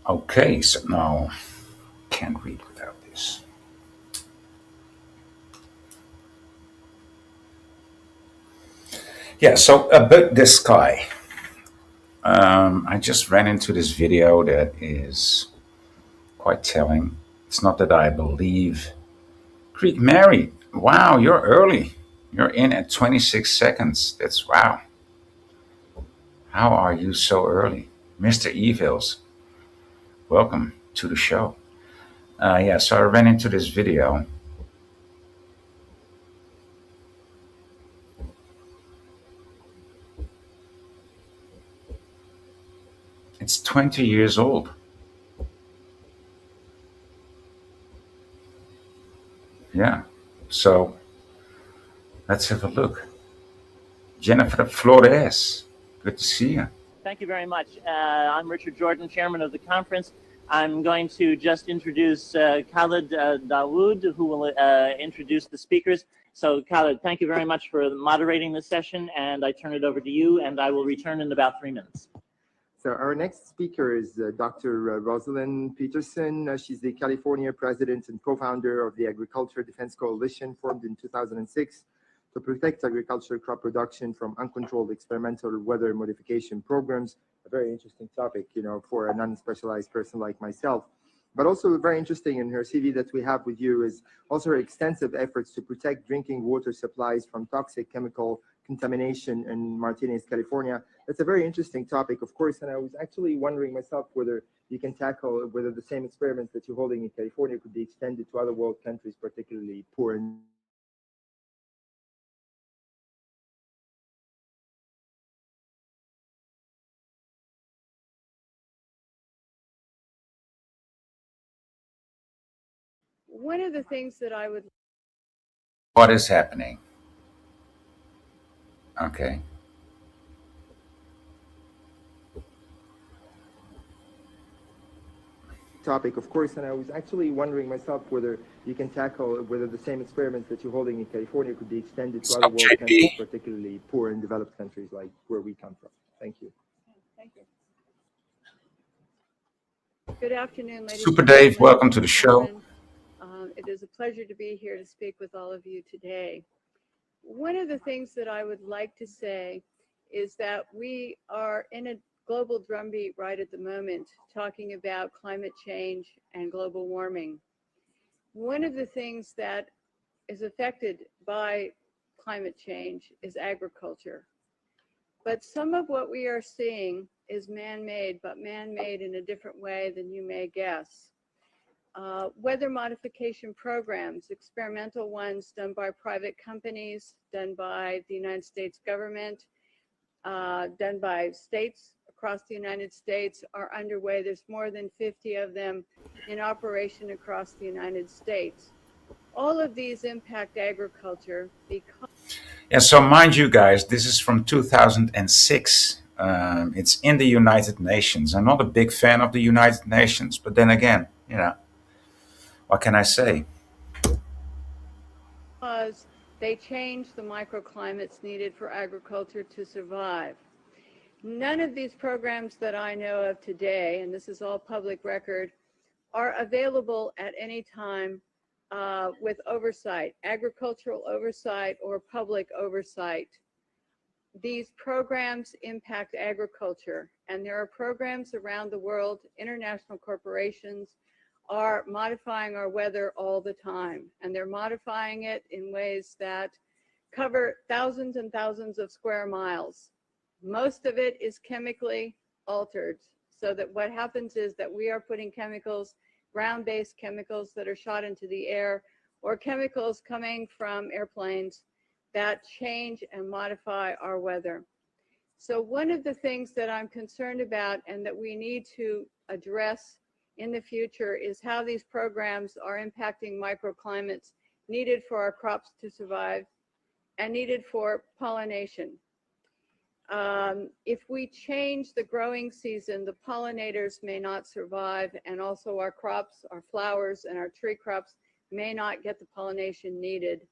Okay, so now can't read without this. Yeah, so about this guy, I just ran into this video that is quite telling. It's not that I believe Greek married. Wow, you're early. You're in at 26 seconds. That's wow. How are you so early? Mr. Evils, welcome to the show. Yeah, so I ran into this video. It's 20 years old. Yeah. So let's have a look. Jennifer Flores, good to see you. Thank you very much. I'm Richard Jordan, chairman of the conference. I'm going to just introduce Khalid Dawood, who will introduce the speakers. So Khalid, thank you very much for moderating this session, and I turn it over to you, and I will return in about 3 minutes. So our next speaker is Dr. Rosalind Peterson. She's the California president and co-founder of the Agriculture Defense Coalition, formed in 2006 to protect agricultural crop production from uncontrolled experimental weather modification programs. A very interesting topic, for a non-specialized person like myself. But also very interesting in her CV that we have with you is also her extensive efforts to protect drinking water supplies from toxic chemical contamination in Martinez, California. That's a very interesting topic, of course, and I was actually wondering myself whether you can tackle whether the same experiments that you're holding in California could be extended to other world countries, particularly poor and one of the things that I would What is happening? Okay. topic, of course, and I was actually wondering myself whether you can tackle whether the same experiments that you're holding in California could be extended to other world countries, particularly poor and developed countries like where we come from. Thank you. Thank you. Good afternoon, ladies Super and Dave, gentlemen. welcome to the show. It is a pleasure to be here to speak with all of you today. One of the things that I would like to say is that we are in a global drumbeat right at the moment, talking about climate change and global warming. One of the things that is affected by climate change is agriculture. But some of what we are seeing is man-made, but man-made in a different way than you may guess. Weather modification programs, experimental ones done by private companies, done by the United States government, done by states across the United States are underway. There's more than 50 of them in operation across the United States. All of these impact agriculture because... Yeah, so mind you guys, this is from 2006. It's in the United Nations. I'm not a big fan of the United Nations, but then again, what can I say? Because they change the microclimates needed for agriculture to survive. None of these programs that I know of today, and this is all public record, are available at any time with oversight, agricultural oversight or public oversight. These programs impact agriculture, and there are programs around the world, international corporations are modifying our weather all the time, and they're modifying it in ways that cover thousands and thousands of square miles. Most of it is chemically altered, so that what happens is that we are putting chemicals, ground-based chemicals that are shot into the air, or chemicals coming from airplanes that change and modify our weather. So one of the things that I'm concerned about and that we need to address in the future is how these programs are impacting microclimates needed for our crops to survive and needed for pollination. If we change the growing season, the pollinators may not survive, and also our crops, our flowers, and our tree crops may not get the pollination needed.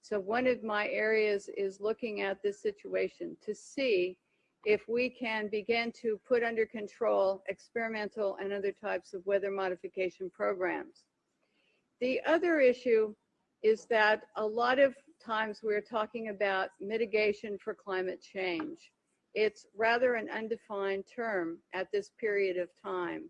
So one of my areas is looking at this situation to see if we can begin to put under control experimental and other types of weather modification programs. The other issue is that a lot of times we're talking about mitigation for climate change. It's rather an undefined term at this period of time.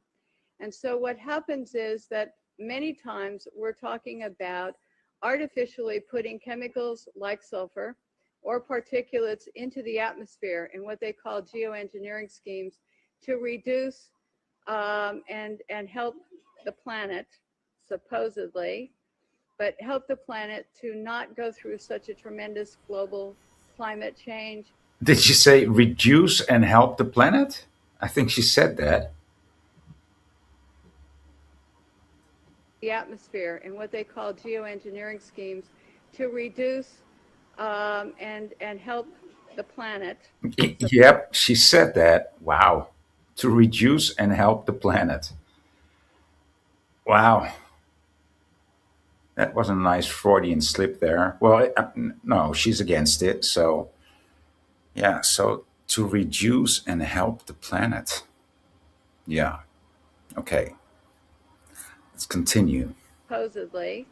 And so what happens is that many times we're talking about artificially putting chemicals like sulfur or particulates into the atmosphere in what they call geoengineering schemes to reduce and help the planet, supposedly, but help the planet to not go through such a tremendous global climate change. Did she say reduce and help the planet? I think she said that. The atmosphere in what they call geoengineering schemes to reduce and help the planet. Yep, she said that. Wow. To reduce and help the planet. Wow. That was a nice Freudian slip there. Well, no, she's against it. So, yeah, so to reduce and help the planet. Yeah. Okay. Let's continue. Supposedly,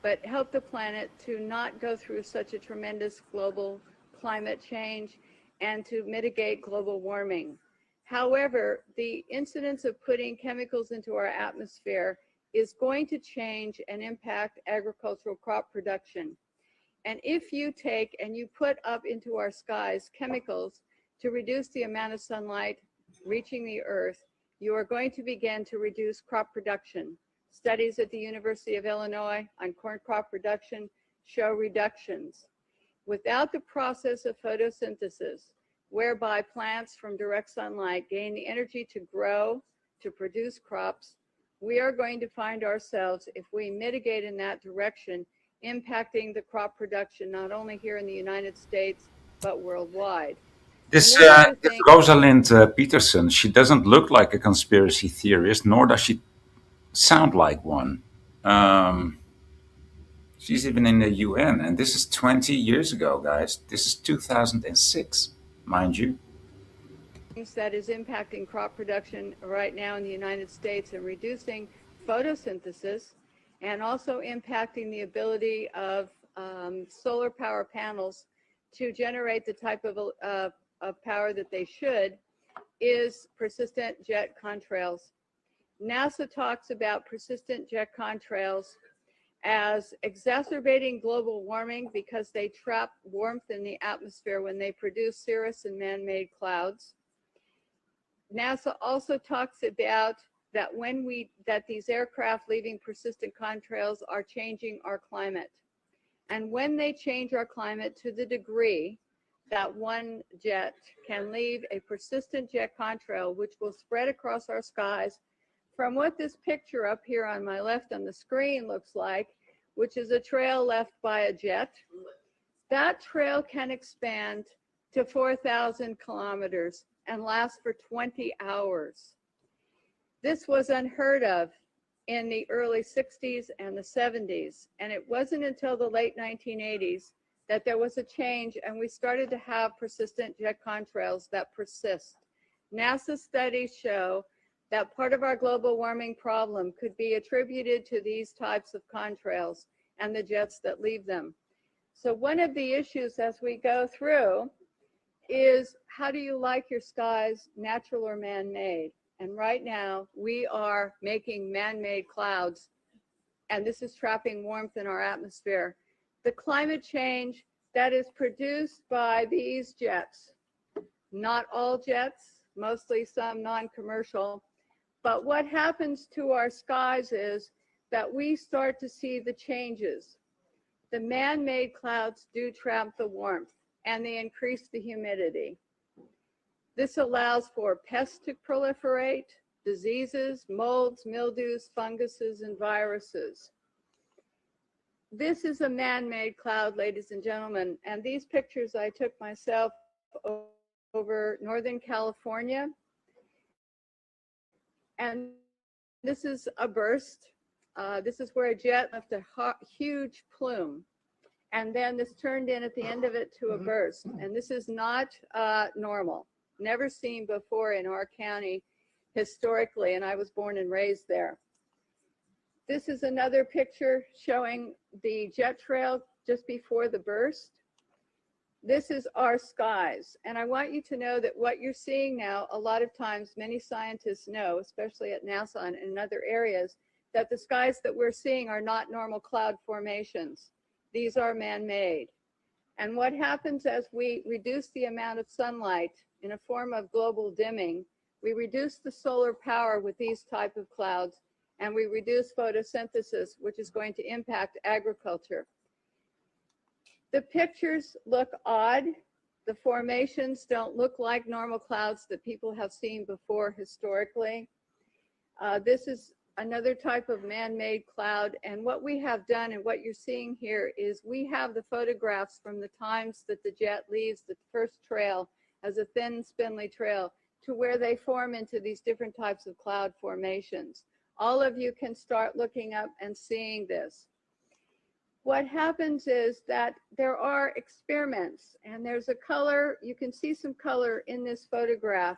but help the planet to not go through such a tremendous global climate change and to mitigate global warming. However, the incidence of putting chemicals into our atmosphere is going to change and impact agricultural crop production. And if you take and you put up into our skies chemicals to reduce the amount of sunlight reaching the earth, you are going to begin to reduce crop production. Studies at the University of Illinois on corn crop production show reductions. Without the process of photosynthesis, whereby plants from direct sunlight gain the energy to grow, to produce crops, we are going to find ourselves, if we mitigate in that direction, impacting the crop production, not only here in the United States, but worldwide. This, this thing, Rosalind Peterson, she doesn't look like a conspiracy theorist, nor does she sound like one. She's even in the UN, and this is 20 years ago, guys. This is 2006, mind you. That is impacting crop production right now in the United States and reducing photosynthesis and also impacting the ability of solar power panels to generate the type of power that they should is persistent jet contrails. NASA talks about persistent jet contrails as exacerbating global warming because they trap warmth in the atmosphere when they produce cirrus and man-made clouds. NASA also talks about that that these aircraft leaving persistent contrails are changing our climate. And when they change our climate to the degree that one jet can leave a persistent jet contrail, which will spread across our skies from what this picture up here on my left on the screen looks like, which is a trail left by a jet, that trail can expand to 4,000 kilometers and last for 20 hours. This was unheard of in the early 60s and the 70s, and it wasn't until the late 1980s that there was a change and we started to have persistent jet contrails that persist. NASA studies show that part of our global warming problem could be attributed to these types of contrails and the jets that leave them. So one of the issues as we go through is, how do you like your skies, natural or man-made? And right now we are making man-made clouds, and this is trapping warmth in our atmosphere. The climate change that is produced by these jets, not all jets, mostly some non-commercial, but what happens to our skies is that we start to see the changes. The man-made clouds do trap the warmth and they increase the humidity. This allows for pests to proliferate, diseases, molds, mildews, funguses, and viruses. This is a man-made cloud, ladies and gentlemen, and these pictures I took myself over Northern California. And this is a burst. This is where a jet left a huge plume. And then this turned in at the end of it to a burst. And this is not normal. never seen before in our county historically, and I was born and raised there. This is another picture showing the jet trail just before the burst. This is our skies, and I want you to know that what you're seeing now, a lot of times many scientists know, especially at NASA and in other areas, that the skies that we're seeing are not normal cloud formations. These are man-made. And what happens as we reduce the amount of sunlight in a form of global dimming, we reduce the solar power with these type of clouds, and we reduce photosynthesis, which is going to impact agriculture. The pictures look odd. The formations don't look like normal clouds that people have seen before historically. This is another type of man-made cloud, and what we have done and what you're seeing here is we have the photographs from the times that the jet leaves the first trail as a thin, spindly trail to where they form into these different types of cloud formations. All of you can start looking up and seeing this. What happens is that there are experiments, and there's a color, you can see some color in this photograph.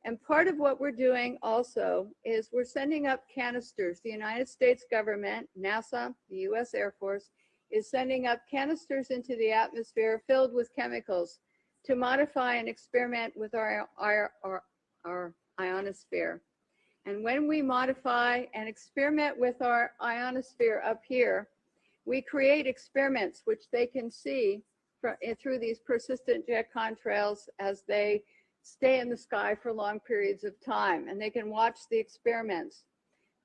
And part of what we're doing also is we're sending up canisters. The United States government, NASA, the US Air Force, is sending up canisters into the atmosphere filled with chemicals to modify and experiment with our ionosphere. And when we modify and experiment with our ionosphere up here, we create experiments which they can see through these persistent jet contrails as they stay in the sky for long periods of time, and they can watch the experiments.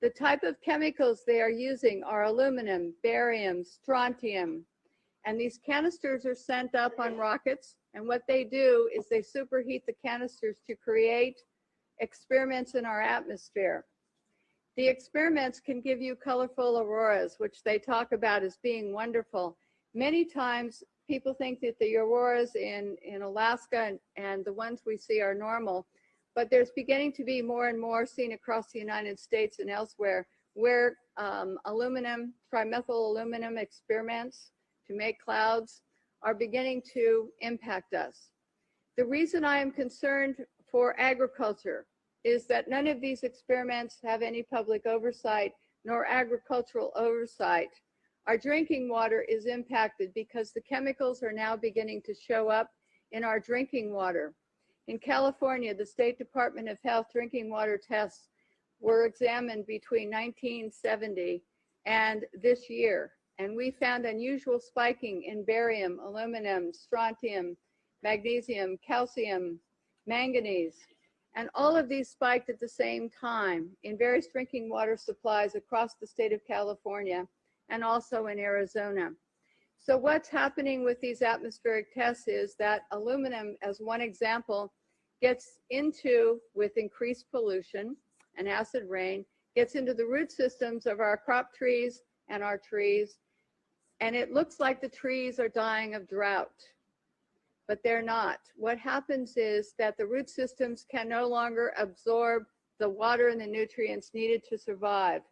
The type of chemicals they are using are aluminum, barium, strontium, and these canisters are sent up on rockets, and what they do is they superheat the canisters to create experiments in our atmosphere. The experiments can give you colorful auroras, which they talk about as being wonderful. Many times people think that the auroras in Alaska and the ones we see are normal, but there's beginning to be more and more seen across the United States and elsewhere where aluminum, trimethyl aluminum experiments to make clouds are beginning to impact us. The reason I am concerned for agriculture is that none of these experiments have any public oversight nor agricultural oversight. Our drinking water is impacted because the chemicals are now beginning to show up in our drinking water. In California, the State Department of Health drinking water tests were examined between 1970 and this year, and we found unusual spiking in barium, aluminum, strontium, magnesium, calcium, manganese. And all of these spiked at the same time in various drinking water supplies across the state of California and also in Arizona. So what's happening with these atmospheric tests is that aluminum, as one example, gets into, with increased pollution and acid rain, gets into the root systems of our crop trees and our trees, and it looks like the trees are dying of drought. But they're not. What happens is that the root systems can no longer absorb the water and the nutrients needed to survive.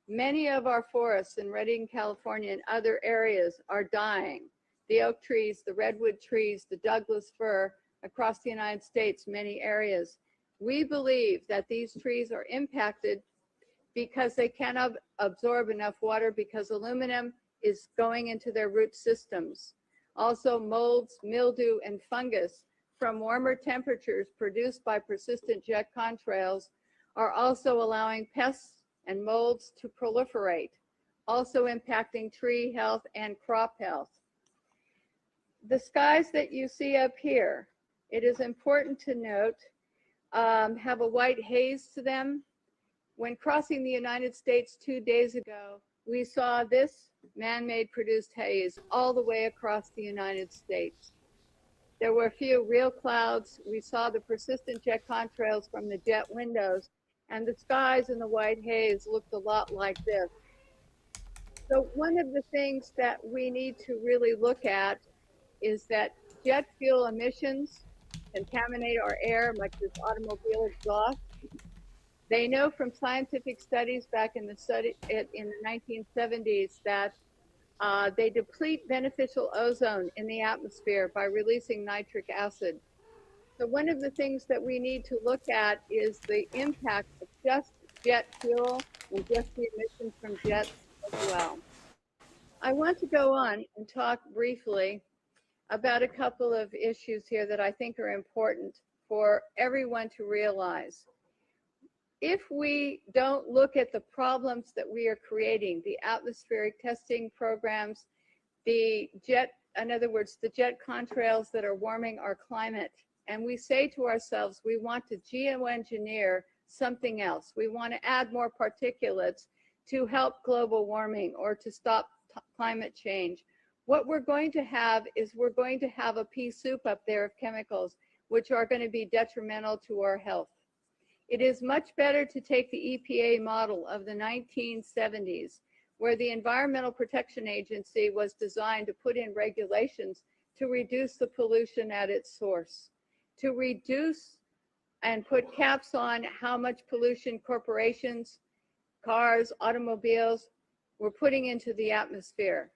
Many of our forests in Redding, California and other areas are dying. The oak trees, the redwood trees, the Douglas fir across the United States, many areas. We believe that these trees are impacted because they cannot absorb enough water because aluminum is going into their root systems. Also, molds, mildew, and fungus from warmer temperatures produced by persistent jet contrails are also allowing pests and molds to proliferate, also impacting tree health and crop health. The skies that you see up here, it is important to note, have a white haze to them. When crossing the United States 2 days ago, we saw this man-made produced haze all the way across the United States. There were a few real clouds. We saw the persistent jet contrails from the jet windows, and the skies in the white haze looked a lot like this. So one of the things that we need to really look at is that jet fuel emissions contaminate our air, much as automobile exhaust. They know from scientific studies back in the 1970s that they deplete beneficial ozone in the atmosphere by releasing nitric acid. So one of the things that we need to look at is the impact of just jet fuel and just the emissions from jets as well. I want to go on and talk briefly about a couple of issues here that I think are important for everyone to realize. If we don't look at the problems that we are creating, the atmospheric testing programs, the jet, in other words, the jet contrails that are warming our climate, and we say to ourselves, we want to geoengineer something else. We want to add more particulates to help global warming or to stop climate change. What we're going to have is we're going to have a pea soup up there of chemicals which are going to be detrimental to our health. It is much better to take the EPA model of the 1970s, where the Environmental Protection Agency was designed to put in regulations to reduce the pollution at its source, to reduce and put caps on how much pollution corporations, cars, automobiles were putting into the atmosphere.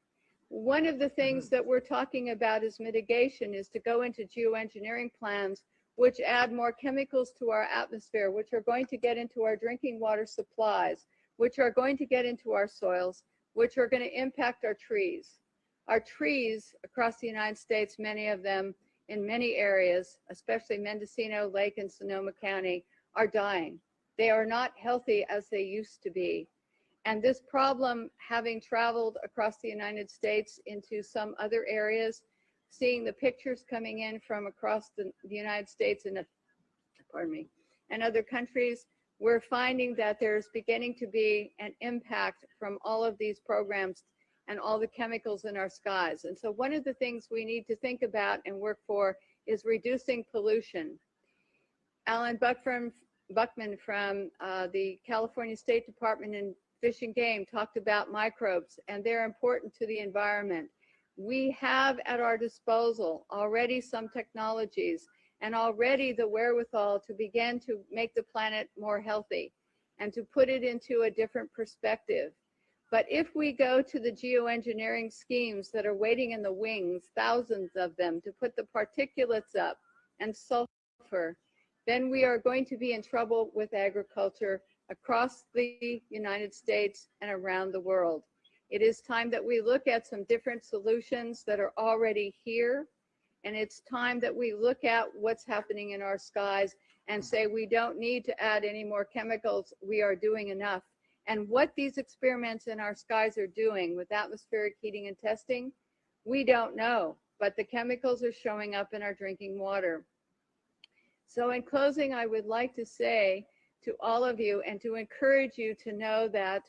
One of the things that we're talking about as mitigation is to go into geoengineering plans which add more chemicals to our atmosphere, which are going to get into our drinking water supplies, which are going to get into our soils, which are going to impact our trees. Our trees across the United States, many of them in many areas, especially Mendocino Lake and Sonoma County, are dying. They are not healthy as they used to be. And this problem, having traveled across the United States into some other areas, seeing the pictures coming in from across the United States and, and other countries, we're finding that there's beginning to be an impact from all of these programs and all the chemicals in our skies. And so one of the things we need to think about and work for is reducing pollution. Alan Buckman from the California State Department in Fish and Game talked about microbes, and they're important to the environment. We have at our disposal already some technologies and already the wherewithal to begin to make the planet more healthy and to put it into a different perspective. But if we go to the geoengineering schemes that are waiting in the wings, thousands of them, to put the particulates up and sulfur, then we are going to be in trouble with agriculture across the United States and around the world. It is time that we look at some different solutions that are already here, and it's time that we look at what's happening in our skies and say we don't need to add any more chemicals, we are doing enough. And what these experiments in our skies are doing with atmospheric heating and testing, we don't know, but the chemicals are showing up in our drinking water. So in closing, I would like to say to all of you and to encourage you to know that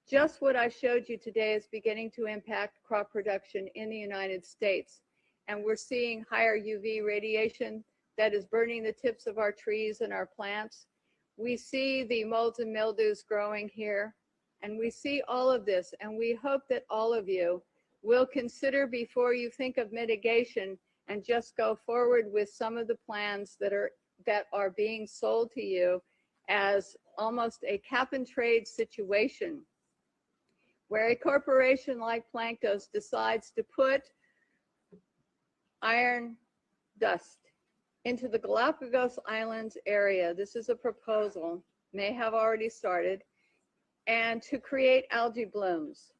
just what I showed you today is beginning to impact crop production in the United States. And we're seeing higher UV radiation that is burning the tips of our trees and our plants. We see the molds and mildews growing here, and we see all of this, and we hope that all of you will consider before you think of mitigation and just go forward with some of the plans that are being sold to you as almost a cap and trade situation, where a corporation like Planktos decides to put iron dust into the Galapagos Islands area. This is a proposal, may have already started, and to create algae blooms.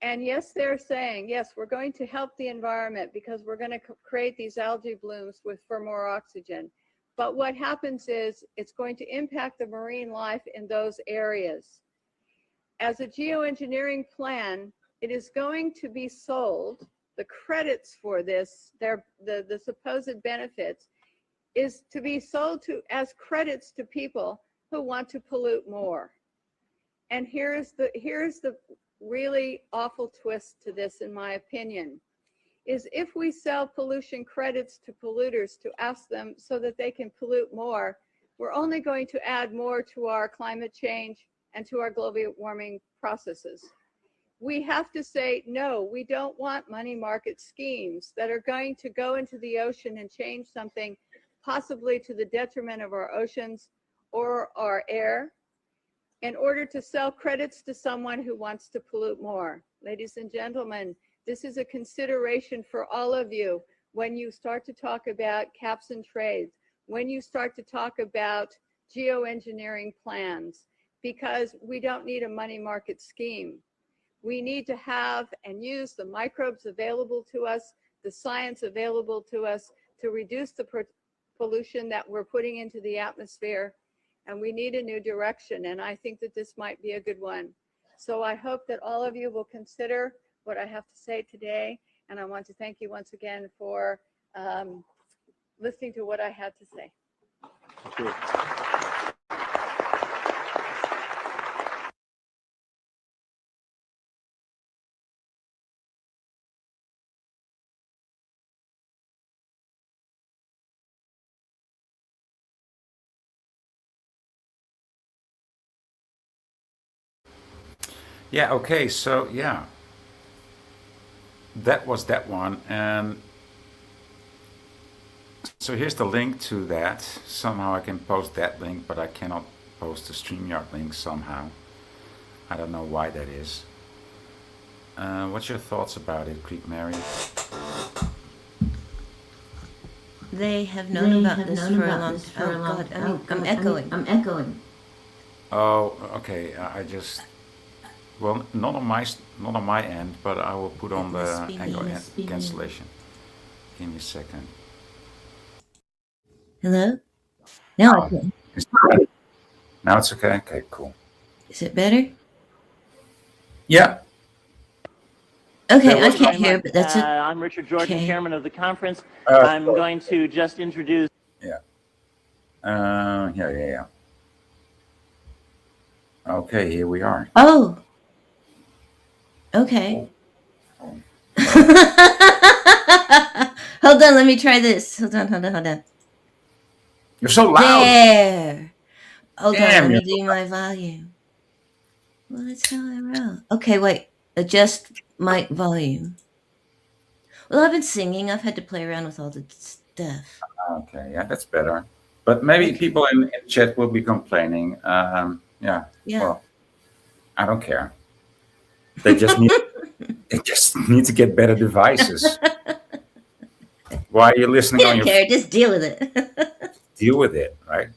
And yes, they're saying, yes, we're going to help the environment because we're going to create these algae blooms for more oxygen. But what happens is it's going to impact the marine life in those areas. As a geoengineering plan, it is going to be sold, the credits for this, the supposed benefits, is to be sold as credits to people who want to pollute more. And here's the really awful twist to this, in my opinion, is if we sell pollution credits to polluters to ask them so that they can pollute more, we're only going to add more to our climate change and to our global warming processes. We have to say, no, we don't want money market schemes that are going to go into the ocean and change something possibly to the detriment of our oceans or our air, in order to sell credits to someone who wants to pollute more. Ladies and gentlemen, this is a consideration for all of you. when you start to talk about caps and trades, when you start to talk about geoengineering plans, because we don't need a money market scheme. We need to have and use the microbes available to us, the science available to us to reduce the pollution that we're putting into the atmosphere. And we need a new direction. And I think that this might be a good one. So I hope that all of you will consider what I have to say today. And I want to thank you once again for listening to what I had to say. Thank you. Yeah, okay, so yeah, that was that one. And so here's the link to that. Somehow I can post that link, but I cannot post the StreamYard link somehow. I don't know why that is. What's your thoughts about it, Greek Mary? They have known about this for a long time. Oh God, I'm echoing. I'm echoing. Oh, okay. Well, not on my end, but I will put on the angle cancellation. Give me a second. Hello? Now I can. Now it's okay. Okay, cool. Is it better? Yeah. Okay, I can't hear, but that's it. I'm Richard Jordan, Okay. chairman of the conference. I'm going to just introduce. Yeah. Yeah. Okay, here we are. Oh. Okay. Hold on, let me try this. Hold on. You're so loud. There. Hold on, Damn, let me you're do my volume. Well, that's how I roll. Okay, wait. Adjust mic volume. Well, I've been singing. I've had to play around with all the stuff. Okay, yeah, that's better. But maybe Okay. people in chat will be complaining. Yeah. Yeah. Well, I don't care. They just need to get better devices. Why are you listening on Don't your care. Just deal with it. deal with it, right?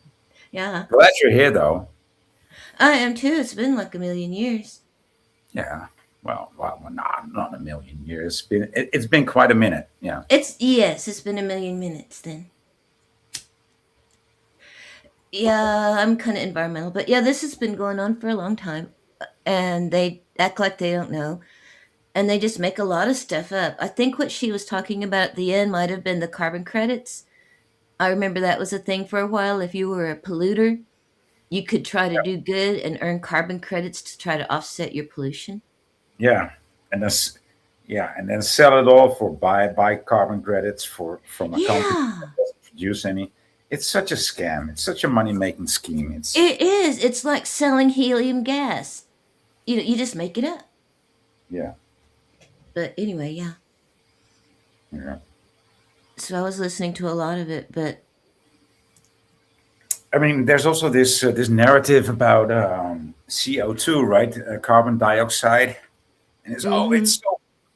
Yeah. Glad you're here though. I am too. It's been like a million years. Yeah. Well, not a million years. It's been quite a minute. Yeah. It's been a million minutes then. Yeah, I'm kind of environmental, but yeah, this has been going on for a long time, and they act like they don't know, and they just make a lot of stuff up. I think what she was talking about at the end might have been the carbon credits. I remember that was a thing for a while. If you were a polluter, you could try to do good and earn carbon credits to try to offset your pollution. Yeah. And then sell it all for buy carbon credits from a company that doesn't produce any. It's such a scam. It's such a money making scheme. It is. It's like selling helium gas. You just make it up. Yeah. But anyway, yeah. Yeah. So I was listening to a lot of it, but I mean, there's also this narrative about CO2, right? Carbon dioxide, and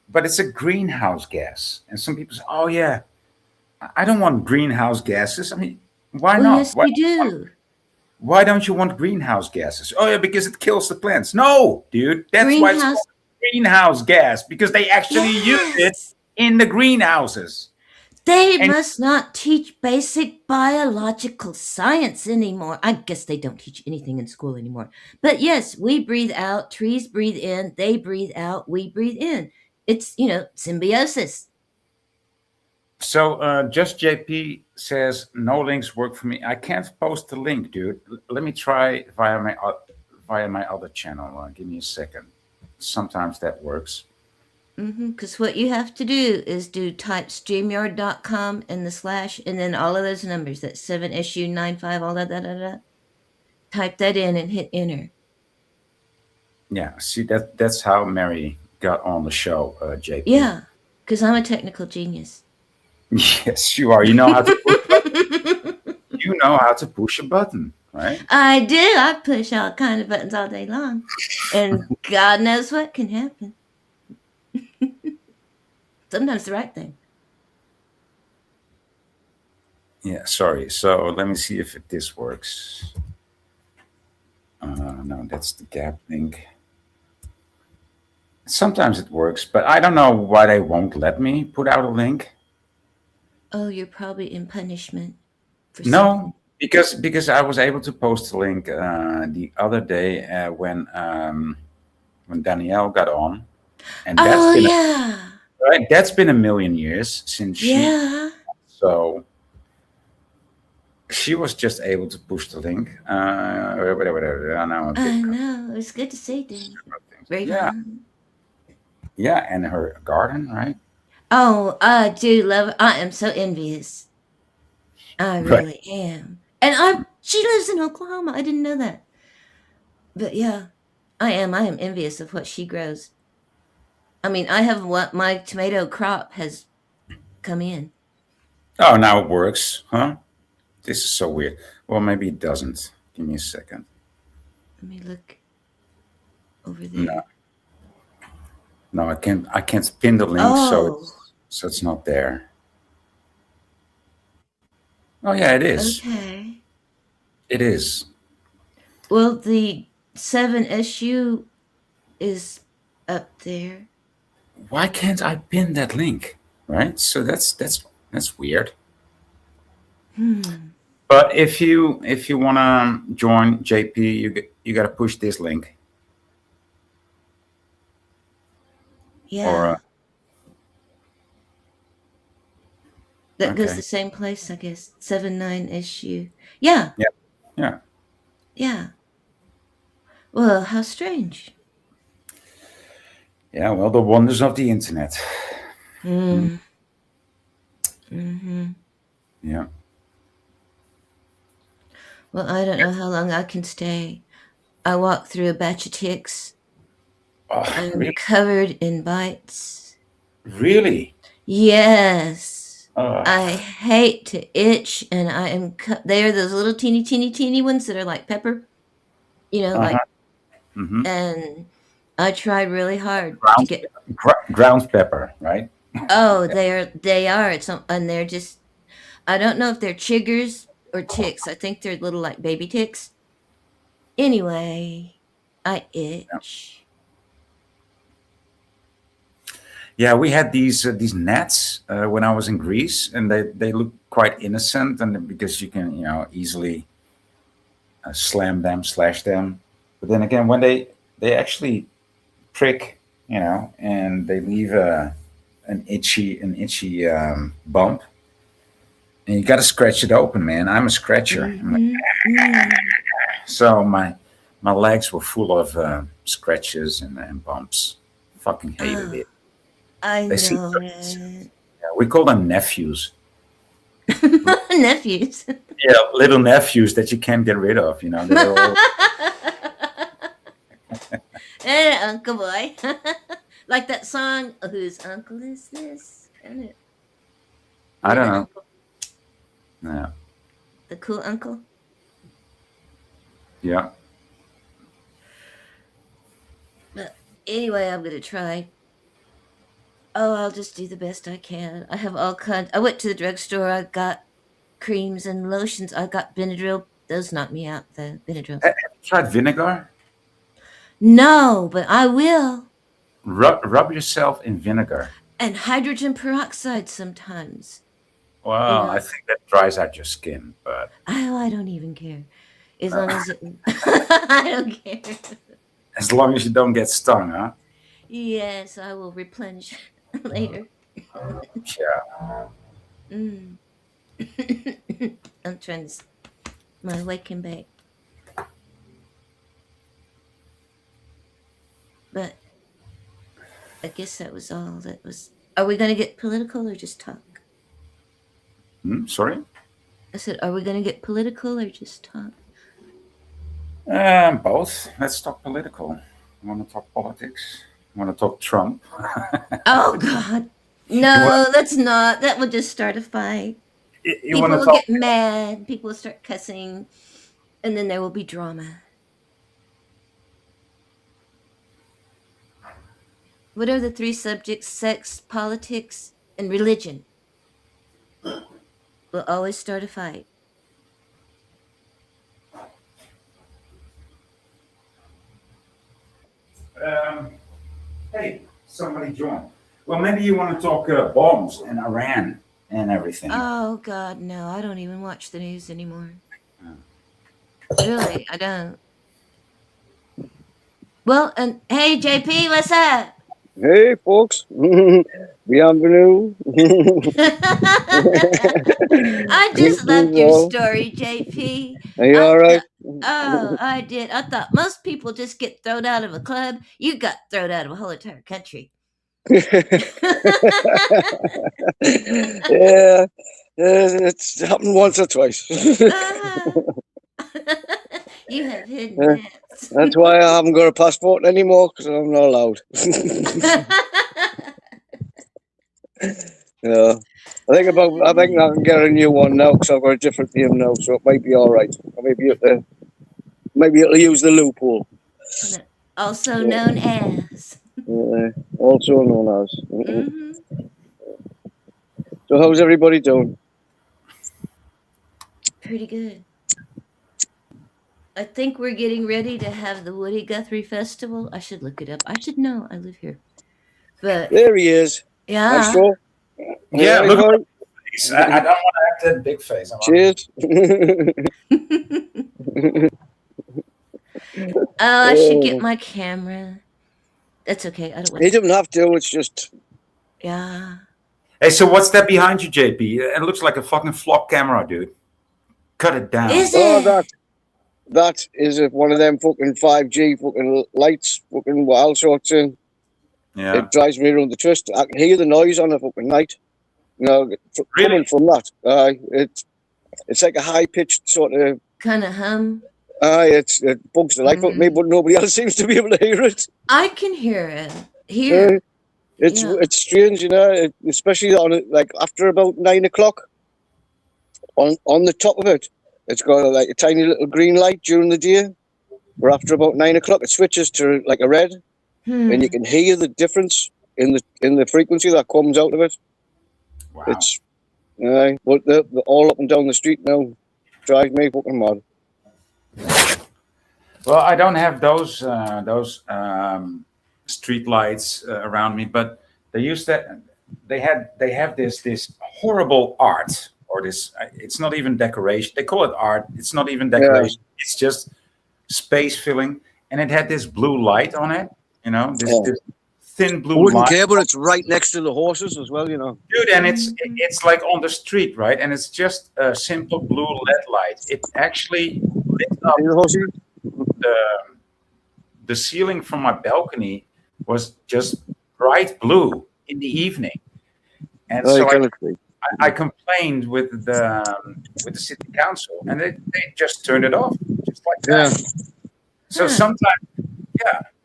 but it's a greenhouse gas. And some people say, "Oh yeah, I don't want greenhouse gases." I mean, why well, not? yes, you do. Why don't you want greenhouse gases? Oh yeah, because it kills the plants. No, dude, that's why it's called greenhouse gas, because they actually use it in the greenhouses. They must not teach basic biological science anymore. I guess they don't teach anything in school anymore. But yes, we breathe out, trees breathe in, they breathe out, we breathe in. It's, symbiosis. So just JP says no links work for me. I can't post the link, dude. Let me try via my other channel. Give me a second. Sometimes that works. Because what you have to do is type StreamYard.com and the / and then all of those numbers, that 7SU95, all that. Type that in and hit enter. Yeah, see, that's how Mary got on the show, JP. Yeah, because I'm a technical genius. Yes, you are. You know how to push a button, right? I do. I push all kind of buttons all day long, and God knows what can happen. Sometimes the right thing. Yeah, sorry. So let me see if this works. No, that's the gap link. Sometimes it works, but I don't know why they won't let me put out a link. Oh, you're probably in punishment for No, something. because I was able to post a link the other day when Danielle got on, and Oh, yeah. that's been a million years since she. Yeah. So she was just able to push the link. Whatever. Now I'm a I bit know. It's good to see Danny. things. Right Yeah, on. yeah, and her garden, right? Oh, I do love it. I am so envious. I Right. really am. And she lives in Oklahoma. I didn't know that. But yeah, I am. I am envious of what she grows. I mean, I have what my tomato crop has come in. Oh, now it works, huh? This is so weird. Well, maybe it doesn't. Give me a second. Let me look over No, there. no, I can't. I can't pin the link, so Oh, it's not there. Oh yeah, it is. okay. It is. Well, the 7SU is up there. Why can't I pin that link? Right. So that's weird. Hmm. But if you wanna join JP, you gotta push this link or Yeah. That goes okay. the same place, I guess. 79SU. Yeah. Yeah. Yeah. Yeah. Well, how strange. Yeah. Well, the wonders of the internet. Mm, Hmm. Mm-hmm. yeah. Well, I don't know how long I can stay. I walked through a batch of ticks. Oh, I'm really? covered in bites. Really? Yes. Uh I hate to itch, and I am. They are those little teeny, teeny, teeny ones that are like pepper, huh. like, Mm-hmm. and I tried really hard to Ground get. ground pepper, right? Oh, they are. And they're just. I don't know if they're chiggers or ticks. I think they're little like baby ticks. Anyway, I Yeah. itch. Yeah, we had these nets when I was in Greece, and they look quite innocent, and because you can easily slam them, slash them, but then again, when they actually prick, and they leave an itchy bump, and you got to scratch it open, man. I'm a scratcher. Mm-hmm. Mm. So my legs were full of scratches and bumps. Fucking hated Oh, it. I They seem know so innocent. it. Yeah, we call them nephews. Nephews. Yeah, little nephews that you can't get rid of. They're all. Uncle boy. Like that song, Whose Uncle Is This? Kind of. I You know don't that know. uncle? Yeah, The cool uncle? yeah. But anyway, I'm going to try. Oh, I'll just do the best I can. I have all kinds. I went to the drugstore. I got creams and lotions. I got Benadryl. Those knocked me out, the Benadryls. Have you tried vinegar? No, but I will. Rub yourself in vinegar. And hydrogen peroxide sometimes. You Well, I know, think that dries out your skin, but I don't even care. As uh, long as it. I don't care. as long as you don't get stung, huh? Yes, I will replenish later. Yeah. Mm. I'm trying to. My waking back. But I guess that was all that was. Are we going to get political or just talk? Sorry. I said, are we going to get political or just talk? Both. Let's talk political. You want to talk politics? You want to talk Trump? Oh, God. you want No, let's not. That will just start a fight. you want People to will talk? get mad. People will start cussing. And then there will be drama. What are the three subjects? Sex, politics, and religion. will always start a fight. Hey, somebody joined. Well, maybe you want to talk bombs and Iran and everything. Oh God, no! I don't even watch the news anymore. Really, I don't. Well, and hey, JP, what's up? Hey, folks. Bienvenue. I just loved your story, JP. Are you all right? Oh, I did. I thought most people just get thrown out of a club. You got thrown out of a whole entire country. Yeah, it's happened once or twice. You have hidden hats. That's why I haven't got a passport anymore, because I'm not allowed. Yeah, I think I can get a new one now because I've got a different name now, so it might be all right. I might be able to use the loophole. Also known as. Also known as. Mm-hmm. So how's everybody doing? Pretty good. I think we're getting ready to have the Woody Guthrie Festival. I should look it up. I should know. I live here. But there he is. Yeah. Maestro. Yeah, look at my face. I don't want to have that big face. Cheers. Oh, I should get my camera. That's okay. I don't want He doesn't have to. It's just. Yeah. Hey, so what's that behind you, JP? It looks like a fucking flock camera, dude. Cut it down. Is it? That is one of them fucking 5G fucking lights, fucking all sorts in. Yeah. It drives me around the twist. I can hear the noise on a fucking night. You know, coming from that. It's like a high pitched sort of kind of hum. It bugs the life out of me, but nobody else seems to be able to hear it. I can hear it. Here. It's strange, you know, especially on it, like after about 9 o'clock. On the top of it, it's got like a tiny little green light during the day. Where after about 9 o'clock, it switches to like a red, and you can hear the difference in the frequency that comes out of it. Wow. It's but they're all up and down the street now. Drives me fucking mad. Well, I don't have those street lights around me, but they have this horrible art, or this. It's not even decoration. They call it art. It's not even decoration. Yeah. It's just space filling, and it had this blue light on it. You know, this thin blue light. I wouldn't care, but it's right next to the horses as well. You know, dude, and it's like on the street, right? And it's just a simple blue LED light. It actually lit up the ceiling from my balcony was just bright blue in the evening, and so I complained with the city council, and they just turned it off, just like that. Yeah. So sometimes,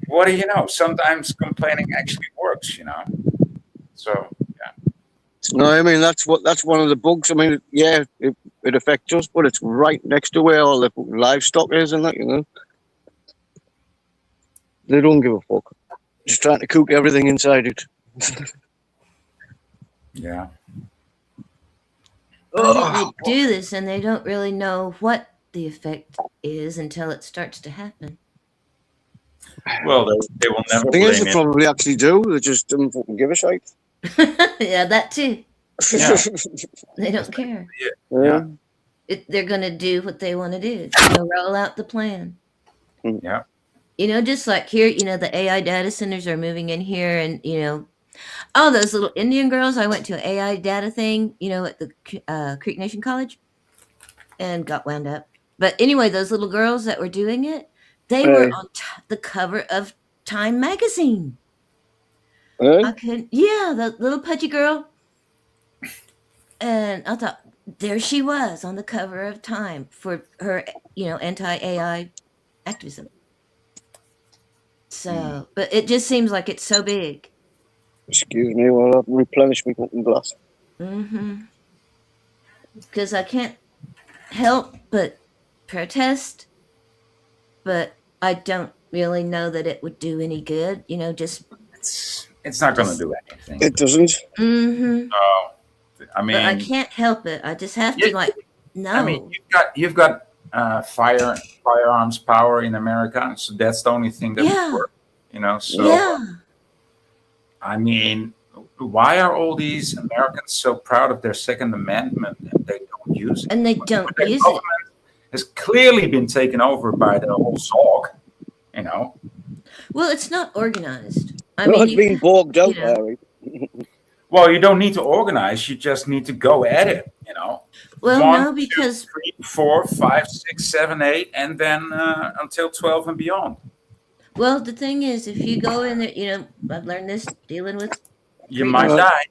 what do you know? Sometimes complaining actually works, you know. So yeah. No, I mean that's one of the bugs. I mean, yeah, it affects us, but it's right next to where all the livestock is, and that, you know. They don't give a fuck. Just trying to cook everything inside it. Yeah. They do this, and they don't really know what the effect is until it starts to happen. Well, they will never. I think they probably actually do. They just don't fucking give a shit. Yeah, that too. Yeah. They don't care. Yeah. They're going to do what they want to do. They'll roll out the plan. Yeah. You know, just like here, you know, the AI data centers are moving in here, and, you know, all those little Indian girls. I went to an AI data thing, you know, at the Creek Nation College, and got wound up. But anyway, those little girls that were doing it, they were on the cover of Time magazine. The little pudgy girl. And I thought, there she was on the cover of Time for her, you know, anti-AI activism. So, but it just seems like it's so big. Excuse me while I replenish my fucking glass. Because I can't help but protest, but I don't really know that it would do any good. You know, just it's not going to do anything. It doesn't. No, I but I mean, can't help it. I just have to like I mean, no. you've got firearms power in America, so that's the only thing that would Yeah, work. You know, so yeah, I mean, why are all these Americans so proud of their Second Amendment and they don't use it? and they When don't their use it. government has clearly been taken over by the whole SOG. You know, Well, it's not organized. I Not mean, being bogged you out, know, Harry. well, you don't need to organize; you just need to go at it. You know, well, one, no, two, because 3, 4, 5, 6, 7, 8, and then until 12 and beyond. well, the thing is, if you go in there, I've learned this dealing with You might creeps. die.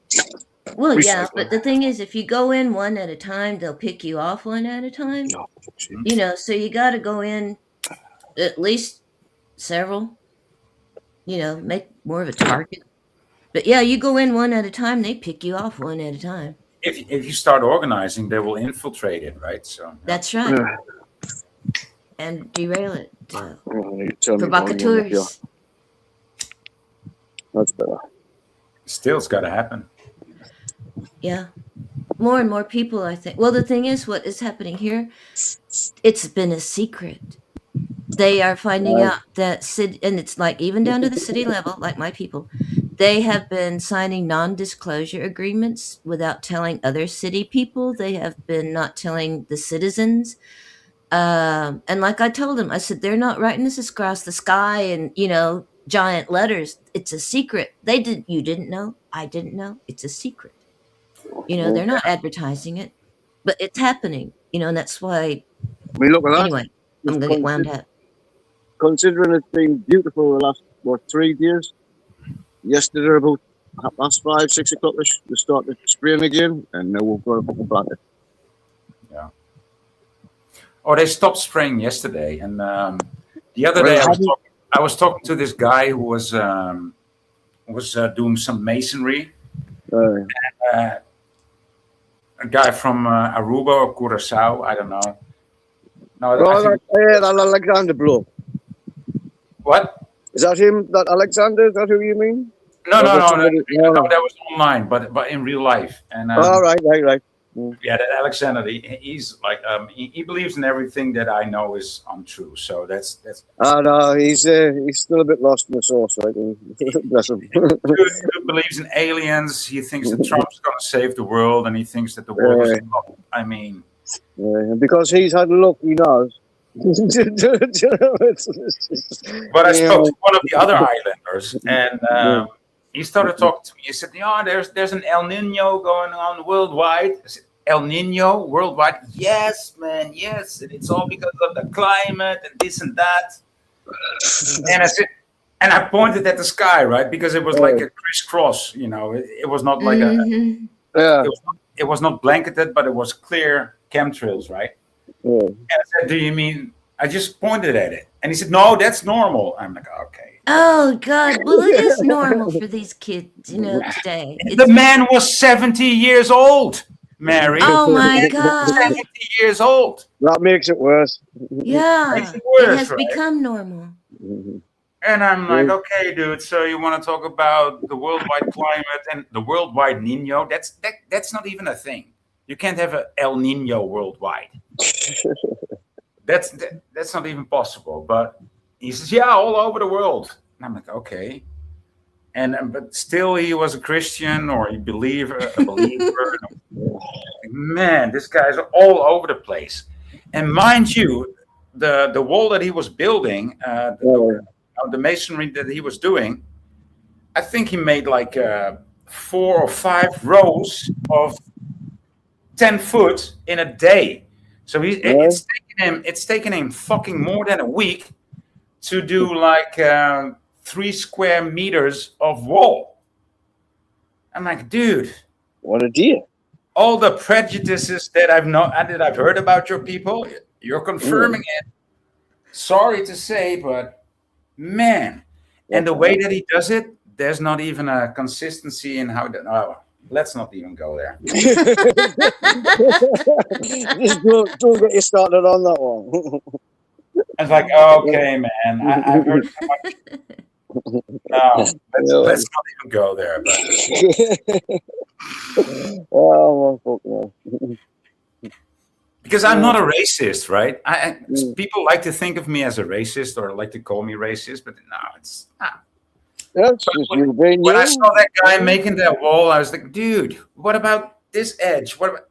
Well, yeah, Recycle. but the thing is, if you go in one at a time, they'll pick you off one at a time. Oh, So you got to go in at least several. Make more of a target. But yeah, you go in one at a time, they pick you off one at a time. If you start organizing, they will infiltrate it, right? So yeah. That's right, and derail it. Oh, you tell me about it, yeah. Provocateurs. That's better. Still, it's got to happen. Yeah. More and more people, I think. Well, the thing is, what is happening here, it's been a secret. They are finding out that city, and it's like even down to the city level, like my people, they have been signing non-disclosure agreements without telling other city people. They have been not telling the citizens. And like I told them, I said, they're not writing this across the sky and, giant letters. It's a secret. You didn't know. I didn't know. It's a secret. They're not advertising it, but it's happening, and that's why, I mean, look at that. anyway, I'm going to get wound up. Considering it's been beautiful the last, 3 years, yesterday about 5:30, 6 o'clock-ish, we started spraying again, and now we've got a fucking blanket. Yeah. Oh, they stopped spraying yesterday, and the other day I was talking to this guy who was doing some masonry. A guy from Aruba or Curacao, I don't know. No, that Alexander bloke. What? Is that him? That Alexander? Is that who you mean? No, No. that was online, but in real life. And right. yeah, that Alexander, he's like he believes in everything that I know is untrue. So that's. No, he's still a bit lost in the sauce, right? Bless him. He believes in aliens. He thinks that Trump's going to save the world, and he thinks that the world is. I mean, because he's had a look, he knows. But I spoke to one of the other islanders, and he started talking to me. He said, "Yeah, there's an El Nino going on worldwide." I said, "El Nino worldwide?" "Yes, man, yes, and it's all because of the climate and this and that." And I said, and I pointed at the sky, right, because it was like a crisscross. It was not like it was not blanketed, but it was clear chemtrails, right? Yeah. And I said, "Do you mean?" I just pointed at it, and he said, "No, that's normal." I'm like, "Okay." Oh God! Well, it is normal for these kids, today. The man was 70 years old, Mary. Oh my God! 70 years old. That makes it worse. Yeah, Makes it worse, it has right? become normal. And I'm like, "Okay, dude. So you want to talk about the worldwide climate and the worldwide Nino? That's not even a thing. You can't have a El Nino worldwide. That's not even possible." But he says, "Yeah, all over the world." And I'm like, "Okay." But still, he was a Christian or a believer. Man, this guy's all over the place. And mind you, the wall that he was building, the masonry that he was doing, I think he made like 4 or 5 rows of 10 foot in a day. So it's taken him fucking more than a week to do like 3 square meters of wall. I'm like, dude, what a deal. All the prejudices that I've heard about your people, you're confirming it. Sorry to say, but man, and the way that he does it, there's not even a consistency in how that. Oh, let's not even go there. Just don't get you started on that one. I was like, okay, man, I've heard so much. No, let's not even go there. But Oh, fuck no. Because I'm not a racist, right? People like to think of me as a racist or like to call me racist, but no, it's not. That's just you being When I you. saw that guy making that wall, I was like, dude, what about this edge? What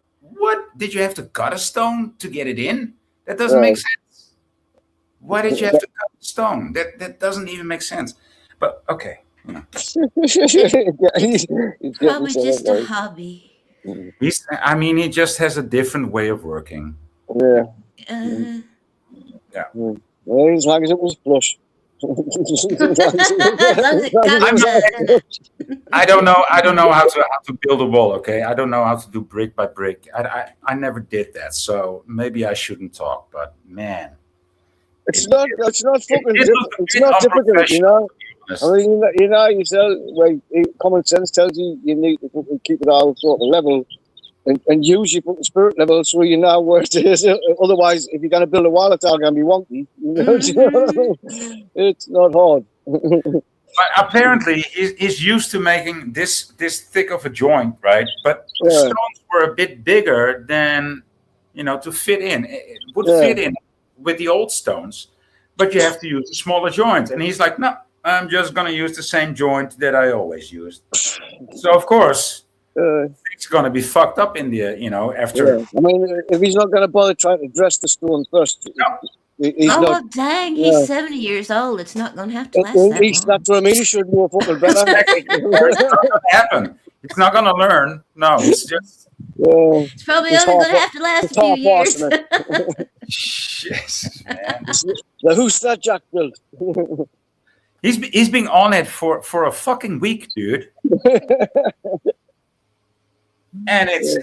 did you have to cut a stone to get it in? That doesn't make sense. Why did you have to cut a stone? That doesn't even make sense. But okay. He's Probably getting just a right. hobby. He just has a different way of working. Yeah. Yeah. Well, as long as it was flush. I don't know how to build a wall. Okay, I don't know how to do brick by brick. I never did that, so maybe I shouldn't talk. But man, It's not fucking it's not difficult, you unprofessional, know. to be honest. I mean, you know yourself. Like common sense tells you you need to fucking keep it all sort of level, and use your fucking spirit level so you know where it is. Otherwise, if you're gonna build a wall, it's all gonna be wonky. You know? Do you know what I mean? It's not hard. But apparently, he's used to making this thick of a joint, right? But the Yeah. stones were a bit bigger than to fit in. It would fit in with the old stones, but you have to use a smaller joint. And he's like, no, I'm just gonna use the same joint that I always used. So of course, it's gonna be fucked up in the after. Yeah. I mean, if he's not gonna bother trying to dress the stone first, he's Oh, not. well, dang, he's 70 years old. It's not going to have to last that long. That's what I mean. He should know fucking better. It's not gonna happen. It's not gonna learn. No, it's just. It's probably only going to have to last a few years. Jesus, man. Who's that Jack built? He's been on it for a fucking week, dude. And it's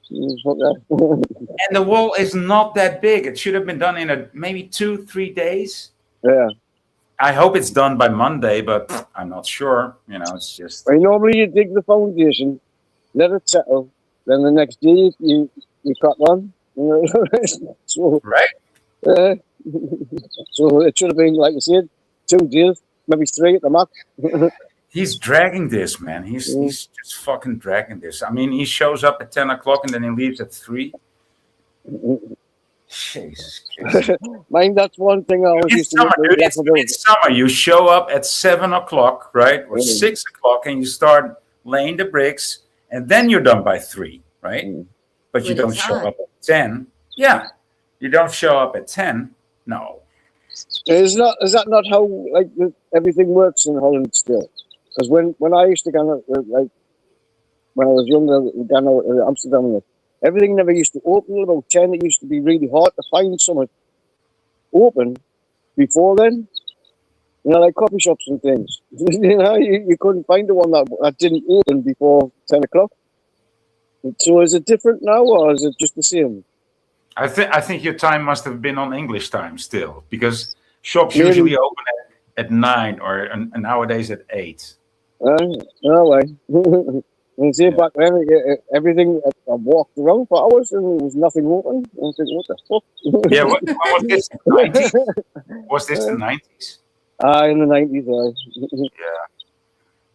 and the wall is not that big. It should have been done in maybe 2-3 days. Yeah. I hope it's done by Monday, but I'm not sure. It's just. Normally you dig the foundation, let it settle, then the next day you cut on. So, right. So it should have been, like you said, 2 days, maybe 3 at the max. He's dragging this, man. He's just fucking dragging this. I mean, he shows up at 10 o'clock and then he leaves at 3. Jesus Christ. Mind, that's one thing I always used to summer, dude. It's summer. You show up at 7 o'clock, right? Or 6 o'clock, and you start laying the bricks, and then you're done by 3, right? But you don't show up at 10. Yeah. You don't show up at 10. No. Is that not how everything works in Holland still? Because when I used to go when I was younger, down in Amsterdam, everything never used to open till about 10. It used to be really hard to find something open before then. Like coffee shops and things. You couldn't find the one that didn't open before 10 o'clock. So is it different now, or is it just the same? I think your time must have been on English time still, because shops usually open at 9 or nowadays at 8. Way. And see, back then, everything, I walked around for hours and there was nothing open. I was thinking, what the fuck? Yeah, what was this, the 90s? Was this the 90s? In the 90s,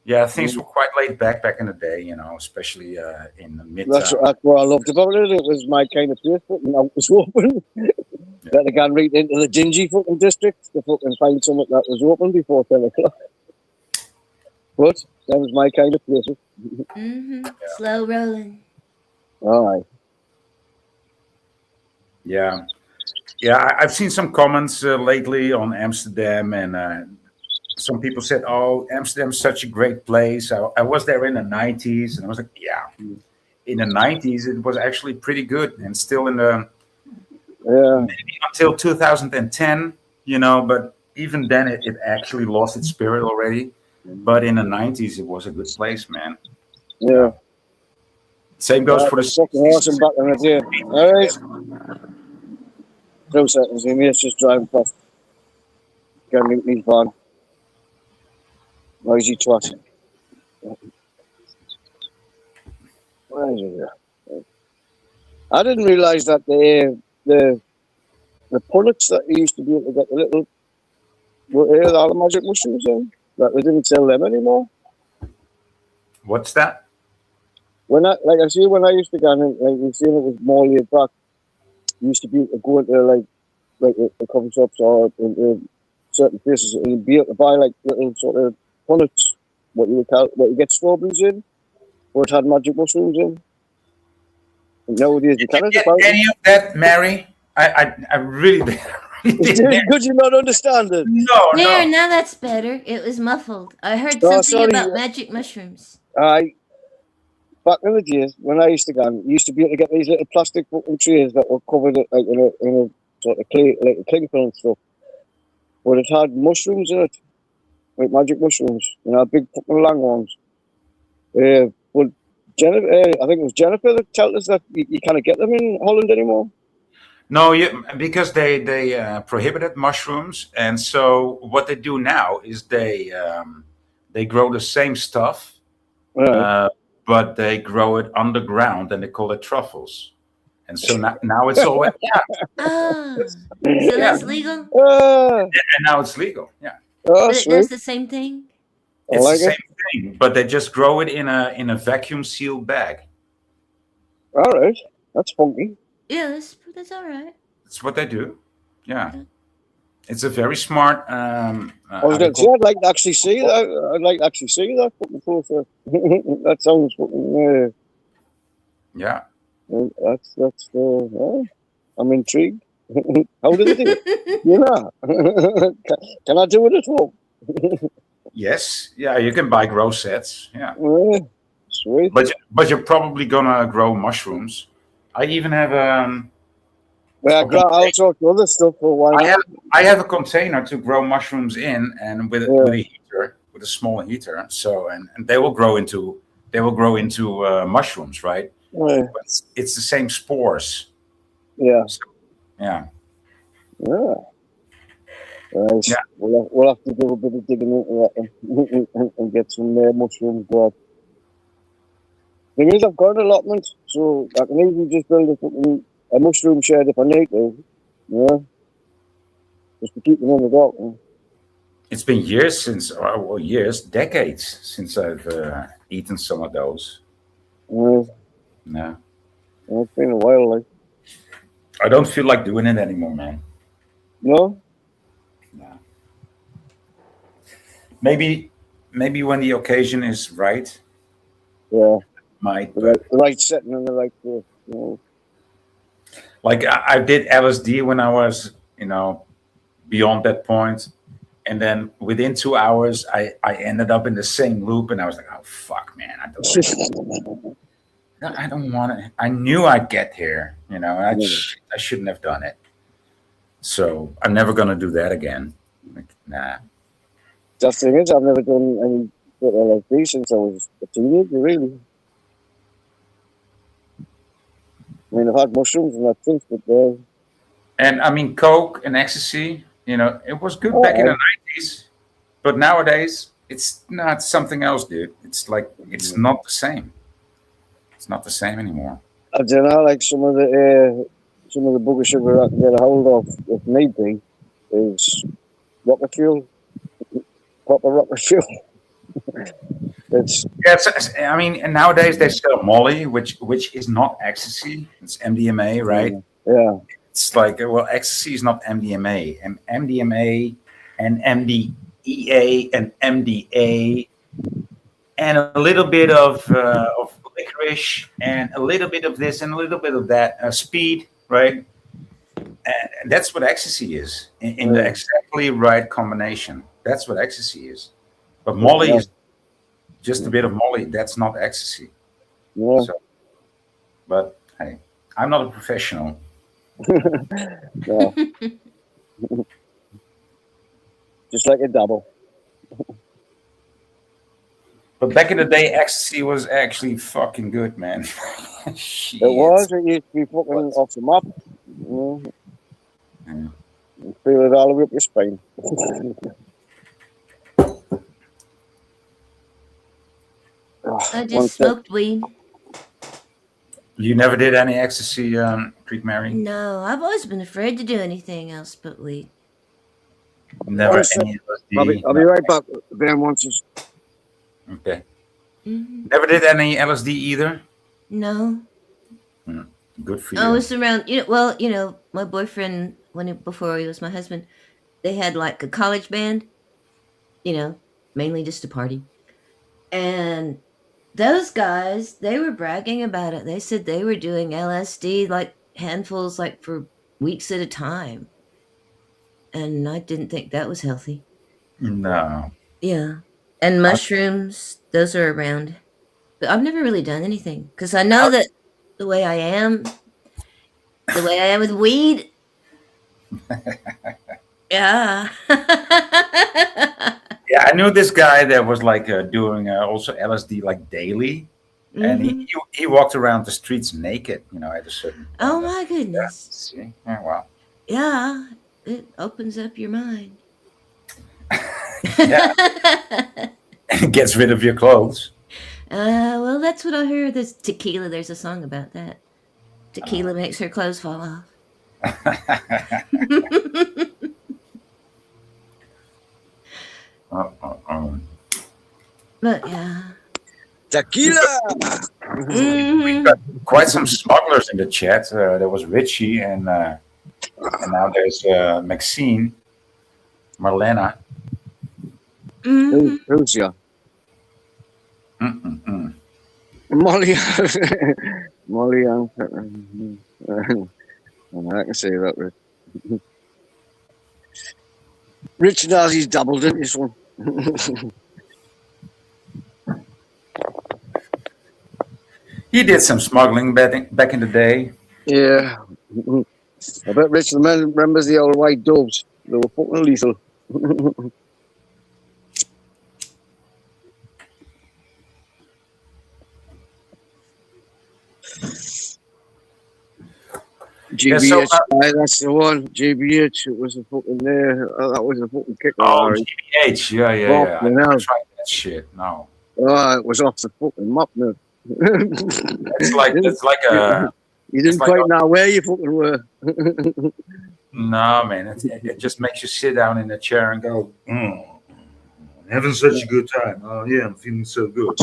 Yeah, things were quite laid back in the day, especially in the mid. That's what I loved about it. It was my kind of place, and it was open. That I got right into the dingy fucking district to fucking find something that was open before 10 o'clock. But that was my kind of place. Slow rolling. All right. Yeah. I've seen some comments lately on Amsterdam, and some people said, "Oh, Amsterdam's such a great place." I was there in the 90s, and I was like, "Yeah." In the 90s, it was actually pretty good, and still in the maybe until 2010, But even then, it actually lost its spirit already. But in the 90s, it was a good place, man. Yeah. Same goes for the fucking awesome back in the day. All right. 2 seconds. He may just driving past. Got me his van. Noisy twat. Where is he? I didn't realise that the pullets that you used to be able to get the little all the magic mushrooms in, that they didn't sell them anymore. What's that? when I used to go in, like you seen it was more laid back. You used to be go into like the coffee shops or into certain places and you'd be able to buy like little sort of punnets, what you get strawberries in, or it had magic mushrooms in. And nowadays you Did you can't get about it. any of that, Mary? I really, really didn't. Could you not understand it? No, There, no. now that's better. It was muffled. I heard Oh, something sorry. about magic mushrooms. Back in the days when I used to go, you used to be able to get these little plastic fucking trays that were covered like in a sort of clay, like a cling film stuff, but it had mushrooms in it, like magic mushrooms, big fucking long ones. But Jennifer, I think it was Jennifer that told us that you can't get them in Holland anymore. No, because they prohibited mushrooms, and so what they do now is they grow the same stuff, Right. but they grow it underground, and they call it truffles. And so now it's all yeah, Ah, so yeah, that's legal, Ah, and now it's legal. Yeah, oh, but it does sweet. the same thing. I it's the like same it. thing, but they just grow it in a vacuum sealed bag. All right, that's funky. Yeah, that's all right. That's what they do. Yeah, it's a very smart I was going to say, I'd like to actually see that. I'd like to actually see that fucking process. That sounds fucking. Yeah. That's. I'm intrigued. How did they do it? You know, can I do it at home? Yes. Yeah, you can buy grow sets. Yeah. Yeah, sweet. But you're probably gonna grow mushrooms. I even have Well, I'll talk to other stuff for a while. I have a container to grow mushrooms in, and with a heater, with a small heater. So and they will grow into mushrooms, right? Yeah. But it's the same spores. Yeah. So, yeah. Yeah. Nice. Yeah. We'll have to do a bit of digging into that and get some mushrooms brought. Thing is, I've got an allotment, so I can easily just build a mushroom shed if I need to. Yeah. Just to keep them in the dark. It's been years decades since I've eaten some of those. Yeah. No. It's been a while, like. I don't feel like doing it anymore, man. No? No. Maybe when the occasion is right. Yeah. Might. The right setting and the right place. You know. Like I did LSD when I was, beyond that point, and then within 2 hours, I ended up in the same loop, and I was like, oh fuck, man, I don't want it. I knew I'd get here, and I shouldn't have done it. So I'm never gonna do that again. Like, nah. The thing is, I've never done any bit of LSD since I was a teenager, really. I mean, I've had mushrooms and that since, but And I mean, coke and ecstasy, it was good back in the 90s, but nowadays it's not something else, dude. It's like it's not the same. It's not the same anymore. I don't know, like some of the booger sugar I can get a hold of, if need be, is rocket fuel, proper rocket fuel. I mean, and nowadays they sell Molly, which is not ecstasy. It's MDMA, right? Yeah. It's like, well, ecstasy is not MDMA, and MDMA and MDEA and MDA and a little bit of licorice and a little bit of this and a little bit of that, speed, right? And that's what ecstasy is in the exactly right combination. That's what ecstasy is. But Molly is just a bit of Molly. That's not ecstasy. Yeah. So, but hey, I'm not a professional. No. Just like a double. But back in the day, ecstasy was actually fucking good, man. It was. It used to be fucking off the map. Yeah. You feel it all the way up your spine. I just smoked weed. You never did any ecstasy, Creek Mary? No, I've always been afraid to do anything else but weed. Never any LSD? I'll be right back. Ben wants us. Okay. Mm-hmm. Never did any LSD either? No, Good for I you. was around. Well, my boyfriend before he was my husband, they had like a college band. Mainly just to party, and those guys they were bragging about it. They said they were doing LSD like handfuls, like for weeks at a time, and I didn't think that was healthy. No. Yeah, and How, mushrooms, those are around, but I've never really done anything because I know how, that the way I am, the way I am with weed. Yeah. yeah, I knew this guy that was like doing also LSD like daily, and he, Hmm. he he walked around the streets naked. At a certain Oh point. my Yeah. goodness. See. Yeah. Wow. Yeah, it opens up your mind. Yeah. It gets rid of your clothes. Well, that's what I heard. This tequila. There's a song about that. Tequila makes her clothes fall off. Uh, uh, um, But yeah. Tequila. we've Hmm. got quite some smugglers in the chat. There was Richie, and now there's Maxine, Marlena. Hmm. Who's ya? Mm-mm-mm. Molly. Molly. I can say that. Rich Nazi's doubled in this one. He did some smuggling back in the day. Yeah. I bet Richard remembers the old white doves. They were fucking lethal. Yeah. So, GBH, aye, that's the one. GBH, it was a fucking that was a fucking kicker. oh, Harry. GBH. Yeah, yeah, Fuck, yeah. I you never know. tried that shit. No. Oh, it was off the fucking map, man. It's like you it's like a it's didn't like quite a, know where you fucking were. no, man. It just makes you sit down in a chair and go, having such a good time. Oh yeah, I'm feeling so good.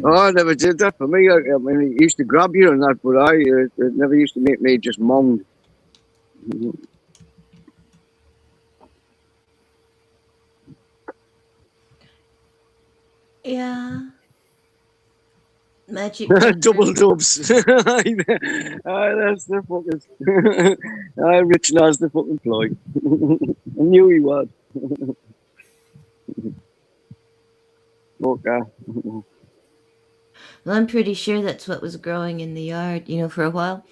Oh, I never did that for me. I mean, it used to grab you and that, but it never used to make me just moan. Yeah. Magic mushroom. Double dubs. Aye, that's the fucking. Aye, Rich Nas the fucking ploy. I knew he was. Okay. Well, I'm pretty sure that's what was growing in the yard, for a while.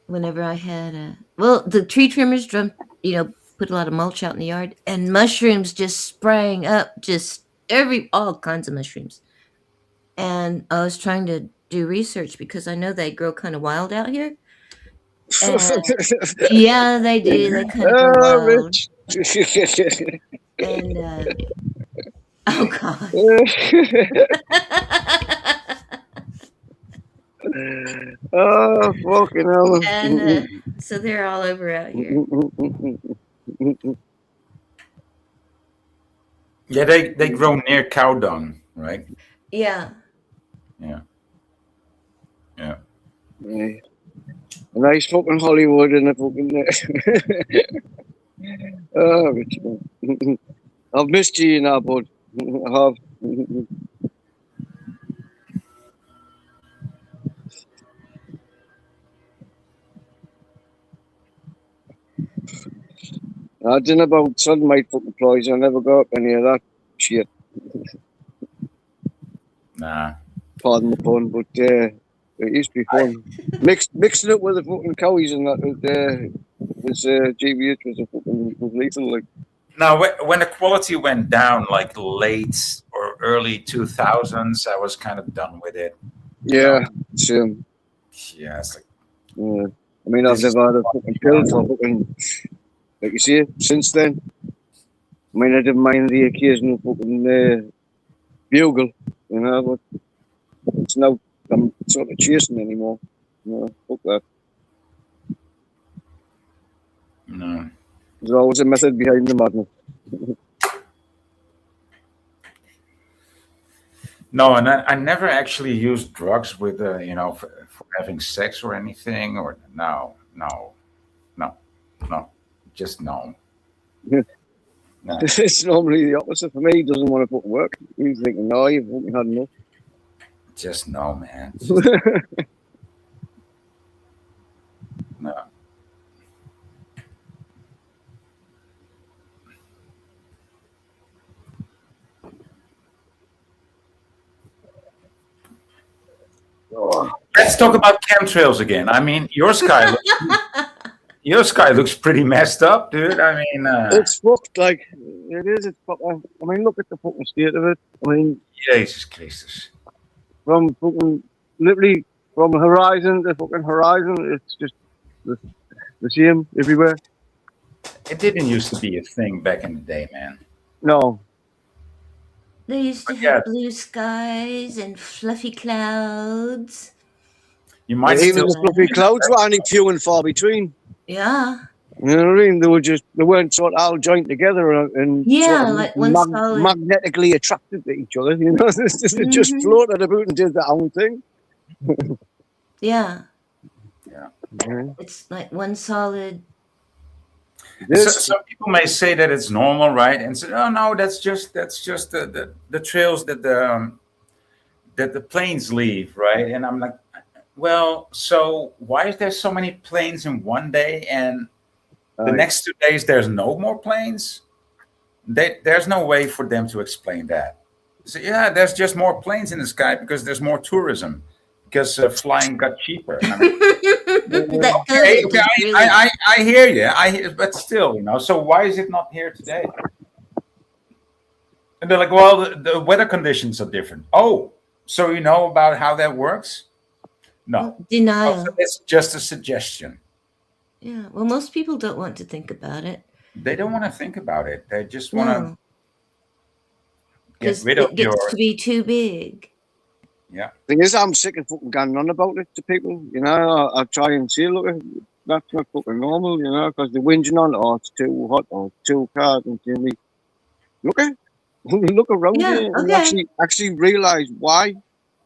Whenever I had the tree trimmers put a lot of mulch out in the yard, and mushrooms just sprang up, just all kinds of mushrooms. And I was trying to do research because I know they grow kind of wild out here. And yeah, they do. They kind of grow Oh, wild. Rich. And oh god. Oh, fucking hell. And so they're all over out here. Yeah, they grow near cow dung, right? Yeah. Yeah. Yeah. A nice fucking Hollywood and a fucking. Oh, Rich. I've missed you now, bud. I have. I didn't know about sunlight fucking ploys. I never got any of that shit. Nah. Pardon the pun, but it used to be fun. Mixing it with the fucking cowies and that was GBH was lethal. Like. Now, when the quality went down, like late or early 2000s, I was kind of done with it. Yeah, same. Yeah, it's like. Yeah. I mean, I've never had a fucking pill for fucking. Like you see, since then. I mean, I didn't mind the occasional fucking bugle, but it's now I'm sort of chasing anymore. Fuck that. No. There's always a method behind the madness. No, and I never actually used drugs with, for having sex or anything. Or no, no, no, no, just no, no, It's normally the opposite for me. He doesn't want to fucking work. He's thinking, no, you've fucking had enough. just no, man. Just no. Oh, Let's talk about chemtrails again. I mean, your sky looks pretty messed up, dude. I mean, it's fucked, like, it is. It's fucked. I mean, look at the fucking state of it. I mean, Jesus Christus. from fucking, literally, from horizon to fucking horizon, it's just the same everywhere. It didn't used to be a thing back in the day, man. No. They used to Yeah. have blue skies and fluffy clouds. You might Even still the fluffy clouds were only few and far between. Yeah. You know what I mean? They weren't sort of all joined together and Yeah, sort of like one solid. magnetically attracted to each other. You know, it just Mhm. floated about and did their own thing. Yeah. Yeah. It's like one solid. Some people may say that it's normal, right? And say, "Oh no, that's just the trails that the planes leave, right?" And I'm like, "Well, so why is there so many planes in one day, and the next 2 days there's no more planes?" There's no way for them to explain that. So yeah, there's just more planes in the sky because there's more tourism, because flying got cheaper. And I mean, That okay, COVID just really. I hear you. But still, So why is it not here today? And they're like, well, the weather conditions are different. Oh, so you know about how that works? No. Denial. So it's just a suggestion. Yeah. Well, most people don't want to think about it. They don't want to think about it. They just want to get because rid of it gets to be too big. Yeah. Thing is, I'm sick of fucking going on about it to people. You know, I try and say, look, that's not fucking normal. You know, because they're whinging on, oh, it's too hot or it's too cold, and tell me, look around Yeah, you and okay. actually realize why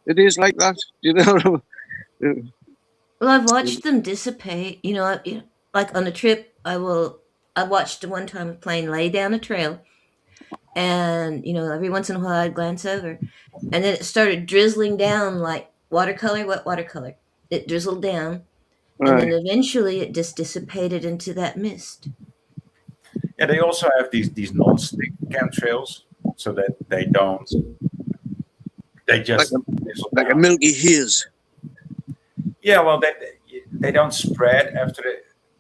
it is like that. You know. Well, I've watched them dissipate. Like on a trip, I watched one time a plane lay down a trail, and every once in a while I'd glance over, and then it started drizzling down like watercolor, wet watercolor. It drizzled down, and then eventually it just dissipated into that mist. Yeah, they also have these non-stick chemtrails, so that they don't. They just like a milky haze. Yeah, well, they don't spread after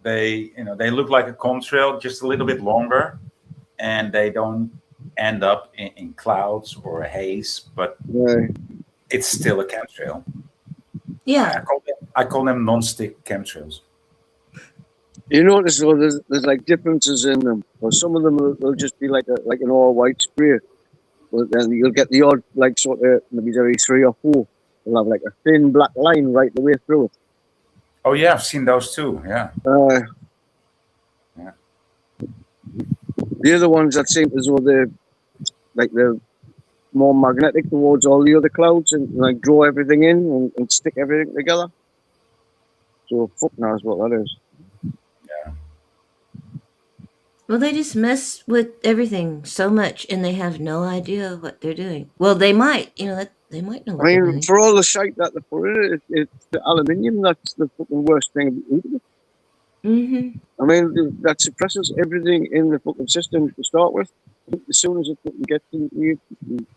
they look like a contrail, just a little bit longer, and they don't end up in clouds or a haze, but it's still a chemtrail. Yeah, I call them non-stick chemtrails. You notice though, there's like differences in them. Or some of them will just be like an all white spray. But then you'll get the odd like sort of maybe every 3 or 4. They'll have like a thin black line right the way through it. Oh yeah, I've seen those too. Yeah. Yeah. The other ones that seem as though they're more magnetic towards all the other clouds and like draw everything in and stick everything together. So fuck knows what that is. Well, they just mess with everything so much, and they have no idea what they're doing. Well, they might, they might know what they're doing. For all the shite that they put in it, it's the aluminium that's the fucking worst thing about it. Mm-hmm. I mean, that suppresses everything in the fucking system to start with. As soon as it fucking gets into your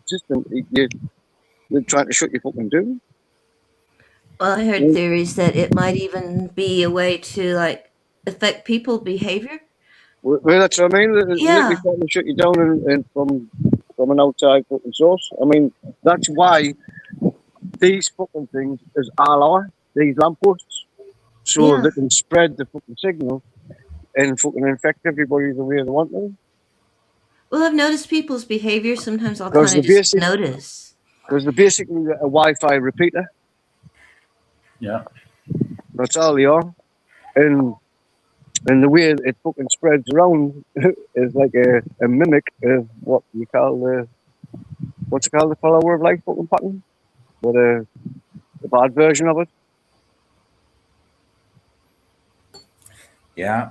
system, they're trying to shut your fucking down. Well, I heard theories that it might even be a way to like affect people's behavior. Well, that's what I mean. They're literally trying to shut you down and from an outside fucking source. I mean, that's why these fucking things is all these lampposts, so they can spread the fucking signal and fucking infect everybody the way they want to. Well, I've noticed people's behavior. Sometimes I'll kind of just notice. Because they're basically a Wi-Fi repeater. Yeah. That's all they are. And the way it fucking spreads around is like a mimic of what you call what's it called, the Flower of Life fucking pattern, with the bad version of it. Yeah.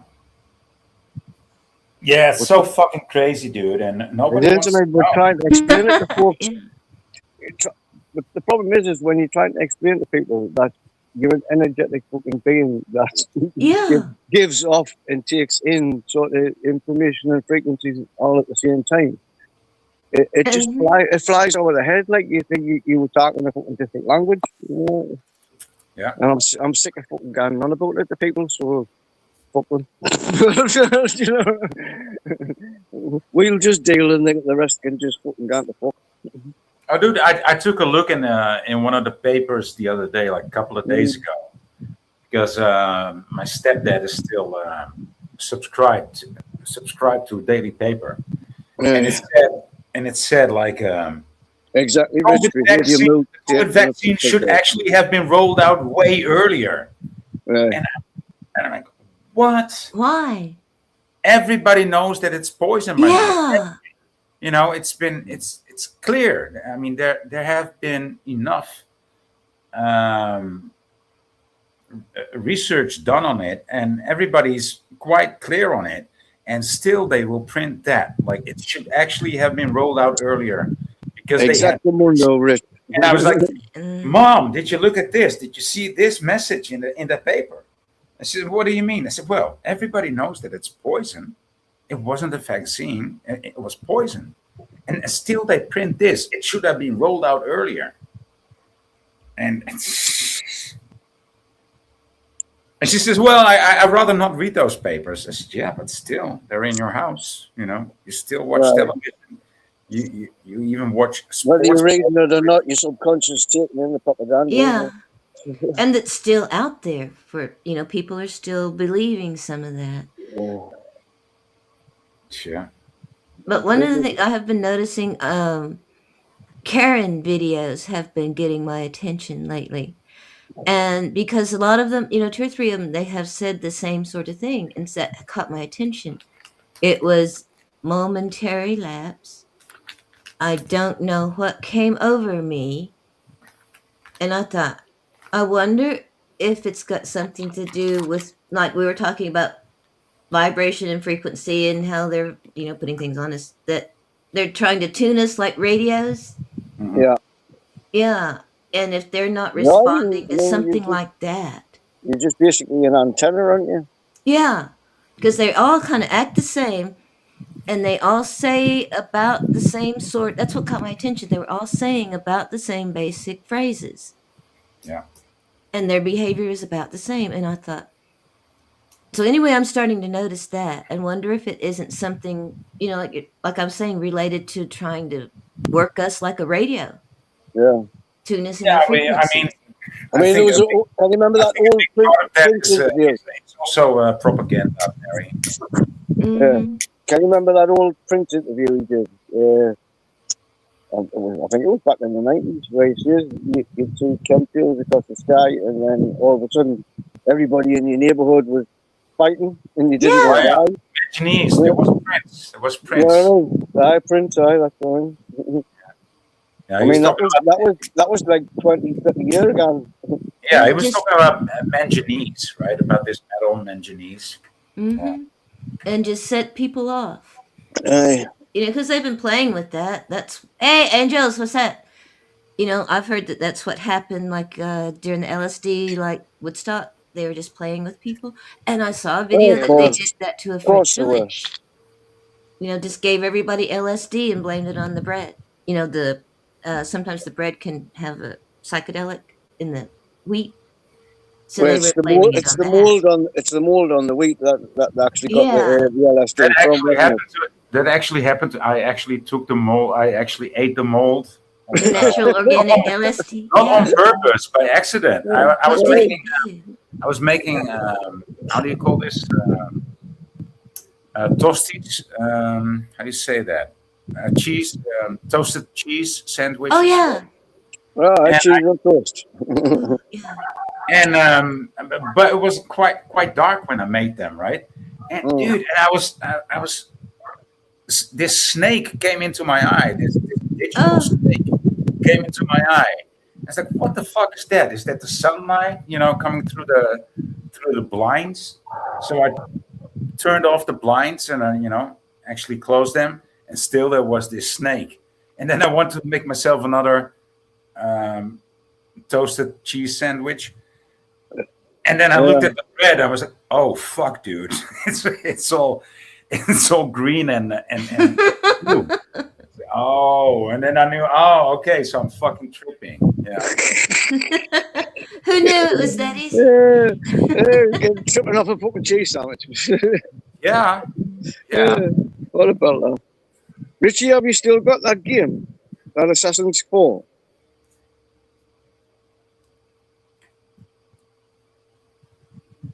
Yeah, it's so fucking crazy, dude, and nobody It is, wants to and we're know. trying to explain it to folks. Yeah. But the problem is when you're trying to explain to people that you're an energetic fucking being that Yeah. gives off and takes in sort of information and frequencies all at the same time. It just flies over the head, like you think you were talking a fucking different language. You know? Yeah. And I'm sick of fucking going on about it to people, so fuck them. You know? We'll just deal and the rest can just fucking go to fuck. Oh, dude, I took a look in one of the papers the other day, like a couple of days ago, because my stepdad is still subscribed to a daily paper, and it said like Exactly. COVID vaccine should actually have been rolled out way earlier, and I'm like, what? Why? Everybody knows that it's poison by now. Yeah. You know, it's clear. I mean, there have been enough research done on it, and everybody's quite clear on it. And still, they will print that like it should actually have been rolled out earlier because exactly. And I was like, "Mom, did you look at this? Did you see this message in the paper?" I said, "What do you mean?" I said, "Well, everybody knows that it's poison. It wasn't a vaccine. It was poison. And still they print this. It should have been rolled out earlier." And she says, "Well, I'd rather not read those papers." I said, "Yeah, but still, they're in your house. You know, you still watch television. You even watch sports." Whether you're reading it or not, your subconscious taking in the propaganda. Yeah. And it's still out there for, people are still believing some of that. Yeah. But one of the things I have been noticing, Karen videos have been getting my attention lately. And because a lot of them, 2 or 3 of them, they have said the same sort of thing, and that caught my attention. It was momentary lapse. I don't know what came over me. And I thought, I wonder if it's got something to do with, like we were talking about, vibration and frequency and how they're, putting things on us, that they're trying to tune us like radios. Yeah. Yeah. And if they're not responding to something like that. You're just basically an antenna, aren't you? Yeah. Because they all kind of act the same. And they all say about the same sort. That's what caught my attention. They were all saying about the same basic phrases. Yeah. And their behavior is about the same. And I thought, so anyway, I'm starting to notice that and wonder if it isn't something, like I'm saying, related to trying to work us like a radio. Yeah. Tune us in. Yeah, can you remember that old print interview? It's also propaganda, Mary. Mm-hmm. Can you remember that old print interview he did? I think it was back in the 90s, where he says you'd see chemtrails across the sky, and then all of a sudden everybody in your neighborhood was fighting, and you didn't die. Chinese. There was Prince. Prince, that's the one. Yeah, I mean, that was like 20, 30 years ago. Yeah, he was talking about manganese, right? About this metal manganese. Mm-hmm. Yeah. And just set people off. Because they've been playing with that. Hey, Angels, what's that? I've heard that's what happened, like during the LSD, like Woodstock. They were just playing with people. And I saw a video that they did that to a French village. Just gave everybody LSD and blamed it on the bread. Sometimes the bread can have a psychedelic in the wheat. So it's the mold on the wheat that actually got the LSD from. That actually happened. I actually took the mold. I actually ate the mold. Natural organic LSD. Not on purpose, by accident. I was making. How do you call this? Toasties. How do you say that? Cheese, toasted cheese sandwich. Oh yeah. Cheese on toast. And but it was quite dark when I made them, right? And dude, and I was this snake came into my eye. This digital snake came into my eye. I was like, what the fuck is that? Is that the sunlight, coming through the blinds? So I turned off the blinds and I, actually closed them, and still there was this snake. And then I wanted to make myself another um, toasted cheese sandwich. And then I looked at the bread. I was like, "Oh fuck, dude! it's all green and blue." Oh, and then I knew. Oh, okay, so I'm fucking tripping. Yeah. Who knew it was that easy? Getting tripping off a fucking cheese sandwich. Yeah. Yeah. What about that? Richie, have you still got that game? That Assassin's 4?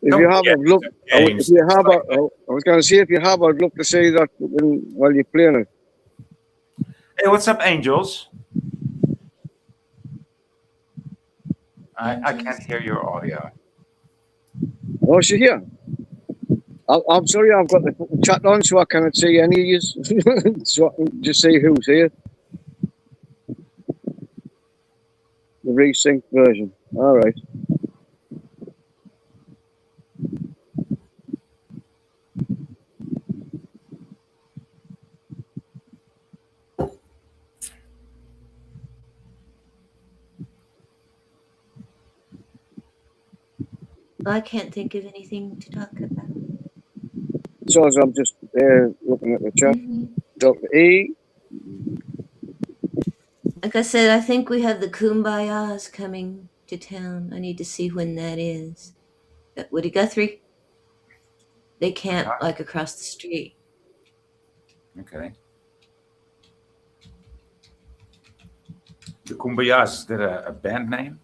If you have, I'd love. If you have, I was going to say, if you have, I'd love to see that while you're playing it. Hey, what's up, Angels? I can't hear your audio. Oh, she's here. I'm sorry, I've got the chat on, so I cannot see any of you. So I can just see who's here. The resynced version. All right. I can't think of anything to talk about. So as I'm just looking at the chat. Dr. E. Like I said, I think we have the Kumbayas coming to town. I need to see when that is. Woody Guthrie? They camp like across the street. Okay. The Kumbayas, is that a band name?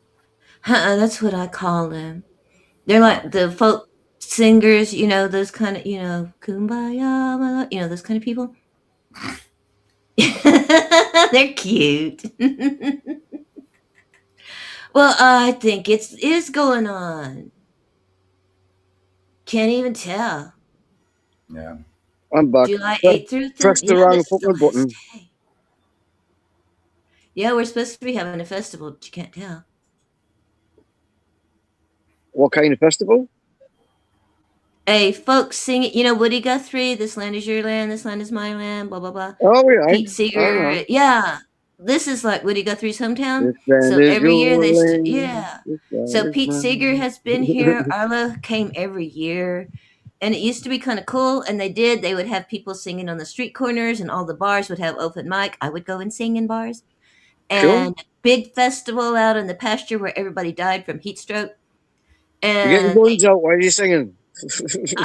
That's what I call them. They're like the folk singers, those kind of, Kumbaya, those kind of people. They're cute. Well, I think it is going on. Can't even tell. Yeah. I'm back. July 8th through 10th. Press the wrong fucking button. Yeah, we're supposed to be having a festival, but you can't tell. What kind of festival? A folk singing, Woody Guthrie, This Land Is Your Land, This Land Is My Land, blah, blah, blah. Oh, yeah. Pete Seeger. Yeah. This is like Woody Guthrie's hometown. So every year So Pete Seeger has been here. Arlo came every year. And it used to be kind of cool. And they would have people singing on the street corners, and all the bars would have open mic. I would go and sing in bars. And big festival out in the pasture where everybody died from heat stroke. And you're getting guns out. Why are you singing?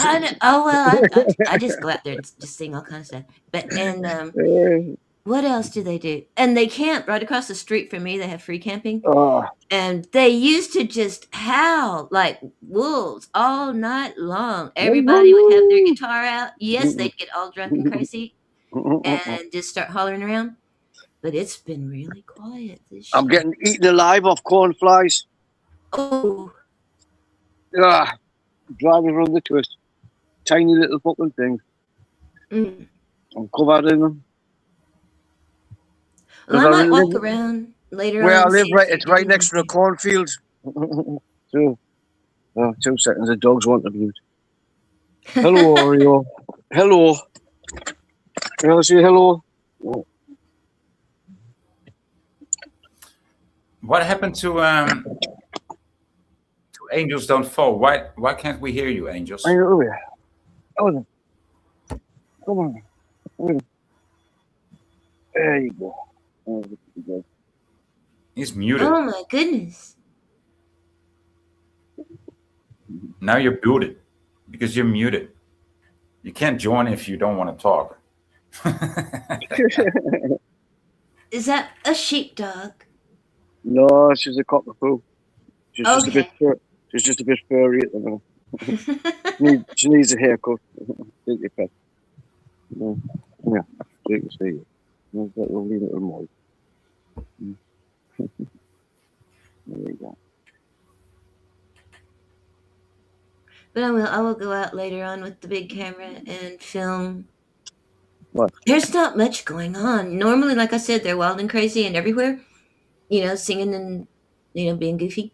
I just go out there and just sing all kinds of stuff. What else do they do? And they camp right across the street from me. They have free camping. And they used to just howl like wolves all night long. Everybody would have their guitar out. Yes, they'd get all drunk and crazy and just start hollering around. But it's been really quiet this year. I'm getting eaten alive off cornflies. Oh. Driving around the twist. Tiny little fucking things. I'm covered in them. Well, I might walk around later on. Where I live, it's right next to a cornfield. So, 2 seconds, the dogs want to be. Hello, Oreo. Hello. Can I say hello? What happened to Angels Don't Fall? Why can't we hear you, Angels? I know. Oh, come on. There you go. He's muted. Oh my goodness. Now you're muted because you're muted. You can't join if you don't want to talk. Is that a sheepdog? No, she's a cockapoo. She's just a bit furry at the moment. She needs a haircut. Take your pet. Yeah, you can see it. That lovely little mold. There you go. But I will go out later on with the big camera and film What? There's not much going on. Normally, like I said, they're wild and crazy and everywhere, singing and, being goofy.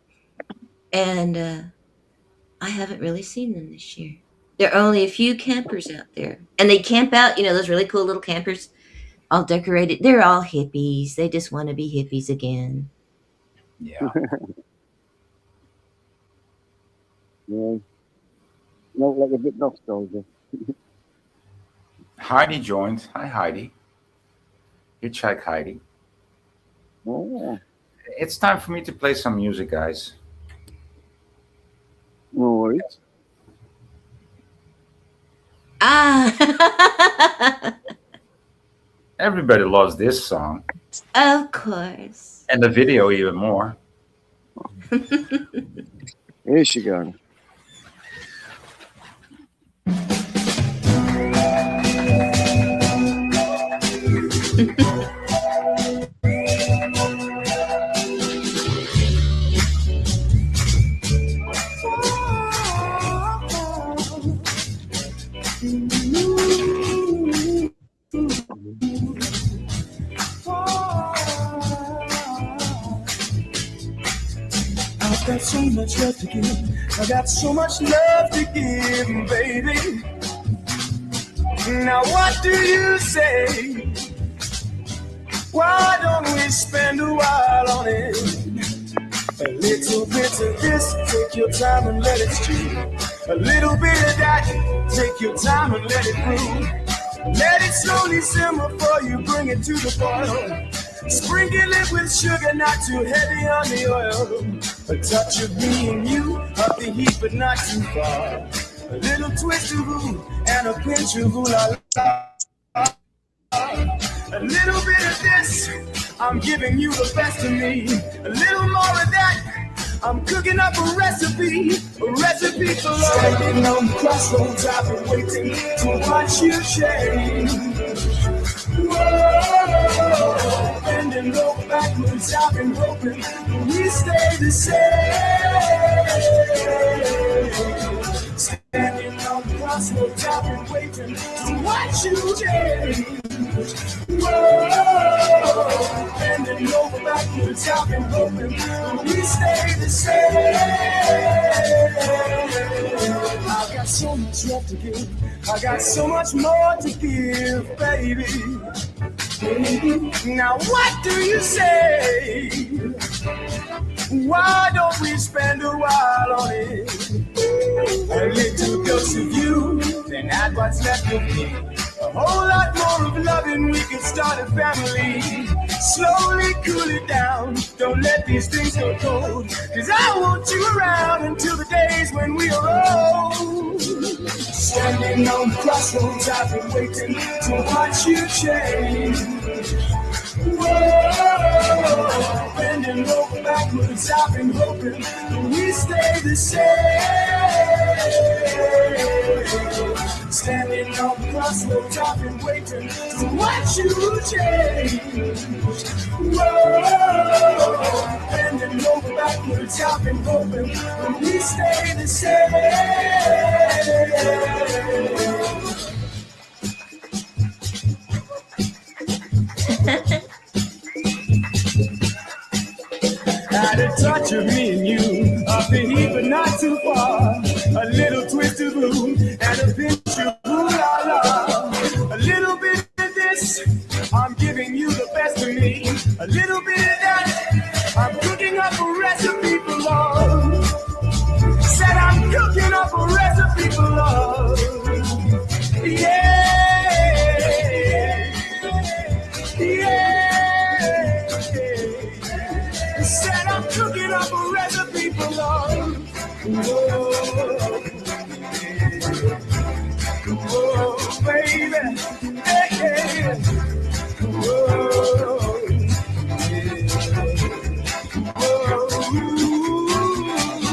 And I haven't really seen them this year. There are only a few campers out there. And they camp out, those really cool little campers, all decorated. They're all hippies. They just want to be hippies again. Yeah. Yeah. No, like a bit nostalgia. Heidi joined. Hi, Heidi. Hitchhike Heidi. Oh, It's time for me to play some music, guys. no worries. Ah, Everybody loves this song, of course. and the video even more. Here she goes. I've got so much love to give. I got so much love to give, baby. Now what do you say? Why don't we spend a while on it? A little bit of this, take your time and let it stew. A little bit of that, take your time and let it brew. Let it slowly simmer before you bring it to the boil. Sprinkle it with sugar, not too heavy on the oil. A touch of me and you, up the heat but not too far. A little twist of ooh and a pinch of ooh la la. A little bit of this, I'm giving you the best of me. A little more of that, I'm cooking up a recipe for love. Standing on the crossroads, I've been waiting to watch you change. Whoa, bending over backwards, I've been hoping we stay the same. Standing on the crossroads, I've been waiting to watch you change. Whoa, bending over backwards, I've been hoping we stay the same. I've got so much love to give, I got so much more to give, baby. Now what do you say? Why don't we spend a while on it? A little dose of you, then add what's left of me. A whole lot more of loving, we can start a family. Slowly cool it down, don't let these things go cold. Cause I want you around until the days when we are old. Standing on the crossroads, I've been waiting to watch you change. Whoa, bending over backwards, I've been hoping we stay the same. Standing on the crossroads, I've been waiting to watch you change. Whoa, bending over backwards, I've been hoping we stay the same. Had a touch of me and you, up the heat but not too far. A little twist of blue and a pinch of ooh la la. A little bit of this, I'm giving you the best of me. A little bit of that, I'm cooking up a recipe for love. Said I'm cooking up a recipe for love. Yeah, yeah. Said I'm cooking up a recipe for love. Whoa, whoa, baby. Hey, hey. Whoa, whoa.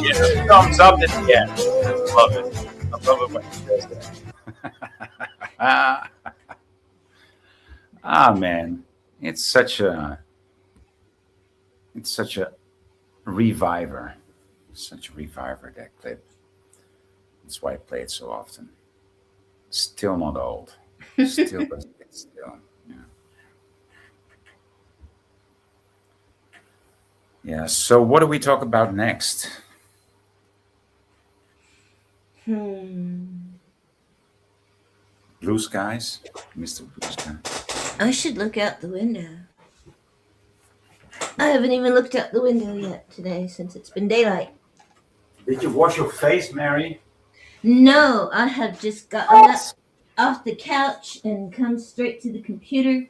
Yeah, thumbs up at the end. Love it. I love it when he does that. Man, it's such a reviver. Such a reviver, that clip. That's why I play it so often. Still not old. Still doesn't get still, yeah. Yeah. So, what do we talk about next? Blue skies, Mr. Blue Sky. I should look out the window. I haven't even looked out the window yet today since it's been daylight. Did you wash your face, Mary? No, I have just gotten up off the couch and come straight to the computer.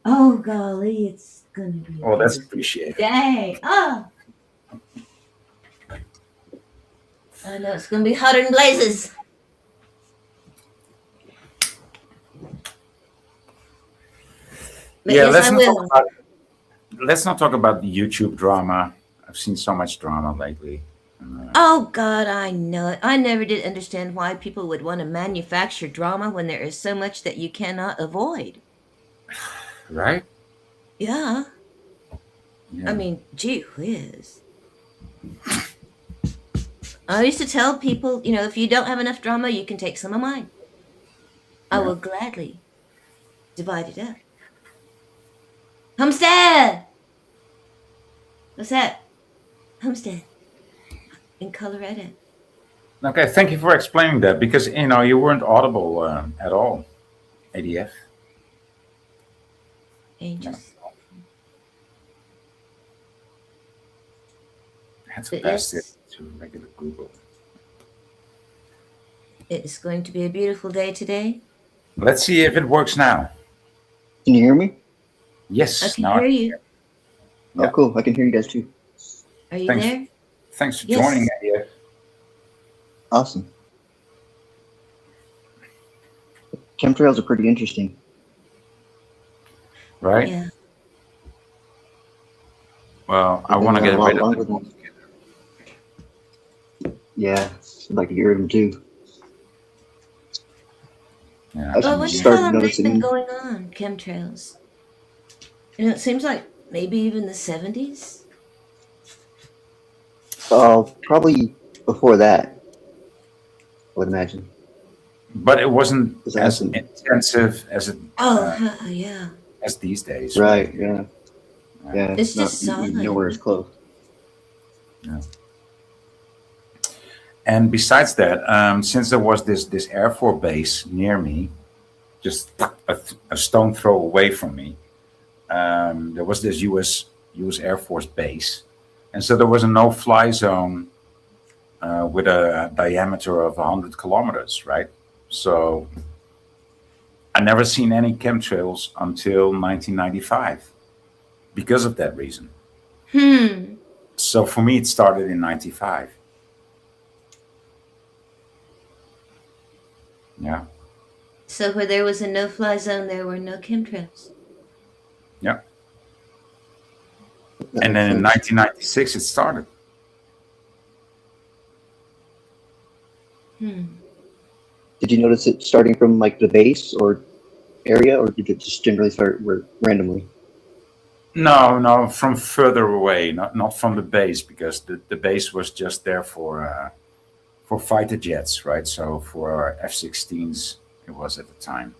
Oh, golly, it's going to be a Oh, that's beautiful appreciated. day. Oh, I know it's going to be hotter than blazes. But Yeah, yes, I will. let's not talk about the YouTube drama. I've seen so much drama lately. Oh, God, I know it. I never did understand why people would want to manufacture drama when there is so much that you cannot avoid. Right? Yeah. Yeah. I mean, gee whiz. I used to tell people, if you don't have enough drama, you can take some of mine. I will gladly divide it up. Homestead! What's that? Homestead. In Colorado. Okay, thank you for explaining that because you weren't audible at all. ADF. Angels. I had to But pass yes, it to regular Google. it is going to be a beautiful day today. Let's see if it works now. Can you hear me? Yes. I can now hear you. Yeah. Oh, cool. I can hear you guys too. Are you Thanks. there? Thanks for Yes. joining, ADF. Awesome. Chemtrails are pretty interesting. Right? Yeah. Well, I They've want to been get around rid a lot of them longer altogether. Yeah, I'd like to get rid of them too. Yeah. I Well, what the started hell have they been noticing. going on, chemtrails? It seems like maybe even the 70s. Probably before that, I would imagine. But it wasn't Because I as haven't. intensive as Yeah. as these days. Right. Yeah. Yeah. It's not just solid. nowhere as close. Yeah. And besides that, since there was this Air Force base near me, just a stone throw away from me, there was this U.S. Air Force base, and so there was a no-fly zone with a diameter of 100 kilometers, right? So I never seen any chemtrails until 1995 because of that reason. So for me, it started in 95. Yeah. So where there was a no-fly zone, there were no chemtrails. Yeah. That And then in makes sense. 1996, it started. Did you notice it starting from like the base or area, or did it just generally start randomly? No, from further away, not from the base, because the base was just there for fighter jets, right? So for F-16s, it was at the time.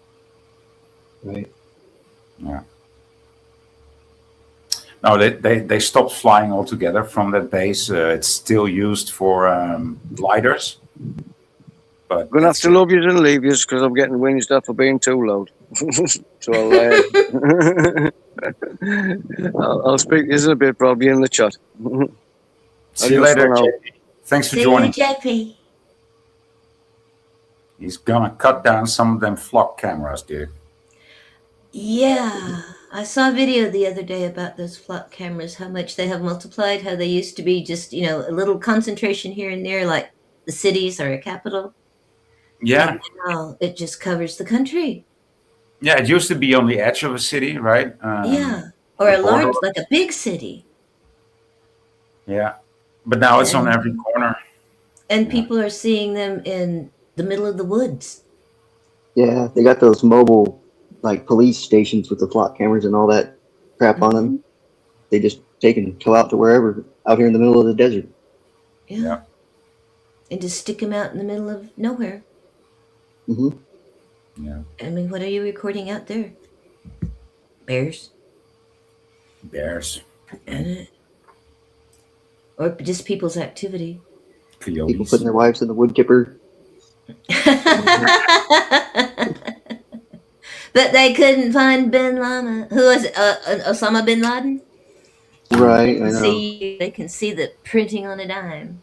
Right. Yeah. No, they stopped flying altogether from that base. It's still used for gliders. But I'm going to have to love you and leave you because I'm getting whinged up for being too loud. So I'll speak to you in a bit, probably in the chat. see you Adios later, for now. JP. Thanks for See joining. you, JP. He's gonna cut down some of them flock cameras, dude. Yeah. I saw a video the other day about those flock cameras, how much they have multiplied, how they used to be just, a little concentration here and there, like the cities or a capital. Yeah. And now it just covers the country. Yeah, it used to be on the edge of a city, right? Yeah. Or a large, like a big city. Yeah. But now it's on And- every corner. And Yeah. people are seeing them in the middle of the woods. Yeah, they got those mobile like police stations with the flock cameras and all that crap on them. They just take and go out to wherever out here in the middle of the desert. Yeah. Yeah. And just stick them out in the middle of nowhere. Hmm. Yeah. I mean, what are you recording out there? Bears. Bears. Or just people's activity. People Coyotes. putting their wives in the wood chipper. But they couldn't find Bin Laden. Who was it? Osama Bin Laden? Right, I know. They can see the printing on a dime.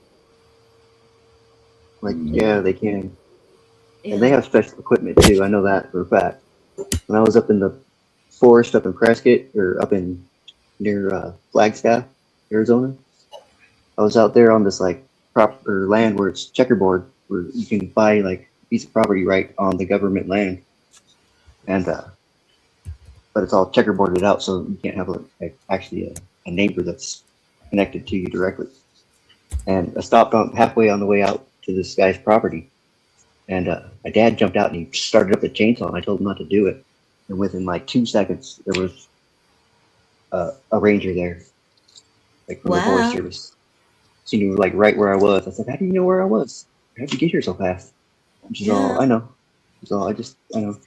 Like, yeah, they can. Yeah. And they have special equipment too. I know that for a fact. When I was up in the forest up in Prescott, or up in near Flagstaff, Arizona, I was out there on this like proper land where it's checkerboard, where you can buy like a piece of property right on the government land, and but it's all checkerboarded out, so you can't have actually a neighbor that's connected to you directly. And I stopped on halfway on the way out to this guy's property, and my dad jumped out and he started up the chainsaw, and I told him not to do it. And within like 2 seconds, there was a ranger there, like from the Forest Service. She knew like right where I was. I said, "How do you know where I was? How'd you get here so fast?" And she's all, "I know." She's all, I know."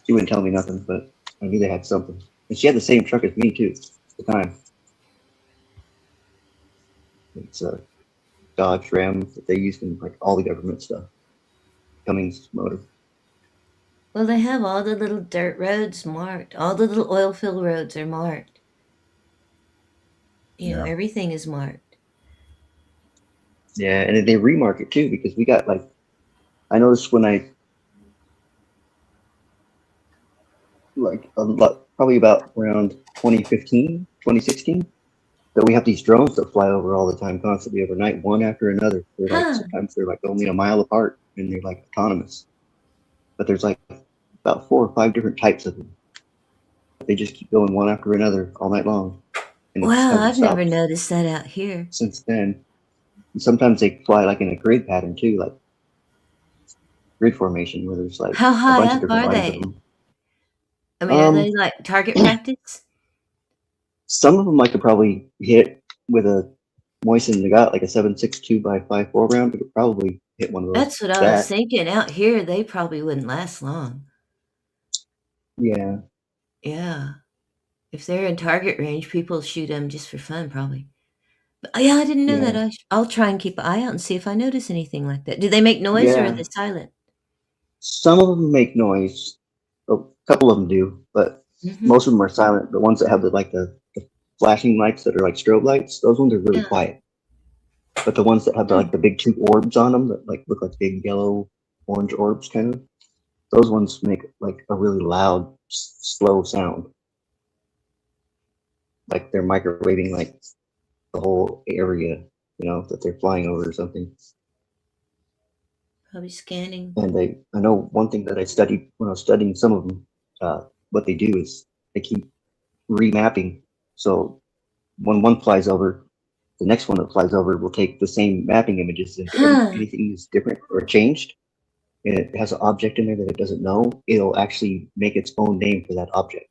She wouldn't tell me nothing, but I knew they had something. And she had the same truck as me too at the time. It's a Dodge Ram that they used in like all the government stuff. Cummins motor. Well, they have all the little dirt roads marked. All the little oil field roads are marked. You know, everything is marked. Yeah, and they remark it too, because we got like, I noticed when I, like probably about around 2015, 2016, that we have these drones that fly over all the time, constantly overnight, one after another. They're like, sometimes they're like only a mile apart, and they're like autonomous. But there's like about 4 or 5 different types of them. They just keep going one after another all night long. And wow, I've never noticed that out here. Since then, and sometimes they fly like in a grid pattern too, like grid formation, where there's like how high a bunch up of different are lines they? of them. I mean, are they like target practice? Some of them I could probably hit with a moisten. They got like a 7.62 by 5.4 round. We could probably hit one of those. That's what I was thinking. Out here, they probably wouldn't last long. Yeah. Yeah. If they're in target range, people shoot them just for fun, probably. But, yeah, I didn't know that. I'll try and keep an eye out and see if I notice anything like that. Do they make noise or are they silent? Some of them make noise. A couple of them do, but most of them are silent. The ones that have the flashing lights that are like strobe lights, those ones are really quiet. But the ones that have the big 2 orbs on them that like look like big yellow, orange orbs, kind of, those ones make like a really loud, slow sound. Like they're microwaving like the whole area, you know, that they're flying over or something. Probably scanning. And I know one thing that I studied when I was studying some of them, what they do is they keep remapping. So when one flies over, the next one that flies over will take the same mapping images, and if anything is different or changed, and it has an object in there that it doesn't know, it'll actually make its own name for that object.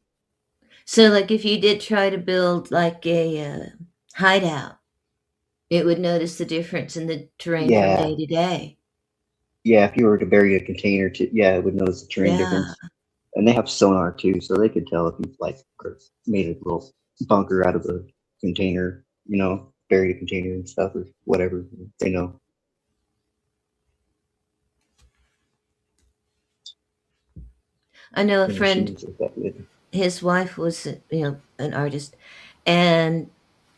So, like, if you did try to build like a hideout, it would notice the difference in the terrain from day to day. Yeah, if you were to bury a container, it would notice the terrain difference. And they have sonar too, so they could tell if you've like made a little bunker out of the container, you know, buried a container and stuff or whatever. They know. I know a friend, his wife was, an artist, and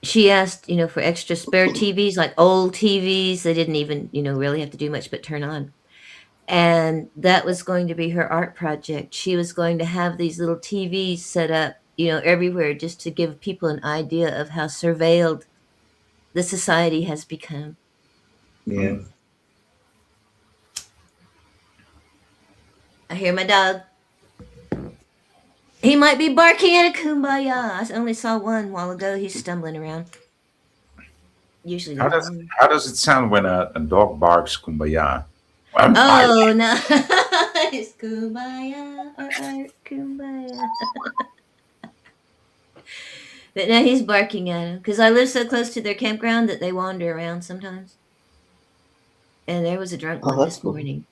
she asked, for extra spare TVs, like old TVs. They didn't even, really have to do much but turn on. And that was going to be her art project. She was going to have these little TVs set up, everywhere, just to give people an idea of how surveilled the society has become. Yeah. I hear my dog. He might be barking at a kumbaya. I only saw one while ago. He's stumbling around. Usually how does it sound when a dog barks kumbaya? Oh, no. It's kumbaya or art kumbaya. But now he's barking at him because I live so close to their campground that they wander around sometimes. And there was a drunk one this morning.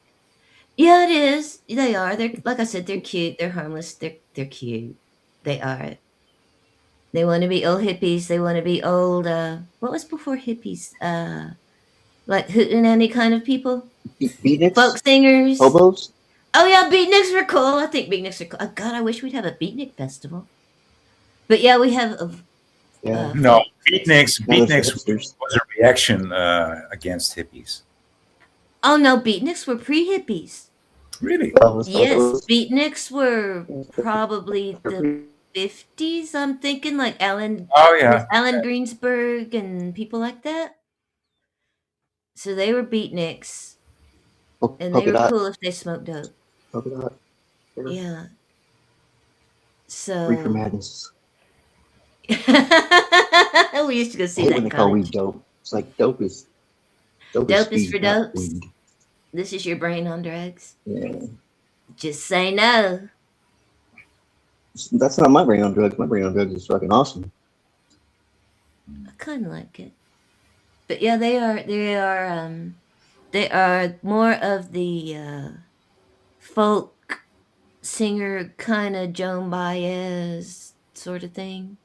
Yeah, it is. They are. They're, like I said, they're cute. They're harmless. They're cute. They are. They want to be old hippies. They want to be old. What was before hippies? Like hootenanny kind of people. Beatniks? Folk singers. Hobos? Oh yeah, beatniks were cool. I think beatniks are cool. Oh, God, I wish we'd have a beatnik festival. But yeah, we have Yeah. No, Now beatniks there's hipsters. was a reaction against hippies. Oh no, beatniks were pre-hippies. Really? Yes, beatniks were probably the 50s. I'm thinking like Allen Greensburg and people like that. So they were beatniks, and they were cool if they smoked dope. Polka dot. Yeah. So Reefer Madness. we used to go see I hate that. when they call weed dope. It's like dope is Dope is speed, for not dopes. weed. This is your brain on drugs. Yeah. Just say no. That's not my brain on drugs. My brain on drugs is fucking awesome. I kind of like it, but yeah, they are more of the folk singer kind of Joan Baez sort of thing,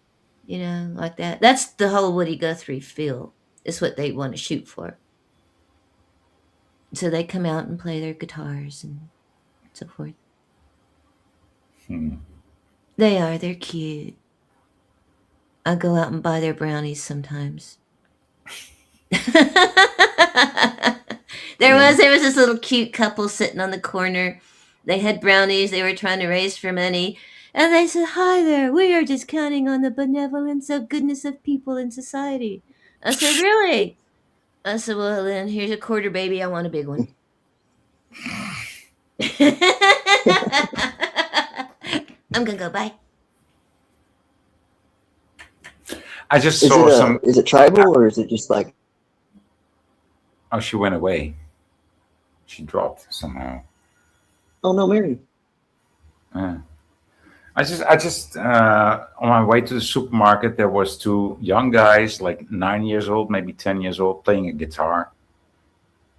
you know, like that. That's the whole Woody Guthrie feel. Is what they want to shoot for. So they come out and play their guitars and so forth. They're cute. I go out and buy their brownies sometimes. There was this little cute couple sitting on the corner. They had brownies. They were trying to raise for money. And they said, "Hi there. We are just counting on the benevolence of goodness of people in society." I said, "Really?" I said, "Well, then here's a quarter, baby. I want a big one." I'm gonna go bye. I just saw some. Is it tribal or is it just like? Oh, she went away. She dropped somehow. Oh no, Mary. I just on my way to the supermarket, there was two young guys, like 9 years old, maybe 10 years old, playing a guitar,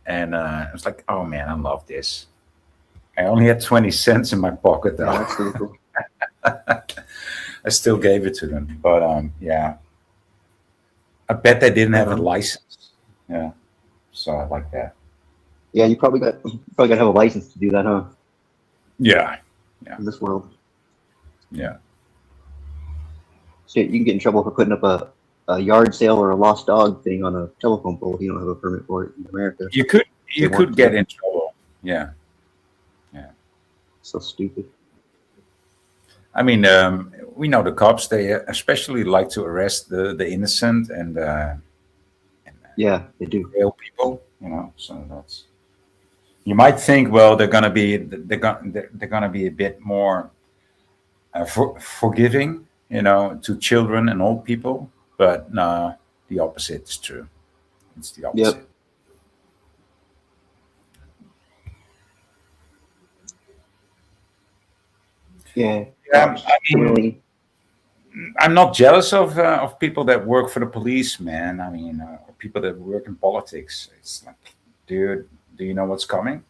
and I was like, "Oh man, I love this." I only had 20 cents in my pocket though. Yeah, that's really cool. I still gave it to them, but yeah, I bet they didn't have a license. Yeah, so I like that. Yeah, you probably got to have a license to do that, huh? Yeah. In this world. Yeah. Shit, you can get in trouble for putting up a yard sale or a lost dog thing on a telephone pole if you don't have a permit for it in America. You could get in trouble. Yeah. So stupid. I mean, we know the cops. They especially like to arrest the innocent and yeah, they do. Real people. You know, so that's. You might think, well, they're gonna be a bit more forgiving, you know, to children and old people, but no, the opposite is true. It's the opposite. Yep. Yeah. I mean, I'm not jealous of people that work for the police, man. I mean, people that work in politics. It's like, dude, do you know what's coming?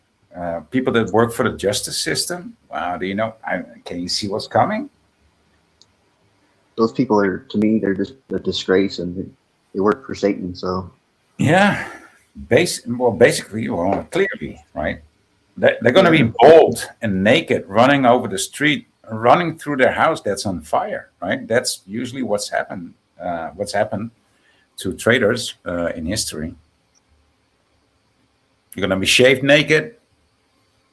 People that work for the justice system. Wow, do you know? Can you see what's coming? Those people are, to me, they're just a disgrace, and they work for Satan. So. Yeah, basically, clearly, right? They're going to be bold and naked, running over the street, running through their house that's on fire, right? That's usually what's happened. What's happened to traders in history. You're going to be shaved naked.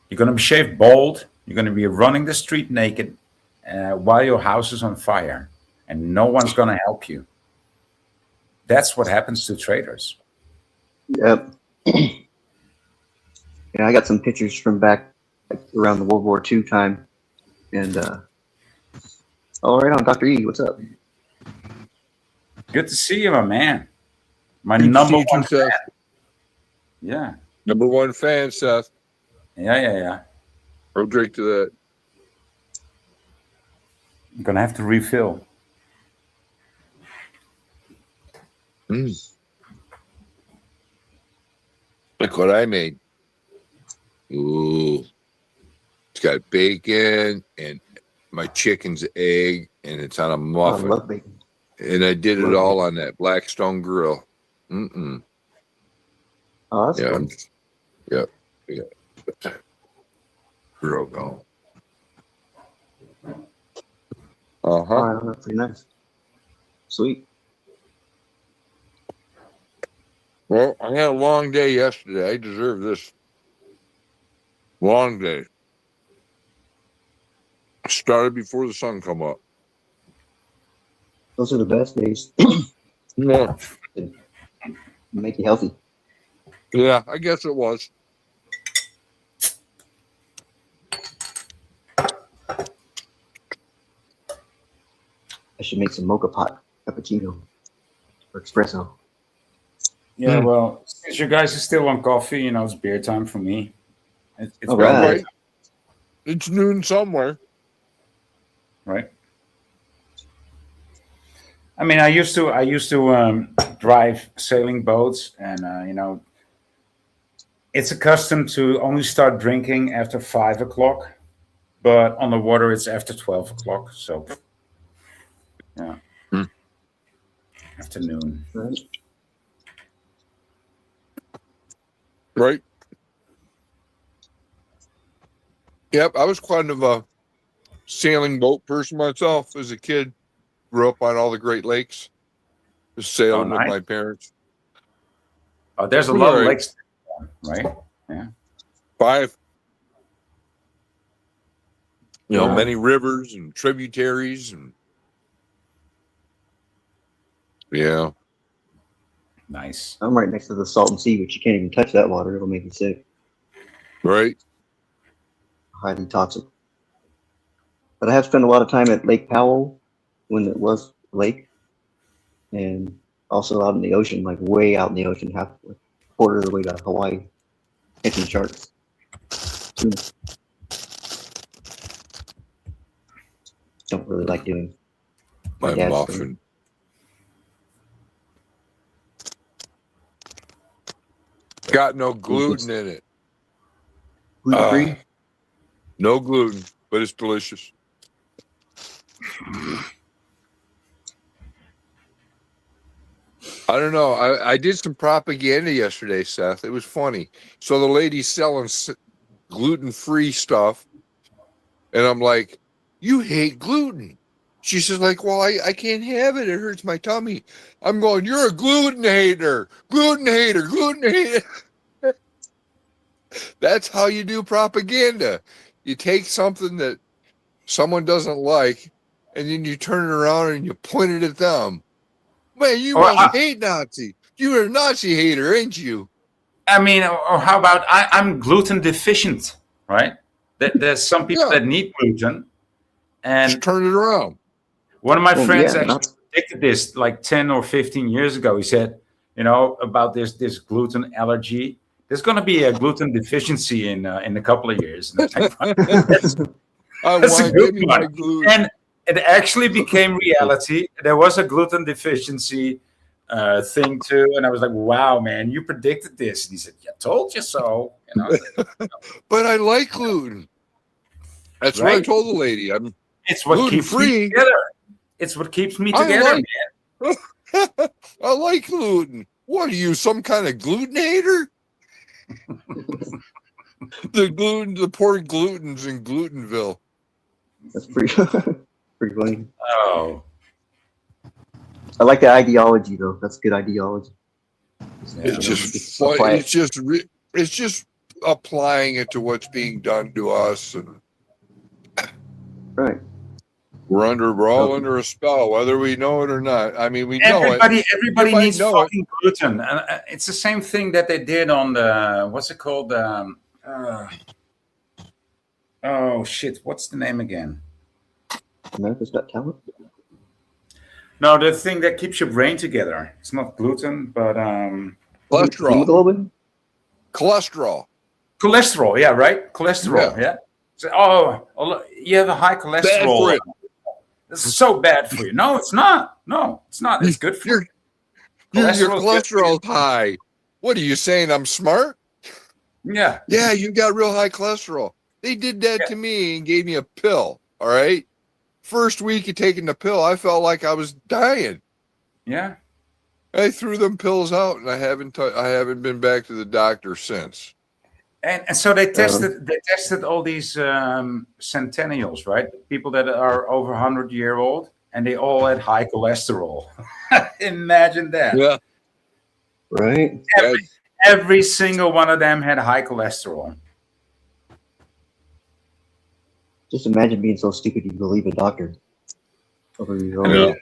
You're going to be shaved bald. You're going to be running the street naked while your house is on fire, and no one's going to help you. That's what happens to traders. Yep. Yeah, I got some pictures from back around the World War II time, and right on, Dr. E, what's up? Good to see you, my man. My number one fan. Yeah. Number one fan, Seth. Yeah. I'll drink to that. I'm gonna have to refill. Look what I made. Ooh. It's got bacon and my chicken's egg, and it's on a I muffin. love bacon. And I did it Love all bacon. on that Blackstone grill. Mm-mm. Oh, that's Yeah. fun. Yeah. Grill go. All Uh-huh. right, that's pretty nice. Sweet. Well, I had a long day yesterday. I deserve this. Long day. Started before the sun come up. Those are the best days. Yeah. Make you healthy. Yeah, I guess it was. I should make some mocha pot cappuccino or espresso. Yeah, well, since you guys are still on coffee, you know, it's beer time for me. It's All beer right. time, It's noon somewhere. right? I mean, I used to drive sailing boats, and you know, it's accustomed to only start drinking after 5 o'clock, but on the water it's after 12 o'clock. So, yeah, Hmm. afternoon. Right. Right? Yep, I was kind of a sailing boat person myself as a kid. Grew up on all the Great Lakes. Just sailing with nice. my parents. Oh, there's a Right. lot of lakes, right? Yeah. 5. You know, Yeah. many rivers and tributaries and yeah. Nice. I'm right next to the Salton Sea, but you can't even touch that water. It'll make you sick. Right? Highly toxic. But I have spent a lot of time at Lake Powell when it was a lake, and also out in the ocean, like way out in the ocean, half like quarter of the way to Hawaii, catching sharks. Don't really like doing. My dad's muffin. thing. Got no gluten in it. Gluten free. No gluten, but it's delicious. I don't know. I did some propaganda yesterday, Seth. It was funny. So the lady's selling gluten-free stuff, and I'm like, "You hate gluten." She says, "Like, well, I can't have it. It hurts my tummy." I'm going, "You're a gluten hater, gluten hater, gluten hater." That's how you do propaganda. You take something that someone doesn't like, and then you turn it around and you point it at them. Man, you Or must hate Nazi. You're a Nazi hater, ain't you? I mean, or how about I'm gluten deficient, right? There's some people Yeah. that need gluten, Just and turn it around. one of my Well, friends yeah, actually not- predicted this like 10 or 15 years ago. He said, you know, about this gluten allergy. There's going to be a gluten deficiency in a couple of years. And it's like, that's I That's a want good give me my one. gluten. And it actually became reality. There was a gluten deficiency thing too, and I was like, "Wow, man, you predicted this." And he said, "Yeah, told you so." You know, But I like gluten. That's what I Right? told the lady. I'm it's what keeps me gluten-free. together. It's what keeps me I together, like- man. I like gluten. What are you, some kind of gluten hater? The poor glutens in Glutenville. That's pretty pretty funny. Oh, I like the ideology though. That's good ideology. Yeah. It's just apply fun. it. It's just applying it to what's being done to us, and Right. we're all under a spell, whether we know it or not. I mean, we know it. everybody You might needs know it. fucking gluten, and it's the same thing that they did on the what's it called? Oh shit, what's the name again? America's Got Talent. No, the thing that keeps your brain together. It's not gluten, but Cholesterol. Hemoglobin. Cholesterol. cholesterol. Yeah, right. Cholesterol. Yeah. So, you have a high Bad cholesterol. for you. This is so bad for you. No, it's not. No, it's not. It's good for you. Your Cholesterol is good for you. cholesterol's high. What are you saying? I'm smart? Yeah. Yeah, you got real high cholesterol. They did that to me and gave me a pill. All right. First week of taking the pill, I felt like I was dying. Yeah. I threw them pills out, and I haven't been back to the doctor since. And so they tested all these centennials, right? People that are over 100-year old, and they all had high cholesterol. Imagine that. Yeah. Right? Every single one of them had high cholesterol. Just imagine being so stupid you believe a doctor. Over your I own. mean,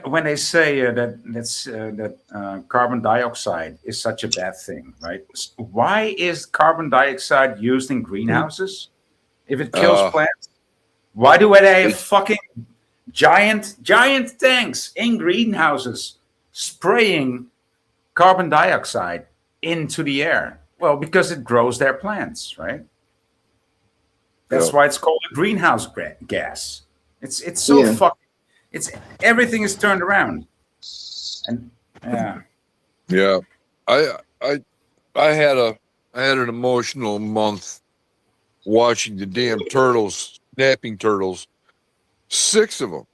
when they say that carbon dioxide is such a bad thing, right? Why is carbon dioxide used in greenhouses if it kills plants? Why do they have fucking giant tanks in greenhouses spraying carbon dioxide into the air? Well, because it grows their plants, right? That's why it's called a greenhouse gas. It's so fucking. It's everything is turned around, and yeah. I had an emotional month watching the damn turtles, snapping turtles. 6 of them.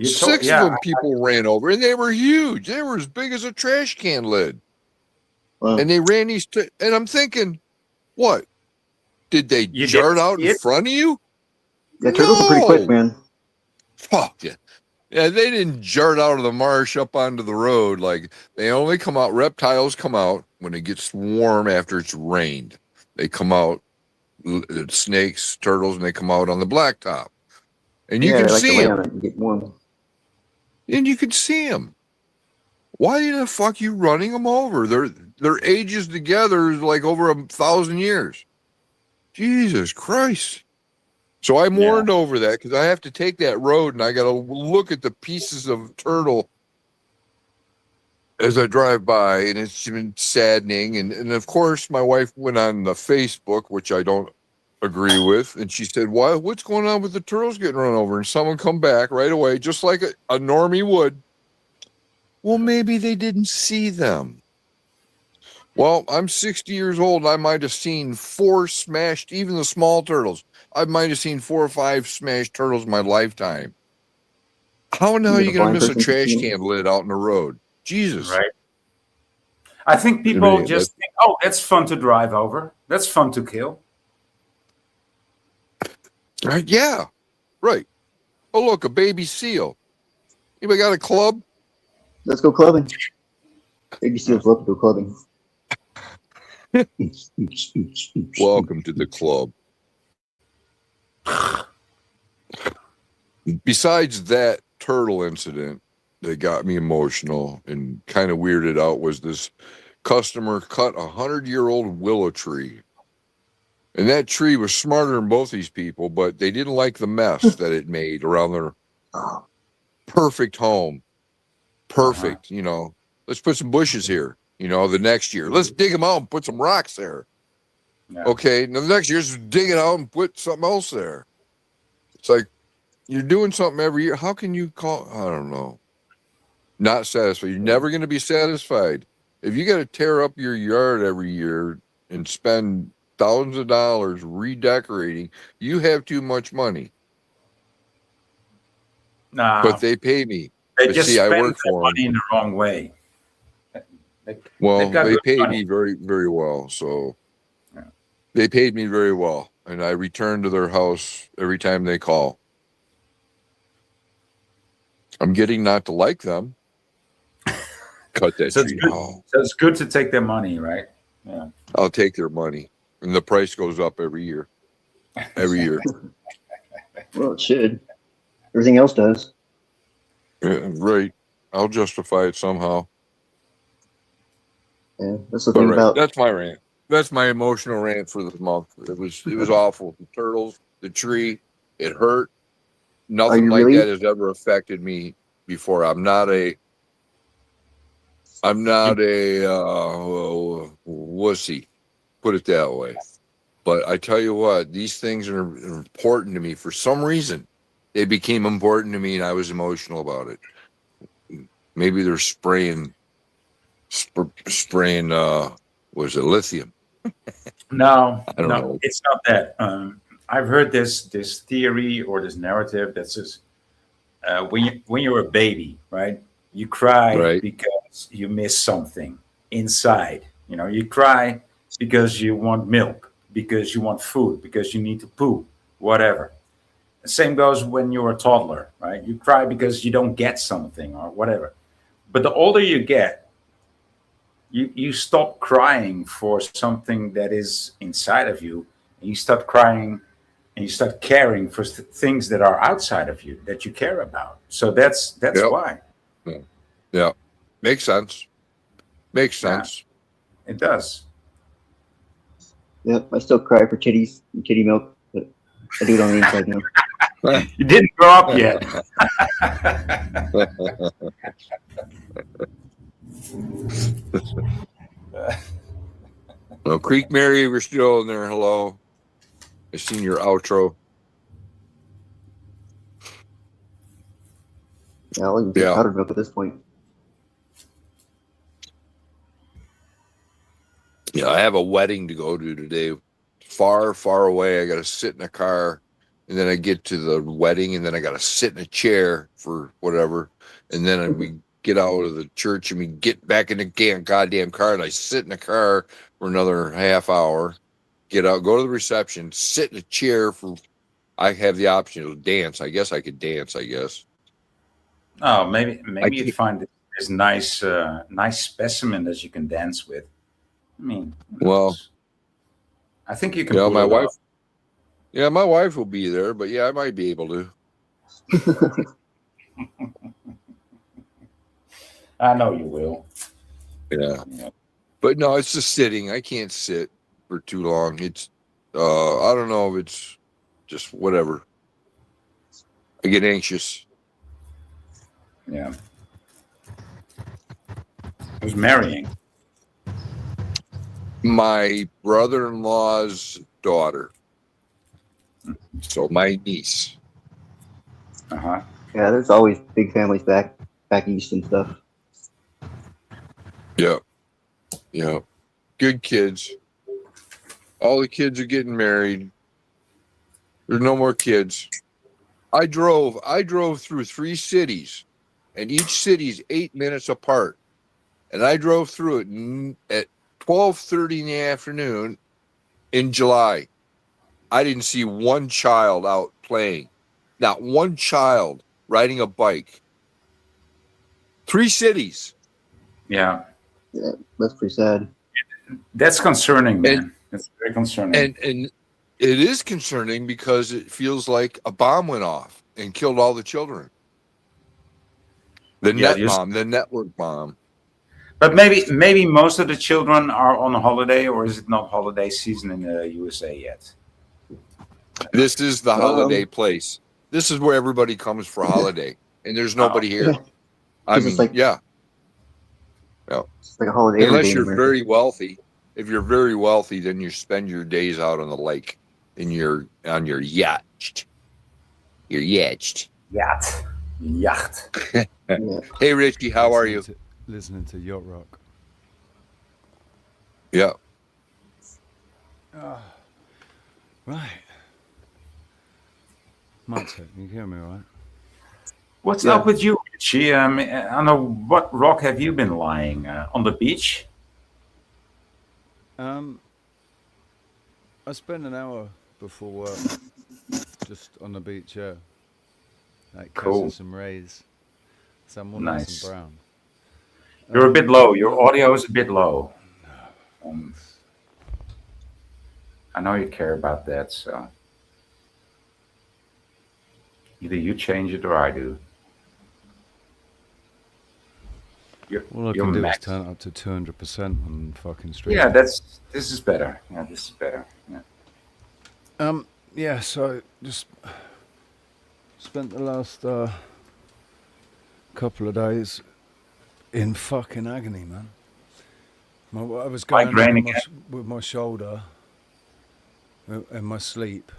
Six of them people ran over, and they were huge. They were as big as a trash can lid. Wow. And they ran these, and I'm thinking, what? Did they jart out in front of you? Yeah, turtles are pretty quick, man. Fuck yeah. Yeah, they didn't jart out of the marsh up onto the road. Like, they only come out, reptiles come out when it gets warm after it's rained. They come out, snakes, turtles, and they come out on the blacktop. And you can see them. And get warm. And you can see them. Why the fuck you running them over? Their ages together is like over 1,000 years. Jesus Christ. So I mourned over that because I have to take that road and I got to look at the pieces of turtle as I drive by, and it's been saddening. And of course, my wife went on the Facebook, which I don't agree with, and she said, what's going on with the turtles getting run over? And someone come back right away, just like a normie would. Well, maybe they didn't see them. Well, I'm 60 years old, and I might have seen 4 smashed, even the small turtles. I might have seen 4 or 5 smashed turtles in my lifetime. How in the hell are you going to miss a trash can lid out in the road? Jesus. Right. I think people just think, oh, that's fun to drive over. That's fun to kill. Yeah, right. Oh, look, a baby seal. Anybody got a club? Let's go clubbing. Baby seals love to go clubbing. Welcome to the club. Besides that turtle incident that got me emotional and kind of weirded out was this customer cut a 100-year-old willow tree. And that tree was smarter than both these people, but they didn't like the mess that it made around their perfect home. Perfect, you know. Let's put some bushes here, you know, the next year. Let's dig them out and put some rocks there. Yeah. Okay, now the next year, just dig it out and put something else there. It's like, you're doing something every year. How can you call, I don't know, not satisfied? You're never going to be satisfied. If you got to tear up your yard every year and spend thousands of dollars redecorating, you have too much money. Nah, but they pay me. They just spend I work for money them in the wrong way. They paid me very, very well. So they paid me very well, and I return to their house every time they call. I'm getting not to like them. Cut that tree. So it's good to take their money, right? Yeah. I'll take their money, and the price goes up every year. Every year. Well, it should. Everything else does. Yeah, right. I'll justify it somehow. Yeah, that's the thing about. That's my rant. That's my emotional rant for this month. It was awful. The turtles, the tree, it hurt. Nothing like that has ever affected me before. I'm not a wussy, put it that way. But I tell you what, these things are important to me for some reason. They became important to me, and I was emotional about it. Maybe they're spraying. Was it lithium? No, I don't know. It's not that. I've heard this theory or this narrative that says when you're a baby, right? You cry Right. because you miss something inside. You know, you cry because you want milk, because you want food, because you need to poo, whatever. The same goes when you're a toddler, right? You cry because you don't get something or whatever. But the older you get, you stop crying for something that is inside of you, and you start crying and you start caring for things that are outside of you that you care about. So that's Yep. why. Yeah. Yeah. Makes sense. Makes Yeah, sense. it does. Yep, I still cry for kitties and kitty milk, but I do it on the inside now. You didn't grow up yet. Well, Creek Mary, we're still in there. Hello. I seen your outro. Yeah, I'll even take Yeah. powdered milk at this point. Yeah, I have a wedding to go to today. Far, far away. I got to sit in a car, and then I get to the wedding, and then I got to sit in a chair for whatever, and then we get out of the church, and we get back in the goddamn car, and I sit in the car for another half hour, get out, go to the reception, sit in a chair for. I have the option to dance. I guess I could dance. I guess. Oh, maybe I you'd can't. find this nice specimen that you can dance with. I mean, who Well, knows? I think you can yeah, pull my it wife. off. Yeah, my wife will be there, but yeah, I might be able to. I know you will. Yeah. Yeah. But no, it's just sitting. I can't sit for too long. It's I don't know if it's just whatever. I get anxious. Yeah. Who's marrying? My brother-in-law's daughter. So my niece. Uh-huh. Yeah, there's always big families back east and stuff. Yeah. Yeah. Good kids. All the kids are getting married. There's no more kids. I drove through 3 cities, and each city's 8 minutes apart. And I drove through it at 12:30 in the afternoon in July. I didn't see one child out playing. Not one child riding a bike. 3 cities. Yeah. Yeah, that's pretty sad. That's concerning, And man. That's very concerning. and it is concerning because it feels like a bomb went off and killed all the children. The Yeah, net bomb, the network bomb. but maybe most of the children are on a holiday, or is it not holiday season in the USA yet? This is the holiday place. This is where everybody comes for holiday, and there's nobody here. Yeah, I 'cause mean, it's like yeah. it's like a holiday every Unless day in you're America. very wealthy. If you're very wealthy, then you spend your days out on the lake on your yacht. Your yacht. Yacht. Yeah. Hey Richie, how are you? Listening to yacht rock. Yeah. Right. Mic check. You hear me, all right? What's Yeah. up with you, Richie? I don't know, what rock have you been lying on the beach? I spent an hour before work just on the beach, yeah. Like Cool. catching some rays. Some more Nice. nice and brown. You're a bit low. Your audio is a bit low. I know you care about that, so either you change it or I do. All I You're can do is max. turn it up to 200% on fucking stream. Yeah, this is better. Yeah, this is better. Yeah. Yeah, so just spent the last couple of days in fucking agony, man. I was going on Migraine with my shoulder in my sleep.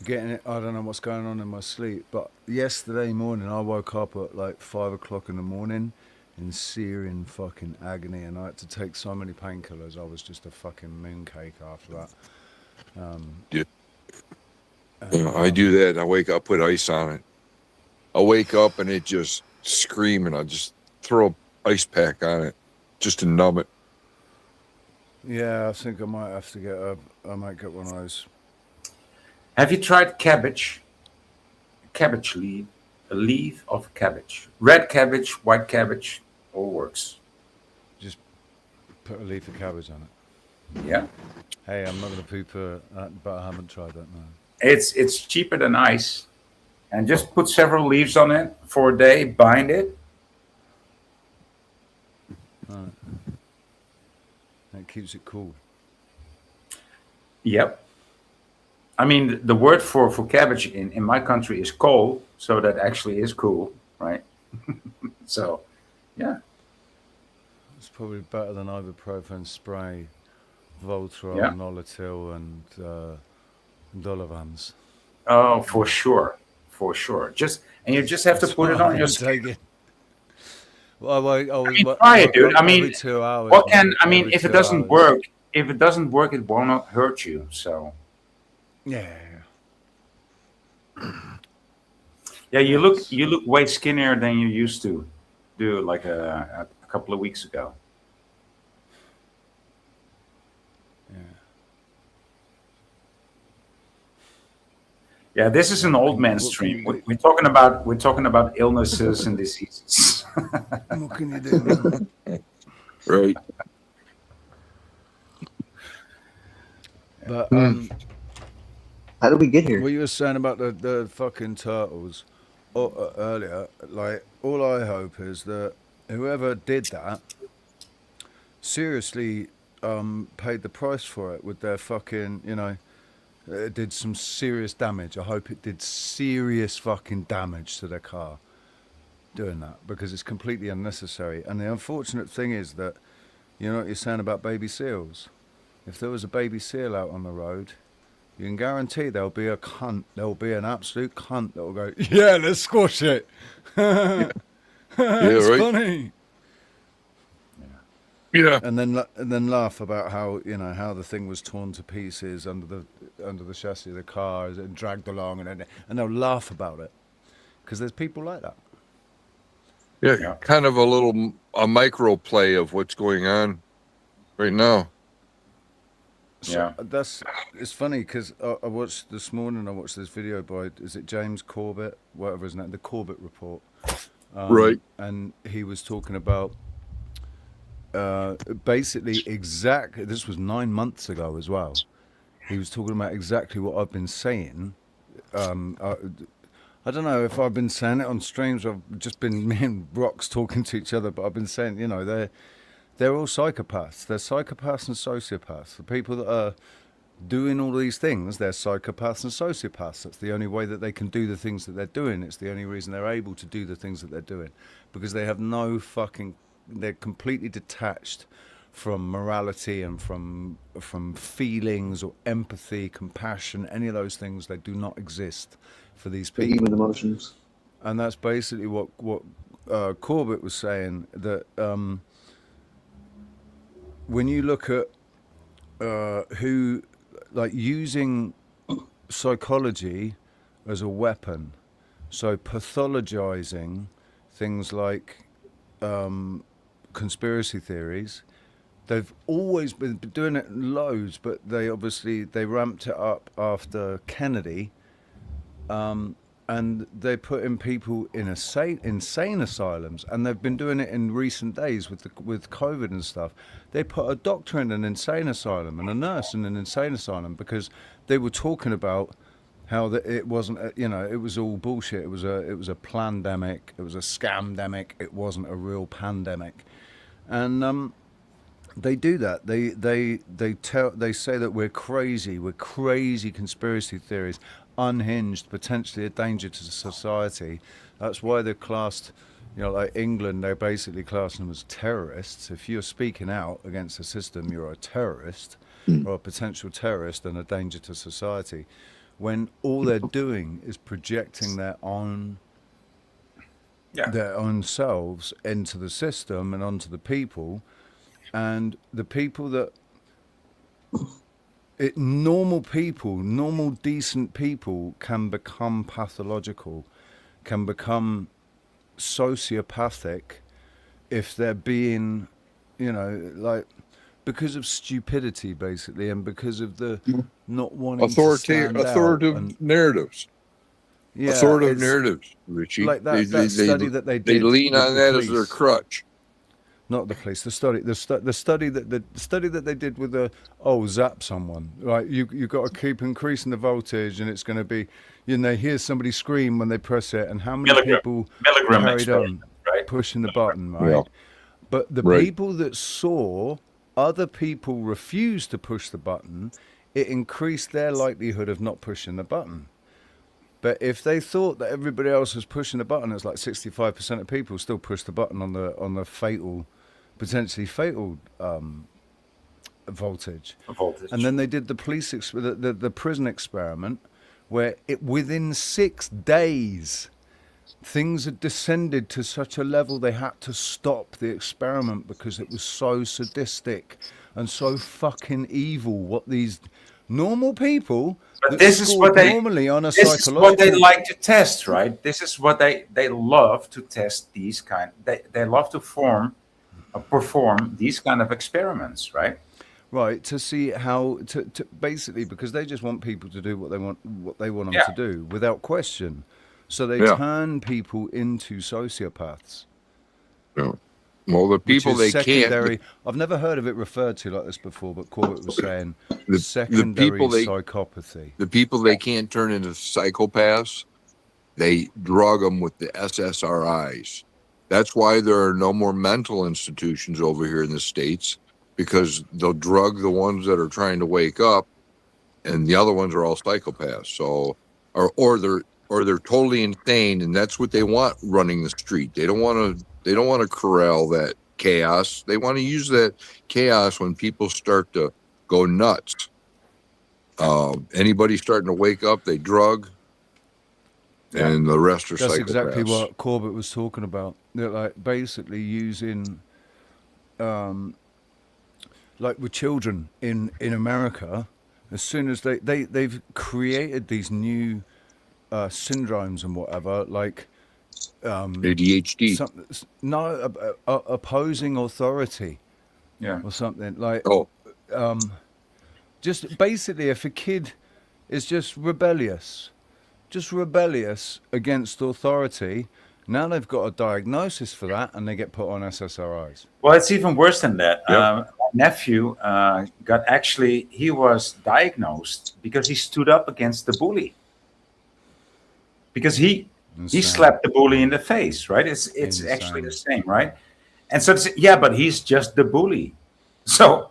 Getting it, I don't know what's going on in my sleep, but yesterday morning I woke up at like 5 o'clock in the morning in searing fucking agony, and I had to take so many painkillers. I was just a fucking mooncake after that. Yeah. I do that. I wake up, put ice on it. I'll wake up and it just scream, and I'll just throw a ice pack on it just to numb it. Yeah, I think I might have to get I might get one of those. Have you tried cabbage? Cabbage leaf, a leaf of cabbage. Red cabbage, white cabbage, all works. Just put a leaf of cabbage on it. Yeah, Hey, I'm not going to poo-poo that, but I haven't tried that, no. it's cheaper than ice, and just put several leaves on it for a day. Bind it. Right. That keeps it cool. Yep. I mean, the word for cabbage in my country is kool, so that actually is cool, right? So, yeah. It's probably better than ibuprofen spray, Voltron, Yeah. Nolotil, and Dolovans. Oh, for sure. For sure. You just have to put it on your skin. Take it. Well, I was Try it, dude. I mean, every 2 hours. what can I mean? every If it 2 doesn't hours. work, it will not hurt you. So, Yeah. yeah, you look way skinnier than you used to do like a couple of weeks ago. Yeah. Yeah, this is an old man What can stream. you do? We're talking about illnesses and diseases. What can you do, man? Right. But How did we get here? what you were saying about the fucking turtles earlier, like, all I hope is that whoever did that seriously paid the price for it with their fucking, it did some serious damage. I hope it did serious fucking damage to their car doing that, because it's completely unnecessary. And the unfortunate thing is that, you know what you're saying about baby seals? If there was a baby seal out on the road, you can guarantee there'll be a cunt, there'll be an absolute cunt that'll go, yeah, let's squash it. Yeah, It's right. funny. Yeah. And then laugh about how the thing was torn to pieces under the chassis of the car and dragged along, and they'll laugh about it because there's people like that. Yeah. Yeah. Kind of a micro play of what's going on right now. So Yeah. it's funny because I watched this morning. I watched this video by, is it James Corbett, whatever his name, the Corbett Report, Right. and he was talking about basically exactly. This was 9 months ago as well. He was talking about exactly what I've been saying. I don't know if I've been saying it on streams. I've just been me and Rox talking to each other, but I've been saying, they're all psychopaths. They're psychopaths and sociopaths. The people that are doing all these things, they're psychopaths and sociopaths. That's the only way that they can do the things that they're doing. It's the only reason they're able to do the things that they're doing, because they have no fucking. They're completely detached from morality and from feelings or empathy, compassion, any of those things. They do not exist for these The people. human emotions. And that's basically what Corbett was saying, that when you look at who, like, using psychology as a weapon, so pathologizing things like conspiracy theories, they've always been doing it loads, but they ramped it up after Kennedy. And they put in people in insane asylums, and they've been doing it in recent days with COVID and stuff. They put a doctor in an insane asylum and a nurse in an insane asylum because they were talking about how it wasn't, it was all bullshit. It was a plandemic. It was a scamdemic. It wasn't a real pandemic, and they do that. They say that we're crazy conspiracy theories, unhinged, potentially a danger to society. That's why they're classed, like England, they're basically classing them as terrorists. If you're speaking out against the system, you're a terrorist or a potential terrorist and a danger to society, when all they're doing is projecting their own selves into the system and onto the people. And the people that normal people, normal decent people can become pathological, can become sociopathic if they're being, like, because of stupidity basically, and because of the not wanting to stand out. Authoritative narratives. Yeah, Authoritative narratives, Richie. like that study that they did. They lean on that as their crutch. Not the police. The study that they did with zap someone. Right, you got to keep increasing the voltage, and it's going to be, they hear somebody scream when they press it, and how many people carried on pushing the button, right? Yeah. But the people that saw other people refuse to push the button, it increased their likelihood of not pushing the button. But if they thought that everybody else was pushing the button, it's like 65% of people still push the button on the potentially fatal voltage. And then they did the the prison experiment, where within 6 days, things had descended to such a level they had to stop the experiment because it was so sadistic and so fucking evil. What these normal people. But this is what they normally on a this is what they like to test, right? This is what they love to test. These kind they love to perform these kind of experiments, right? Right, to see how to basically, because they just want people to do what they want them to do without question. So they turn people into sociopaths. Yeah. Well, the people they can't. I've never heard of it referred to like this before, but Corbett was saying secondary psychopathy. The people they can't turn into psychopaths, they drug them with the SSRIs. That's why there are no more mental institutions over here in the States, because they'll drug the ones that are trying to wake up, and the other ones are all psychopaths. So, or they're totally insane, and that's what they want running the street. They don't want to corral that chaos. They want to use that chaos when people start to go nuts. Anybody starting to wake up, they drug, and the rest are psychopaths. That's exactly what Corbett was talking about. They're like basically using, like with children in America, as soon as they've created these new syndromes and whatever, like ADHD. Opposing authority, or something like. Just basically, if a kid is just rebellious against authority, now they've got a diagnosis for that, and they get put on SSRIs. Well, it's even worse than that. My nephew he was diagnosed because he stood up against the bully. Because he slapped the bully in the face, right? It's actually the same, right? And so but he's just the bully. So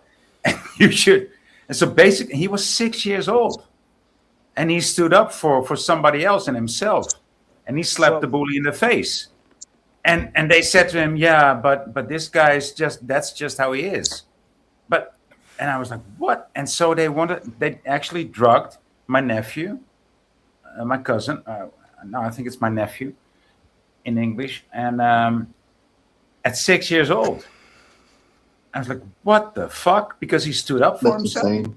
you should. And so basically, he was 6 years old, and he stood up for somebody else and himself, and he slapped the bully in the face. And they said to him, but this guy is that's just how he is. And I was like, what? And so they actually drugged my nephew, my cousin. No, I think it's my nephew in English. And at 6 years old, I was like, what the fuck? Because he stood up for himself. Insane.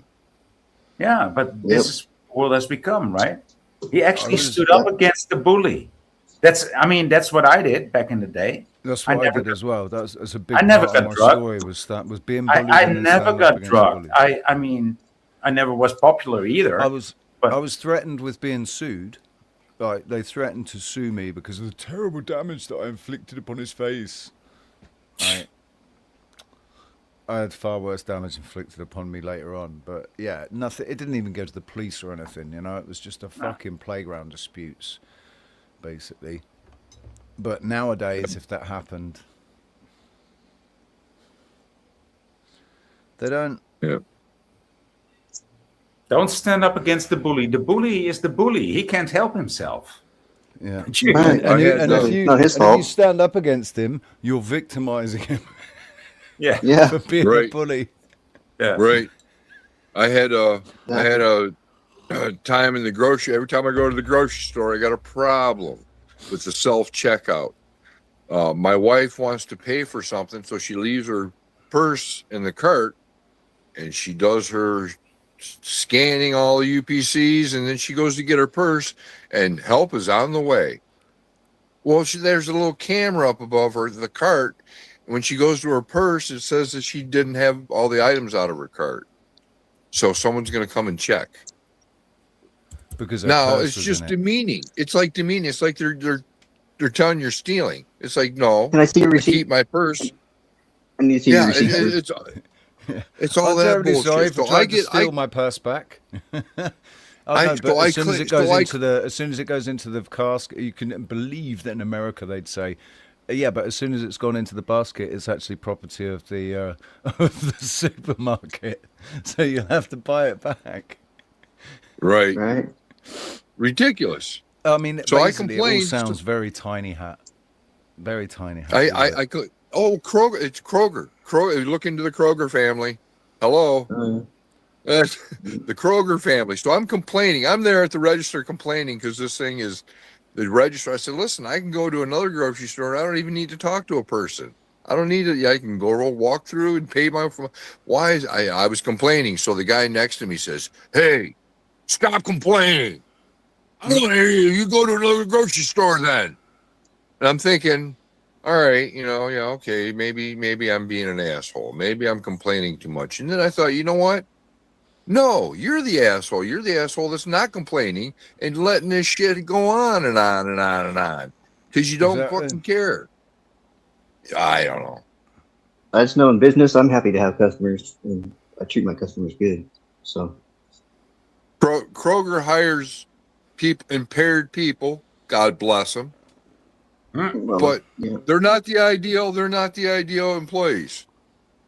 Yeah, but this is what the world has become, right? He actually stood up against the bully. That's what I did back in the day. That's what I did as well. That's a big. I never got drugged. Story was being bullied. I never got drugged. I never was popular either. I was threatened with being sued. Like, they threatened to sue me because of the terrible damage that I inflicted upon his face. I had far worse damage inflicted upon me later on, but nothing. It didn't even go to the police or anything, It was just a fucking playground disputes, basically. But nowadays, if that happened, they don't. Yeah. Don't stand up against the bully. The bully is the bully. He can't help himself. Yeah. And if you stand up against him, you're victimizing him. Yeah. For being a bully. Yeah. Right. I had a time in the grocery. Every time I go to the grocery store, I got a problem with the self-checkout. My wife wants to pay for something, so she leaves her purse in the cart, and she does her scanning all the UPCs, and then she goes to get her purse, and help is on the way. Well, there's a little camera up above her, the cart. When she goes to her purse, it says that she didn't have all the items out of her cart. So someone's going to come and check. Because her Now purse it's was just in it. demeaning. It's like demeaning. It's like they're telling you're stealing. It's like, no, Can I see your I receipt? keep my purse. I need to see your Yeah, receipt. first. it's all I'm that terribly bullshit. sorry for So trying to steal my purse back. I know, but as soon as it goes into the casket, you can believe that in America they'd say, yeah, but as soon as it's gone into the basket, it's actually property of the of the supermarket, so you'll have to buy it back. Right. Right. Ridiculous. I mean, So I basically, it all complained. sounds very tiny hat. Very tiny hat. I could. Oh, Kroger. It's Kroger. Kroger. Look into the Kroger family. Hello. That's the Kroger family. So I'm complaining. I'm there at the register complaining because this thing is the register. I said, listen, I can go to another grocery store. I don't even need to talk to a person. I don't need it. I can go walk through and pay my. Why is I was complaining? So the guy next to me says, "Hey, stop complaining. I don't hear you. You go to another grocery store then." And I'm thinking, all right, yeah, okay, maybe I'm being an asshole. Maybe I'm complaining too much. And then I thought, you know what? No, you're the asshole. You're the asshole that's not complaining and letting this shit go on and on and on and on because you don't fucking care. I don't know. I just know in business, I'm happy to have customers, and I treat my customers good. So Kroger hires impaired people. God bless them. well, But yeah. they're not the ideal. They're not the ideal employees.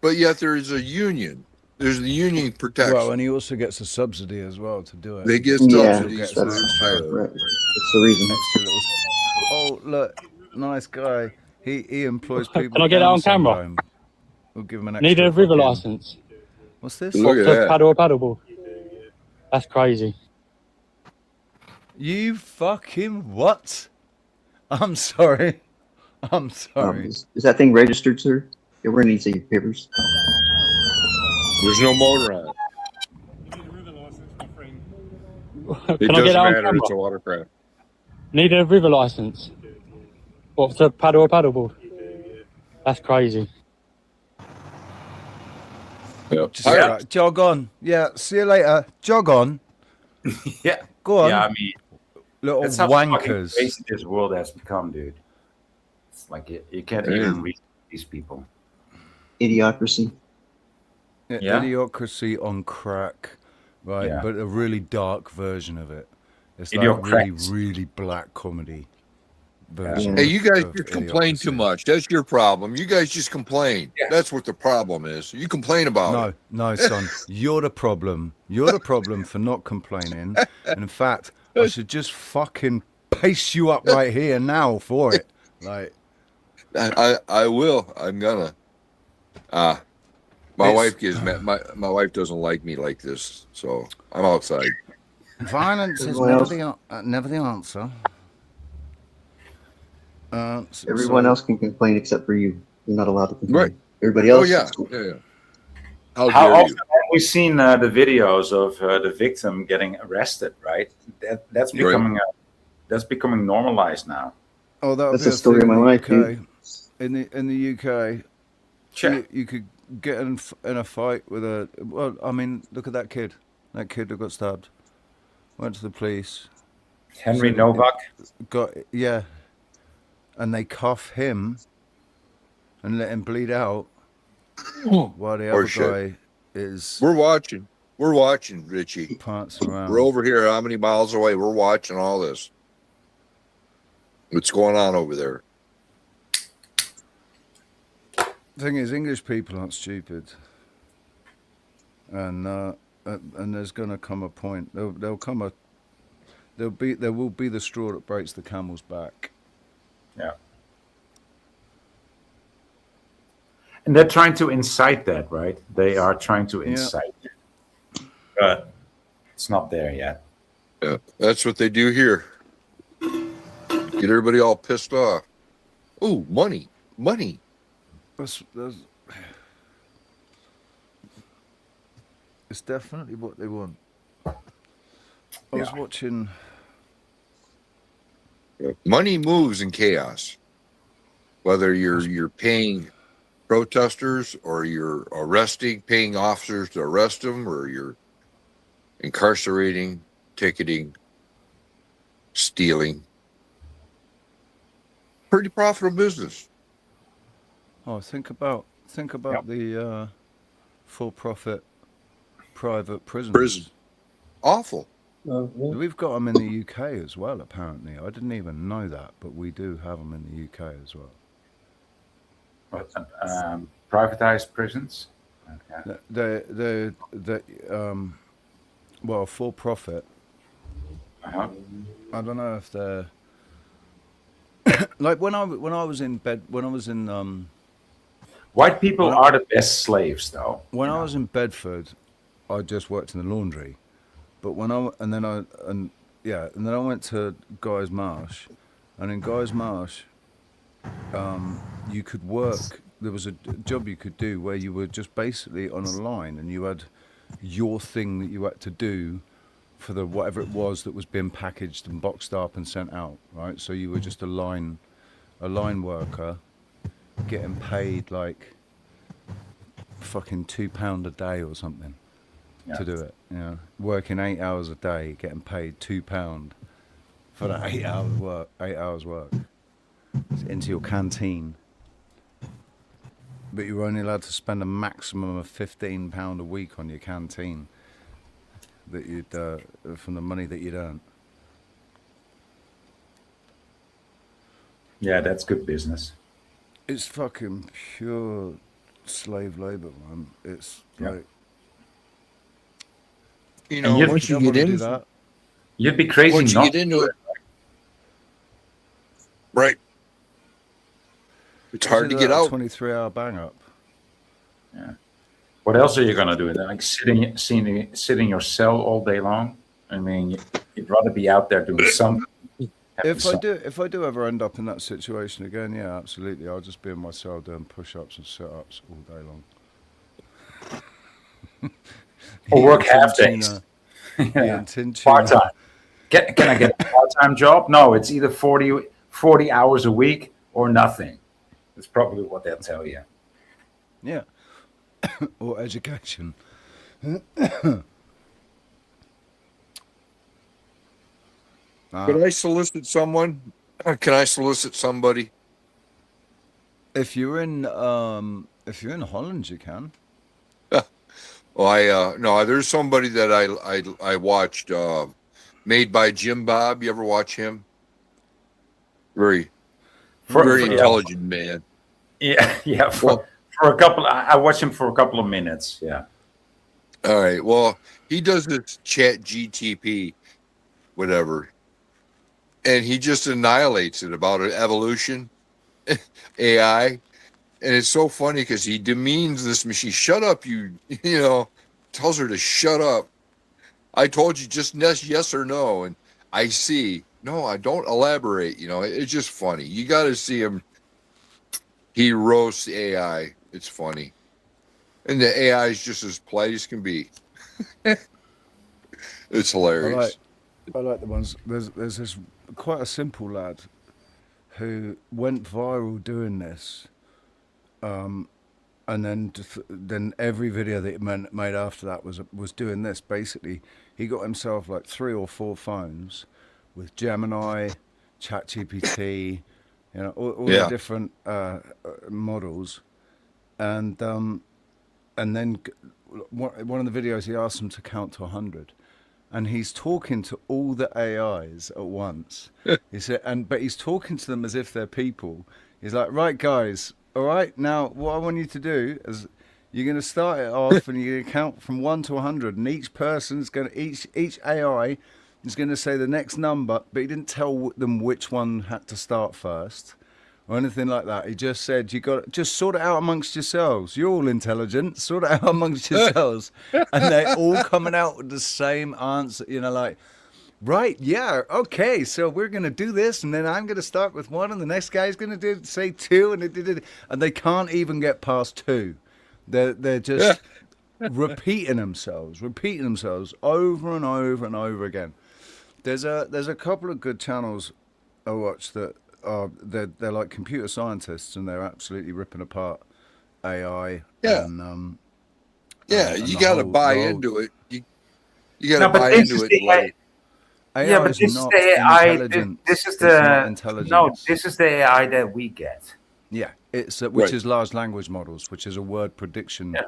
But yet there is a union. There's the union protection. Well, and he also gets a subsidy as well to do it. They get Yeah, subsidies. that's right. It's the reason. Oh, look, nice guy. He employs people. Can I get that on camera? We'll give him an Need extra. a river license. What's this? Look at that. Paddle or paddleboard. That's crazy. You fucking what? I'm sorry. I'm sorry. Is that thing registered, sir? Yeah, we're gonna need to see your papers. There's no motor on it. It Can I get doesn't that on matter. camera? It's a watercraft. Need a river license. What, to paddle or paddleboard? That's crazy. Yep. Just jog on. Yeah, see you later. Jog on. Yeah. Go on. Yeah, I mean, little that's how fucking wankers. crazy this world has become, dude. It's like you can't even read these people. Idiocracy. Yeah. Idiocracy on crack, right? Yeah. But a really dark version of it. It's like a really, Idiocrats. really black comedy version. Hey, you guys, of you complain too Idiocracy. much. That's your problem. You guys just complain. Yeah. That's what the problem is. You complain about it. No, son. You're the problem. You're the problem for not complaining. And in fact, I should just fucking pace you up right here now for it. Like, I will. I'm gonna. My wife gives me, my wife doesn't like me like this, so I'm outside. violence is never the answer. Everyone else can complain except for you. You're not allowed to complain. Right. Everybody else. Oh yeah, is cool. yeah. How How dare often you? have we seen the videos of the victim getting arrested? Right. That's becoming normalized now. Oh, That's the story of my life, dude. In the UK, Check. you could get in a fight with a. Well, I mean, look at that kid. That kid that got stabbed. Went to the police. Henry Novak. And they cuff him and let him bleed out while the other guy is We're watching. We're watching, Richie. parts around. We're over here. How many miles away? We're watching all this. What's going on over there? The thing is, English people aren't stupid, and there's going to come a point. There will be the straw that breaks the camel's back. Yeah. And they're trying to incite that, right? They are trying to incite it. But it's not there yet. Yeah, that's what they do here. Get everybody all pissed off. Ooh, money. That's It's definitely what they want. I was Yeah. watching. Money moves in chaos. Whether you're paying protesters or you're paying officers to arrest them, or you're incarcerating, ticketing, stealing. Pretty profitable business. Oh, think about Yep. the for-profit private Prison. prisons. Awful. We've got them in the UK as well. Apparently, I didn't even know that, but we do have them in the UK as well. But, privatized prisons. Okay. They well, for-profit. Uh-huh. I don't know if they're like when I was in bed when I was in White people When I- are the best slaves, though. when you I know. was in Bedford, I just worked in the laundry. But when I and then I and yeah, and then I went to Guy's Marsh, and in Guy's Marsh, you could work. There was a job you could do where you were just basically on a line, and you had your thing that you had to do for the whatever it was that was being packaged and boxed up and sent out. Right, so you were just a line worker, getting paid like fucking £2 a day or something. Yeah. To do it, you know, working 8 hours a day, getting paid £2 for that 8 hours work. 8 hours work. It's into your canteen, but you were only allowed to spend a maximum of £15 a week on your canteen. That you'd from the money that you'd earn. Yeah, that's good business. It's fucking pure slave labor, man. It's Yeah. like You know, you'd- once you don't get wanna do into that. You'd be crazy once you not get into it, right? It's hard to get out. 23-hour bang up. What else are you gonna do? Like sit in your cell all day long? I mean, you'd rather be out there doing something. If I do ever end up in that situation again, yeah, absolutely. I'll just be in my cell doing push-ups and sit-ups all day long. Or work Eating half tin days. tuna, eating tin tuna. Part time. Can I get a part time job? No, it's either 40 hours a week or nothing. That's probably what they'll tell you. Yeah. Or education. Could I solicit someone? Can I solicit somebody? If you're in Holland, you can. Well, no, there's somebody that I watched, made by Jim Bob. You ever watch him? Very intelligent man. Yeah. For a couple, I watched him for a couple of minutes. Yeah. All right. Well, he does this Chat GTP, whatever, and he just annihilates it about evolution, AI, and it's so funny because he demeans this machine. Shut up, you know, tells her to shut up. I told you just yes or no, and I see. No, I don't elaborate. You know, it's just funny. You got to see him. He roasts AI. It's funny. And the AI is just as polite as can be. It's hilarious. I like the ones. There's this quite a simple lad who went viral doing this, and then every video that he made after that was doing this. Basically, he got himself like 3 or 4 phones with Gemini, ChatGPT, you know, all the different models, and then one of the videos he asked them to count to 100, and he's talking to all the AIs at once. He said, but he's talking to them as if they're people. He's like, right, guys, all right, now what I want you to do is you're going to start it off, and you're going to count from 1 to 100, and each AI is going to say the next number, but he didn't tell them which one had to start first or anything like that. He just said, you got to just sort it out amongst yourselves. You're all intelligent. Sort it out amongst yourselves. And they're all coming out with the same answer, you know, like, right, yeah, okay, so we're going to do this, and then I'm going to start with 1, and the next guy's going to say 2, and they can't even get past 2. They're just repeating themselves over and over and over again. There's a couple of good channels I watch that are they're like computer scientists, and they're absolutely ripping apart AI. Yeah. And Yeah, and you the got to whole buy the whole into it. You got No, to but buy this is into it. the Like, AI yeah, but is this is not the AI. This, intelligent. this is It's not the intelligence. no. This is the AI that we get. Yeah, it's which Right. is large language models, which is a word prediction Yeah,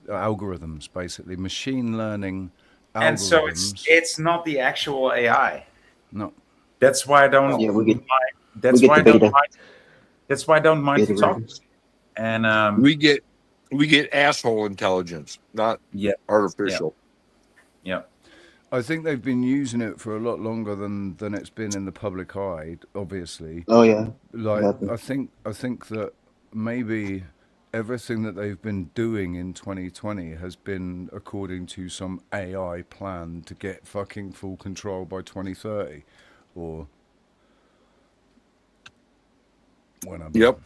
algorithms, basically machine learning and so algorithms. it's not the actual AI. No, That's why I don't Yeah, mind. we That's get why the I don't beta mind. That's why I don't mind beta to talk. versions. And we get asshole intelligence, not yeah, yeah, artificial. yeah. I think they've been using it for a lot longer than it's been in the public eye. Obviously, Oh yeah, it like happened. I think that maybe everything that they've been doing in 2020 has been according to some AI plan to get fucking full control by 2030 or whenever. Yep.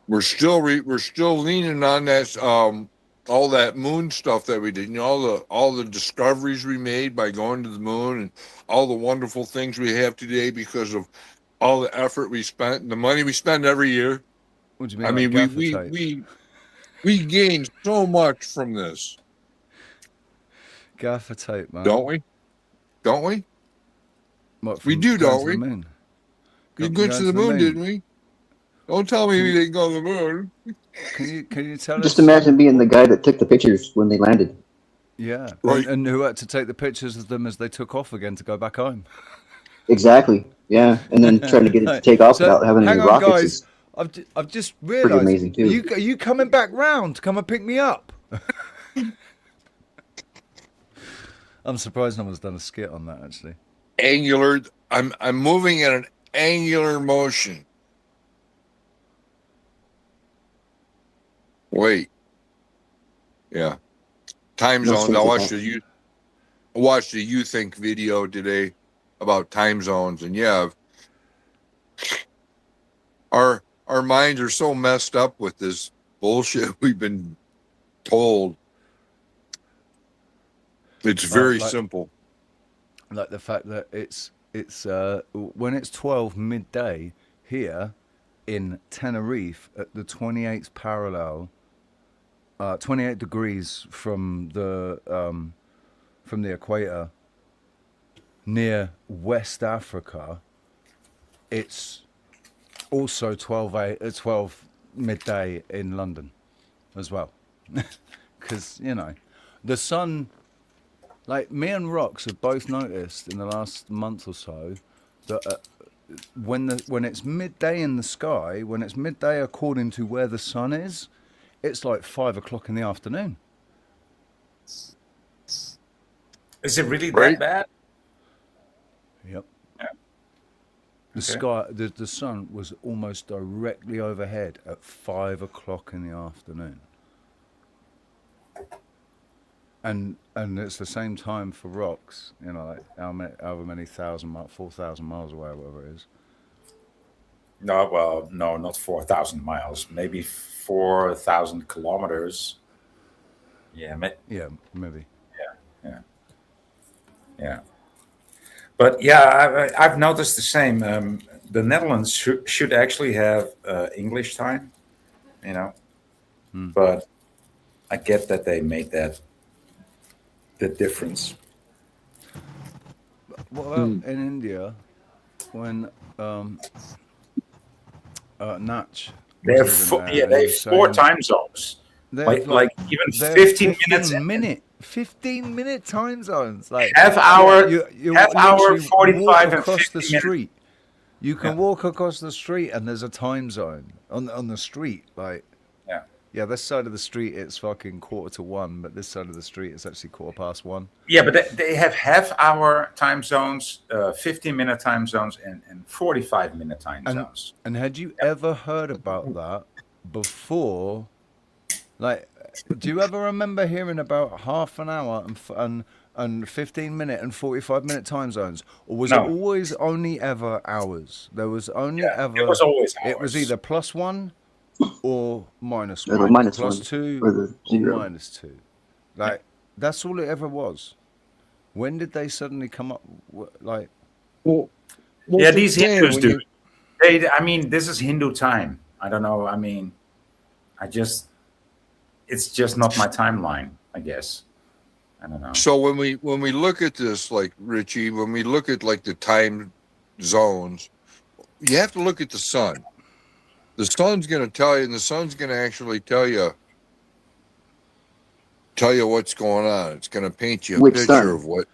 We're still leaning on that all that moon stuff that we did. You know, all the discoveries we made by going to the moon, and all the wonderful things we have today because of all the effort we spent and the money we spend every year. What do you mean, I like mean, gaffer tape? we gained so much from this, Gaffer tape, man. don't we? Don't we? What, We from do, going don't to we? the moon? We went to the moon, didn't we? Don't tell me we didn't go to the moon. Can you tell Just us? imagine being the guy that took the pictures when they landed. Yeah, Right. and who had to take the pictures of them as they took off again to go back home? Exactly. Yeah, and then trying to get it to take off So, without having any hang on, rockets guys. is I've just pretty realised. amazing too. Are you coming back round to come and pick me up? I'm surprised no one's done a skit on that actually. Angular. I'm moving at an angular motion. Wait. Yeah. Time No zones. strings attached. I watched the You Think video today about time zones, and yeah, our minds are so messed up with this bullshit we've been told. It's very simple. Like the fact that it's when it's 12 midday here in Tenerife at the 28th parallel, 28 degrees from the equator near West Africa. It's also 12 midday in London as well, because you know the sun. Like me and Rox have both noticed in the last month or so that when it's midday in the sky, when it's midday according to where the sun is, it's like 5 o'clock in the afternoon. Is it really Right? that bad? Yep. Yeah. The Okay. sky, the sun was almost directly overhead at 5 o'clock in the afternoon. And it's the same time for rocks, you know, like however many 4,000 miles away, or whatever it is. No, well, no, not 4,000 miles. Maybe 4,000 kilometers. Yeah, Yeah, maybe. yeah, yeah. But yeah, I've noticed the same. The Netherlands should actually have English time, you know, but I get that they made that the difference. What about in India when Natch They have was living there and they he have was four saying time zones, they have like even they have 15 minutes. 15-minute time zones, like Half hour, you half hour, literally 45 walk and across the 50 minutes. street. You can Yeah. walk across the street and there's a time zone on the street. Like, Yeah, this side of the street it's fucking 1:45, but this side of the street it's actually 1:15. yeah, but they have half hour time zones, 15-minute time zones, and 45-minute time zones. And had you ever heard about that before? Like, do you ever remember hearing about half an hour and 15-minute and 45-minute time zones, or was it No. always only ever hours? There was only Yeah, ever. it was always It was hours. either +1 or minus Or the one, minus plus one, 2 or the or 0. minus 2. Like, that's all it ever was. When did they suddenly come up like? Well, Yeah, what's it these saying Hindus when do. you? I mean, this is Hindu time. I don't know. I mean, it's just not my timeline, I guess. I don't know. So when we look at this, like Richie, when we look at like the time zones, you have to look at the sun. The sun's going to tell you, and the sun's going to actually tell you what's going on. It's going to paint you a Which picture sun? of what it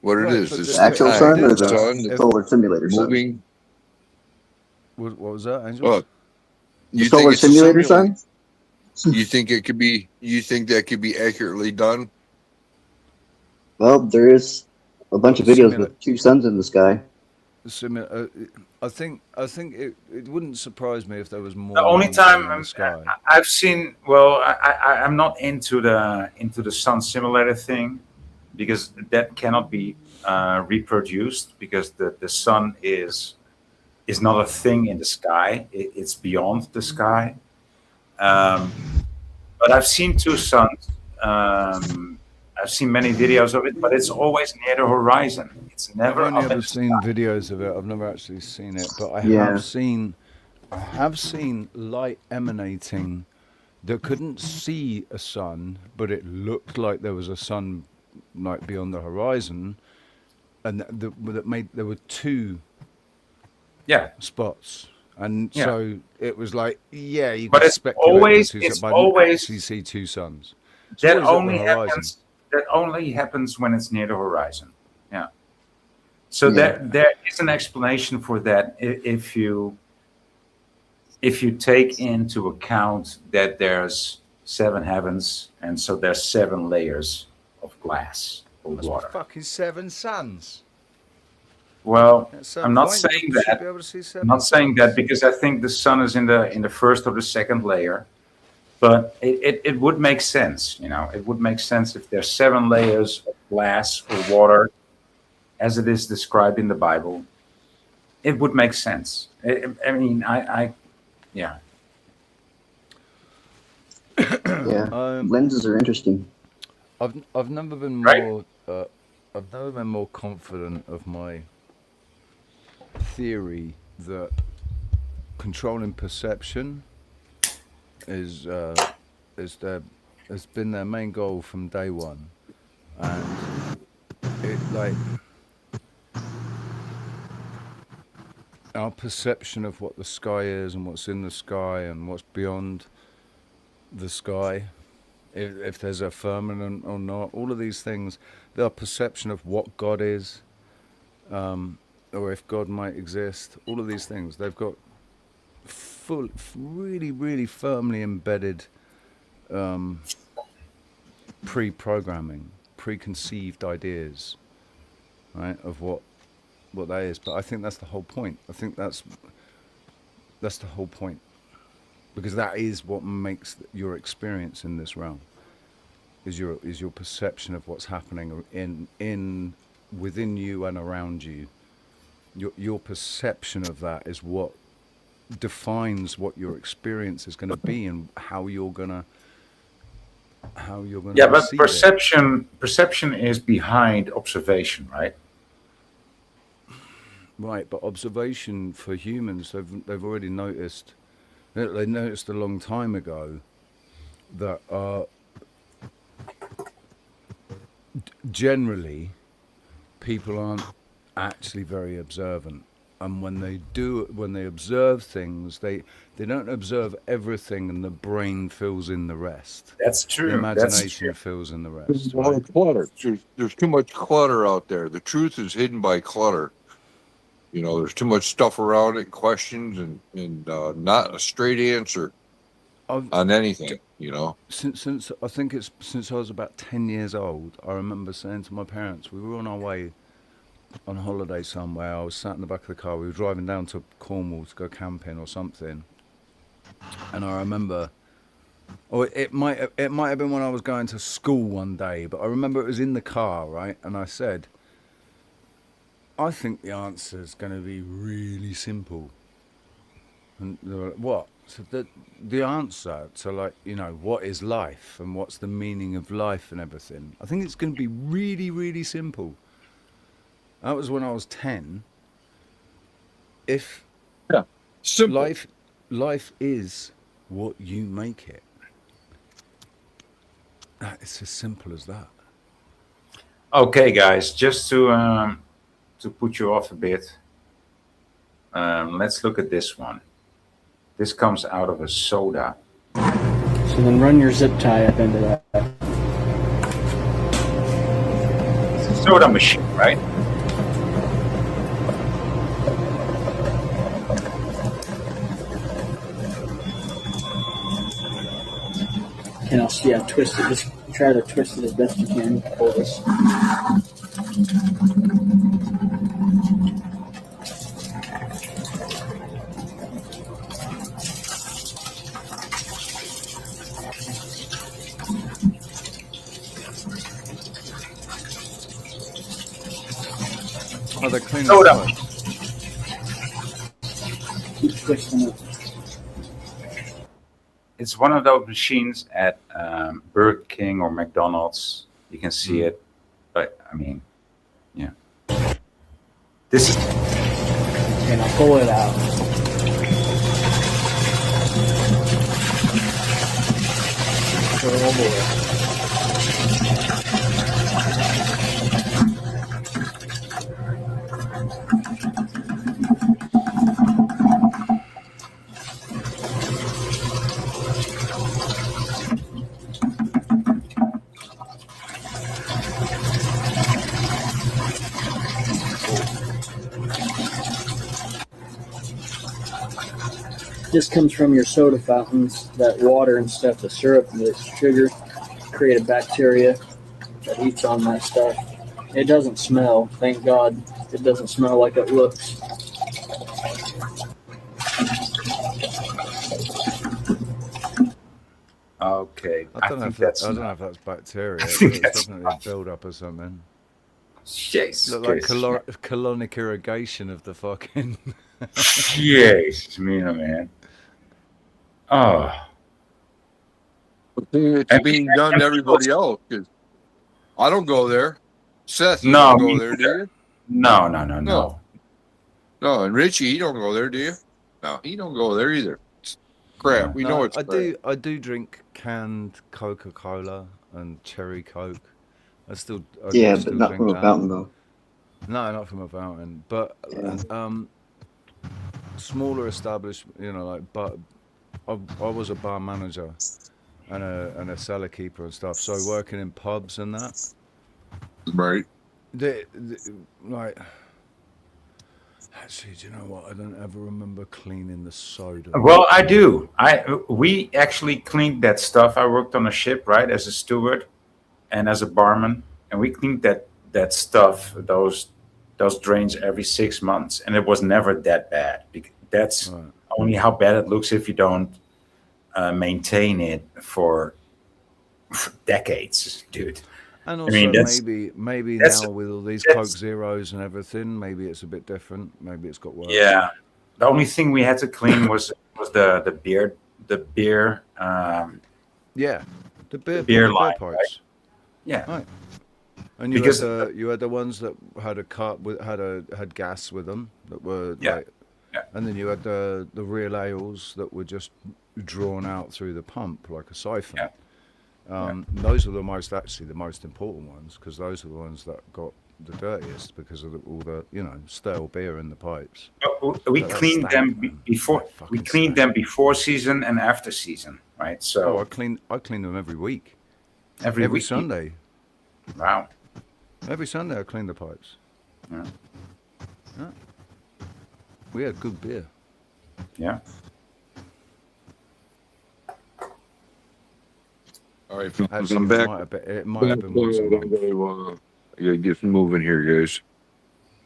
Right, is. but It's The the actual time. sun or The the sun if solar simulator sun? moving. what was that, Angels? Well, The you think solar it's a simulator simulator? sun? You think it could be? You think that could be accurately done? Well, there is a bunch of videos with 2 suns in the sky. I think it wouldn't surprise me if there was The more than only one sun time in the sky. I've seen, well, I'm not into the sun simulator thing because that cannot be reproduced because the sun is not a thing in the sky. It's beyond the sky. But I've seen two suns. I've seen many videos of it, but it's always near the horizon. It's I've never only up in ever the seen sky. videos of it. I've never actually seen it, but I Yeah. have seen light emanating that couldn't see a sun, but it looked like there was a sun like beyond the horizon, and that made there were 2 Yeah, spots, and yeah. so it was like, yeah, you But could speculate on 2 suns, but I didn't actually see 2 suns. It's that always at the only horizon. happens that only happens when it's near the horizon. Yeah. So Yeah. there is an explanation for that if you take into account that there's 7 heavens and so there's 7 layers of glass or That's water. fucking 7 suns. Well, At some I'm not point, saying you should that. be able to see I'm 7 not saying that suns. because I think the sun is in the first or the second layer. But it would make sense, it would make sense if there's 7 layers of glass or water, as it is described in the Bible. It would make sense. I mean, yeah. Yeah. Lenses are interesting. I've never been Right. more confident of my theory that controlling perception has been their main goal from day one, and it like our perception of what the sky is and what's in the sky and what's beyond the sky, if there's a firmament or not, all of these things, our perception of what God is, or if God might exist, all of these things, they've got really, really firmly embedded pre-programming, preconceived ideas, right, of what that is. But I think that's the whole point. I think that's the whole point, because that is what makes your experience in this realm is your perception of what's happening in within you and around you. Your perception of that is what defines what your experience is going to be and how you're going to Yeah, but receive perception is behind observation, right? Right, but observation for humans, they've already noticed. They noticed a long time ago that generally people aren't actually very observant, and when they observe things, they don't observe everything, and the brain fills in the rest. That's true. The imagination fills in the rest. A lot of clutter. There's too much clutter out there. The truth is hidden by clutter. There's too much stuff around it, questions, and not a straight answer on anything. Since I think it's since I was about 10 years old, I remember saying to my parents, we were on our way on holiday somewhere. I was sat in the back of the car. We were driving down to Cornwall to go camping or something, and I remember, or it might have been when I was going to school one day, but I remember it was in the car, right? And I said, I think the answer is going to be really simple. And they were like, what? So the answer to, like, you know, what is life and what's the meaning of life and everything, I think it's going to be really, really simple. That was when I was 10. If Simple. life is what you make it, it's as simple as that. Okay, guys, just to put you off a bit, let's look at this one. This comes out of a soda. So then run your zip tie up into that. It's a soda machine, right? And I'll twist it. Just try to twist it as best you can for this. Oh, they're cleaning Soda. up. Keep twisting it. It's one of those machines at Burger King or McDonald's. You can see it, but I mean, yeah. This is. Okay, now pull it out. Oh boy. This comes from your soda fountains, that water and stuff, the syrup and the sugar create a bacteria that eats on that stuff. It doesn't smell, thank God. It doesn't smell like it looks. Okay, I don't know if that's bacteria. It's definitely a build-up or something. Jesus. Look like colonic irrigation of the fucking. Jesus, man. Oh. It's being done to everybody else. 'Cause I don't go there. Seth, you No, don't go me there, do you? No. No, and Richie, he don't go there, do you? No, he don't go there either. It's crap. We know it's crap. I do drink canned Coca-Cola and cherry Coke. I still But drink not from a that. fountain though. No, not from a fountain. But smaller establishment, you know, like, but I was a bar manager and a cellar keeper and stuff. So working in pubs and that. Right. Like, actually, do you know what? I don't ever remember cleaning the soda. Well, I do. We actually cleaned that stuff. I worked on a ship, right, as a steward and as a barman, and we cleaned that stuff, those drains every 6 months, and it was never that bad. That's right. Only how bad it looks if you don't maintain it for decades, dude. And also, maybe now with all these Coke Zeros and everything, maybe it's a bit different. Maybe it's got worse. Yeah, the only thing we had to clean was the beer. Yeah, the beer line, pipes. Right? Yeah, right. And you had the ones that had a cart with had gas with them that were and then you had the real ales that were just drawn out through the pump like a siphon. Yeah. Those are the most important ones, because those are the ones that got the dirtiest because of all the stale beer in the pipes. We cleaned them before. We cleaned them before season and after season, right? So I clean them every week. Every week? Sunday. Wow. Every Sunday I clean the pipes. Yeah. We had good beer. Yeah. All right, I'm back. It might have been once a month. I gotta get moving here, guys.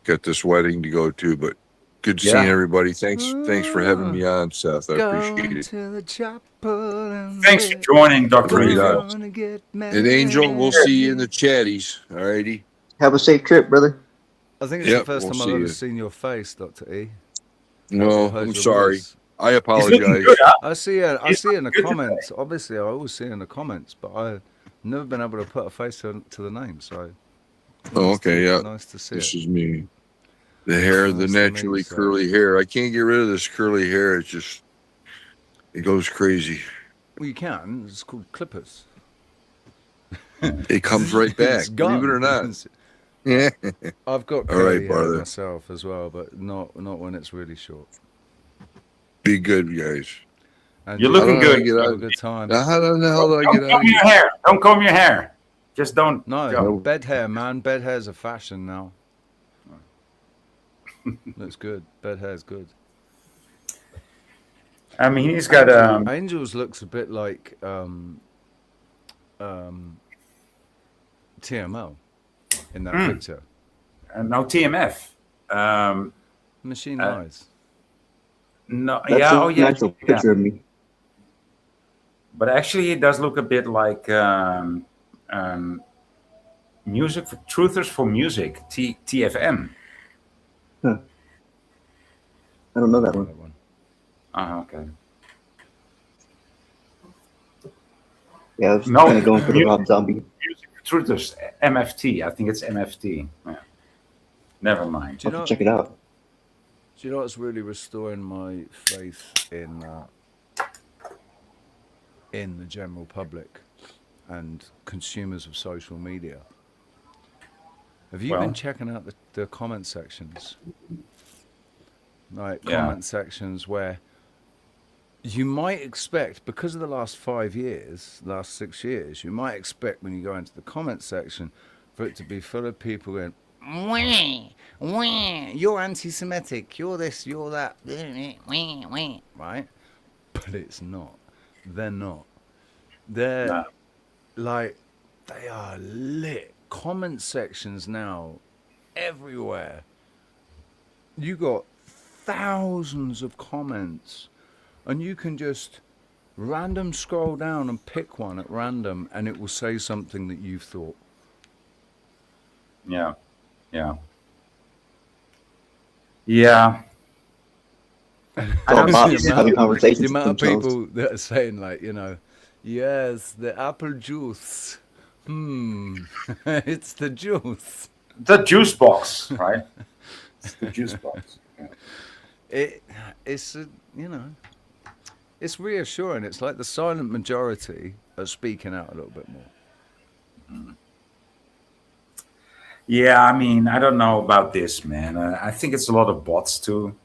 Got this wedding to go to, but good seeing everybody. Thanks for having me on, Seth. I appreciate it. Thanks for joining, Dr. And Angel, we'll see you in the chatties. All righty. Have a safe trip, brother. I think it's the first time I've ever seen your face, Dr. E. No, I'm sorry. I He's looking apologize. good, huh? I see it He's in the looking good comments. Obviously, I always see it in the comments, but I've never been able to put a face to the name. So Oh, okay, yeah. nice to see This it. is me. The hair, the Nice to meet naturally you, sir. curly hair. I can't get rid of this curly hair. It's just, it goes crazy. Well, you can. It's called clippers. It comes right back, It's believe it or gone. not. Yeah. I've got All curly right, hair brother. myself as well, but not when it's really short. Be good, guys. And You're you looking good. have a good time. Now, how the hell do I Don't get out comb of here? your hair. Don't comb your hair. Just don't. No, Go. bed hair, man. Bed hair's a fashion now. Looks good. Bed hair's good. I mean, he's got Angels looks a bit like TML in that picture. no TMF. Machine eyes. No, That's yeah, a oh yeah, natural yeah. picture of me. But actually, it does look a bit like music for Truthers for Music, TFM. Huh. I don't know that one. Okay. Yeah, I was No, kind of going for the Rob Zombie. Music for Truthers, MFT. I think it's MFT. Yeah. Never mind. Do you I'll know? have to check it out. Do you know what's really restoring my faith in the general public and consumers of social media? Have you been checking out the comment sections? Like comment sections where you might expect, because of the last 5 years, last 6 years, you might expect when you go into the comment section for it to be full of people going, wah, wah, you're anti-Semitic, you're this, you're that, wah, wah, right? But it's not. They're not. They're like, they are lit. Comment sections now, everywhere. You got thousands of comments, and you can just random scroll down and pick one at random, and it will say something that you've thought. Yeah. It's all about having conversations The with amount of themselves. people that are saying, like, you know, yes, the apple juice. It's the juice. The juice box, right? It's the juice box. Yeah. It's you know, it's reassuring. It's like the silent majority are speaking out a little bit more. Yeah, I mean, I don't know about this, man. I think it's a lot of bots too.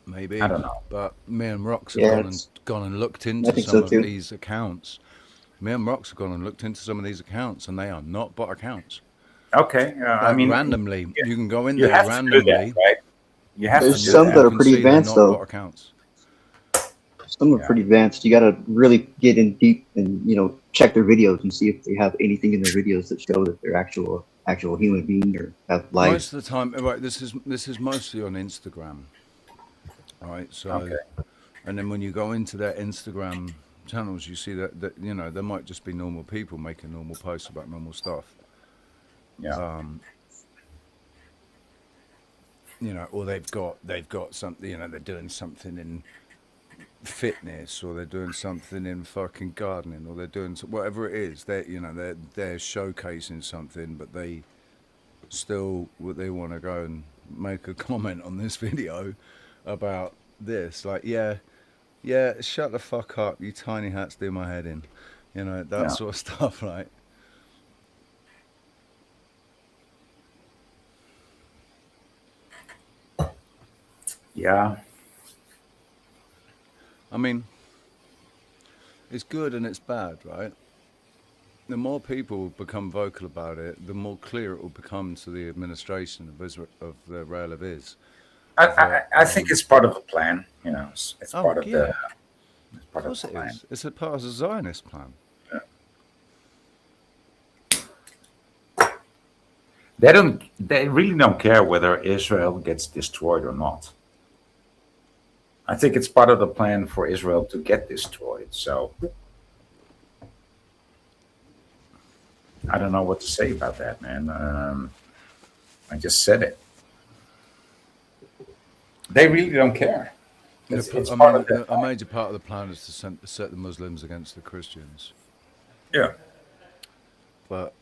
Maybe. I don't know. But me and Rox have gone and looked into some of these accounts. Me and Rox have gone and looked into some of these accounts, and they are not bot accounts. Okay. I mean, randomly, you can go in you there have randomly. to do that, right? You have There's to do some that. that are pretty advanced, though. Bot accounts. Some are pretty advanced. You got to really get in deep and check their videos and see if they have anything in their videos that show that they're actual human being or have life. Most of the time, right? This is mostly on Instagram, right? So, and then when you go into their Instagram channels, you see that there might just be normal people making normal posts about normal stuff. Yeah. Or they've got something. They're doing something in fitness, or they're doing something in fucking gardening, or they're doing whatever it is. They're showcasing something, but they still they want to go and make a comment on this video about this. Like, yeah, shut the fuck up, you tiny hats do my head in. That sort of stuff, right? Yeah. I mean, it's good and it's bad, right? The more people become vocal about it, the more clear it will become to the administration of the Rail of Is. I think it's part of a plan. It's part of the. It's part of course the plan. It is. It's a part of the Zionist plan. Yeah. They really don't care whether Israel gets destroyed or not. I think it's part of the plan for Israel to get destroyed. So I don't know what to say about that, man. I just said it. They really don't care. Yeah, It's I part mean, of their a life. major part of the plan is to set the Muslims against the Christians. Yeah. But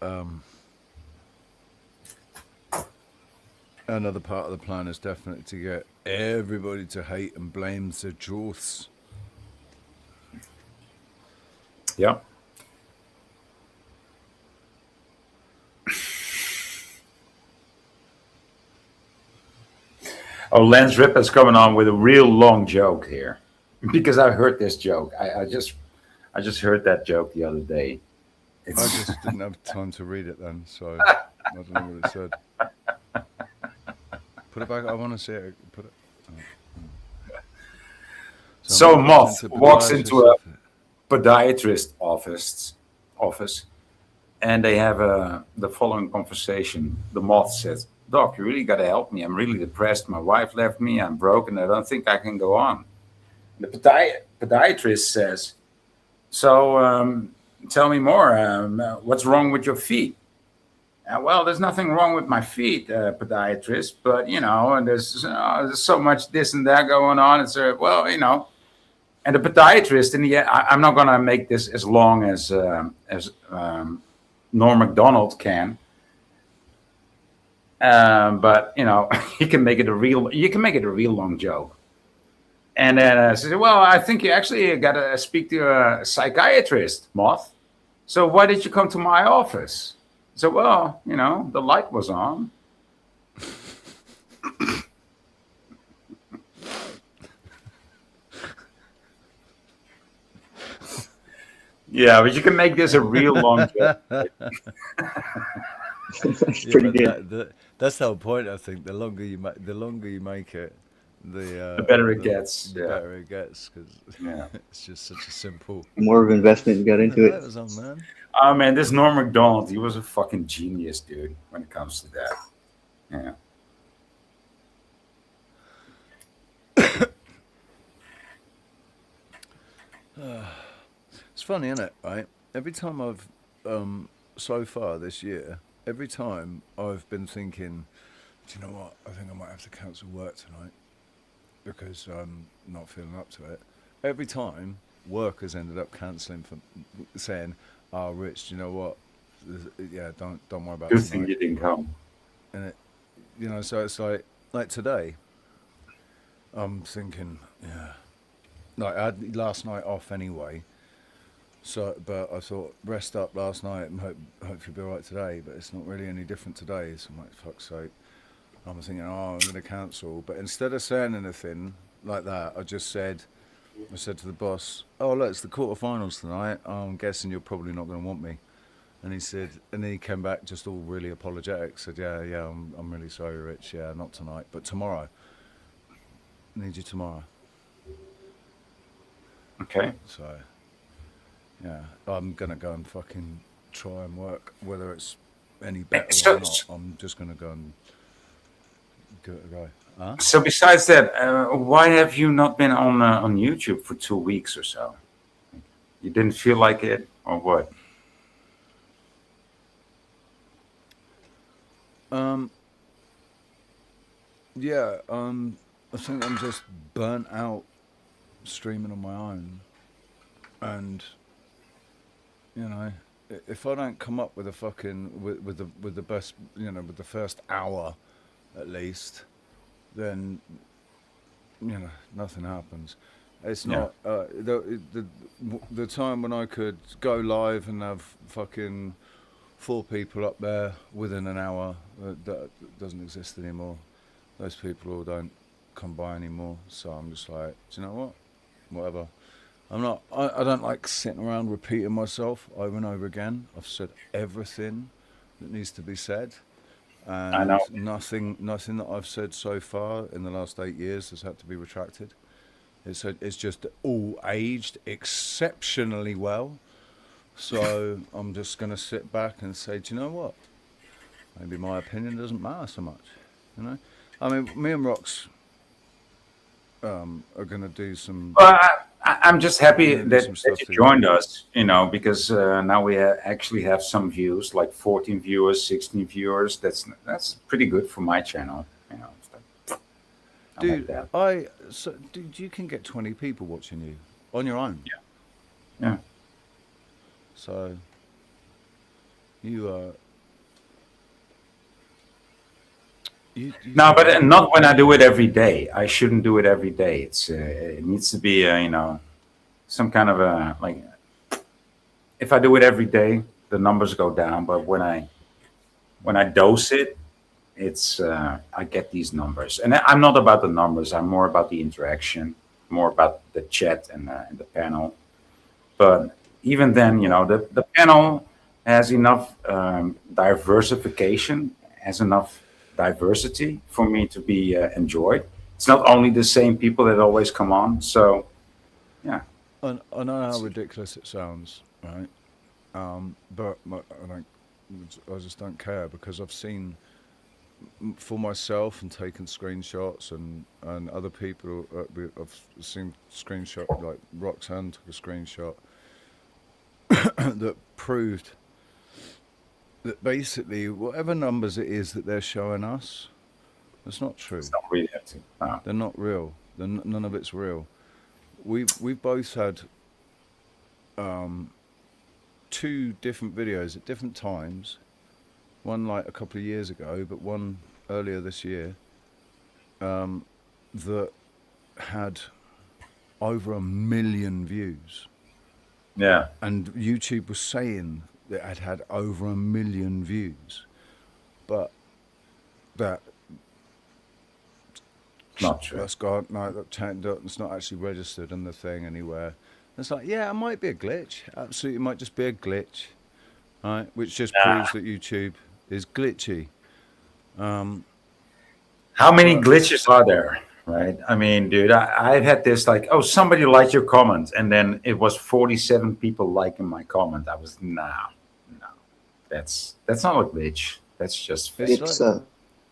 another part of the plan is definitely to get everybody to hate and blame the Jews. Yeah. Oh, Lance Ripper's coming on with a real long joke here, because I heard this joke. I just heard that joke the other day. I It's just didn't have time to read it then, so I don't know what it said. Put it back. I want to see it. Put it. so Moth into walks podiatrist into a office. podiatrist office, and they have the following conversation. The Moth says, "Doc, you really got to help me. I'm really depressed. My wife left me. I'm broken. I don't think I can go on." The podiatrist says, "So tell me more. What's wrong with your feet?" Well, there's nothing wrong with my feet, podiatrist, but and there's so much this and that going on. It's well, and the podiatrist in the end, I'm not going to make this as long as Norm Macdonald can, but you can make it a real long joke. And then I said, "Well, I think you actually got to speak to a psychiatrist, Moth. So why did you come to my office?" So, well, the light was on. Yeah, but you can make this a real long joke. That's Yeah, pretty but good. that's the whole point. I think the longer you make it, The better it gets. the Yeah, better it gets, because yeah. it's just such a simple. More of investment you got The into light it. was on, man. Oh man, this Norm Macdonald, he was a fucking genius, dude, when it comes to that. Yeah. It's funny, isn't it? Right? Every time I've so far this year, every time I've been thinking, do you know what? I think I might have to cancel work tonight because I'm not feeling up to it. Every time, work has ended up cancelling for saying, "Oh, Rich, do you know what? Yeah, don't worry about Good it thing tonight." you didn't come. And so it's like today. I'm thinking, yeah. Like I had last night off anyway. So, but I thought rest up last night and hope you'll be alright today. But it's not really any different today. So I'm like, fuck's sake. I'm thinking, oh, I'm gonna cancel. But instead of saying anything like that, I said to the boss, "Oh, look, it's the quarterfinals tonight. I'm guessing you're probably not gonna want me." And he said, and then he came back just all really apologetic. Said, "Yeah, I'm really sorry, Rich. Yeah, not tonight, but tomorrow. Need you tomorrow." Okay. So, yeah, I'm gonna go and fucking try and work, whether it's any better So, or not. I'm just gonna go and give it a go. Huh? so besides that, why have you not been on YouTube for 2 weeks or so? You didn't feel like it, or what? Yeah, I think I'm just burnt out streaming on my own, and if I don't come up with a fucking with the best, with the first hour at least, then nothing happens. It's Yeah. not the time when I could go live and have fucking 4 people up there within an hour. That doesn't exist anymore. Those people all don't come by anymore. So I'm just like, do you know what? Whatever. I don't like sitting around repeating myself over and over again. I've said everything that needs to be said, I and know. nothing that I've said so far in the last 8 years has had to be retracted. It's just all aged exceptionally well. So I'm just going to sit back and say, do you know what? Maybe my opinion doesn't matter so much. I mean, me and Rox are going to do some. Well, I'm just happy We're gonna do that, some that stuff you together. joined us, because now we actually have some views, like 14 viewers, 16 viewers. That's pretty good for my channel. It's like, I like Dude, that. dude, you can get 20 people watching you on your own. Yeah. So you you No, can but do it. not when I do it every day. I shouldn't do it every day. It needs to be some kind of a like. If I do it every day, the numbers go down. But when I dose it, it's I get these numbers, and I'm not about the numbers. I'm more about the interaction, more about the chat and the panel. But even then, Well, the panel has enough diversification, has enough diversity for me to be enjoyed. It's not only the same people that always come on. So yeah, I know how ridiculous it sounds, right? But I just don't care because I've seen for myself and taken screenshots and other people. I've seen screenshot like Roxanne took a screenshot that proved that basically whatever numbers it is that they're showing us, it's not true. it's not really have to. They're not real. None of it's real. We've both had two different videos at different times. One like a couple of years ago, but one earlier this year that had over 1 million views. Yeah, And YouTube was saying that it had had over 1 million views, but that not true. that's gone. No, it's not actually registered in the thing anywhere. It's like, yeah, it might be a glitch. Absolutely, it might just be a glitch, right? Which just proves that YouTube is glitchy. How many But glitches are there? Right. I mean, dude, I've had this like, oh, somebody liked your comment, and then it was 47 people liking my comment. I was no, that's not a glitch. That's just it's fake. It's like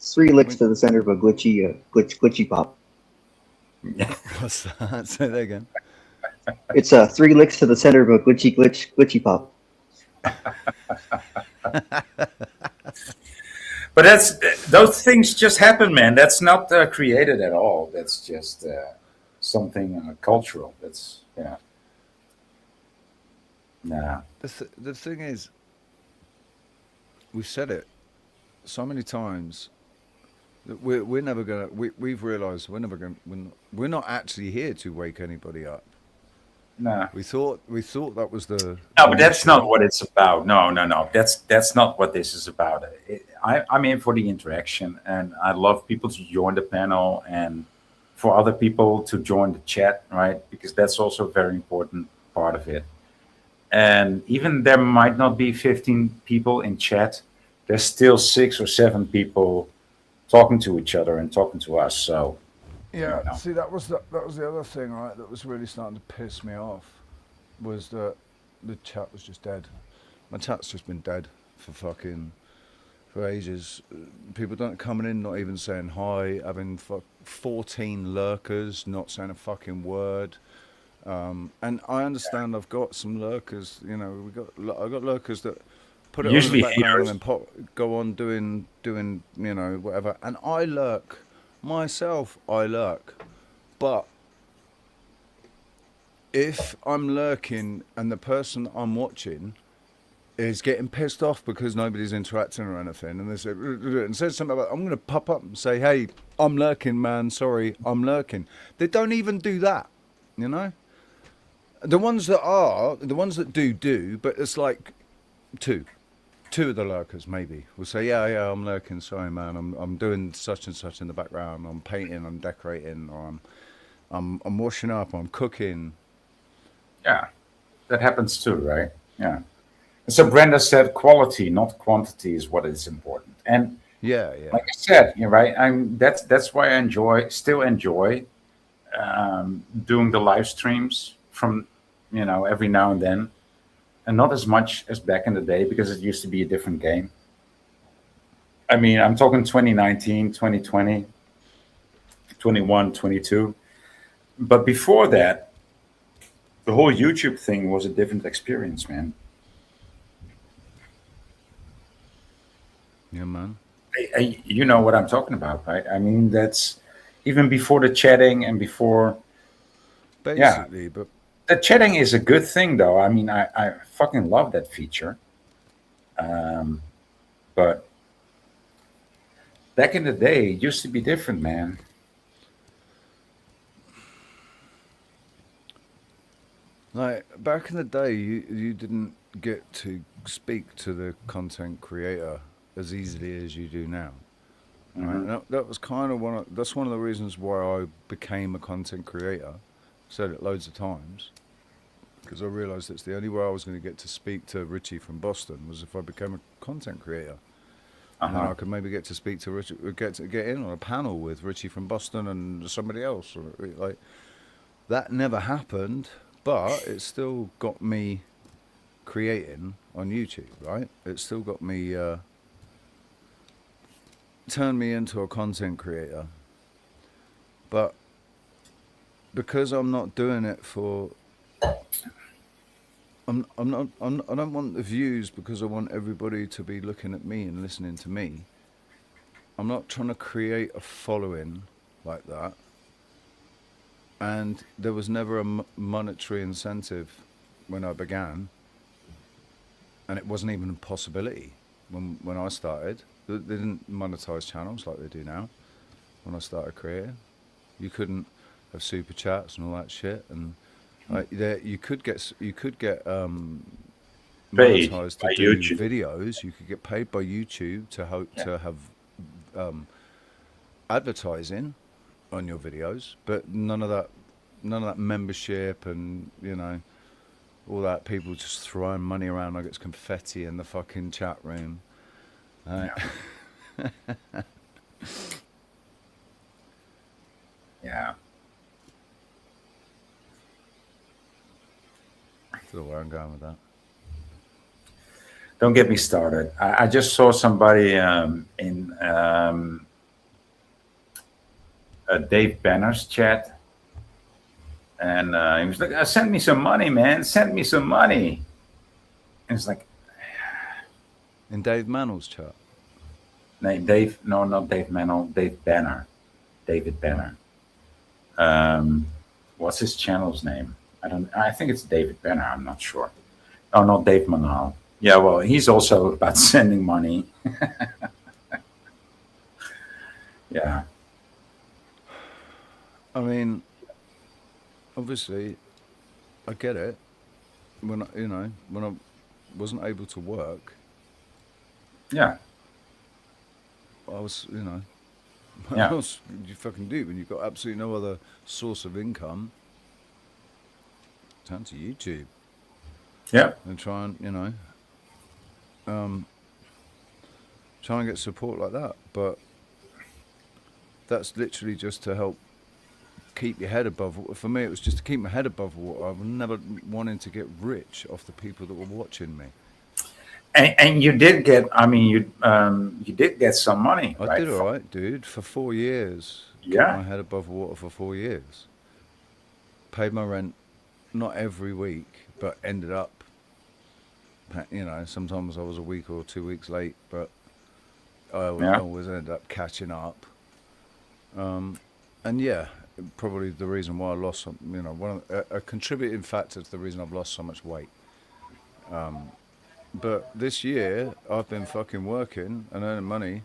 3 licks when to the center of a glitchy pop. what's that? Say that again. It's 3 licks to the center of a glitchy pop. But those things just happen, man. That's not created at all. That's just something cultural. That's yeah. Nah. The thing is, we've said it so many times that we're never gonna. We've realised we're never gonna. We're not actually here to wake anybody up. Nah. We thought that was the No, but that's not mission. what it's about. No. That's not what this is about. I'm in for the interaction, and I love people to join the panel, and for other people to join the chat, right? Because that's also a very important part of it. And even there might not be 15 people in chat, there's still 6 or 7 people talking to each other and talking to us. So, Yeah, you know, see, that was the other thing, right? That was really starting to piss me off. Was that the chat was just dead. My chat's just been dead for ages. People don't coming in, not even saying hi. Having 14 lurkers, not saying a fucking word. And I understand I've got some lurkers. You know, I got lurkers that put it on in the usually background and haters. then go on doing whatever. And I lurk myself. I lurk, but if I'm lurking and the person I'm watching is getting pissed off because nobody's interacting or anything, and they say and says something about, I'm going to pop up and say, "Hey, I'm lurking, man. Sorry, I'm lurking." They don't even do that, you know. The ones that do, but it's like two of the lurkers maybe will say, "Yeah, I'm lurking. Sorry, man. I'm doing such and such in the background. I'm painting, I'm decorating, or I'm washing up, I'm cooking." Yeah, that happens too, right? Yeah. So Brenda said quality, not quantity, is what is important. And Yeah, like yeah. I said, you're right. That's why I still enjoy doing the live streams from every now and then, and not as much as back in the day because it used to be a different game. I mean, I'm talking 2019, 2020, 21, 22. But before that, the whole YouTube thing was a different experience, man. Yeah, man. You know what I'm talking about, right? I mean, that's even before the chatting and before. Yeah, Basically, but the chatting is a good thing, though. I mean, I fucking love that feature. But back in the day, it used to be different, man. like back in the day, you didn't get to speak to the content creator as easily as you do now. Right, Hmm. and that was kind of that's one of the reasons why I became a content creator. Said it loads of times because I realised that's the only way I was going to get to speak to Richie from Boston was if I became a content creator, and then Uh-huh. I could maybe get to speak to Richie, get in on a panel with Richie from Boston and somebody else. Or, like that never happened, but it still got me creating on YouTube. Right, it still got me turned me into a content creator, but because I'm not doing it for I'm not I don't want the views because I want everybody to be looking at me and listening to me. I'm not trying to create a following like that. And there was never a monetary incentive when I began, and it wasn't even a possibility when I started. They didn't monetize channels like they do now. When I started creating, you couldn't have super chats and all that shit, and you could get Paid monetized to by do YouTube. videos. You could get paid by YouTube Yeah. to have advertising on your videos, but none of that membership and all that people just throwing money around like it's confetti in the fucking chat room. Right? Yeah. Yeah. That's the way I'm going with that. Don't get me started. I just saw somebody in Dave Banner's chat, and he was like, "Send me some money, man. Send me some money." And it's like, In Dave Mannell's chat. no, Dave, no, not Dave Mannel, Dave Banner, David Right. Banner. What's his channel's name? I don't. I think it's David Banner. I'm not sure. Oh, no, Dave Manal. Yeah, well, he's also about sending money. Yeah. I mean, obviously, I get it. When when I wasn't able to work, Yeah. I was, what Yeah. else do you fucking do when you've got absolutely no other source of income? Turn to YouTube Yeah. and try and, try and get support like that. But that's literally just to help keep your head above. For me, it was just to keep my head above water. I was never wanting to get rich off the people that were watching me. And you did get. I mean, you did get some money, I right? did all right, dude, for 4 years. Kept Yeah. my head above water for 4 years. Paid my rent, not every week, but ended up, sometimes I was a week or 2 weeks late, but I Yeah. always ended up catching up. And yeah, probably the reason why I lost some, a contributing factor to the reason I've lost so much weight. But this year, I've been fucking working and earning money.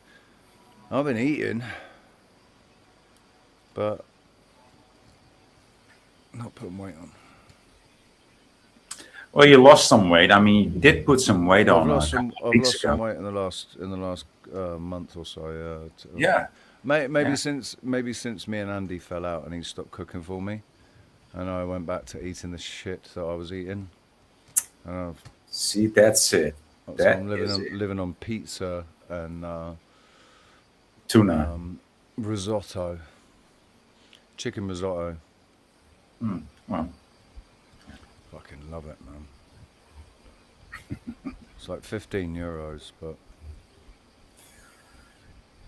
I've been eating, but not putting weight on. Well, you lost some weight. I mean, you did put some weight on a couple of I've weeks lost some ago. weight in the last month or so. Yeah. Maybe Yeah. since me and Andy fell out and he stopped cooking for me, and I went back to eating the shit that I was eating. See, that's it. So That I'm is it. living on pizza and Tuna. risotto, chicken risotto. Well, Fucking love it, man. It's like €15, but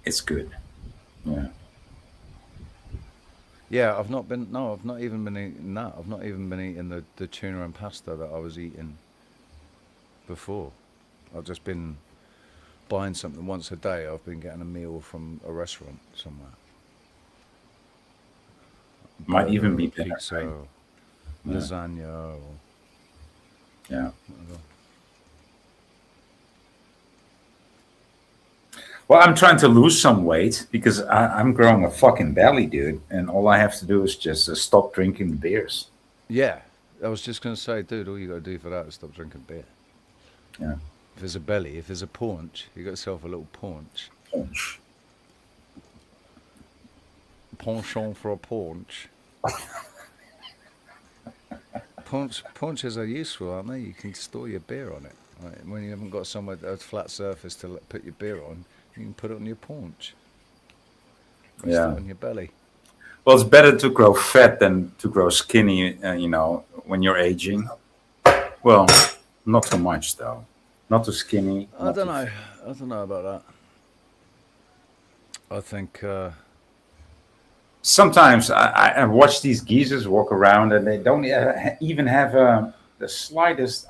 it's good. Yeah. yeah, I've not even been eating that. I've not even been eating the tuna and pasta that I was eating before. I've just been buying something once a day. I've been getting a meal from a restaurant somewhere. Might even be or better, pizza right? or Yeah. lasagna or Yeah. whatever. Well, I'm trying to lose some weight because I'm growing a fucking belly, dude. And all I have to do is just stop drinking beers. Yeah, I was just going to say, dude, all you got to do for that is stop drinking beer. Yeah. If there's a belly, if there's a paunch, you got yourself a little paunch. Punch. Penchant for a paunch. Paunches are useful, aren't they? You can store your beer on it. Right? When you haven't got somewhere, a flat surface to put your beer on, you can put it on your paunch. Rest Yeah. it on your belly. Well, it's better to grow fat than to grow skinny, when you're aging. Well, not so much, though. Not too skinny. I don't know. I don't know about that. I think Sometimes I watch these geezers walk around and they don't even have the slightest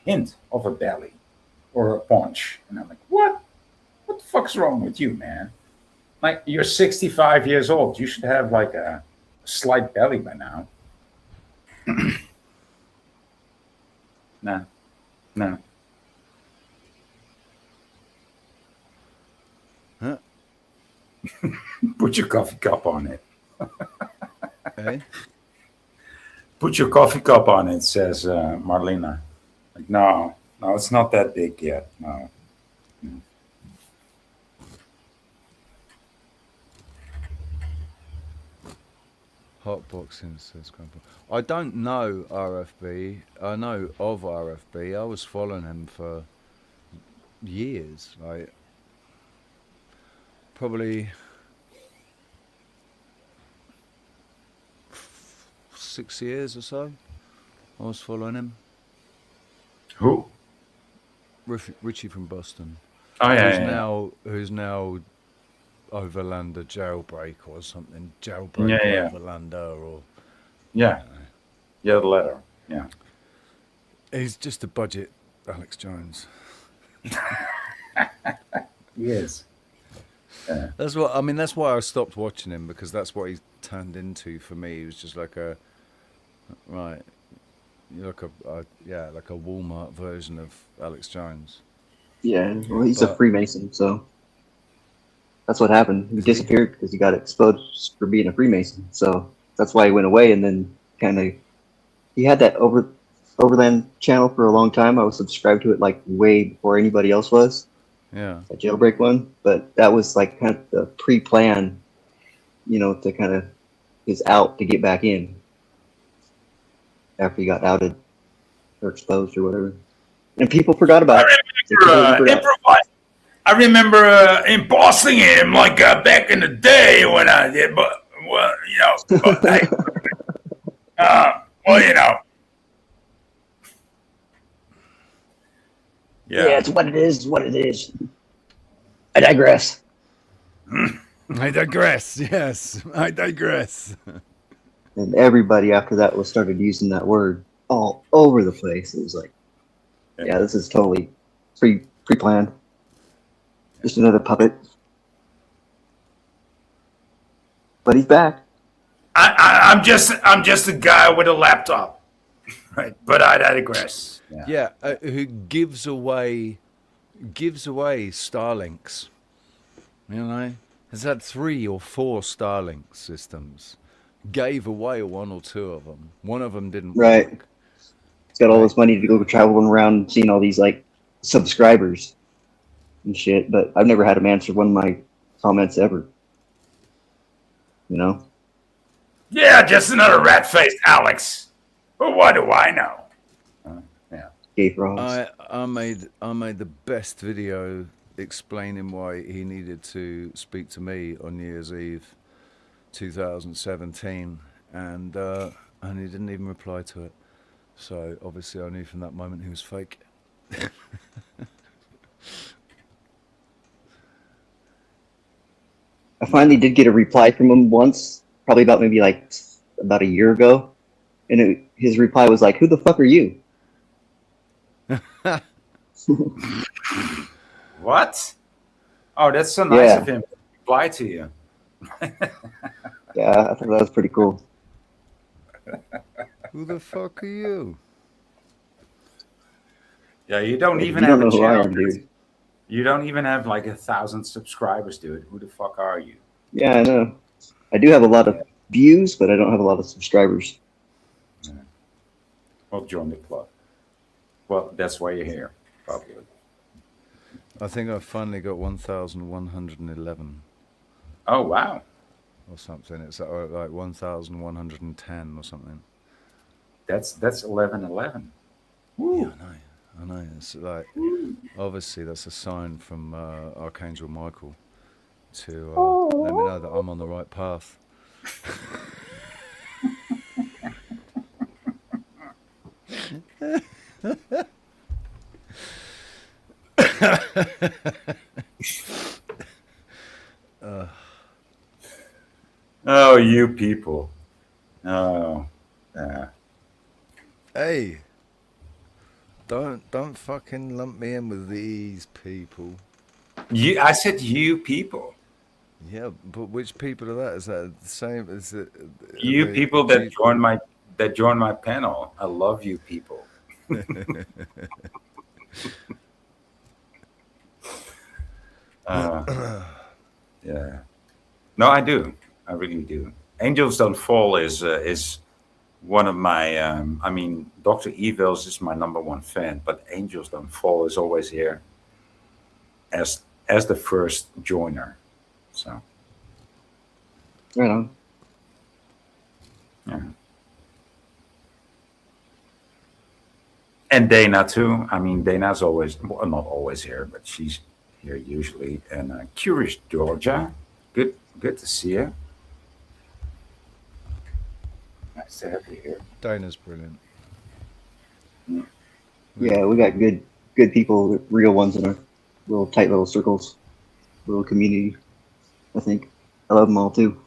hint of a belly or a paunch. And I'm like, what? What the fuck's wrong with you, man? Like, you're 65 years old. You should have like a slight belly by now. No. huh? Put your coffee cup on it. Eh? Put your coffee cup on it, says Marlena. Like, no, it's not that big yet. No. Hot boxing, says Grandpa. I don't know RFB. I know of RFB. I was following him for years, like probably 6 years or so. I was following him. Who? Richie from Boston. Oh yeah. Who's now Overlander jailbreak or something. Jailbreak Yeah. Overlander or Yeah. Yeah, the letter. Yeah. he's just a budget Alex Jones. He is. Yeah. That's what I mean. That's why I stopped watching him, because that's what he turned into for me. He was just like a you're like a Walmart version of Alex Jones. Yeah, well, he's a Freemason, so that's what happened. He disappeared because he got exposed for being a Freemason. So that's why he went away, and then he had that Overland channel for a long time. I was subscribed to it like way before anybody else was. Yeah. That jailbreak one, but that was like kind of the pre-plan, to kind of his out to get back in after he got outed or exposed or whatever. And people forgot about it. I remember imposting him like back in the day when I did, but Yeah, it's what it is. What it is. I digress. I digress. Yes, I digress. And everybody after that started using that word all over the place. It was like, yeah, this is totally pre-planned. Just another puppet. But he's back. I'm just a guy with a laptop, right? But I digress. Yeah, who gives away Starlinks? Has had 3 or 4 Starlink systems. Gave away 1 or 2 of them. One of them didn't work. He's got all this money to go traveling around, seeing all these like subscribers and shit. But I've never had him answer one of my comments ever. Yeah, just another rat-faced Alex. But what do I know? Gay frogs. I made the best video explaining why he needed to speak to me on New Year's Eve 2017, and he didn't even reply to it. So obviously I knew from that moment he was fake. I finally did get a reply from him once, probably about a year ago, and his reply was like, "Who the fuck are you?" What? Oh, that's so nice of him to reply to you. Yeah, I thought that was pretty cool. Who the fuck are you? Yeah, you don't Like, if even you have don't a know who I channel. am, dude. You don't even have like 1,000 subscribers, dude. Who the fuck are you? Yeah, I know. I do have a lot of Yeah. views, but I don't have a lot of subscribers. Yeah. Well, join the club. Well, that's why you're here, probably. I think I finally got 1,111 Oh wow, or something. It's like 1,110 or something. that's 1111. Yeah, Woo. I know. It's like obviously that's a sign from Archangel Michael to let me know that I'm on the right path. Oh, you people. Oh, yeah. Hey, don't fucking lump me in with these people. I said you people. Yeah, but which people are that? Is that the same? Is it You the people G? that join my panel. I love you people. Uh, yeah. No, I do. I really do. Angels Don't Fall is one of my. I mean, Doctor Evils is my number one fan, but Angels Don't Fall is always here as the first joiner. So Right on. yeah. And Dana too. I mean, Dana's always, well, not always here, but she's here usually. And Curious Georgia, good to see you. Nice to have you here. Dana's brilliant. Yeah, we got good people, real ones in our little tight little circles, little community. I think I love them all too.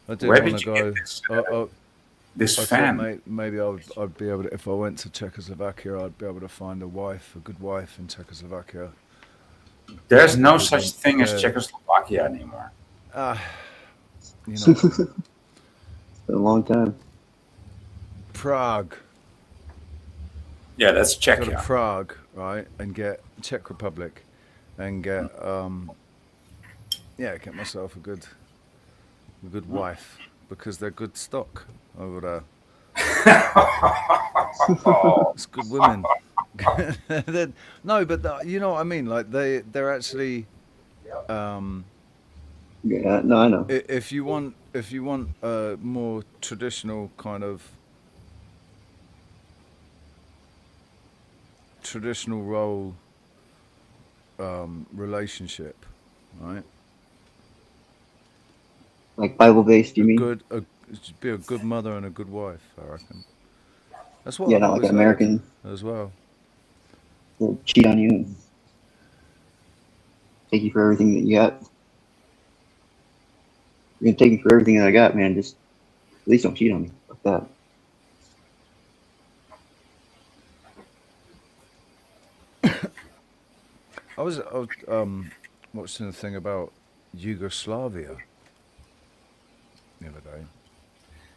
I did Where want did to you get go. this I fan? thought maybe I'd be able to, if I went to Czechoslovakia, I'd be able to find a good wife in Czechoslovakia. There's no Because such thing as they're- Czechoslovakia anymore. You know, It's been a long time. Prague. Yeah, that's Go to Czechia. Prague, right, and get Czech Republic, and get get myself a good wife because they're good stock over there. It's good women. No, but you know what I mean. Like they're actually. Yeah, no, I know. If you want a more traditional kind of traditional role relationship, right? Like Bible based, you mean? Be a good mother and a good wife, I reckon. That's what Yeah, I've not like always an American. heard as well. They'll cheat on you and take you for everything that you got. You're gonna take me for everything that I got, man. Just at least don't cheat on me like that. I was watching a thing about Yugoslavia the other day.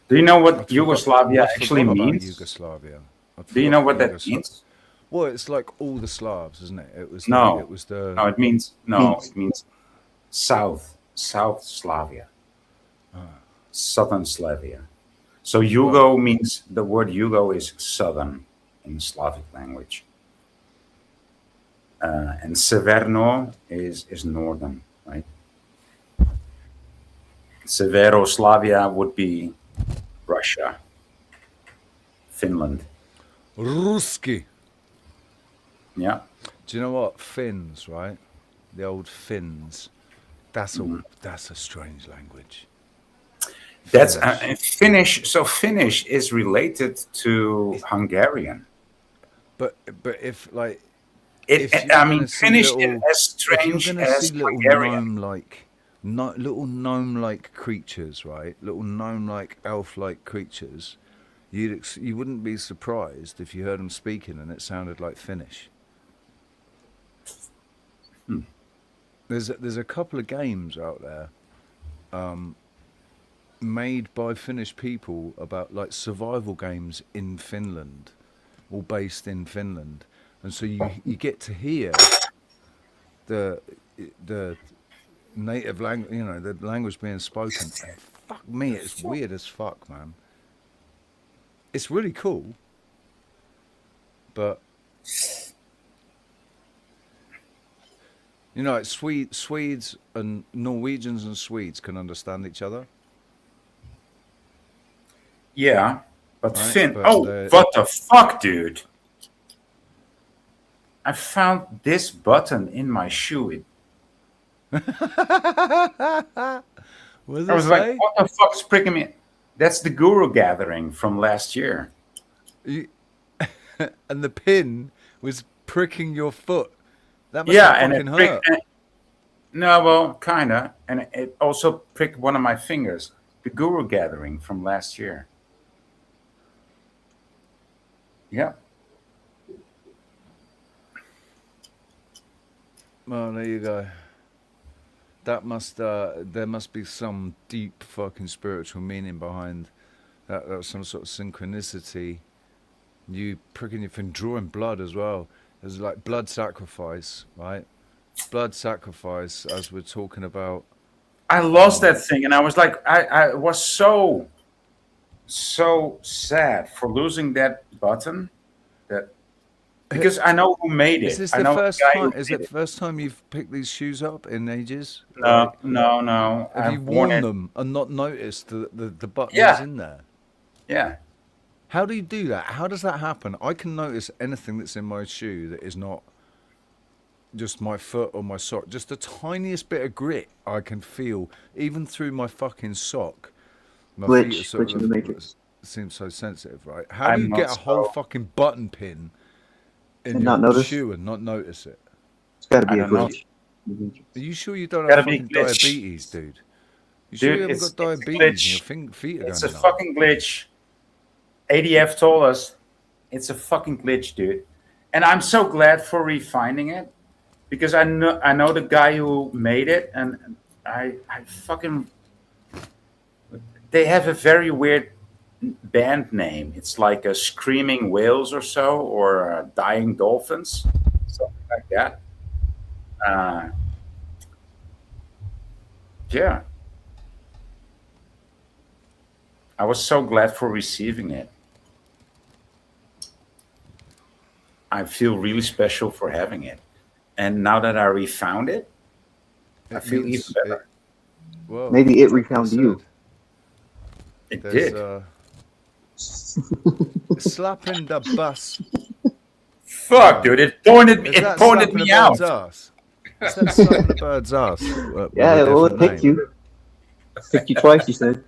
Do you know what I'd Yugoslavia I'd actually forgot about means? Yugoslavia. Do you know what that means? Well, it's like all the Slavs, isn't it? It was No. It was the. No, it means It means South Slavia, Southern Slavia. So Yugo means, the word Yugo is southern in Slavic language, and Severno is northern, right? Severoslavia would be Russia, Finland. Ruski. Yeah. Do you know what Finns? Right, the old Finns. That's a strange language. That's Finnish. So Finnish is related to Hungarian. But if like I mean, Finnish is as strange as Hungarian. Little gnome-like creatures, right? Little gnome-like, elf-like creatures. You wouldn't be surprised if you heard them speaking and it sounded like Finnish. There's a couple of games out there made by Finnish people about like survival games in Finland, all based in Finland, and so you get to hear the native language, the language being spoken. And fuck me, it's weird as fuck, man. It's really cool, but like Swedes and Norwegians and Swedes can understand each other. Yeah, but Right, Finn. but Oh, the- what the fuck, dude! I found this button in my shoe. What does I it was say? like, what the fuck's pricking me? That's the Guru Gathering from last year. And the pin was pricking your foot. That must Yeah, have and fucking it hurt. pricked. No, well, kinda, and it also pricked one of my fingers. The Guru Gathering from last year. Yeah. Well, there you go. That must there must be some deep fucking spiritual meaning behind that. That was some sort of synchronicity. You pricking your fin, drawing blood as well. There's like blood sacrifice, right? Blood sacrifice, as we're talking about. I lost that thing, and I was like, I was so sad for losing that button. That because I know who made it. Is this I the know first guy who time? Is made it the first time you've picked these shoes up in ages? No, no. Have you I've worn worn it. them and not noticed the button Yeah. was in there? Yeah. How do you do that? How does that happen? I can notice anything that's in my shoe that is not just my foot or my sock. Just the tiniest bit of grit I can feel, even through my fucking sock. My feet are sort Glitch in the Matrix. seem so sensitive, right? How do you I'm get a not whole so- fucking button pin in And your not notice? shoe and not notice it? It's got to I be a don't know. glitch. Are you sure you don't Gotta have be fucking glitch. diabetes, dude? You sure you Dude, haven't it's got a diabetes glitch. and your feet are It's going a numb? fucking glitch. ADF told us it's a fucking glitch, dude. And I'm so glad for refining it because I know the guy who made it, and I fucking. They have a very weird band name. It's like a Screaming Whales or so, or Dying Dolphins, something like that. Yeah. I was so glad for receiving it. I feel really special for having it. And now that I refound it, I feel even better. Whoa, Maybe it like I refound you. It There's did. slapping the bus. Fuck, dude! It pointed Is that pointed slapping me a out. bird's ass? Is that slapping a bird's ass? Yeah, well, it picked you. Picked you twice, you said.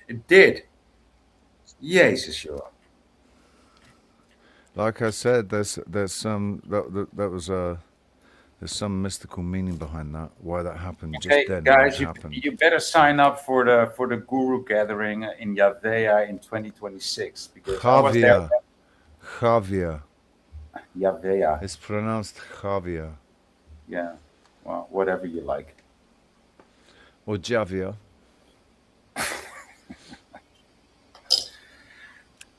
It did. Jezus, joh. Like I said, there's some that was there's some mystical meaning behind that. Why that happened just Okay, then? guys, when it happened. you better sign up for the Guru Gathering in Yavea in 2026 because I was there. Javier. Yavea. It's pronounced Javier Yeah. Well, whatever you like. or Javier.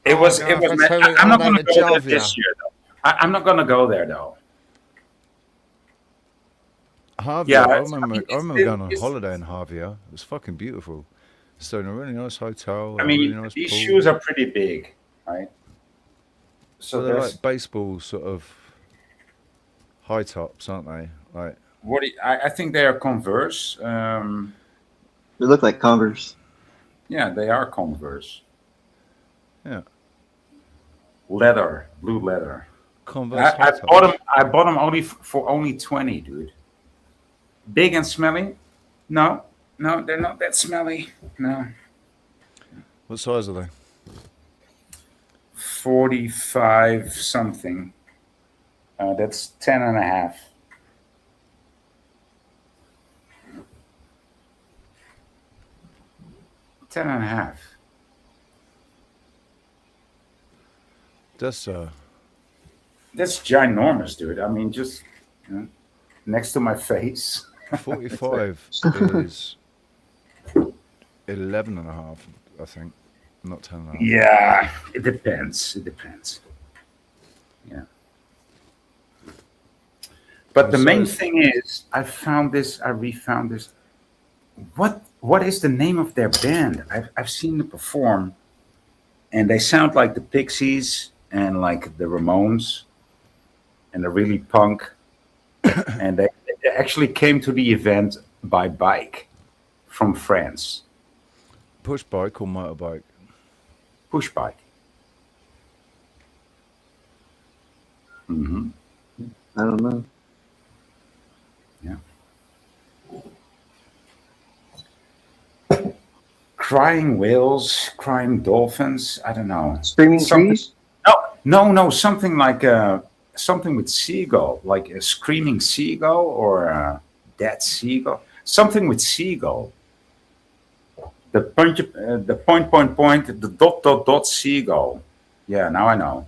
It was. God, It was. that's totally I'm not all going to about go there Javier. this year, though. I'm not going to go there, though. Javier. Yeah, I it's- remember. I mean, I remember going on it's- holiday in Javier. It was fucking beautiful. Stayed in a really nice hotel. I a mean, really nice these pool. shoes are pretty big, right? So So they're there's like baseball sort of high tops, aren't they? Like what I think they are Converse. They look like Converse. Yeah, they are Converse. yeah, Leather, blue leather. Converse high I tops. bought them. I bought them only for only 20, dude. Big and smelly? No, they're not that smelly. No, What size are they? 45 something. That's 10 and a half. Ten and a half. That's That's ginormous, dude. I mean, just next to my face. 45 is 11 and a half, I think. Not 10 and a half. Yeah, it depends. It depends. Yeah. But the main thing is, I refound this. What is the name of their band? I've seen them perform, and they sound like the Pixies and like the Ramones, and they're really punk. And they actually came to the event by bike from France. Push bike or motorbike? Push bike. Mm-hmm. I don't know. Yeah. Crying whales, crying dolphins. I don't know. Screaming trees? No. Something like something with seagull, like a screaming seagull or a dead seagull. Something with seagull. The point, the dot seagull. Yeah, now I know.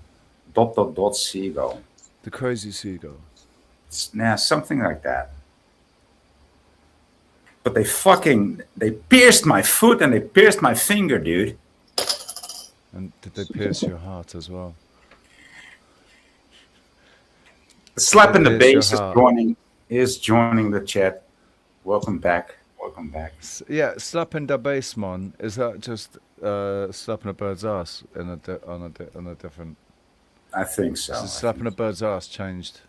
Dot seagull. The crazy seagull. Yeah, something like that. But they pierced my foot and they pierced my finger, dude. And did they pierce your heart as well? Slap in the Bass is joining the chat. Welcome back. Yeah, slapping the bass, man. Is that just slapping a bird's ass on a different? I think so. So slapping a bird's ass changed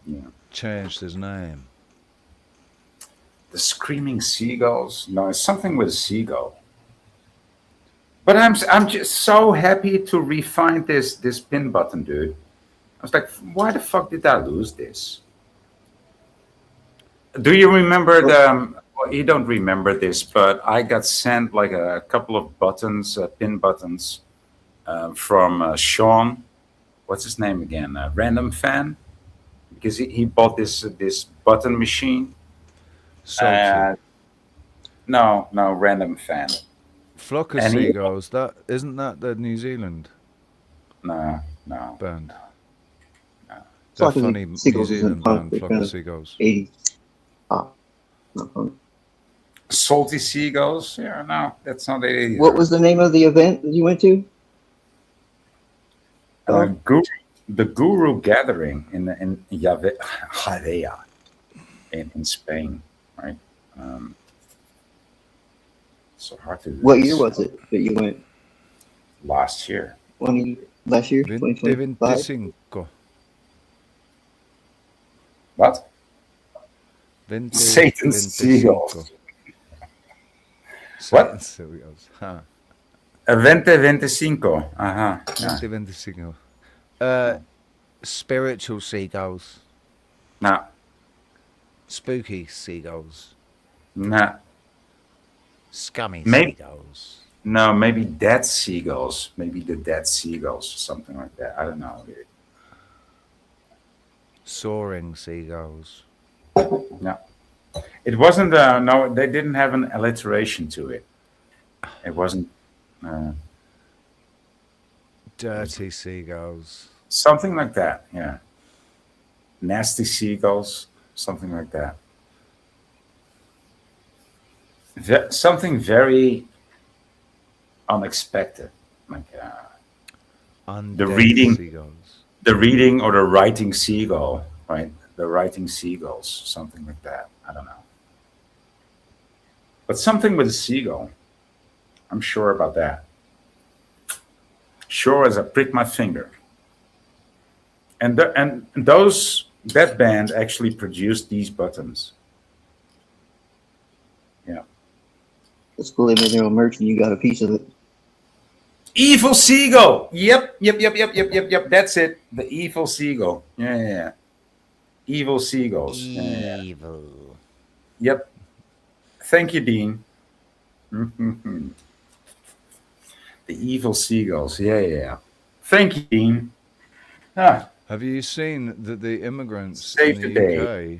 his name. The screaming seagulls. No, it's something with a seagull. But I'm just so happy to re-find this pin button, dude. I was like, why the fuck did I lose this? Do you remember well, you don't remember this, but I got sent like a couple of buttons, pin buttons, from Sean. What's his name again? Random Fan, because he bought this button machine. No, Random Fan. Flock of Seagulls. Isn't that the New Zealand? No. Band. No. The funny New Zealand band, Flock of Seagulls. 80s. Not funny. Salty Seagulls? Yeah, no, that's not it either. What was the name of the event that you went to? The Guru Gathering in Javea in Spain, right? So hard to. What year was it that you went? Last year. Last year, 2025? What? Satan's Seagulls. What? Seagulls. Huh. 2025. Uh-huh. 2025. Spiritual seagulls. No. Spooky seagulls. No. Scummy seagulls. No, maybe dead seagulls. Maybe the dead seagulls, something like that. I don't know. Soaring seagulls. No. It wasn't, no, they didn't have an alliteration to it. It wasn't. Dirty seagulls. Something like that, yeah. Nasty seagulls, something like that. Something very unexpected, like the reading or the writing seagull, right? The writing seagulls, something like that. I don't know. But something with a seagull. I'm sure about that. Sure as I prick my finger. And that band actually produced these buttons. Yeah. That's cool. They made their own merch and you got a piece of it. Evil Seagull. Yep. That's it. The Evil Seagull. Yeah. Evil Seagulls. Evil. Yep. Thank you, Dean. The Evil Seagulls. Yeah. Thank you, Dean. Have you seen that the immigrants in the UK,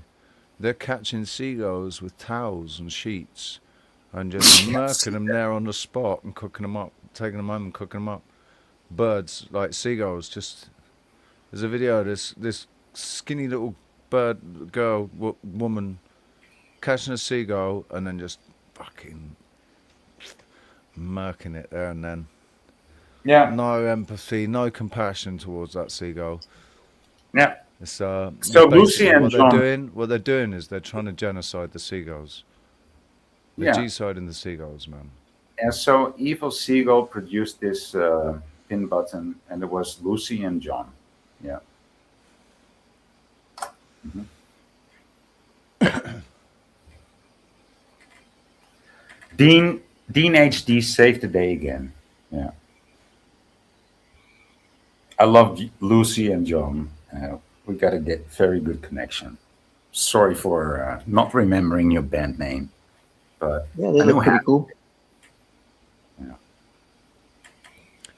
they're catching seagulls with towels and sheets and just murking them there on the spot and cooking them up, taking them home and cooking them up. Birds, like seagulls, just... There's a video of this skinny little woman catching a seagull and then just fucking murking it there and then. Yeah. No empathy, no compassion towards that seagull. Yeah. It's So Lucy and John, what they're doing is they're trying to genocide the seagulls. They're yeah. G-siding the seagulls, man. And so Evil Seagull produced this pin button, and it was Lucy and John. Yeah. Mm-hmm. Dean HD saved the day again. Yeah. I love Lucy and John. We got a very good connection. Sorry for not remembering your band name, but Yeah, they look pretty cool. Yeah.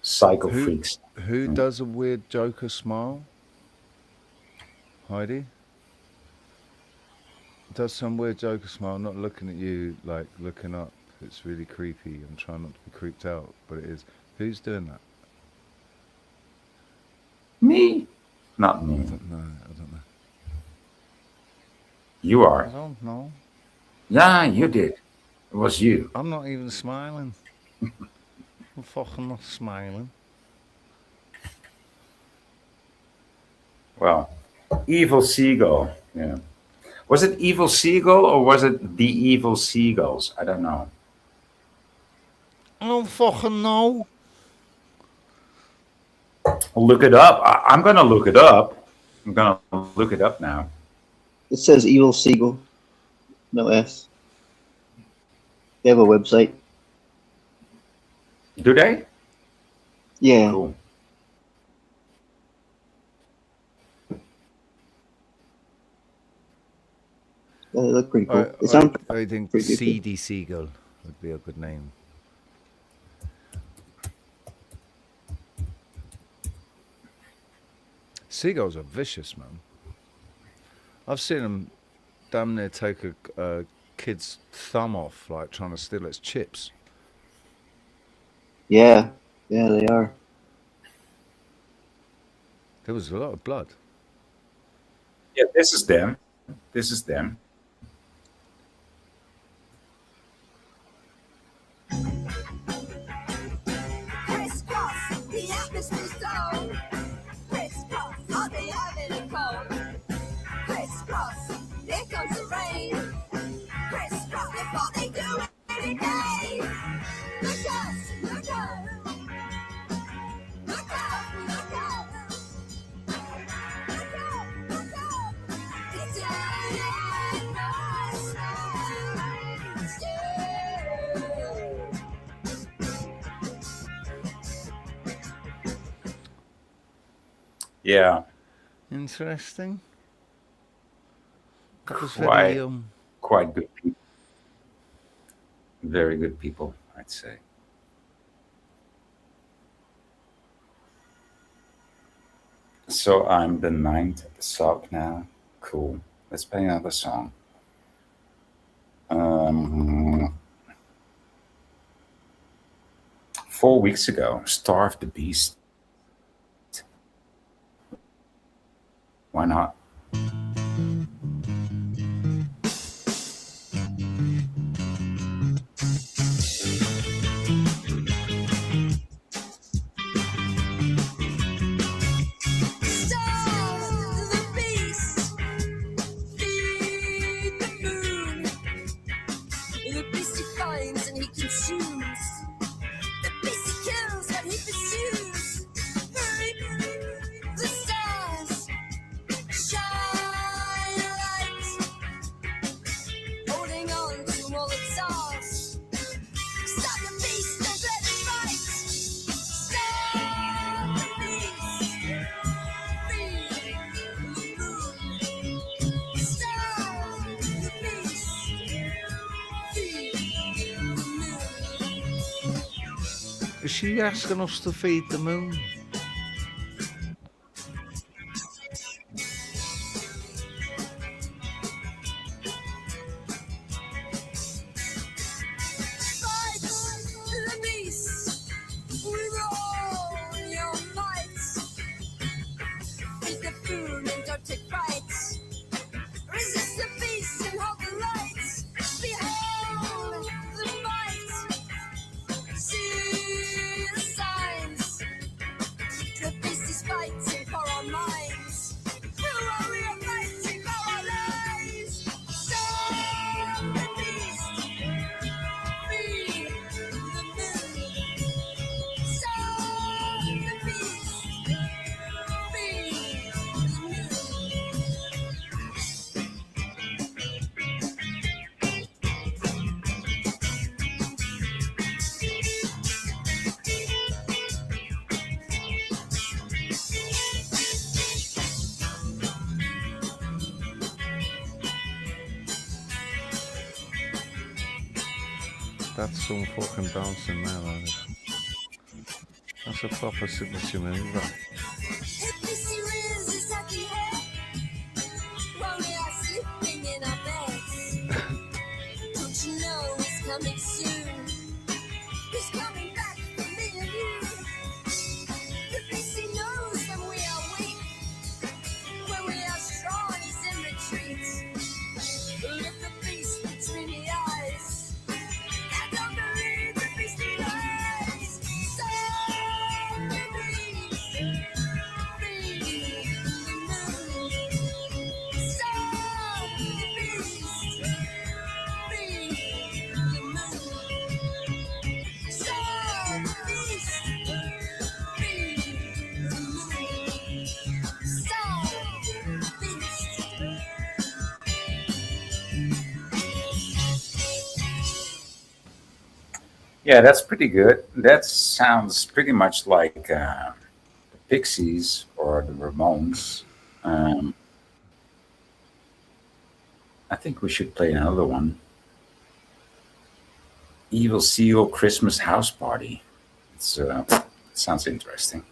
Psycho Freaks. Who does a weird Joker smile? Heidi? Does some weird Joker smile, not looking at you, like looking up. It's really creepy. I'm trying not to be creeped out, but it is. Who's doing that? Me? Not me. I don't know. You are. I don't know. Yeah, you did. It was you. I'm not even smiling. I'm fucking not smiling. Well, Evil Seagull. Yeah. Was it Evil Seagull or was it the Evil Seagulls? I don't know. I don't fucking know. Look it up. I'm going to look it up. I'm going to look it up now. It says Evil Seagull. No S. They have a website. Do they? Yeah. Cool. They look pretty cool. I think Seedy Seagull would be a good name. Seagulls are vicious, man. I've seen them damn near take a kid's thumb off, like trying to steal its chips. Yeah, they are. There was a lot of blood. Yeah, this is them. This is them. Yeah. Interesting. Quite good people. Very good people, I'd say. So I'm the 9th sub now. Cool. Let's play another song. 4 weeks ago, Starve the Beast. Why not? Is she asking us to feed the moon? That's some fucking dancing now, that is. That's a proper signature move, that. Yeah, that's pretty good. That sounds pretty much like the Pixies or the Ramones. Um, I think we should play another one. Evil Seal Christmas House Party. It's sounds interesting.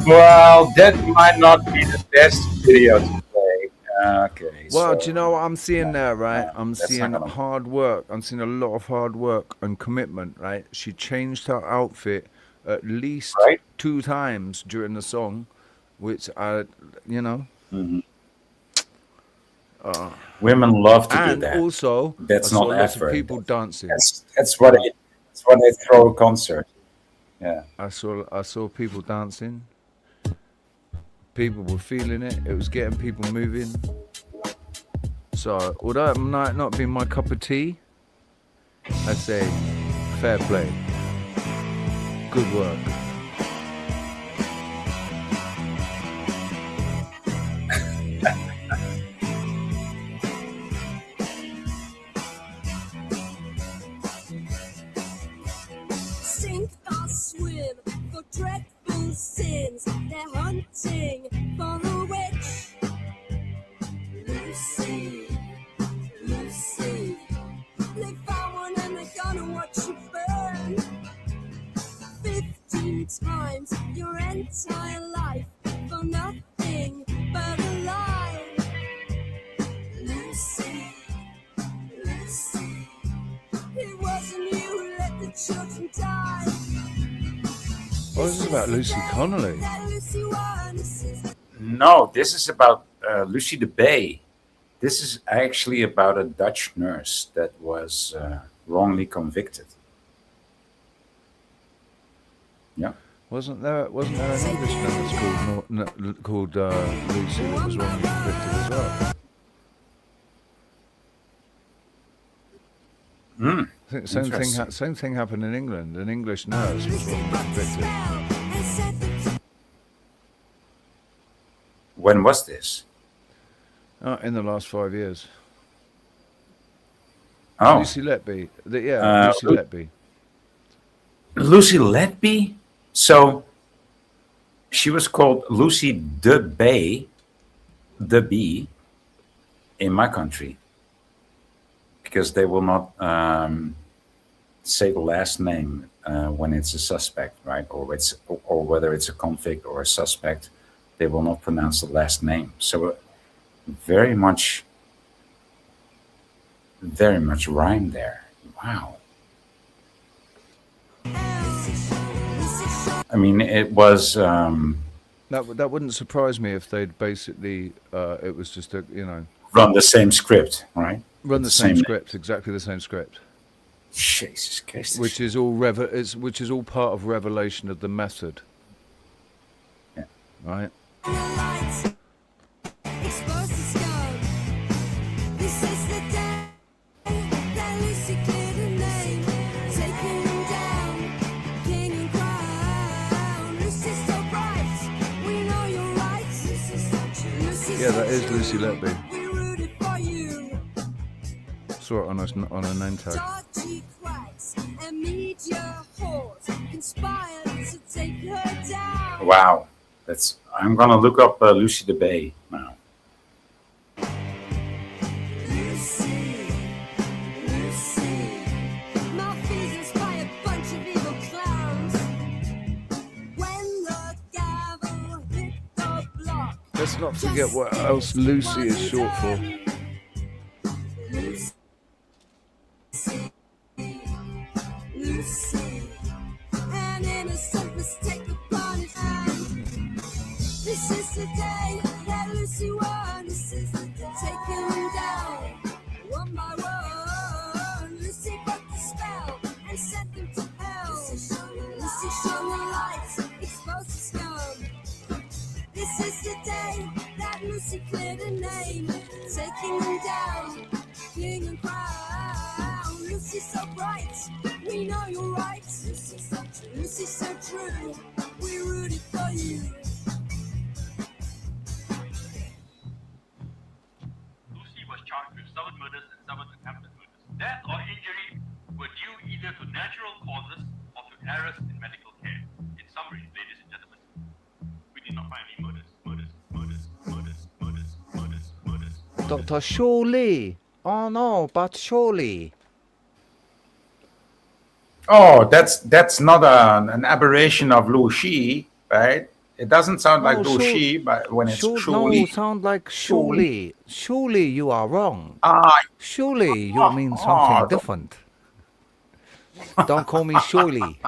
Well, that might not be the best video to play. Okay, Well, so do you know what I'm seeing there, right? I'm that's seeing not gonna. hard work. I'm seeing a lot of hard work and commitment, right? She changed her outfit at least Right? 2 times during the song, which I, you know, Mhm. uh, Women love to do and that. also I That's saw not lots of effort. people dancing. That's what they throw a concert. Yeah. I saw people dancing. People were feeling it. It was getting people moving. So, although it might not be my cup of tea, I say fair play. Good work. Sink or swim for dreadful sins. They're hunting for the witch. Lucy, Lucy. They found one and they're gonna watch you burn. 15 times your entire life for nothing but a lie. Lucy, Lucy. It wasn't you who let the children die. Oh, this is about Lucy Connolly. No, this is about Lucy the Bay. This is actually about a Dutch nurse that was wrongly convicted. Yeah. Wasn't there an English nurse called Lucy that was wrongly convicted as well? Mm, I think same thing happened in England. An English nurse was wrongly convicted. When was this? In the last 5 years. Oh, Lucy Letby. Lucy Letby. Lucy Letby. So she was called Lucy the Bay, the Bee, in my country, because they will not say the last name when it's a suspect, right? Or whether it's a convict or a suspect, they will not pronounce the last name. So very much rhyme there. Wow. I mean, it was That wouldn't surprise me if they'd basically it was just a Run the same script, right? run With the the same same name. script, exactly the same script, Jesus Christ. which is all part of revelation of the method, Yeah. right? Exposed to scum. This is the day that Lucy cleared her name, taking him down, king and crown. Lucy's so bright, we know you're right. Lucy's so true. Lucy's Yeah, so that is true. Lucy Letby. We rooted for you. Saw it on a name tag. Dodgy quacks and media whores conspired to take her down. Wow. I'm gonna look up Lucy the Bay now. Lucy, Lucy, malfeasance by a bunch of evil clowns. When the gavel hit the block, Let's not forget what else Lucy is short for. Lucy, Lucy, an innocent mistake upon his hand. This is the day that Lucy won. This is the day. Taking him down, one by one. Lucy broke the spell and sent them to hell. Lucy shone the light, exposed the scum. This is the day that Lucy cleared her name, taking him down, king and crown. Lucy's so bright, we know you're right. Lucy's so true, Lucy's so true. We rooted for you. Lucy was charged with 7 murders and 7 attempted murders. Death or injury were due either to natural causes or to errors in medical care. In summary, ladies and gentlemen, we did not find any murders. Dr. Surely. Oh no, but surely. Oh, that's not an aberration of Lu Shi, right? It doesn't sound like Lu Shi, but when it's No, truly. sound like surely. Surely you are wrong. Surely you mean oh, something different. Don't call me surely.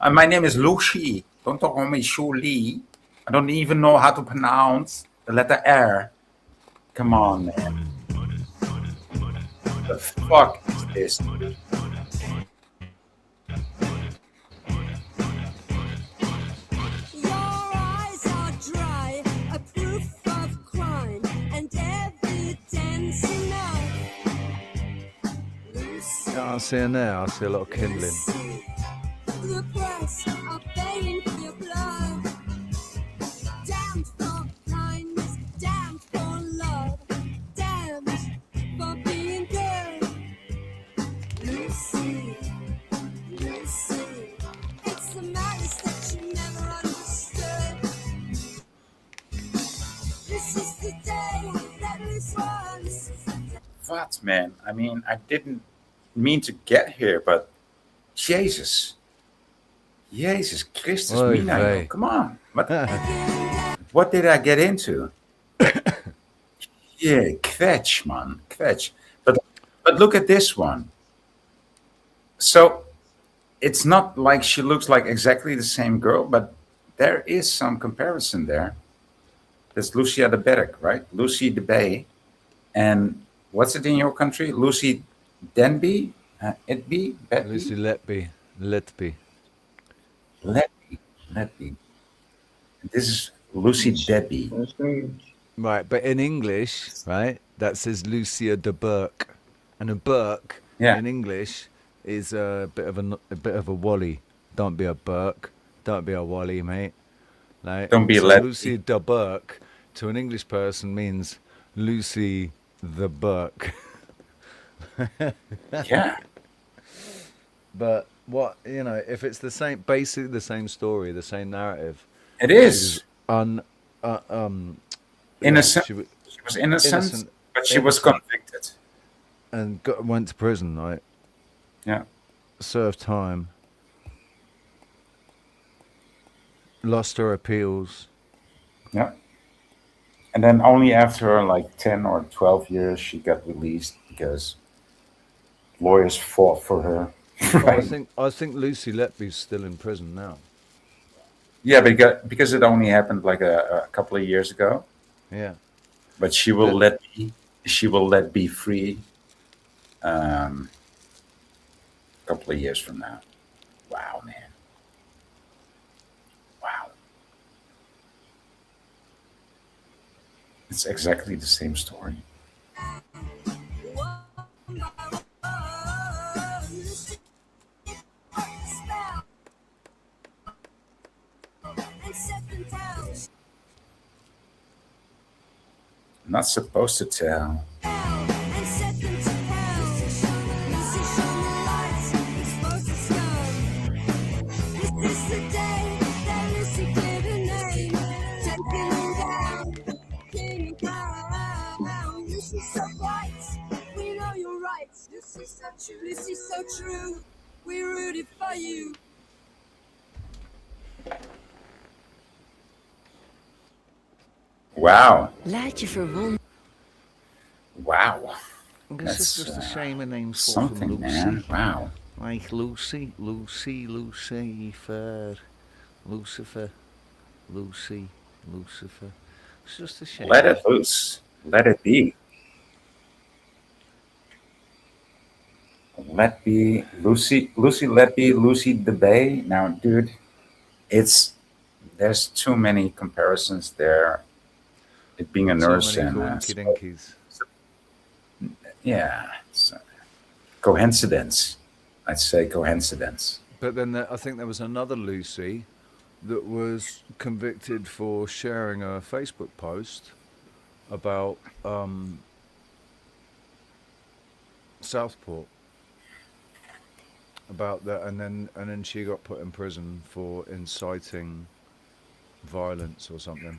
My name is Lu Shi. Don't talk on me Shu Li. I don't even know how to pronounce the letter R. Come on, man. The fuck is this? Your eyes are dry, a proof of crime and evidence enough. Lucy, Yeah, I see it now. I see a lot of kindling. the press are paying for your blood. Damned for kindness, damned for love, damned for being good. Lucy, Lucy, it's the madness that you never understood. This is the day that Lucy won. This is the day. What, man? I mean, I didn't mean to get here, but Jesus. Jesus Christus, Oy Mina, vey. come on. What did I get into? Yeah, kwetsch, man, kwetsch. But look at this one. So it's not like she looks like exactly the same girl, but there is some comparison there. That's Lucia de Berg, right? Lucy de Bay. And what's it in your country? Lucy Denby? Itby? Betby? Lucy Letby. Letby. This is Lucy Debbie. Right, but in English, right, that says Lucia de Burke, and a Burke in English is a bit of a wally. Don't be a Burke. Don't be a wally, mate. Like, Don't be a so lefty. Lucy de Burke to an English person means Lucy the Burke. Yeah. But what, if it's the same, basically the same story, the same narrative. It is. Innocent. She was innocent, but she was convicted. And went to prison, right? Yeah. Served time. Lost her appeals. Yeah. And then only after like 10 or 12 years, she got released because lawyers fought for her. Oh, Right. I think Lucy Letby's still in prison now. Yeah, because it only happened like a couple of years ago. Yeah. But she will But let me. She will let be free. A couple of years from now. Wow, man. Wow. It's exactly the same story. I'm not supposed to tell. Wow. Laat je verwonderen. Wow. This is That's just a shame her name's volgens something, man. Lucy. Wow. Like Lucy, Lucifer, Lucifer, Lucifer. It's just a Let shame. it loose. Let it be. Let be Lucy. Lucy. Let be Lucy the Bay. Now, dude, it's there's too many comparisons there. It being a Too nurse many and coinky dinkies. yeah, it's a coincidence. I'd say coincidence. But then I think there was another Lucy that was convicted for sharing a Facebook post about Southport. About that, and then she got put in prison for inciting violence or something.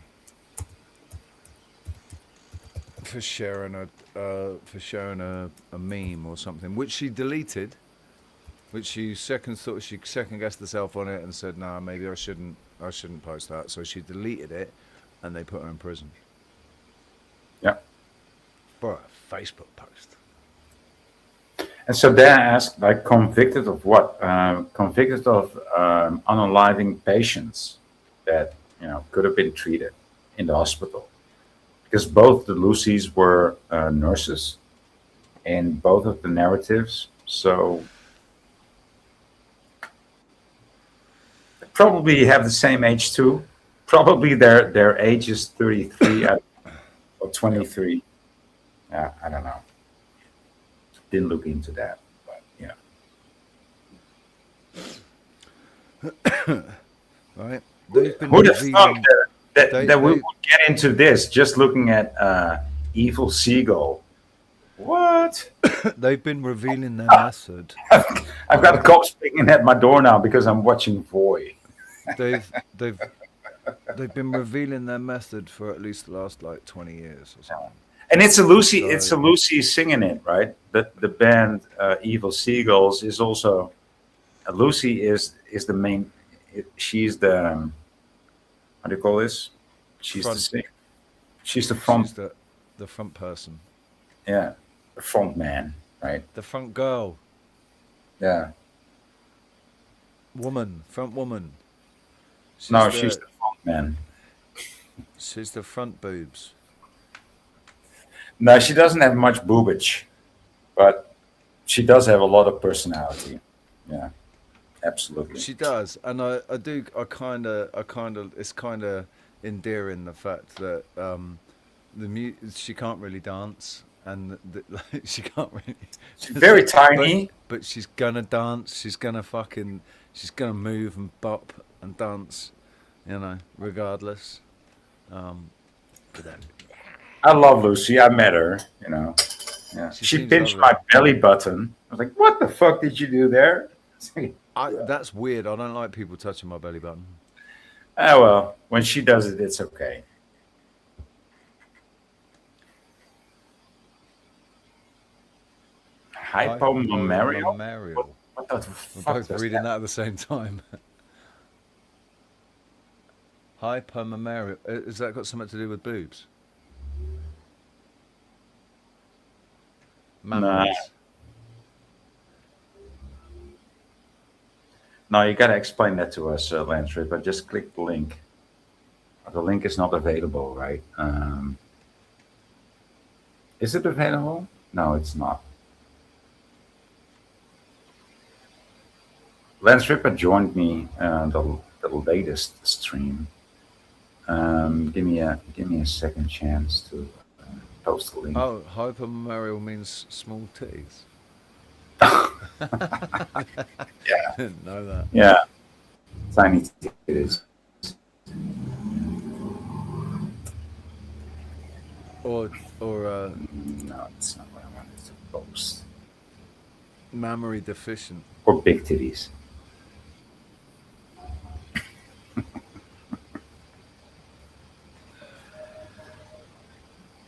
For sharing a meme or something, which she deleted. Which she second guessed herself on it and said, "Nah, maybe I shouldn't post that." So she deleted it, and they put her in prison. Yeah. For a Facebook post. And so they asked, like, convicted of what? Convicted of unaliving patients that could have been treated in the hospital, because both the Lucys were nurses in both of the narratives. So they probably have the same age too. Probably their age is 33 or 23. I don't know. Didn't look into that, but yeah. Right? They've been Who the fuck revealing. that we would get into this just looking at Evil Seagull? What? They've been revealing their method. I've got cops picking at my door now because I'm watching Voy. They've been revealing their method for at least the last like 20 years or something. And it's a Lucy. So- It's a Lucy singing it, right? The band Evil Seagulls is also Lucy is the main. She's the how do you call this? She's Front. the singer. She's the front. She's the front person. Yeah, the front man, right? The front girl. Yeah. Front woman. She's the front man. She's the front boobs. No, she doesn't have much boobage, but she does have a lot of personality. Yeah, absolutely. She does, and I kind of, it's kind of endearing the fact that she can't really dance, and she can't really. She's very tiny, but she's gonna dance. She's gonna move and bop and dance, regardless. I love Lucy. I met her. Yeah. She pinched my belly button. I was like, "What the fuck did you do there?" That's weird. I don't like people touching my belly button. Oh well, when she does it, it's okay. Hypomamarial? What the fuck? We're both reading that at the same time. Hypomamarial. Has that got something to do with boobs? Mammals. No, you gotta explain that to us, Lance Ripper. Just click the link. The link is not available, right? Is it available? No, it's not. Lance Ripper joined me the latest stream. Give me a second chance to post the link. Oh, hypermarial means small titties. Yeah. Didn't know that. Yeah. Tiny titties. Or no, it's not what I wanted to post. Mammary deficient. Or big titties.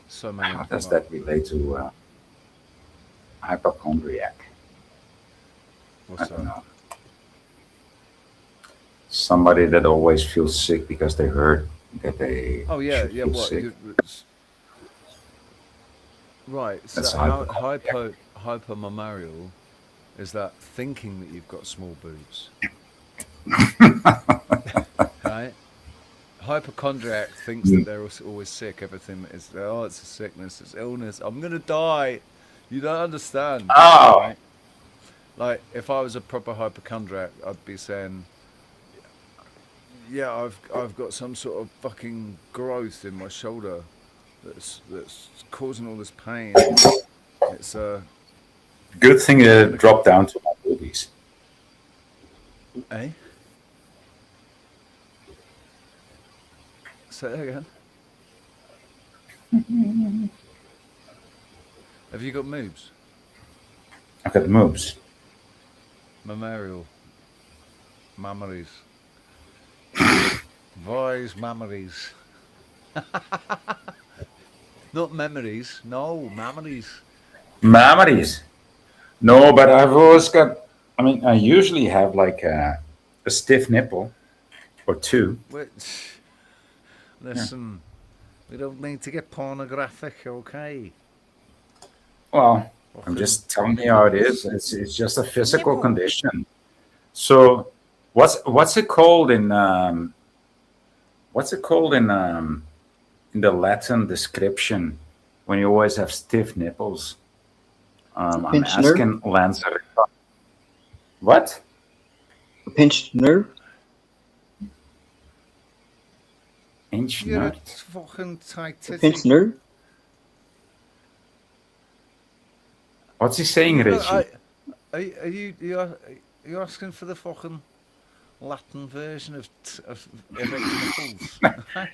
So many. How does that relate to hypochondriac? What's I don't that? know. Somebody that always feels sick because they heard that they should feel sick. Right. So That's hypermammarial is that thinking that you've got small boobs. Right? Hypochondriac thinks that they're always sick. Everything is, oh, it's a sickness, it's illness. I'm gonna die. You don't understand. Oh. Right? Like if I was a proper hypochondriac, I'd be saying, yeah, I've got some sort of fucking growth in my shoulder that's causing all this pain. It's good thing it dropped down to my boobies. Eh? Say that again. Have you got moobs? I've got moobs. Mammarial. Mammaries. Voice mammaries. Not memories. No, mammaries. Mammaries. No, but I've always got. I mean, I usually have like a stiff nipple or two. Which, listen, we don't need to get pornographic, okay? Well, I'm just telling you how it is. It's just a physical condition. So, what's it called in the Latin description when you always have stiff nipples? I'm asking Lance. What? A pinched nerve? Pinched You're nerve? a fucking tight A pinched nerve? What's he saying, Richie? Are you asking for the fucking Latin version of erect nipples?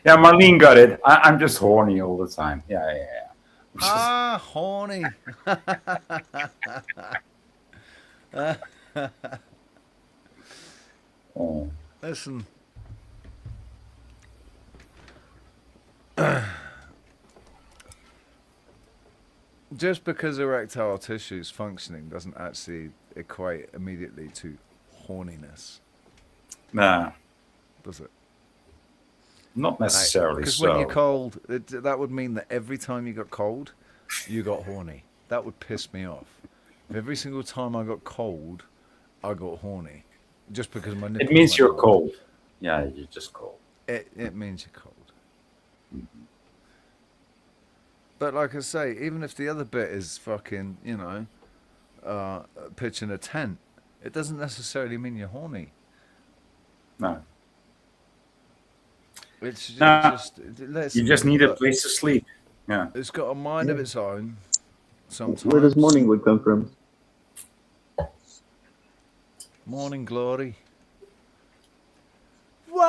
Yeah, Marlene got it. I'm just horny all the time. Yeah. Ah, horny. Oh. Listen. Just because erectile tissue is functioning doesn't actually equate immediately to horniness. Nah. Does it? Not necessarily. Because so. when you're cold, that would mean that every time you got cold, you got horny. That would piss me off. If every single time I got cold, I got horny. Just because my nipples. It means you're cold. Yeah, you're just cold. It means you're cold. Mm-hmm. But like I say, even if the other bit is fucking, pitching a tent, it doesn't necessarily mean you're horny. No. It's just, you just need a place to sleep. Yeah. It's got a mind of its own. Sometimes. Where does morning wood come from? Morning glory.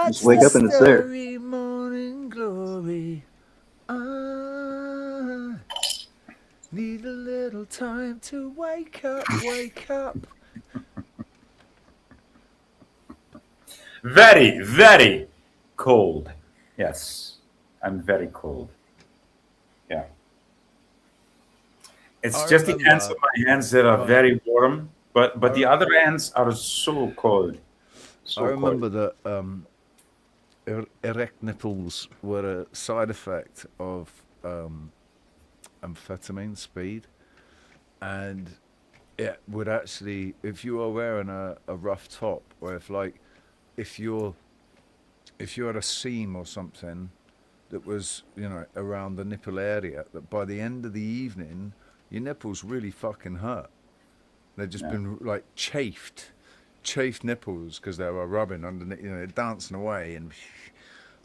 Just wake up and it's there. Morning glory. I need a little time to wake up. Very, very cold. Yes, I'm very cold. Yeah. It's just the ends of my hands that are very warm, but the other ends are so cold. I remember that erect nipples were a side effect of amphetamine, speed, and it would actually, if you are wearing a rough top, or if you had a seam or something that was, around the nipple area, that by the end of the evening, your nipples really fucking hurt. They've just been like chafed nipples because they were rubbing underneath, dancing away and.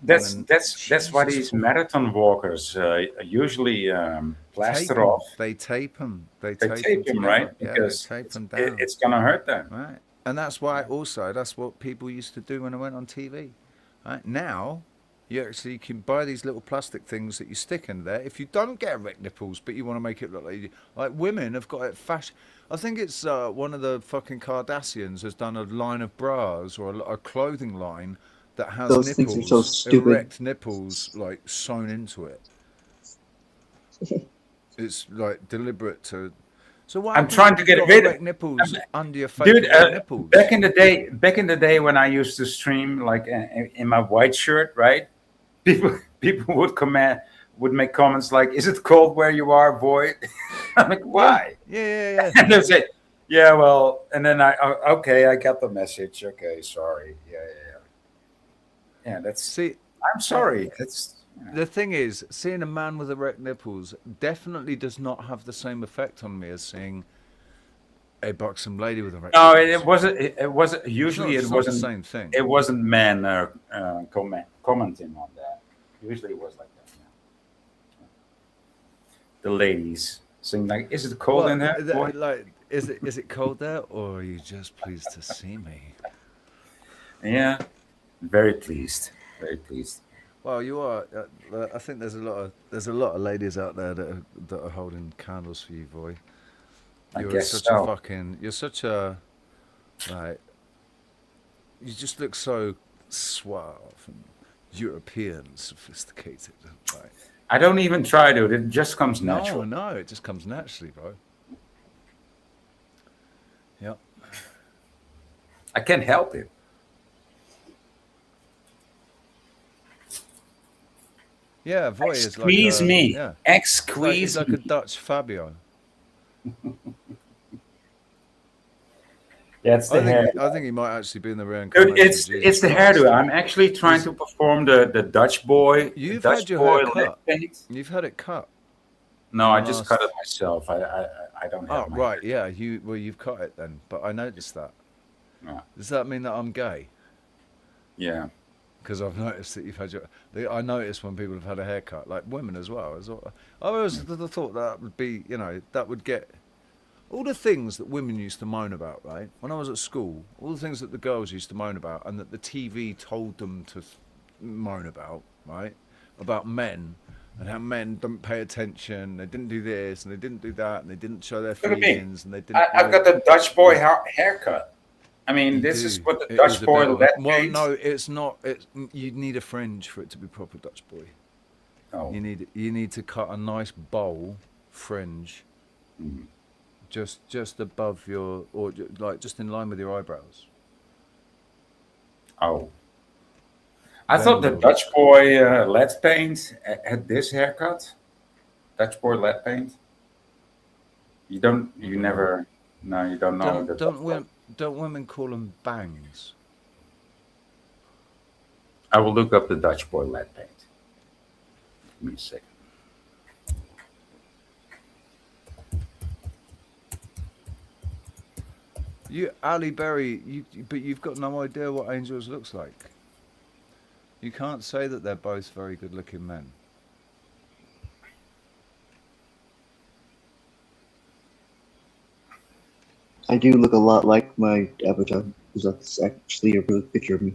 That's why these marathon walkers usually plaster off. They tape them. They They tape tape them them, together. right? Yeah, Because they tape them down. it's gonna hurt them. Right. And that's why that's what people used to do when I went on TV. Right? Now, you actually can buy these little plastic things that you stick in there. If you don't get erect nipples, but you want to make it look like women have got it fashion. I think it's one of the fucking Kardashians has done a line of bras or a clothing line that has Those nipples, things are so stupid. erect nipples, like sewn into it. It's like deliberate to. So why? I'm trying to get rid of nipples under your face. Dude, nipples. back in the day when I used to stream, like in my white shirt, right? People would make comments like, "Is it cold where you are, boy?" I'm like, "Why?" Yeah. And they say, "Yeah, well," and then I got the message. Okay, sorry. Yeah. I'm sorry. That's. The thing is, seeing a man with erect nipples definitely does not have the same effect on me as seeing a buxom lady with erect No, nipples. it wasn't. Usually, it wasn't the same thing. It wasn't men commenting on that. Usually, it was like that. Yeah. The ladies saying like, "Is it cold in there?" Like, is it cold there, or are you just pleased to see me? Yeah, very pleased. Very pleased. Well, you are. I think there's a lot of ladies out there that are holding candles for you, boy. You're such a like. You just look so suave and European, sophisticated. Right? I don't even try to. It just comes natural. No, it just comes naturally, bro. Yep. I can't help it. Yeah, Voy is like Squeeze me. Yeah. Squeeze me. It's like a Dutch Fabio. That's the hair. I think he might actually be in the reincarnation. Dude, it's the hairdo. I'm actually trying to perform the Dutch boy. You've Dutch had your boy hair cut. paint. You've had it cut. No, I just cut it myself. I don't have. Oh right, yeah. You've cut it then, but I noticed that. Yeah. Does that mean that I'm gay? Yeah. Because I've noticed that you've had I notice when people have had a haircut, like women as well. I always thought that would be, that would get all the things that women used to moan about, right? When I was at school, all the things that the girls used to moan about, and that the TV told them to moan about, right? About men and how men don't pay attention. They didn't do this and they didn't do that, and they didn't show their feelings, and they didn't. I've got the Dutch boy haircut. I mean, this is what the Dutch boy led. Well, no, it's not. You need a fringe for it to be proper Dutch boy. Oh. You need to cut a nice bowl fringe, just above your, or like just in line with your eyebrows. Oh. I thought the Dutch boy lead paint had this haircut. Dutch boy lead paint. You don't know. Don't women call them bangs? I will look up the Dutch boy lead paint. Give me a second. Ali Berry, but you've got no idea what Angels looks like. You can't say that they're both very good-looking men. I do look a lot like my avatar, because that's actually a real picture of me.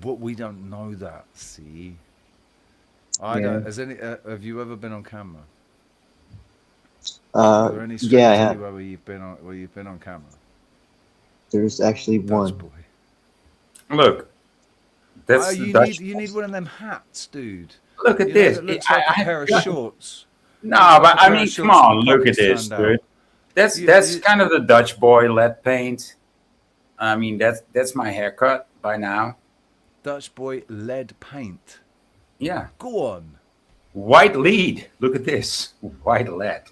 But we don't know that, see? I don't. Have you ever been on camera? Are there any yeah, I have. Where you've been on camera? There's actually one. Boy. Look, that's you need one of them hats, dude. Look at this. It looks like a pair of shorts. No, but I mean, come on, look at this, dude. That's kind of the Dutch boy lead paint. I mean, that's my haircut by now. Dutch boy lead paint. Yeah. Go on. White lead. Look at this. White lead.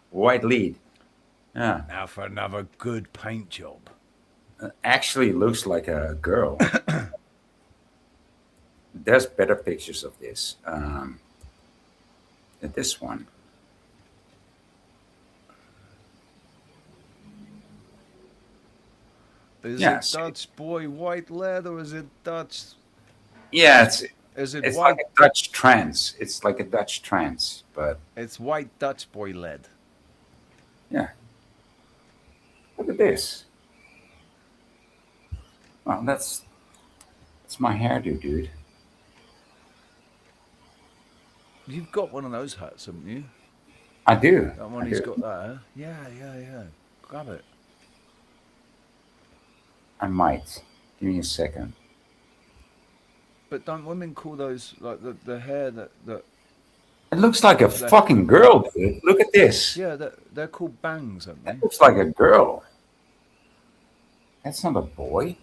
White lead. Yeah. Now for another good paint job. Actually looks like a girl. There's better pictures of this. This one. Is Yes. it Dutch boy white lead or is it Dutch? Yeah, Is it it's white? like a Dutch trance. It's like a Dutch trance, but It's white Dutch boy lead. yeah. Look at this. Well, that's my hairdo, dude. You've got one of those hats, haven't you? I do. That one, I he's do. got that. Huh? Yeah. Grab it. I might. Give me a second. But don't women call those like the hair that It looks like a fucking girl, dude. Look at this. Yeah, they're called bangs, aren't they? That looks like a girl. That's not a boy.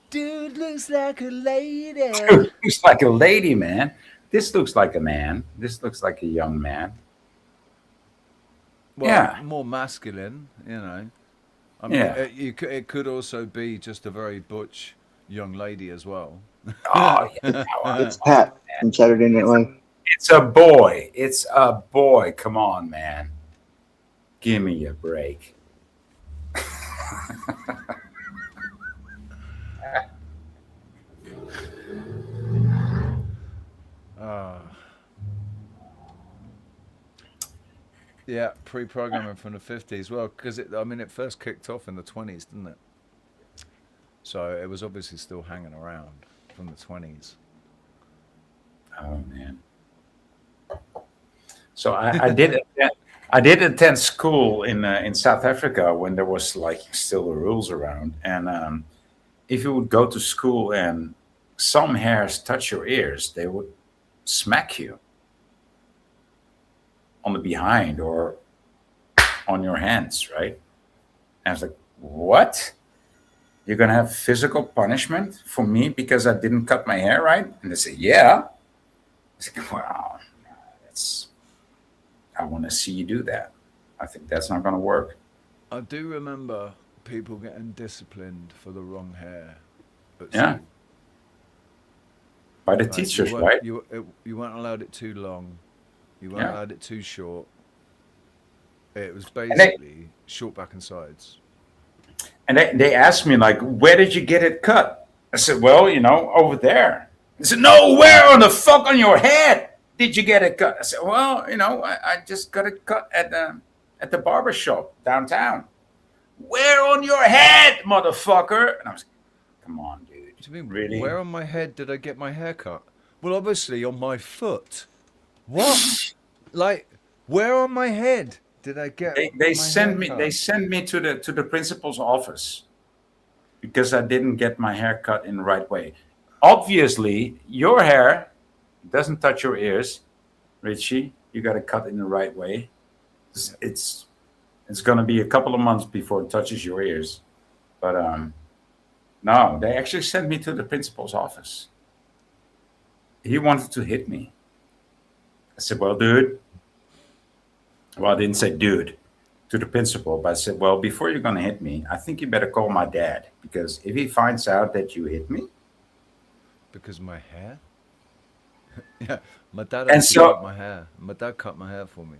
Dude looks like a lady. Dude looks like a lady, man. This looks like a man. This looks like a young man. Well, yeah. More masculine, you know. I mean, Yeah. it could also be just a very butch young lady as well. Oh, yeah. It's Pat from Saturday Night Live. It's a boy. It's a boy. Come on, man. Give me a break. Yeah, pre-programming from the 50s. Well, because it first kicked off in the 20s, didn't it? So it was obviously still hanging around from the 20s. Oh man. So I did attend school in South Africa when there was like still the rules around, and if you would go to school and some hairs touch your ears, they would smack you on the behind or on your hands, right? And I was like, what? You're gonna have physical punishment for me because I didn't cut my hair right? And they say, yeah. I said, wow, I want to see you do that. I think that's not gonna work. I do remember people getting disciplined for the wrong hair. Yeah. By the Like, teachers, right? You weren't allowed it too long. You weren't allowed it too short. It was basically short back and sides. And they asked me, like, where did you get it cut? I said, well, over there. They said, no, where on the fuck on your head did you get it cut? I said, well, I just got it cut at the barber shop downtown. Where on your head, motherfucker? And I was like, come on, dude. What do you mean, really? Where on my head did I get my hair cut? Well, obviously on my foot. What? Like, where on my head did I get They send me to the principal's office because I didn't get my hair cut in the right way. Obviously, your hair doesn't touch your ears, Richie. You got to cut it in the right way. It's going to be a couple of months before it touches your ears. But no, they actually sent me to the principal's office. He wanted to hit me. I said, well, dude. Well, I didn't say dude to the principal, but I said, well, before you're going to hit me, I think you better call my dad, because if he finds out that you hit me. Because of my hair? Yeah, my dad cut my hair. My dad cut my hair for me.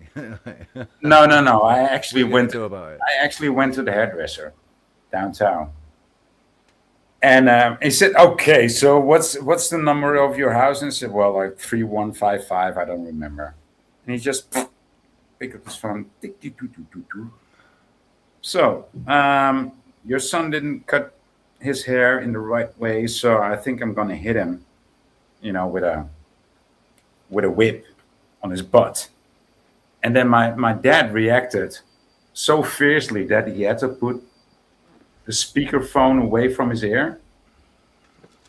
No. I actually went to the hairdresser downtown. And he said, okay, so what's the number of your house? And I said, well, like 3155, I don't remember. And he just picked up his phone. So, your son didn't cut his hair in the right way, so I think I'm going to hit him, with a whip on his butt. And then my dad reacted so fiercely that he had to put the speakerphone away from his ear.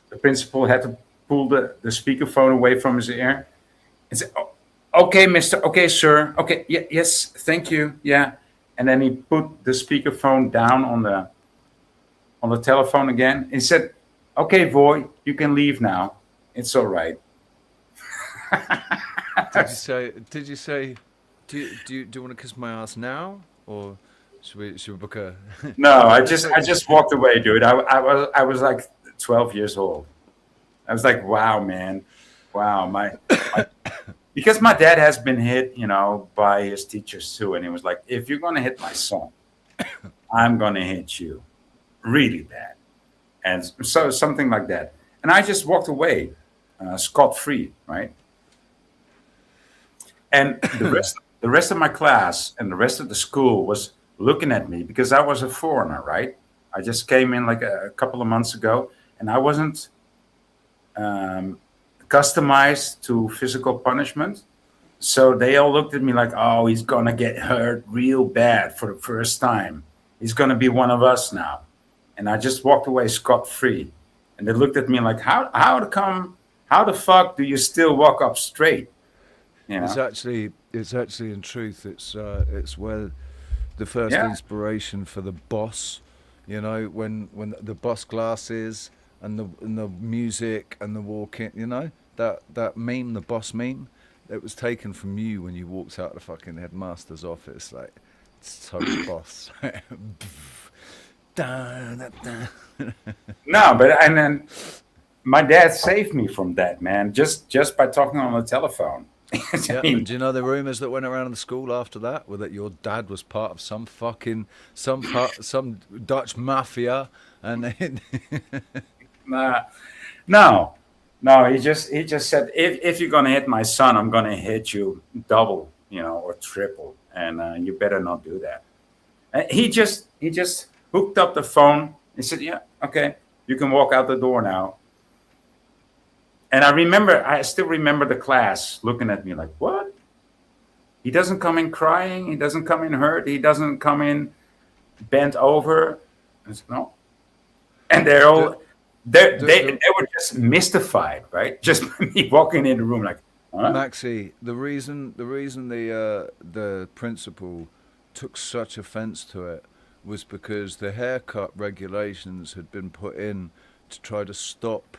The principal had to pull the speakerphone away from his ear and said, oh, okay, mister, okay, sir, okay, yes, thank you, yeah. And then he put the speakerphone down on the telephone again. He said, okay, boy, you can leave now. It's all right. Did you say Do you want to kiss my ass now, or should we book a? No, I just walked away, dude. I was like 12 years old. I was like, wow, man, wow, because my dad has been hit, by his teachers too, and he was like, if you're gonna hit my son, I'm gonna hit you really bad, and so something like that. And I just walked away, scot free, right? And the rest of my class and the rest of the school was looking at me because I was a foreigner, right? I just came in like a couple of months ago, and I wasn't customized to physical punishment. So they all looked at me like, oh, he's going to get hurt real bad for the first time. He's going to be one of us now. And I just walked away scot free. And they looked at me like, how the fuck do you still walk up straight? It's actually in truth, it's where the first inspiration for the boss, when the boss glasses and the music and the walking, that meme, the boss meme, it was taken from you when you walked out of the fucking headmaster's office, like, it's total boss. No, and then my dad saved me from that, man, just by talking on the telephone. Yeah, and do you know the rumors that went around in the school after that were that your dad was part of some Dutch mafia, and No, he just said, if you're gonna hit my son, I'm gonna hit you double, or triple, and you better not do that. And he just hooked up the phone. He said, yeah, okay, you can walk out the door now. And I still remember the class looking at me like, what? He doesn't come in crying. He doesn't come in hurt. He doesn't come in bent over. I said, no. And they were just mystified, right? Just me walking in the room like, huh? Maxie, the reason the principal took such offence to it was because the haircut regulations had been put in to try to stop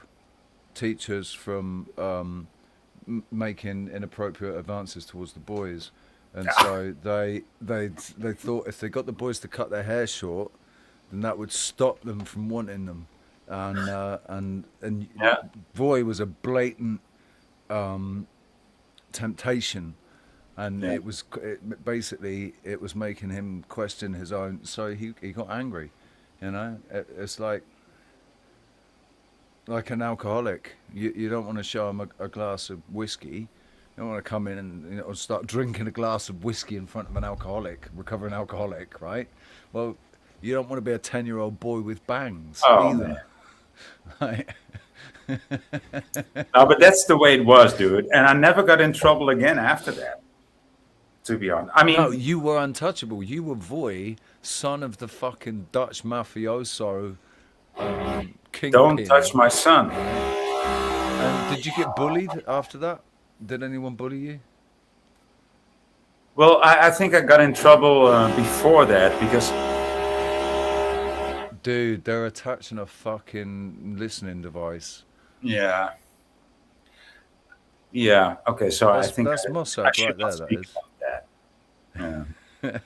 teachers from making inappropriate advances towards the boys, and so they thought if they got the boys to cut their hair short, then that would stop them from wanting them, and boy was a blatant temptation, and it was making him question his own. So he got angry, it's like an alcoholic. You don't want to show him a glass of whiskey. You don't want to come in and start drinking a glass of whiskey in front of an recovering alcoholic, right? Well, you don't want to be a 10-year-old boy with bangs either. Right? No, but that's the way it was, dude. And I never got in trouble again after that, to be honest. I mean, no, you were untouchable. You were Voy, son of the fucking Dutch mafioso. Don't touch my son. And did you get bullied after that? Did anyone bully you? Well, I think I got in trouble before that because... Dude, they're attaching a fucking listening device. Yeah. Yeah. Okay. So I think that's Mossad right there. That is. That. Yeah.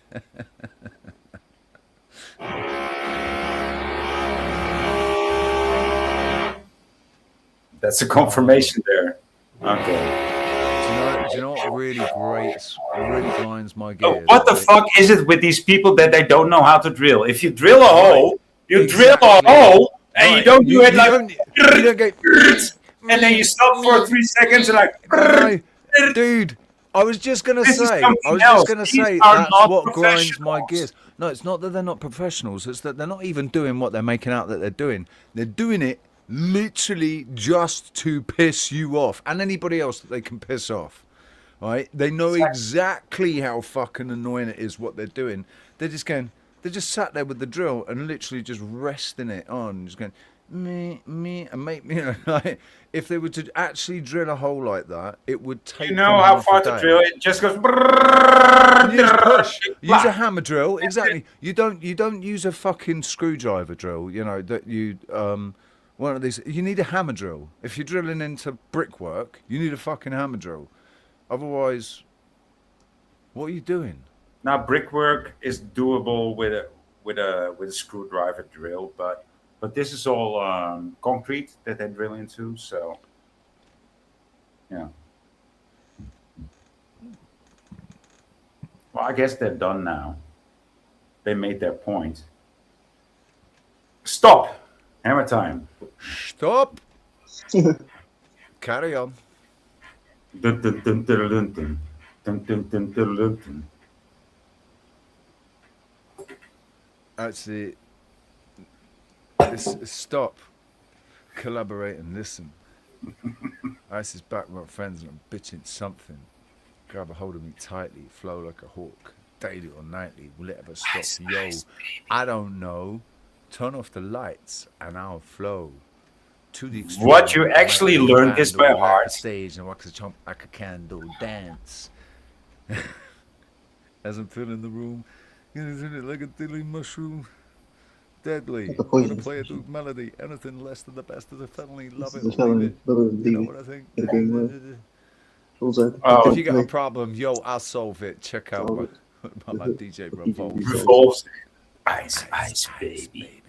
That's a confirmation there. Okay. Do you know what really grinds my gears? What the fuck is it with these people that they don't know how to drill? If you drill a hole, drill a hole, and you don't do it like, you don't get, and then you stop for 3 seconds and like, dude. I was just gonna say that's what grinds my gears. No, it's not that they're not professionals. It's that they're not even doing what they're making out that they're doing. They're doing it literally just to piss you off and anybody else that they can piss off. Right? They know exactly how fucking annoying it is what they're doing. They're just sat there with the drill and literally just resting it on, just going me and make me like, if they were to actually drill a hole like that, it would take. You know how far to drill? It just goes. You just push. Use a hammer drill. Exactly. You don't use a fucking screwdriver drill. That you one of these. You need a hammer drill. If you're drilling into brickwork, you need a fucking hammer drill. Otherwise, What are you doing? Now brickwork is doable with a screwdriver drill, but this is all concrete that they drill into. So yeah. Well, I guess they're done now. They made their point. Stop. Hammer time. Stop. Carry on. Dun, dun, dun, dun, dun, dun. Dun, dun, dun, dun, dun, dun. Actually, stop. Collaborate and listen. Ice is back with my friends and I'm bitching something. Grab a hold of me tightly, flow like a hawk. Daily or nightly, will it ever stop? Yo, I don't know. Turn off the lights and I'll flow. To the extreme. What, you actually learned this by heart? Stage and walks a chump like a candle dance. As I'm filling the room, isn't it like a dilly mushroom? Deadly. I'm gonna play a dude melody. Anything less than the best is a felony. Love it or leave it. You know what I think? If you got a problem, yo, I'll solve it. Check out my DJ Revolves. Ice, baby.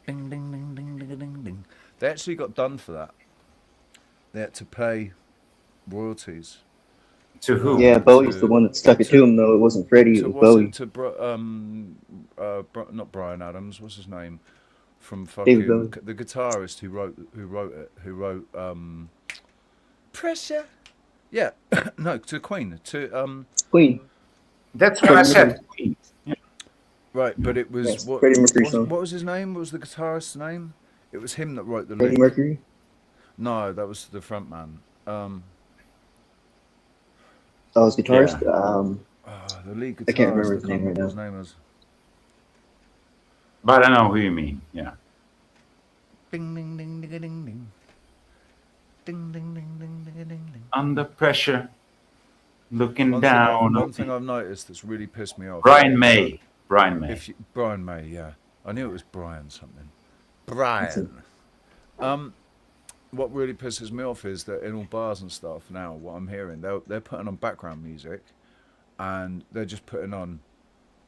Ding, ding, ding, ding, ding, ding, ding. They actually got done for that. They had to pay royalties. To who? Yeah, Bowie's the one that stuck it to him, though. It wasn't Freddie, it was Bowie. Not Brian Adams. What's his name? From fucking the guitarist who wrote Pressure. Yeah, no, to Queen. Queen. That's what I said. Queen. Yeah. Right, but it was what was his name? What was the guitarist's name? It was him that wrote the Freddie Mercury? No, that was the front man. Oh, his guitarist? Yeah. The lead guitarist. I can't remember his name right now. His name was. But I know who you mean. Yeah. Ding ding ding ding ding ding. Ding ding ding ding ding ding ding. Under pressure, looking down. One thing I've noticed that's really pissed me off. Brian May. Brian May, yeah. I knew it was Brian something. Brian. What really pisses me off is that in all bars and stuff now, what I'm hearing, they're putting on background music, and they're just putting on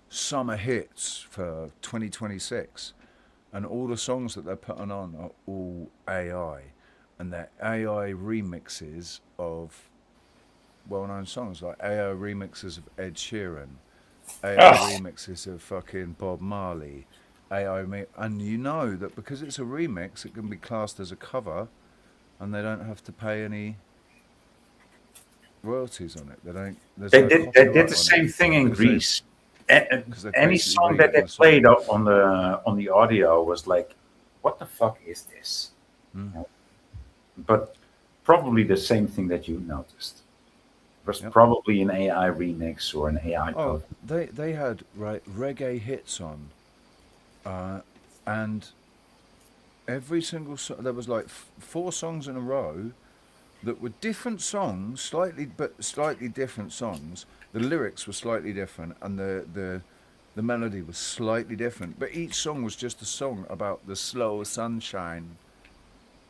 summer hits for 2026, and all the songs that they're putting on are all AI, and they're AI remixes of well-known songs, like AI remixes of Ed Sheeran, AI remixes of fucking Bob Marley, and you know that because it's a remix, it can be classed as a cover, and they don't have to pay any royalties on it. They did the same thing in Greece. Any song that they played on the audio was like, what the fuck is this? But probably the same thing that you noticed. It was probably an AI remix or an AI cover. They had reggae hits on, and every single song, there was like 4 songs in a row that were different songs, slightly different songs. The lyrics were slightly different, and the melody was slightly different. But each song was just a song about the slow sunshine.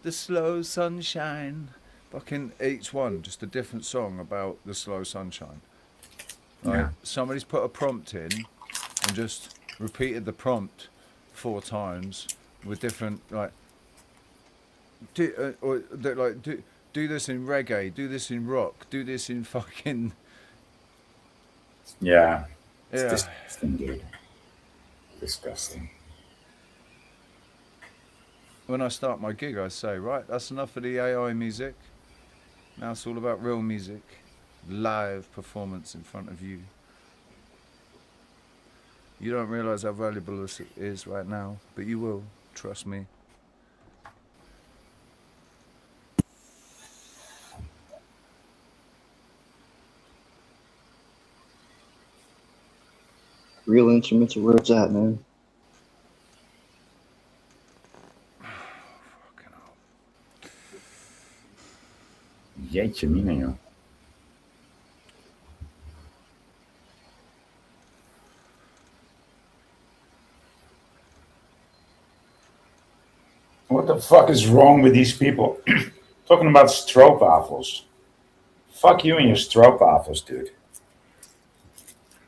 The slow sunshine. Fucking each one, just a different song about the slow sunshine. Like, somebody's put a prompt in and just repeated the prompt 4 times with different do this in reggae, do this in rock, do this in fucking It's disgusting, dude. Disgusting. When I start my gig, I say, right, that's enough of the AI music. Now it's all about real music, live performance in front of you. You don't realize how valuable this is right now, but you will, trust me. Real instruments are where it's at, man. Jeetje mina, joh. What the fuck is wrong with these people? Talking about stroopwafels. Fuck you and your stroopwafels, dude.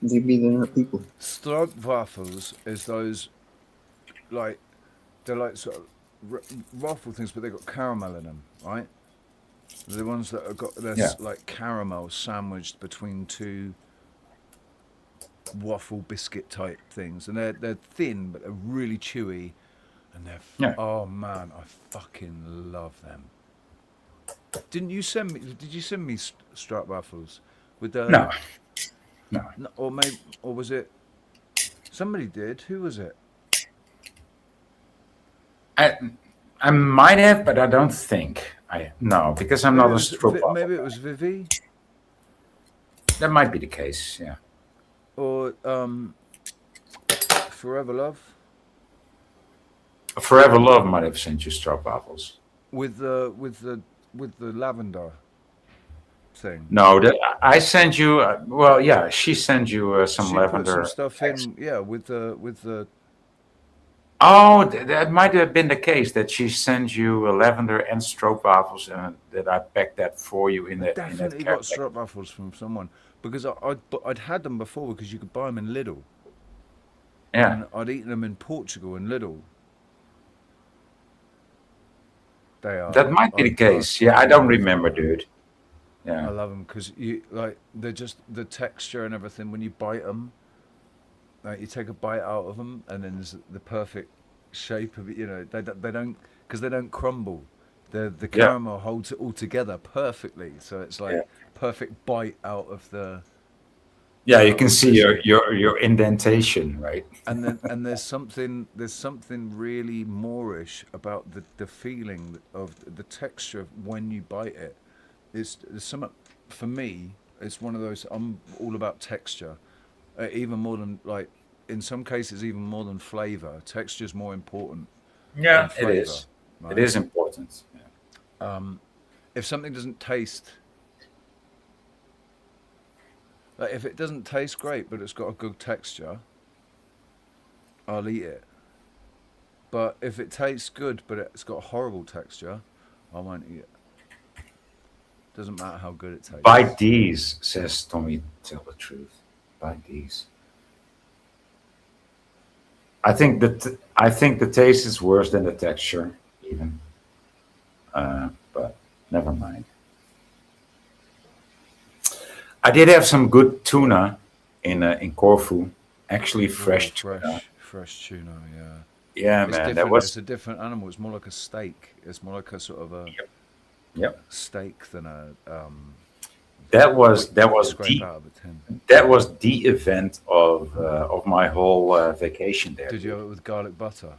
Maybe they're not people. Stroopwafels is those, like, they're like sort of waffle things, but they've got caramel in them, right? The ones that have got Yeah. like caramel sandwiched between two waffle biscuit type things, and they're thin but they're really chewy, and they're Yeah. oh man, I fucking love them. Didn't you send me? Did you send me stroopwafels with the? No. Or maybe, or was it? Somebody did. Who was it? I might have, but I don't think no, because I'm Maybe not a it was stroopwafel. maybe it was Vivi, That might be the case. Yeah. or Forever Love Forever Love might have sent you stroopwafels. with the lavender thing. No, I sent you. Well, yeah, she sent you some She lavender. put some stuff in, yeah, with the. Oh, that might have been the case that she sent you a lavender and stroopwafels, and that I packed that for you in that. Definitely got stroopwafels from someone, because I'd had them before, because you could buy them in Lidl. Yeah. And I'd eaten them in Portugal in Lidl. They are. That might be the case. Yeah, I don't remember, dude. Yeah. I love them because they're just the texture and everything. When you bite them, you take a bite out of them, and then there's the perfect shape of it. You know, they don't, because they don't crumble. The caramel holds it all together perfectly, so it's like perfect bite out of the. Yeah, you can see your indentation, right? And there's something really Moorish about the feeling of the texture when you bite it. There's some, for me, it's one of those. I'm all about texture, even more than, like, in some cases even more than flavor. Texture is more important. Yeah, than flavor, it is. right? It is important. Yeah. If something doesn't taste, like, if it doesn't taste great but it's got a good texture, I'll eat it. But if it tastes good but it's got a horrible texture, I won't eat it. Doesn't matter how good it tastes. Bite these, says Tommy. Tell the truth. Bite these. I think the taste is worse than the texture, even. But never mind. I did have some good tuna in Corfu. Actually, fresh tuna. Fresh tuna, yeah. Yeah, it's man. It's a different animal. It's more like a steak. It's more like a sort of a steak than a. That was the event of my whole vacation there. Did you have it with garlic butter?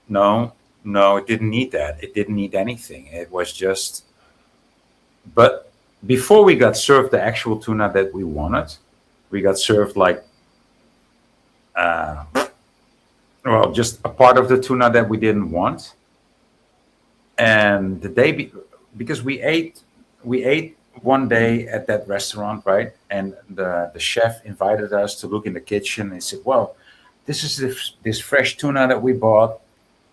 No, it didn't need that. It didn't need anything. It was just. But before we got served the actual tuna that we wanted, we got served like, just a part of the tuna that we didn't want. And the day because we ate one day at that restaurant, right? And the chef invited us to look in the kitchen. He said, "Well, this is this fresh tuna that we bought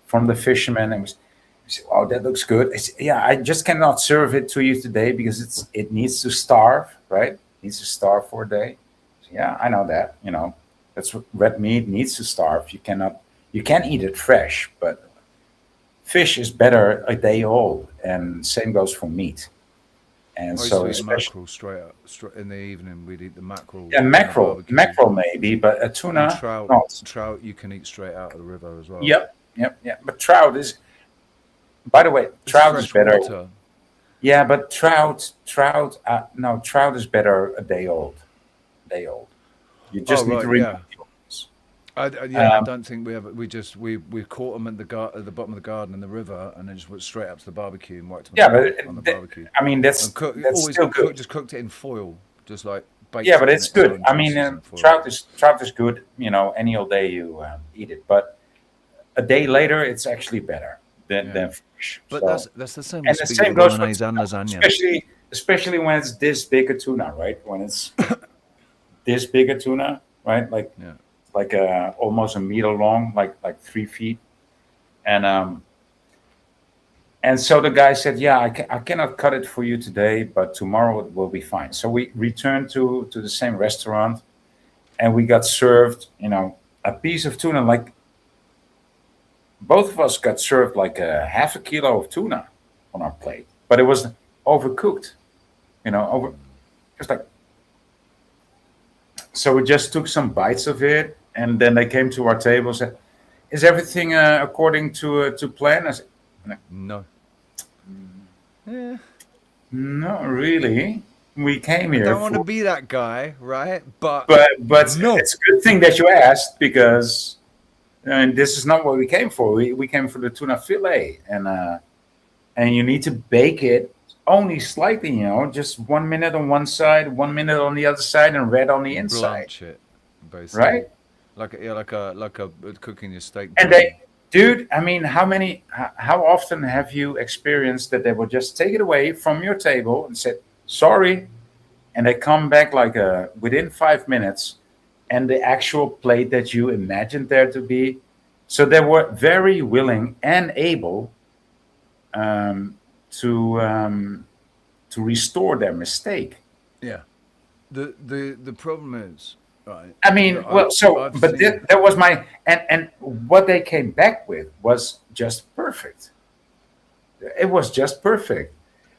from the fisherman." And we said, "Wow, that looks good." I said, "Yeah, I just cannot serve it to you today because it needs to starve, right? It needs to starve for a day." Said, "Yeah, I know that. You know, that's what red meat needs to starve. You can eat it fresh, but fish is better a day old, and same goes for meat." And so, mackerel straight in the evening, we'd eat the mackerel. Yeah, mackerel maybe, but a tuna, and not. Trout you can eat straight out of the river as well. Yep. But trout is, by the way, trout is better. Water. Yeah, but trout is better a day old. You just need to remember. I don't think we ever. We caught them at the bottom of the garden in the river, and then just went straight up to the barbecue and worked them on the barbecue. I mean, that's still good. Just cooked it in foil, just like baked. Yeah, but it's good. I mean, trout is good. You know, any old day you eat it, but a day later, it's actually better than fish. But so, that's the same. And the same goes for lasagna, especially when it's this big a tuna, right? When it's this big a tuna, right? Like. Yeah. Like almost a meter long, like 3 feet, and so the guy said, "Yeah, I cannot cut it for you today, but tomorrow it will be fine." So we returned to the same restaurant, and we got served, a piece of tuna. Like both of us got served like a half a kilo of tuna on our plate, but it was overcooked. Over just like. So we just took some bites of it, and then they came to our table and said, "Is everything according to plan?" I said, No. Yeah. "Not really. We came I here don't want to for." be that guy, right? But no. It's a good thing that you asked, because and this is not what we came for. We came for the tuna fillet, and you need to bake it only slightly, just 1 minute on one side, 1 minute on the other side, and red on the inside, Blanch it, basically. right? Like a cooking your steak. And dude, I mean, how often have you experienced that they will just take it away from your table and say sorry, and they come back like within 5 minutes, and the actual plate that you imagined there to be. So they were very willing and able to restore their mistake. Yeah. The problem is, right? I mean, that was my and what they came back with was just perfect. It was just perfect,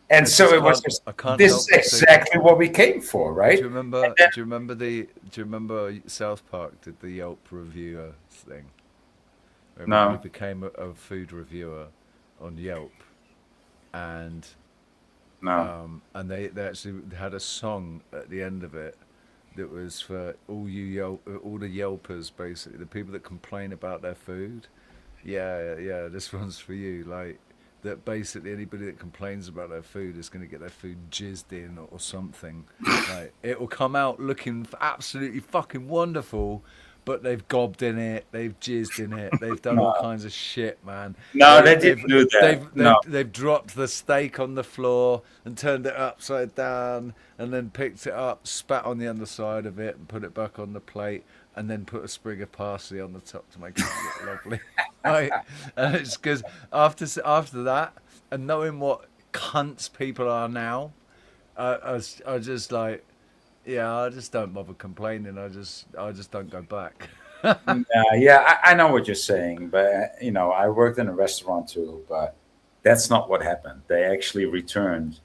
and so it was just. This is exactly what we came for, right? Do you remember South Park did the Yelp reviewer thing? No. He became a food reviewer on Yelp, and and they actually had a song at the end of it that was for all the Yelpers, basically the people that complain about their food. Yeah, this one's for you. Like that, basically anybody that complains about their food is going to get their food jizzed in or something. Like it will come out looking absolutely fucking wonderful, but they've gobbed in it, they've jizzed in it, they've done all kinds of shit, man. No, they didn't do that. They've dropped the steak on the floor and turned it upside down, and then picked it up, spat on the underside of it, and put it back on the plate, and then put a sprig of parsley on the top to make it look lovely. Right? And it's because after that, and knowing what cunts people are now, I just like. Yeah, I just don't bother complaining. I just don't go back. I know what you're saying, but I worked in a restaurant too, but that's not what happened. They actually returned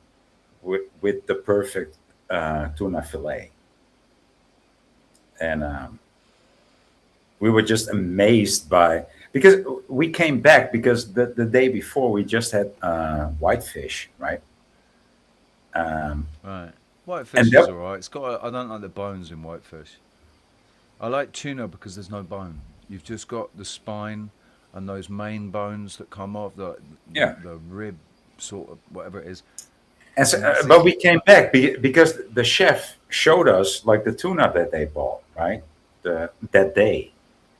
with the perfect tuna fillet, and we were just amazed because we came back because the day before we just had whitefish, right? Right. Whitefish is alright. I don't like the bones in whitefish. I like tuna because there's no bone. You've just got the spine and those main bones that come off the rib, sort of whatever it is. And so, but we came back because the chef showed us like the tuna that they bought, right? That day,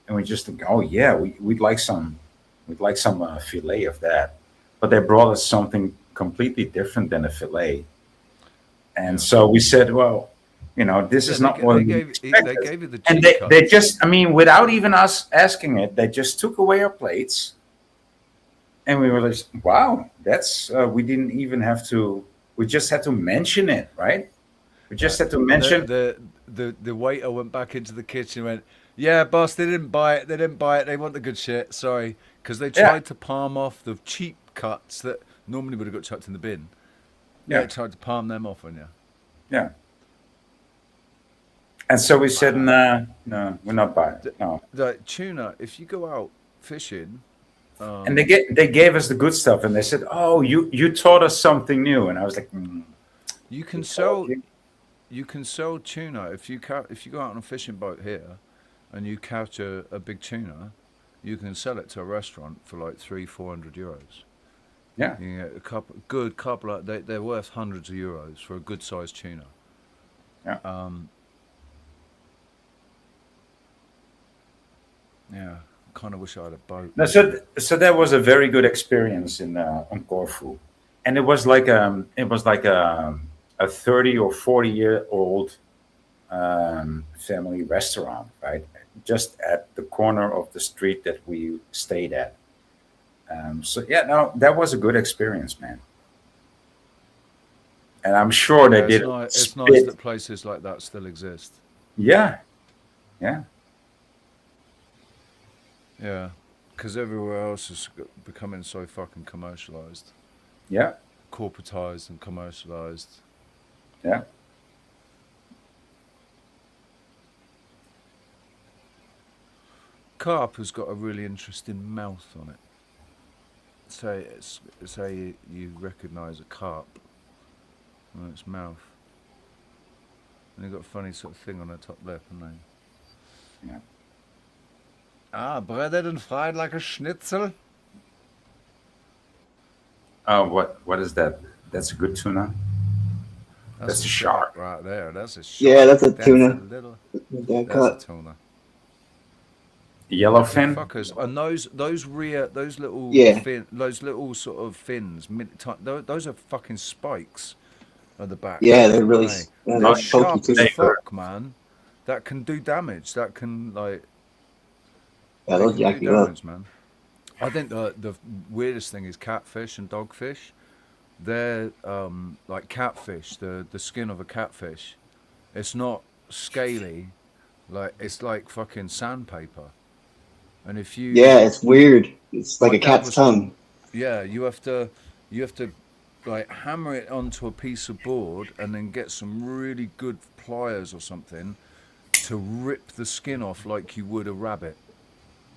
and we just think, oh yeah, we'd like some fillet of that. But they brought us something completely different than a fillet. And so we said, well, this is not what we expected. They gave you the cheap and they just, I mean, without even us asking it, they just took away our plates. And we were like, wow, that's, we didn't even have to, we just had to mention it, right? We just had to mention. The waiter went back into the kitchen and went, yeah, boss, they didn't buy it. They want the good shit. Sorry. Because they tried to palm off the cheap cuts that normally would have got chucked in the bin. Yeah, tried to palm them off on you. Yeah. And so we said, no, we're not buying it. No. The tuna, if you go out fishing, and they gave us the good stuff, and they said, oh, you taught us something new, and I was like, you can sell tuna if you go out on a fishing boat here, and you catch a big tuna, you can sell it to a restaurant for like 300-400 euros. Yeah, you get a couple. They're worth hundreds of euros for a good sized tuna. Yeah. Yeah. Kind of wish I had a boat. No, so that was a very good experience on Corfu, and it was like a 30 or 40-year-old family restaurant, right? Just at the corner of the street that we stayed at. That was a good experience, man. And I'm sure they did. It's nice that places like that still exist. Yeah, Yeah. Yeah, because everywhere else is becoming so fucking commercialized, Yeah. corporatized and commercialized. Yeah. Carp has got a really interesting mouth on it. Say you recognise a carp on its mouth, and they've got a funny sort of thing on the top lip, haven't they? Yeah. Ah, breaded and fried like a schnitzel. Oh, what is that? That's a good tuna. That's a shark. right there. That's a shark. Yeah, that's a tuna. That's cut. a tuna. Yellowfin. Fuckers, and those little Yeah. those little sort of fins, those are fucking spikes at the back. Yeah, they're really They're they're sharp pokey as too. fuck, man. That can do damage. That can like. Yeah, They they'll can jack do you up. damage, man. I think the weirdest thing is catfish and dogfish. They're like catfish. The skin of a catfish, it's not scaly, like it's like fucking sandpaper. And if you Yeah, it's weird. It's like My a dad cat's was- tongue. yeah, you have to like hammer it onto a piece of board and then get some really good pliers or something to rip the skin off like you would a rabbit.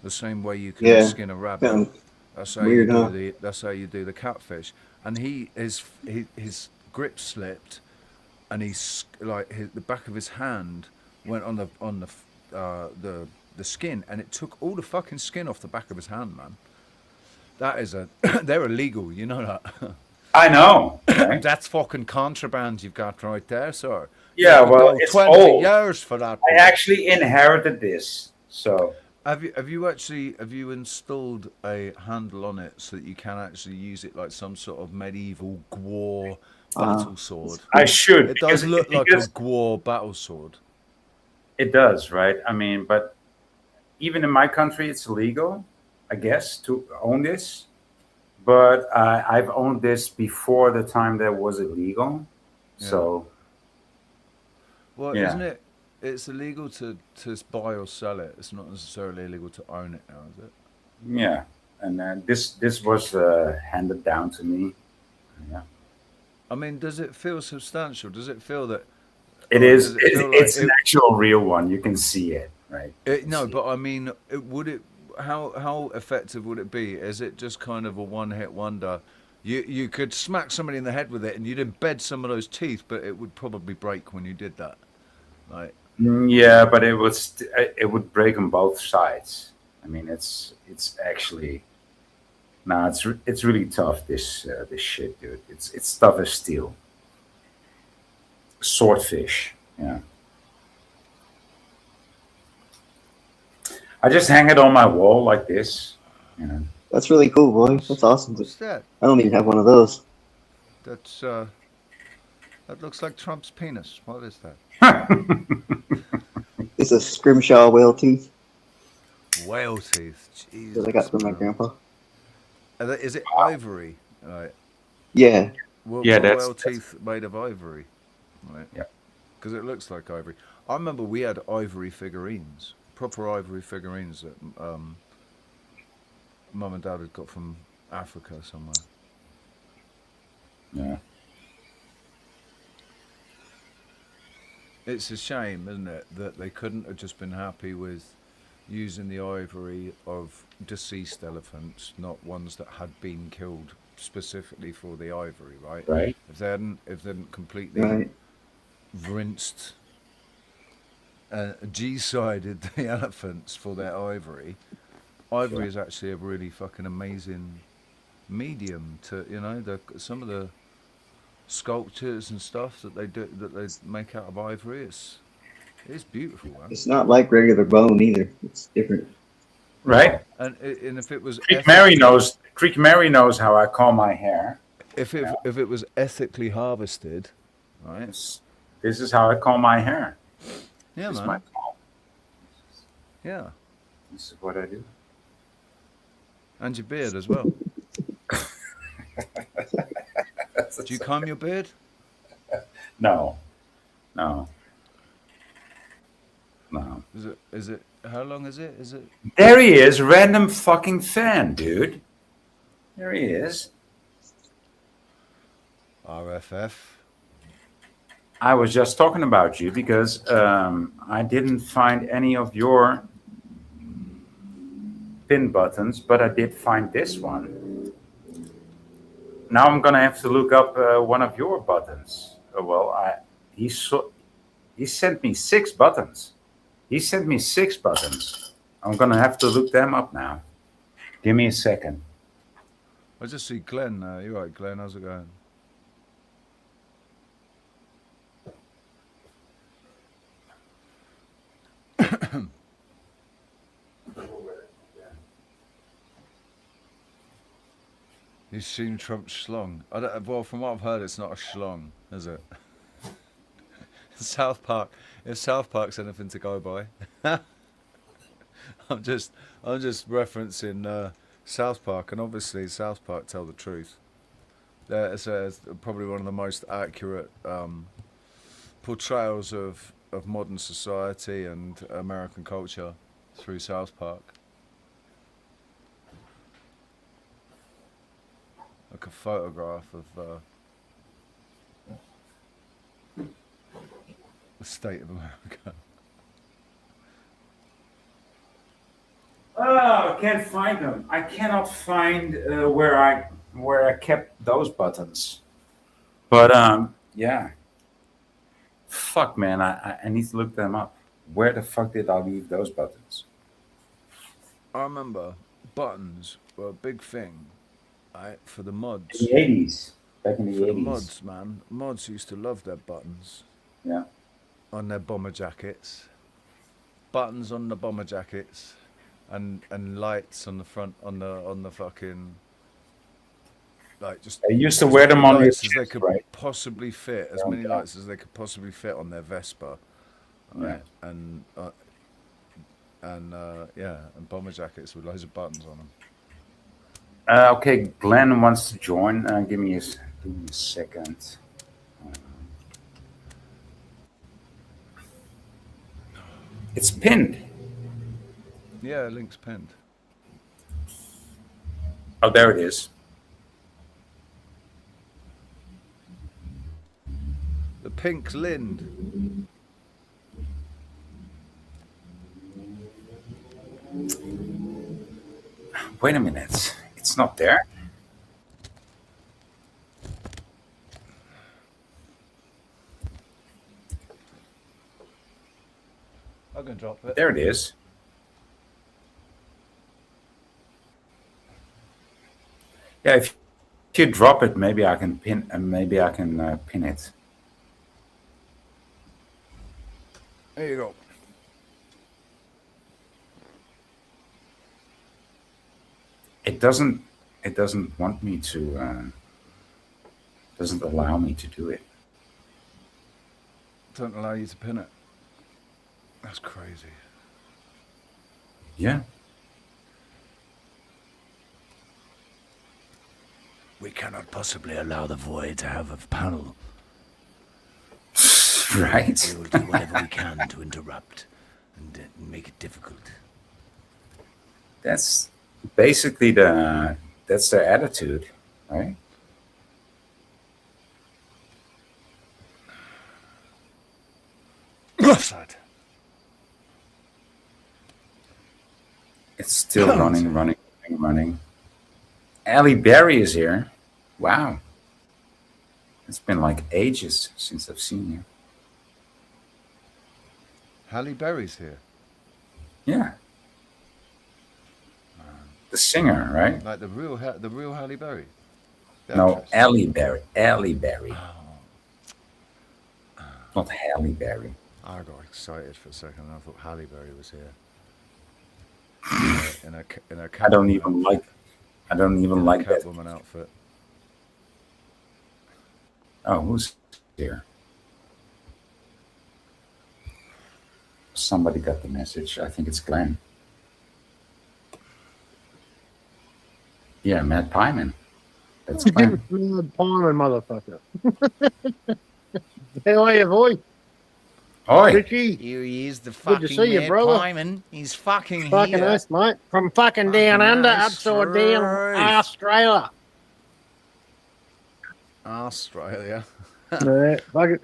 The same way you can Yeah. skin a rabbit. Sounds That's how weird, you do huh? that's how you do the catfish. And his grip slipped, and the back of his hand went on the skin, and it took all the fucking skin off the back of his hand, man. That is they're illegal, you know that. I know. Right? That's fucking contraband you've got right there, sir. Yeah, You could well, go it's 20 old. years for that. I actually inherited this, so. Have you installed a handle on it so that you can actually use it like some sort of medieval Gwar battle sword? I should. It does look like a because Gwar battle sword. it does, right? I mean, but even in my country, it's illegal, I guess, to own this. But I've owned this before the time that was illegal. So, Well, yeah. isn't it? It's illegal to buy or sell it. It's not necessarily illegal to own it now, is it? Yeah, and then this was handed down to me. Yeah, I mean, does it feel substantial? Does it feel that it or is. does it feel like It's an actual real one. You can see it, right? No, but I mean, how effective would it be? Is it just kind of a one-hit wonder? You could smack somebody in the head with it, and you'd embed some of those teeth, but it would probably break when you did that. Like, Yeah, but it would break on both sides. I mean, it's actually it's really tough. This shit, dude. It's tough as steel. Swordfish. Yeah. I just hang it on my wall like this. You know. That's really cool, boy. That's awesome. what's that? I don't even have one of those. That's that looks like Trump's penis. What is that? It's a scrimshaw whale tooth Whale teeth. Jesus. that I got from my grandpa. Is it ivory? Right. Yeah. Yeah, that's whale teeth made of ivory. Right. Yeah. Because it looks like ivory. I remember we had ivory figurines, proper ivory figurines that Mum and Dad had got from Africa somewhere. Yeah. It's a shame, isn't it, that they couldn't have just been happy with using the ivory of deceased elephants, not ones that had been killed specifically for the ivory, right? Right. If they hadn't completely Right. rinsed, G-sided the elephants for their ivory. Ivory is actually a really fucking amazing medium to, some of the sculptures and stuff that they make out of ivory. It's beautiful, man. It's not like regular bone either. It's different. Right. And if it was Creek Mary knows how I comb my hair. if it was ethically harvested, right? This is how I comb my hair. Yeah, This is man. my comb. Yeah, This is what I do. and your beard as well. Do you comb your beard? No. No. No. Is it? How long is it? Is it? There he is, random fucking fan, dude. There he is. RFF. I was just talking about you because I didn't find any of your pin buttons, but I did find this one. Now I'm gonna have to look up one of your buttons. He sent me 6 buttons. He sent me 6 buttons. I'm gonna have to look them up now. Give me a second. I just see Glenn. You're right, Glenn. How's it going? You've seen Trump's schlong. Well, from what I've heard, it's not a schlong, is it? South Park. If South Park's anything to go by, I'm just referencing South Park, and obviously South Park tell the truth. It's probably one of the most accurate portrayals of modern society and American culture through South Park. Like a photograph of the state of America. Oh, I can't find them. I cannot find where I kept those buttons. But yeah. Fuck, man, I need to look them up. Where the fuck did I leave those buttons? I remember buttons were a big thing, right, for the mods. In the 80s. Back in the 80s. The mods, man. Mods used to love their buttons. Yeah. On their bomber jackets. Buttons on the bomber jackets. And lights on the front, on the fucking, like, just. They used to wear them on lights their as they chest, could right? possibly fit, as many lights as they could possibly fit on their Vespa. Right? Yeah. And bomber jackets with loads of buttons on them. Okay, Glenn wants to join. Give me a second. It's pinned. Yeah, link's pinned. Oh, there it is. The pink Lind. Wait a minute. It's not there. I can drop it. There it is. Yeah, if you drop it, maybe I can pin. Pin it. There you go. It doesn't want me to. Doesn't allow me to do it. Don't allow you to pin it. That's crazy. Yeah. We cannot possibly allow the void to have a panel. Right. We will do whatever we can to interrupt and make it difficult. That's basically that's their attitude, right? Offside. It's still running. Ali Berry is here. Wow. It's been like ages since I've seen you. Halle Berry's here. Yeah. The singer, right? Like the real Halle Berry. No, Ali Berry. Ali Berry. Not Halle Berry. I got excited for a second. I thought Halle Berry was here. in a I don't even like that Catwoman outfit. Oh, who's here? Somebody got the message. I think it's Glenn. Yeah, Matt Pyman. That's Glenn. Matt Pyman, motherfucker. How are you, boy? Oi. Richie. Here he is, the Good to fucking see you, Mad brother. Pieman. He's fucking Fucking here. nice, mate. From fucking down under, upside down, Australia. Australia. Yeah, fucking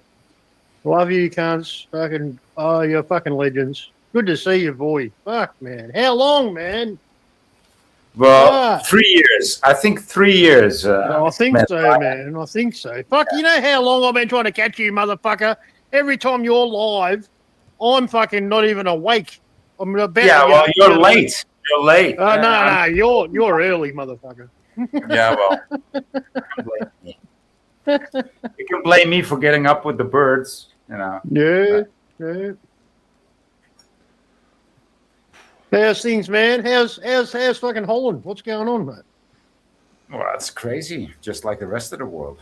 love you, cunts. Fucking, oh, you're fucking legends. Good to see you, boy. Fuck, man. How long, man? Well, 3 years. I think 3 years. I think so, man. I think so. Fuck, you know how long I've been trying to catch you, motherfucker? Every time you're live, I'm fucking not even awake. I'm about Yeah, to well, you're late. You're late. No, you're early, motherfucker. Yeah, well, you can blame me for getting up with the birds, you know. Yeah. How's things, man? How's fucking Holland? What's going on, mate? Well, it's crazy, just like the rest of the world.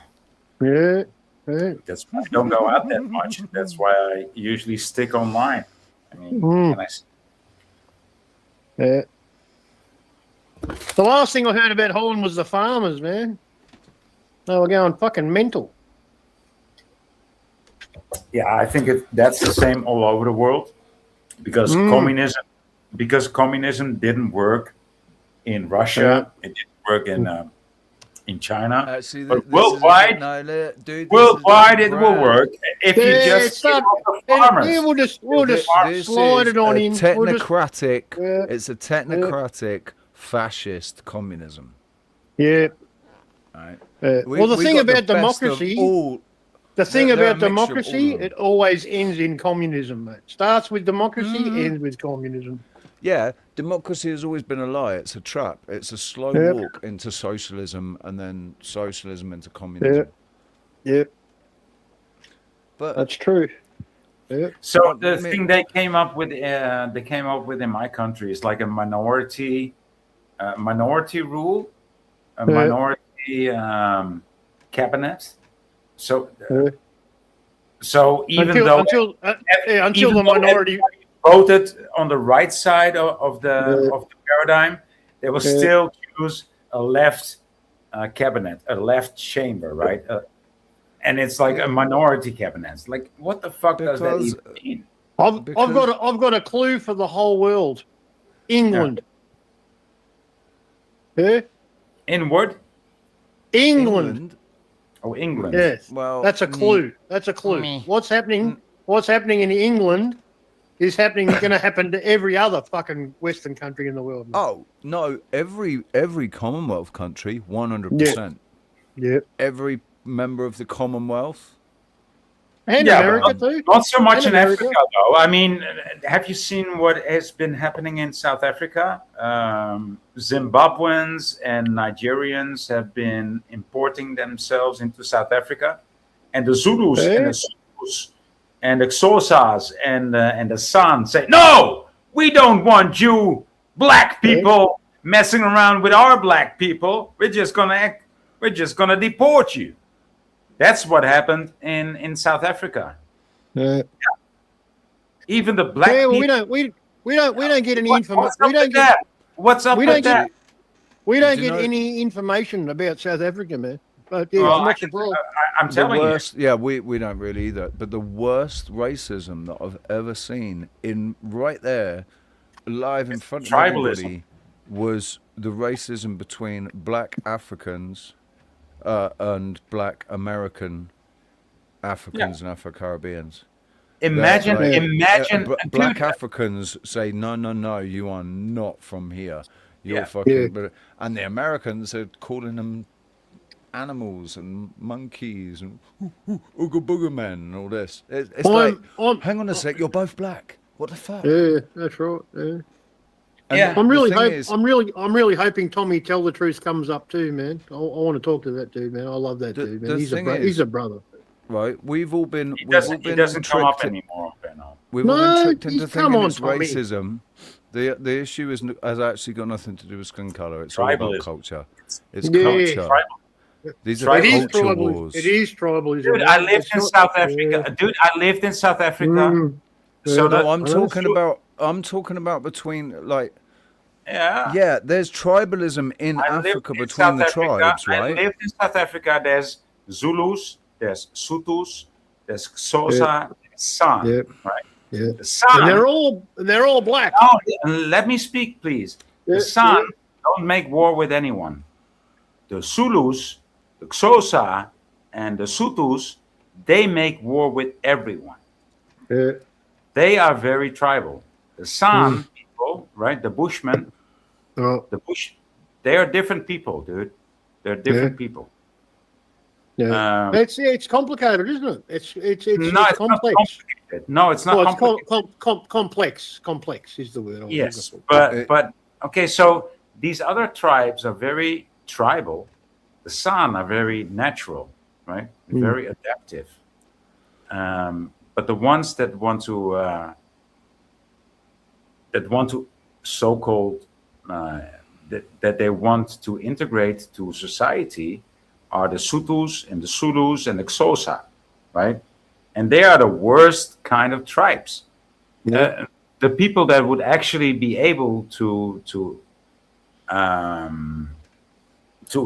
Yeah. That's why I don't go out that much. That's why I usually stick online. I mean, can I say? Yeah. The last thing I heard about Holland was the farmers, man. They were going fucking mental. Yeah, I think that's the same all over the world because communism didn't work in Russia. It didn't work in China. Actually, but worldwide, worldwide it will work if you just give up the farmers. Yeah, we'll just slide it on in. Technocratic. It's a technocratic fascist communism. Yeah. Right. Well, the thing about democracy, it always ends in communism, mate. Starts with democracy, ends with communism. Yeah, democracy has always been a lie. It's a trap. It's a slow walk into socialism and then socialism into communism. Yeah. But that's true. Yeah. So the thing they came up with in my country is like a minority rule, a minority cabinet. So even until the minority voted on the right side of the paradigm, they will still choose a left cabinet, a left chamber, right? And it's like a minority cabinet. It's like, what the fuck does that even mean? I've got a clue for the whole world. England. Yeah. Inward. England. Oh, England. Yes. Well, that's a clue. That's a clue. What's happening in England is going to happen to every other fucking Western country in the world. Man. Oh no! Every Commonwealth country, 100%. Yeah. Every member of the Commonwealth. And America too. Not so much in Africa, though. I mean, have you seen what has been happening in South Africa? Zimbabweans and Nigerians have been importing themselves into South Africa, and the Zulus and the Zulus and the Xhosas and the San say, "No, we don't want you black people messing around with our black people. We're just gonna deport you." That's what happened in South Africa. Yeah. Even the black people. We don't get any information. What's up with that? We don't get any information about South Africa, man. But I'm telling you. Yeah, we don't really either. But the worst racism that I've ever seen right there, live in front of everybody, was the racism between black Africans and black American Africans and Afro-Caribbeans. Imagine black Africans say, no, you are not from here. You're fucking... And the Americans are calling them animals and monkeys and ooga booga men and all this. It's hang on a sec, you're both black. What the fuck? Yeah, that's right. Yeah. I'm really hoping Tommy Tell the Truth comes up too, man. I want to talk to that dude, man. I love that dude, man. He's a brother. Right, we've all been. He doesn't come up anymore, Benno. We've all been tricked into thinking it's racism. The issue has actually got nothing to do with skin color. It's all about culture. It's culture. These are culture wars. It is tribalism. Dude, I lived in South Africa. So no, I'm talking about between like. Yeah, there's tribalism in Africa between the tribes, right? I lived in South Africa. There's Zulus, there's Sothos, there's Xhosa, San, Yeah. right? Yeah. The San. And they're all black. No, let me speak, please. Yeah, The San yeah. don't make war with anyone. The Zulus, the Xhosa, and the Sutus, they make war with everyone. Yeah. They are very tribal. The San Mm. people, right? The Bushmen, Oh, they are different people, dude. They're different people. yeah. It's complicated, isn't it? It's Not complex. complicated. No, it's not complicated. Complex. Complex is the word I was Yes, looking for. but okay. So these other tribes are very tribal. The San are very natural, right? Very adaptive. But the ones that want to so-called that they want to integrate to society are the Sutus and the Zulus and the Xhosa, right? And they are the worst kind of tribes. The people that would actually be able to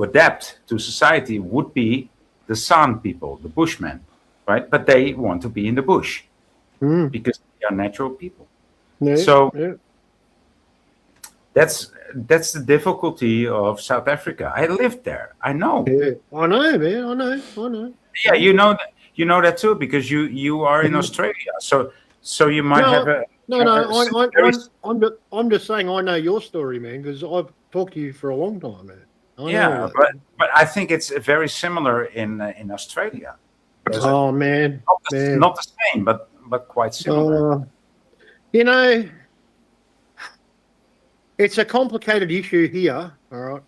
adapt to society would be the San people, the Bushmen, right? But they want to be in the bush because they are natural people. That's the difficulty of South Africa. I lived there. I know. Yeah. I know, man. I know. Yeah, you know that too because you are in Australia. So you might have a I'm just saying I know your story, man, because I've talked to you for a long time, man. But I think it's very similar in Australia. Oh man, not the same, but quite similar. It's a complicated issue here, all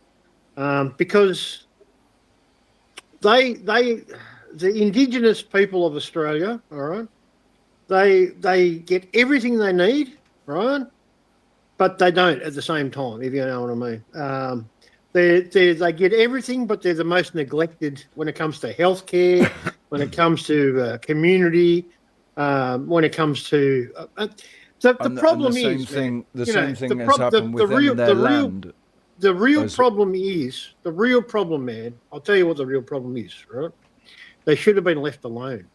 right, because the indigenous people of Australia, all right, they get everything they need, right, but they don't at the same time, if you know what I mean. They get everything, but they're the most neglected when it comes to healthcare, when it comes to community, when it comes to the problem is the same thing has happened within their land. The real problem, man. I'll tell you what the real problem is, right? They should have been left alone.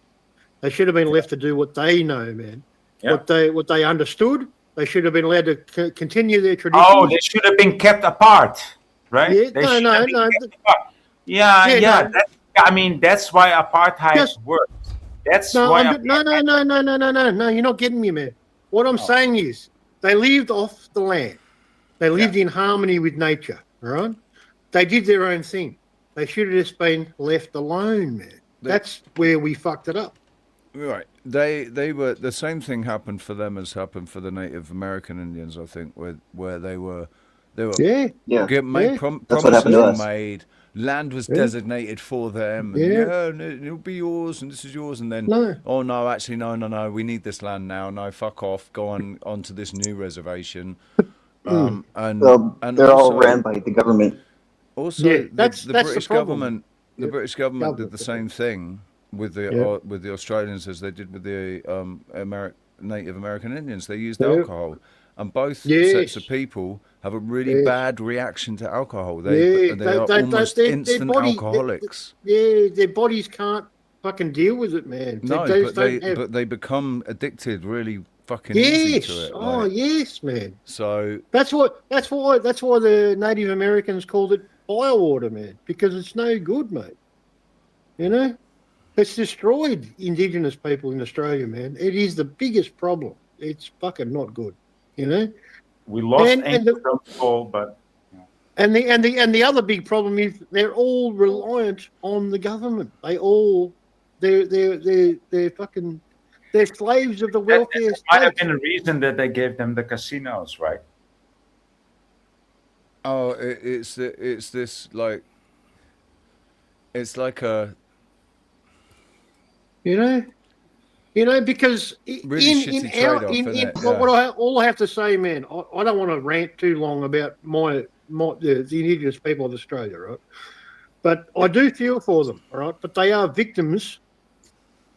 They should have been left to do what they know, man. Yeah. What they understood. They should have been allowed to continue their traditions. Oh, they should have been kept apart. Right? Yeah, no. Yeah. I mean, that's why apartheid worked. That's why. No. You're not getting me, man. What I'm saying is, they lived off the land. They lived in harmony with nature. Right? They did their own thing. They should have just been left alone, man. That's where we fucked it up. Right. They were the same thing happened for them as happened for the Native American Indians. I think where they were. Promises were made. Land was designated for them. And, it'll be yours, and this is yours. And then, oh no, actually, no, we need this land now. No, fuck off. Go on to this new reservation. And they're all ran by the government. Also, the British government. The British government did the same thing with the Australians as they did with the Native American Indians. They used alcohol. And both sets of people have a really bad reaction to alcohol. They are almost instant alcoholics. Their bodies can't fucking deal with it, man. No, but they become addicted really fucking easy to it. Oh, yes, man. So that's why the Native Americans called it firewater, man, because it's no good, mate. You know, it's destroyed Indigenous people in Australia, man. It is the biggest problem. It's fucking not good. You know, we lost ancient control, but and the other big problem is they're all reliant on the government. They're fucking slaves of the welfare state. Might have been a reason that they gave them the casinos, right? Oh, it's like a You know, because really all I have to say, man, I don't want to rant too long about the Indigenous people of Australia, right? But I do feel for them, all right? But they are victims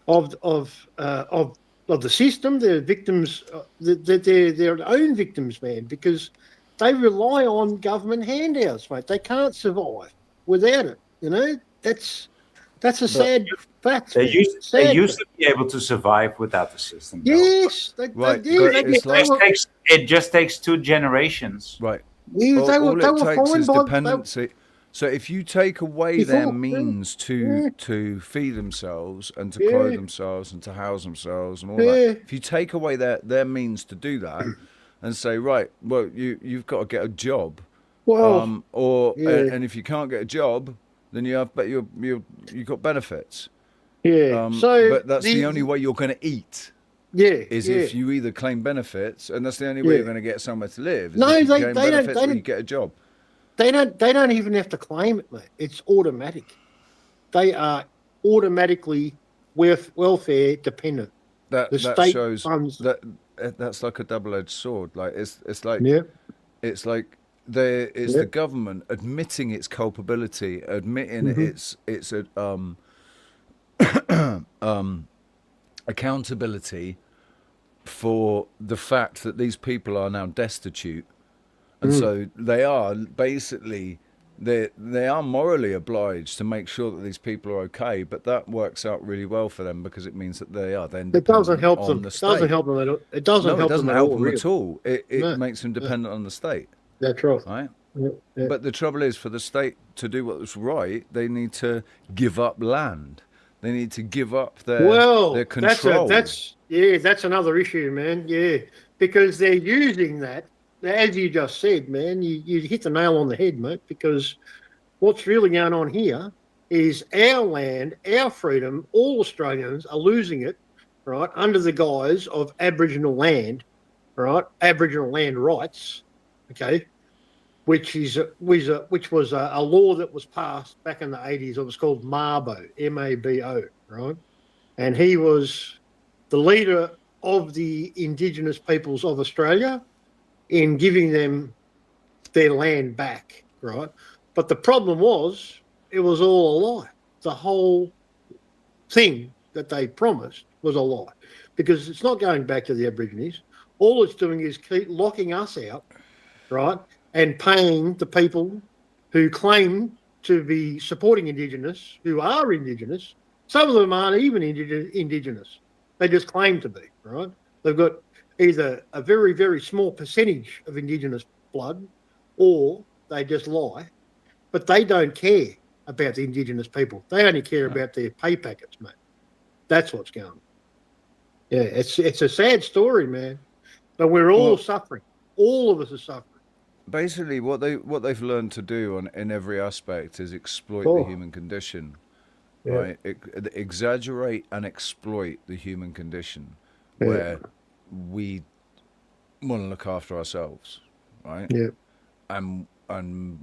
of the system. They're victims. They're their own victims, man, because they rely on government handouts, mate. They can't survive without it. You know, that's That's a sad fact. They man. used Sad to be able to survive without the system. though. Yes, Right, they, but they, it's they like were, It just takes 2 generations. right. yeah, they All were it takes fine is by dependency. So if you take away their before. means Yeah, to feed themselves and to clothe yeah, themselves and to house themselves and all yeah. that, if you take away their means to do that, and say, right, well, you've got to get a job, Well, yeah, and if you can't get a job, then you've got benefits. yeah. So But that's the only way you're going to eat. yeah, Is yeah. if you either claim benefits, and that's the only way Yeah. you're going to get somewhere to live. Is No, if you they claim don't. benefits They or you don't. get a job. They don't even have to claim it, mate. It's automatic. They are automatically welfare dependent. That The that state shows funds. that's like a double-edged sword. Like it's like Yeah, it's yeah. the government admitting its culpability, admitting Mhm. its accountability for the fact that these people are now destitute, and so they are basically they are morally obliged to make sure that these people are okay. But that works out really well for them because it means that they are then It doesn't dependent help on them. the It doesn't state. help them at all. It doesn't No, it help them doesn't at help all, them really. at all. It No, makes them no. dependent on the state, That's right. right? Yeah, yeah. But the trouble is, for the state to do what's right, they need to give up land. They need to give up Well, their control. that's another issue, man. Yeah, because they're using that, as you just said, man. You hit the nail on the head, mate. Because what's really going on here is our land, our freedom. All Australians are losing it, right, under the guise of Aboriginal land, right, Aboriginal land rights. Okay, which was a law that was passed back in the 80s. It was called Mabo, M-A-B-O, right? And he was the leader of the Indigenous peoples of Australia in giving them their land back, right? But the problem was it was all a lie. The whole thing that they promised was a lie because it's not going back to the Aborigines. All it's doing is keep locking us out, right? And paying the people who claim to be supporting Indigenous, who are Indigenous. Some of them aren't even Indigenous. They just claim to be, right? They've got either a very, very small percentage of Indigenous blood or they just lie. But they don't care about the Indigenous people. They only care about their pay packets, mate. That's what's going on. Yeah, it's a sad story, man. But we're all suffering. All of us are suffering. Basically, what they've learned to do in every aspect is exploit the human condition, right? Exaggerate and exploit the human condition, where we want to look after ourselves, right? Yeah. And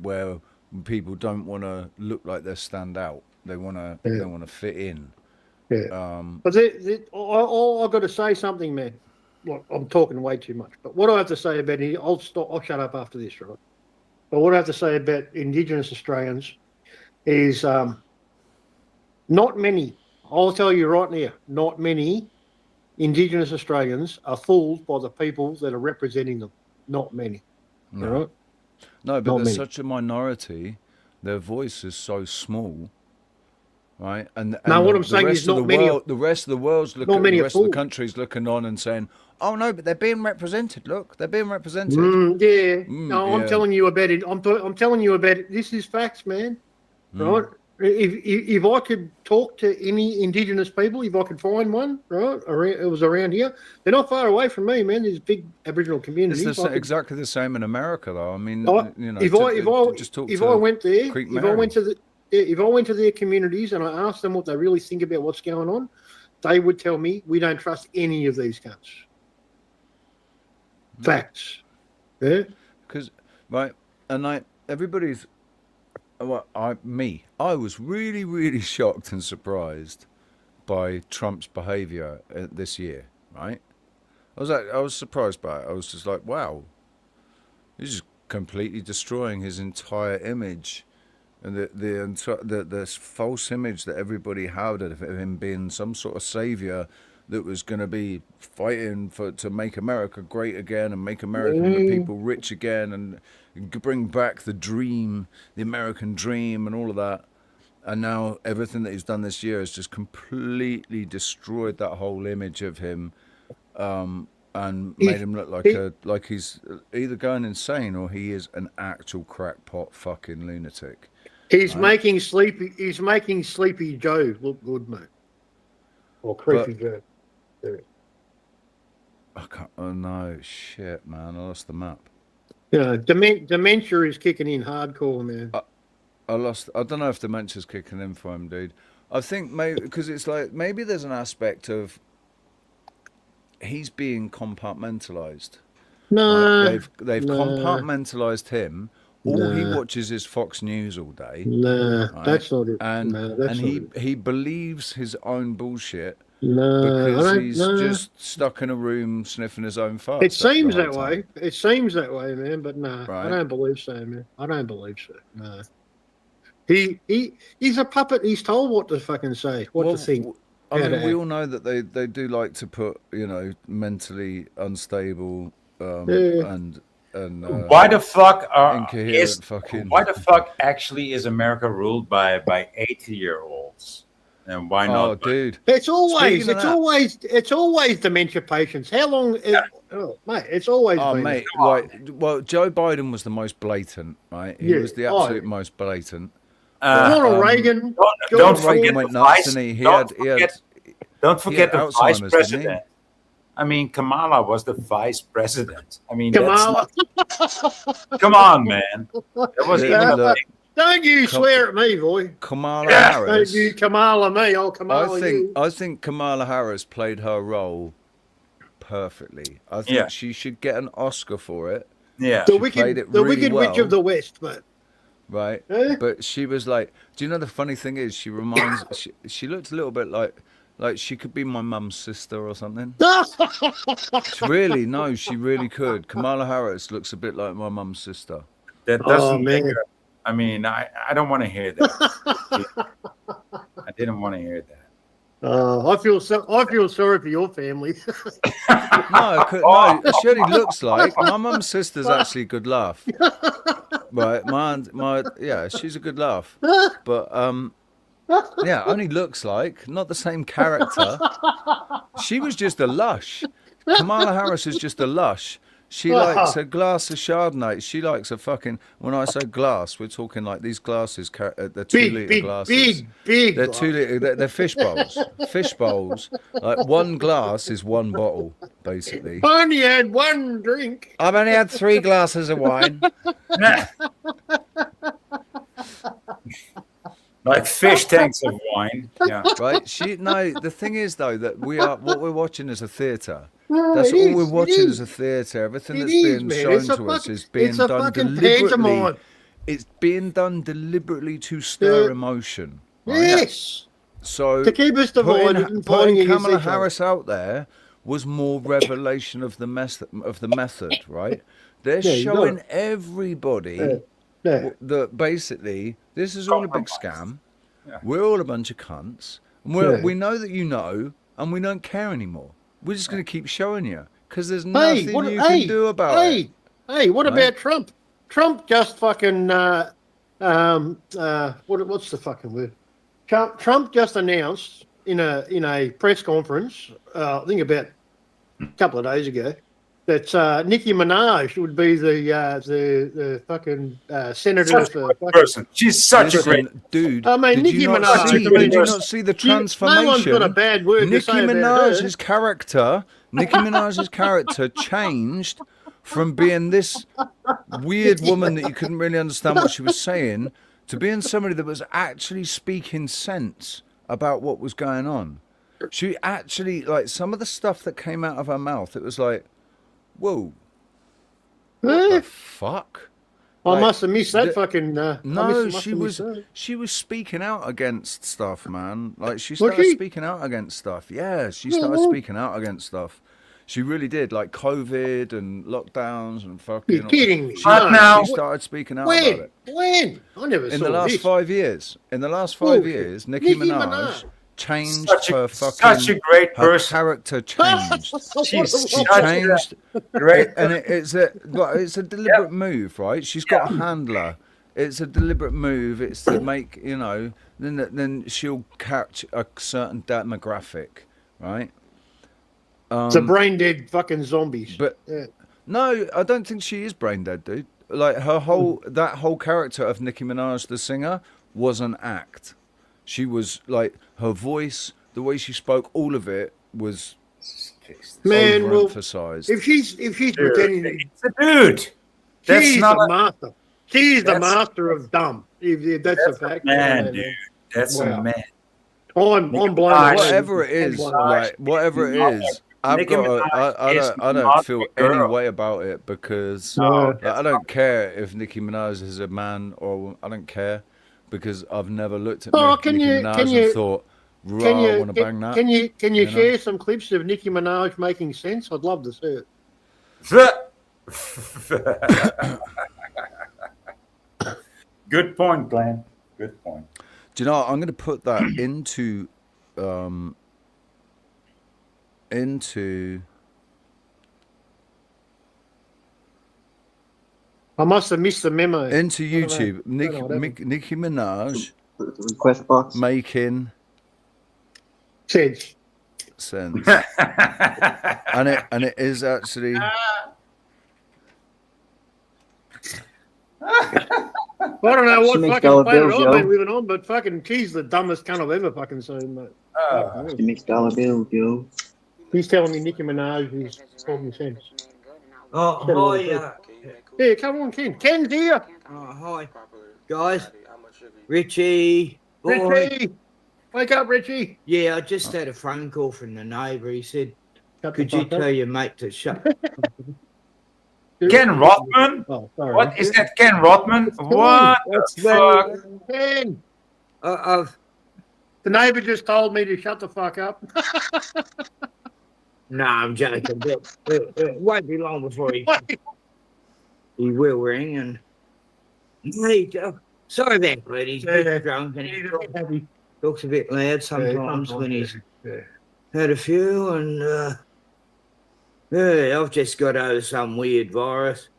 where people don't want to look like they stand out. They want to fit in. Yeah. But I've got to say something, man. Look, I'm talking way too much. But what I have to say about it, I'll shut up after this, right? But what I have to say about Indigenous Australians is not many. I'll tell you right now, not many Indigenous Australians are fooled by the people that are representing them. Not many. No. All right? No, but Not there's many. such a minority. Their voice is so small, right? And No, what the, I'm the saying rest is of not the many. world, the rest of the world's looking, Not many the are rest of the fools. country's looking on and saying, "Oh no, but they're being represented. Look, they're being represented." Yeah. No, I'm yeah. telling you about it. I'm telling you about it. This is facts, man. Right? If I could talk to any Indigenous people, if I could find one, right, it was around here. They're not far away from me, man. There's big Aboriginal communities. It's exactly the same in America, though. I mean, you know, if I went there, Creek if I Mary. went to their communities and I asked them what they really think about what's going on, they would tell me we don't trust any of these cunts. Facts. Yeah. Because right, and everybody's. Well, I was really, really shocked and surprised by Trump's behaviour this year. Right, I was surprised by it. I was just like, wow, he's just completely destroying his entire image, and the false image that everybody had of him being some sort of saviour that was going to be fighting to make America great again and make American people rich again and bring back the dream, the American dream and all of that. And now everything that he's done this year has just completely destroyed that whole image of him, and made him look like he's either going insane or he is an actual crackpot fucking lunatic. He's making Sleepy Joe look good, mate. Or Creepy Joe. I can't. Oh no, shit, man! I lost the map. Yeah, dementia is kicking in hardcore, man. I don't know if dementia's kicking in for him, dude. I think maybe because it's like maybe there's an aspect of he's being compartmentalized. No, right? They've compartmentalized him. All he watches is Fox News all day. No, right? that's not it. And he believes his own bullshit. No, because he's just stuck in a room sniffing his own farts. It seems that way. It seems that way, man. But no, right. I don't believe so, man. I don't believe so. No. He's a puppet. He's told what to fucking say, what to think. I mean, we all know that they do like to put, mentally unstable and why the fuck why the fuck actually is America ruled by 80-year-olds? And why not? Oh, dude! It's always dementia patients. How long? Mate, it's always. Oh, mate! Well, Joe Biden was the most blatant, right? He was the absolute most blatant. Ronald Reagan. Don't forget went the nuts, vice. and Don't forget the vice Alzheimer's, president. I mean, Kamala was the vice president. I mean, Kamala. Come on, man. That was Don't you swear at me, boy. Kamala Harris. Don't you Kamala me. I'll Kamala you. I think Kamala Harris played her role perfectly. I think she should get an Oscar for it. Yeah. The Wicked Witch of the West, mate. Right. But she was like, do you know the funny thing is she reminds she looked a little bit like she could be my mum's sister or something. She really could. Kamala Harris looks a bit like my mum's sister. That doesn't make her. I mean, I don't want to hear that. I didn't want to hear that. I feel sorry for your family. No, she only looks like my mum's sister's actually a good laugh. Right, she's a good laugh. But only looks like, not the same character. She was just a lush. Kamala Harris is just a lush. She likes a glass of Chardonnay. She likes a fucking. When I say glass, we're talking like these glasses. They're 2 liter glasses. Big. They're 2 liter. They're fish bowls. Fish bowls. Like one glass is one bottle, basically. I only had one drink. I've only had 3 glasses of wine. Like fish tanks of wine. Yeah. Right. The thing is though that what we're watching is a theatre. That's all we're watching is a theatre. Everything that's being shown to us is being done deliberately. It's being done deliberately to stir emotion. Right? Yes. So to keep us divided and putting Kamala Harris out there was more revelation of the method, right? They're showing everybody that basically this is all a big scam. Yeah. We're all a bunch of cunts. And we know that you know, and we don't care anymore. We're just going to keep showing you because there's nothing you can do about it. Hey, what about Trump? Trump just fucking what's the fucking word? Trump just announced in a press conference, I think about a couple of days ago, that Nicki Minaj would be the fucking senator for person. She's such a great dude. I mean, Nicki Minaj. Did you not see the transformation? No one's got a bad word to say about her. Nicki Minaj's character changed from being this weird woman that you couldn't really understand what she was saying to being somebody that was actually speaking sense about what was going on. She actually, like, some of the stuff that came out of her mouth, it was like, whoa, what the fuck? I must have missed that fucking. No, she was speaking out against stuff, man. Like she started speaking out against stuff. Yeah, she started speaking out against stuff. She really did, like COVID and lockdowns and fucking. You're kidding me? She started speaking out about it. When? I never saw in the last this. 5 years. In the last 5 years, Nicki Minaj changed her fucking. Such a great person. Her character changed. She changed. Great, and it's a deliberate move, right? She's got a handler it's a deliberate move. It's to make, you know, then she'll catch a certain demographic, right? It's a brain dead fucking zombies. But yeah. No, I don't think she is brain dead, dude. Like that whole character of Nicki Minaj, the singer, was an act. She was like her voice, the way she spoke, all of it was overemphasized. If she's pretending, it's a dude. She's the master. She's the master of dumb. If that's a fact, man, dude. That's a man. I'm blown away. Whatever it is, like whatever it is. I don't feel any way about it because I don't care if Nicki Minaj is a man or I don't care because I've never looked at Nicki Minaj and thought, I want to bang that. Can you share some clips of Nicki Minaj making sense? I'd love to see it. Good point, Glenn. Good point. Do you know what? I'm going to put that into I must have missed the memo. Into YouTube. Nicki Minaj request box making sense. And it is actually I don't know what fucking planet I've been living on, but fucking she's the dumbest cunt I've ever fucking seen, mate. She makes dollar bills, yo. He's telling me Nicki Minaj is talking sense. Oh, hi. Yeah, come on, Ken. Ken's here. Oh, hi, guys. Richie. Richie. Wake up, Richie. Yeah, I just had a phone call from the neighbour. He said, could you tell your mate to shut Ken Rothman? Oh, sorry. What is that, Ken Rothman? What the fuck? Ken. The neighbour just told me to shut the fuck up. No, I'm joking. It won't be long before he will ring. And sorry about that. He's a bit drunk and he talks a bit loud sometimes when he's had a few. And I've just got over some weird virus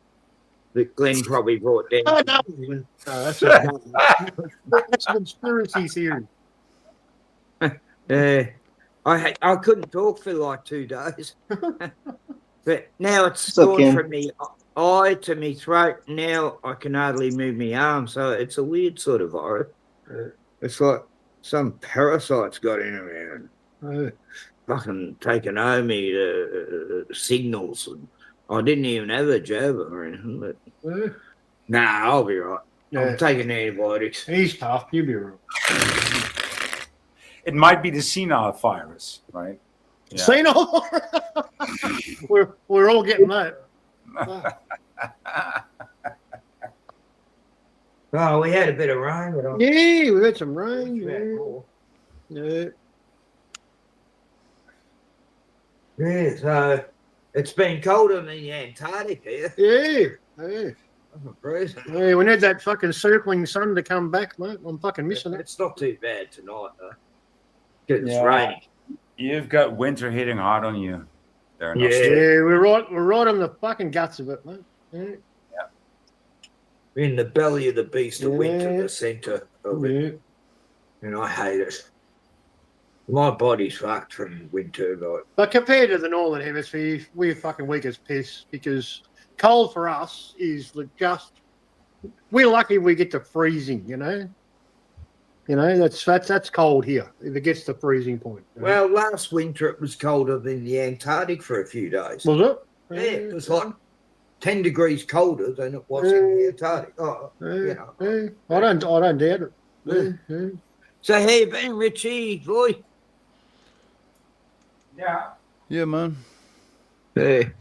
that Glenn probably brought down. Oh, no. That's a conspiracy theory. I couldn't talk for like 2 days. But now it's gone from me eye to me throat. Now I can hardly move my arm. So it's a weird sort of virus. It's like some parasite's got in around. Fucking taking over me signals. And I didn't even have a jab or anything. But nah, I'll be right. I'm taking antibiotics. He's tough. You'll be right. It might be the senile virus, right? Yeah. Senile? we're all getting that. Oh, we had a bit of rain. Yeah, we had some rain. Yeah, so it's been colder than the Antarctic here. Yeah. Yeah, we need that fucking circling sun to come back, mate. I'm fucking missing it. It's not too bad tonight, though. It's raining. You've got winter hitting hard on you. Yeah, we're right on the fucking guts of it, mate. Yeah. We're in the belly of the beast of winter, the centre of it. And I hate it. My body's fucked from winter, like. But compared to the northern hemisphere, we're fucking weak as piss because cold for us is just. We're lucky we get to freezing, you know. You know, that's cold here if it gets to freezing point. Well, last winter it was colder than the Antarctic for a few days. Was it? Yeah, it was like 10 degrees colder than it was in the Antarctic. Oh, you know. I don't doubt it. Yeah. So how you been, Richie, boy? Yeah, man. Hey.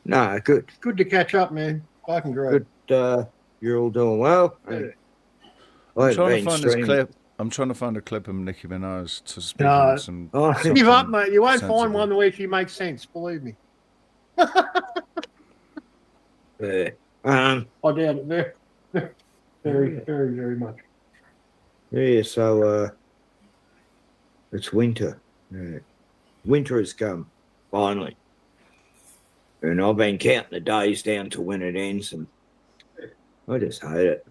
No, good. Good to catch up, man. Fucking great. Good. You're all doing well. Yeah. I'm trying to find this clip. I'm trying to find a clip of Nicki Minaj to speak on some. Give up, mate. You won't find one where she makes sense. Believe me. Yeah. I doubt it. Very, very much. Yeah. So it's winter. Yeah. Winter has come finally, and I've been counting the days down to when it ends, and I just hate it.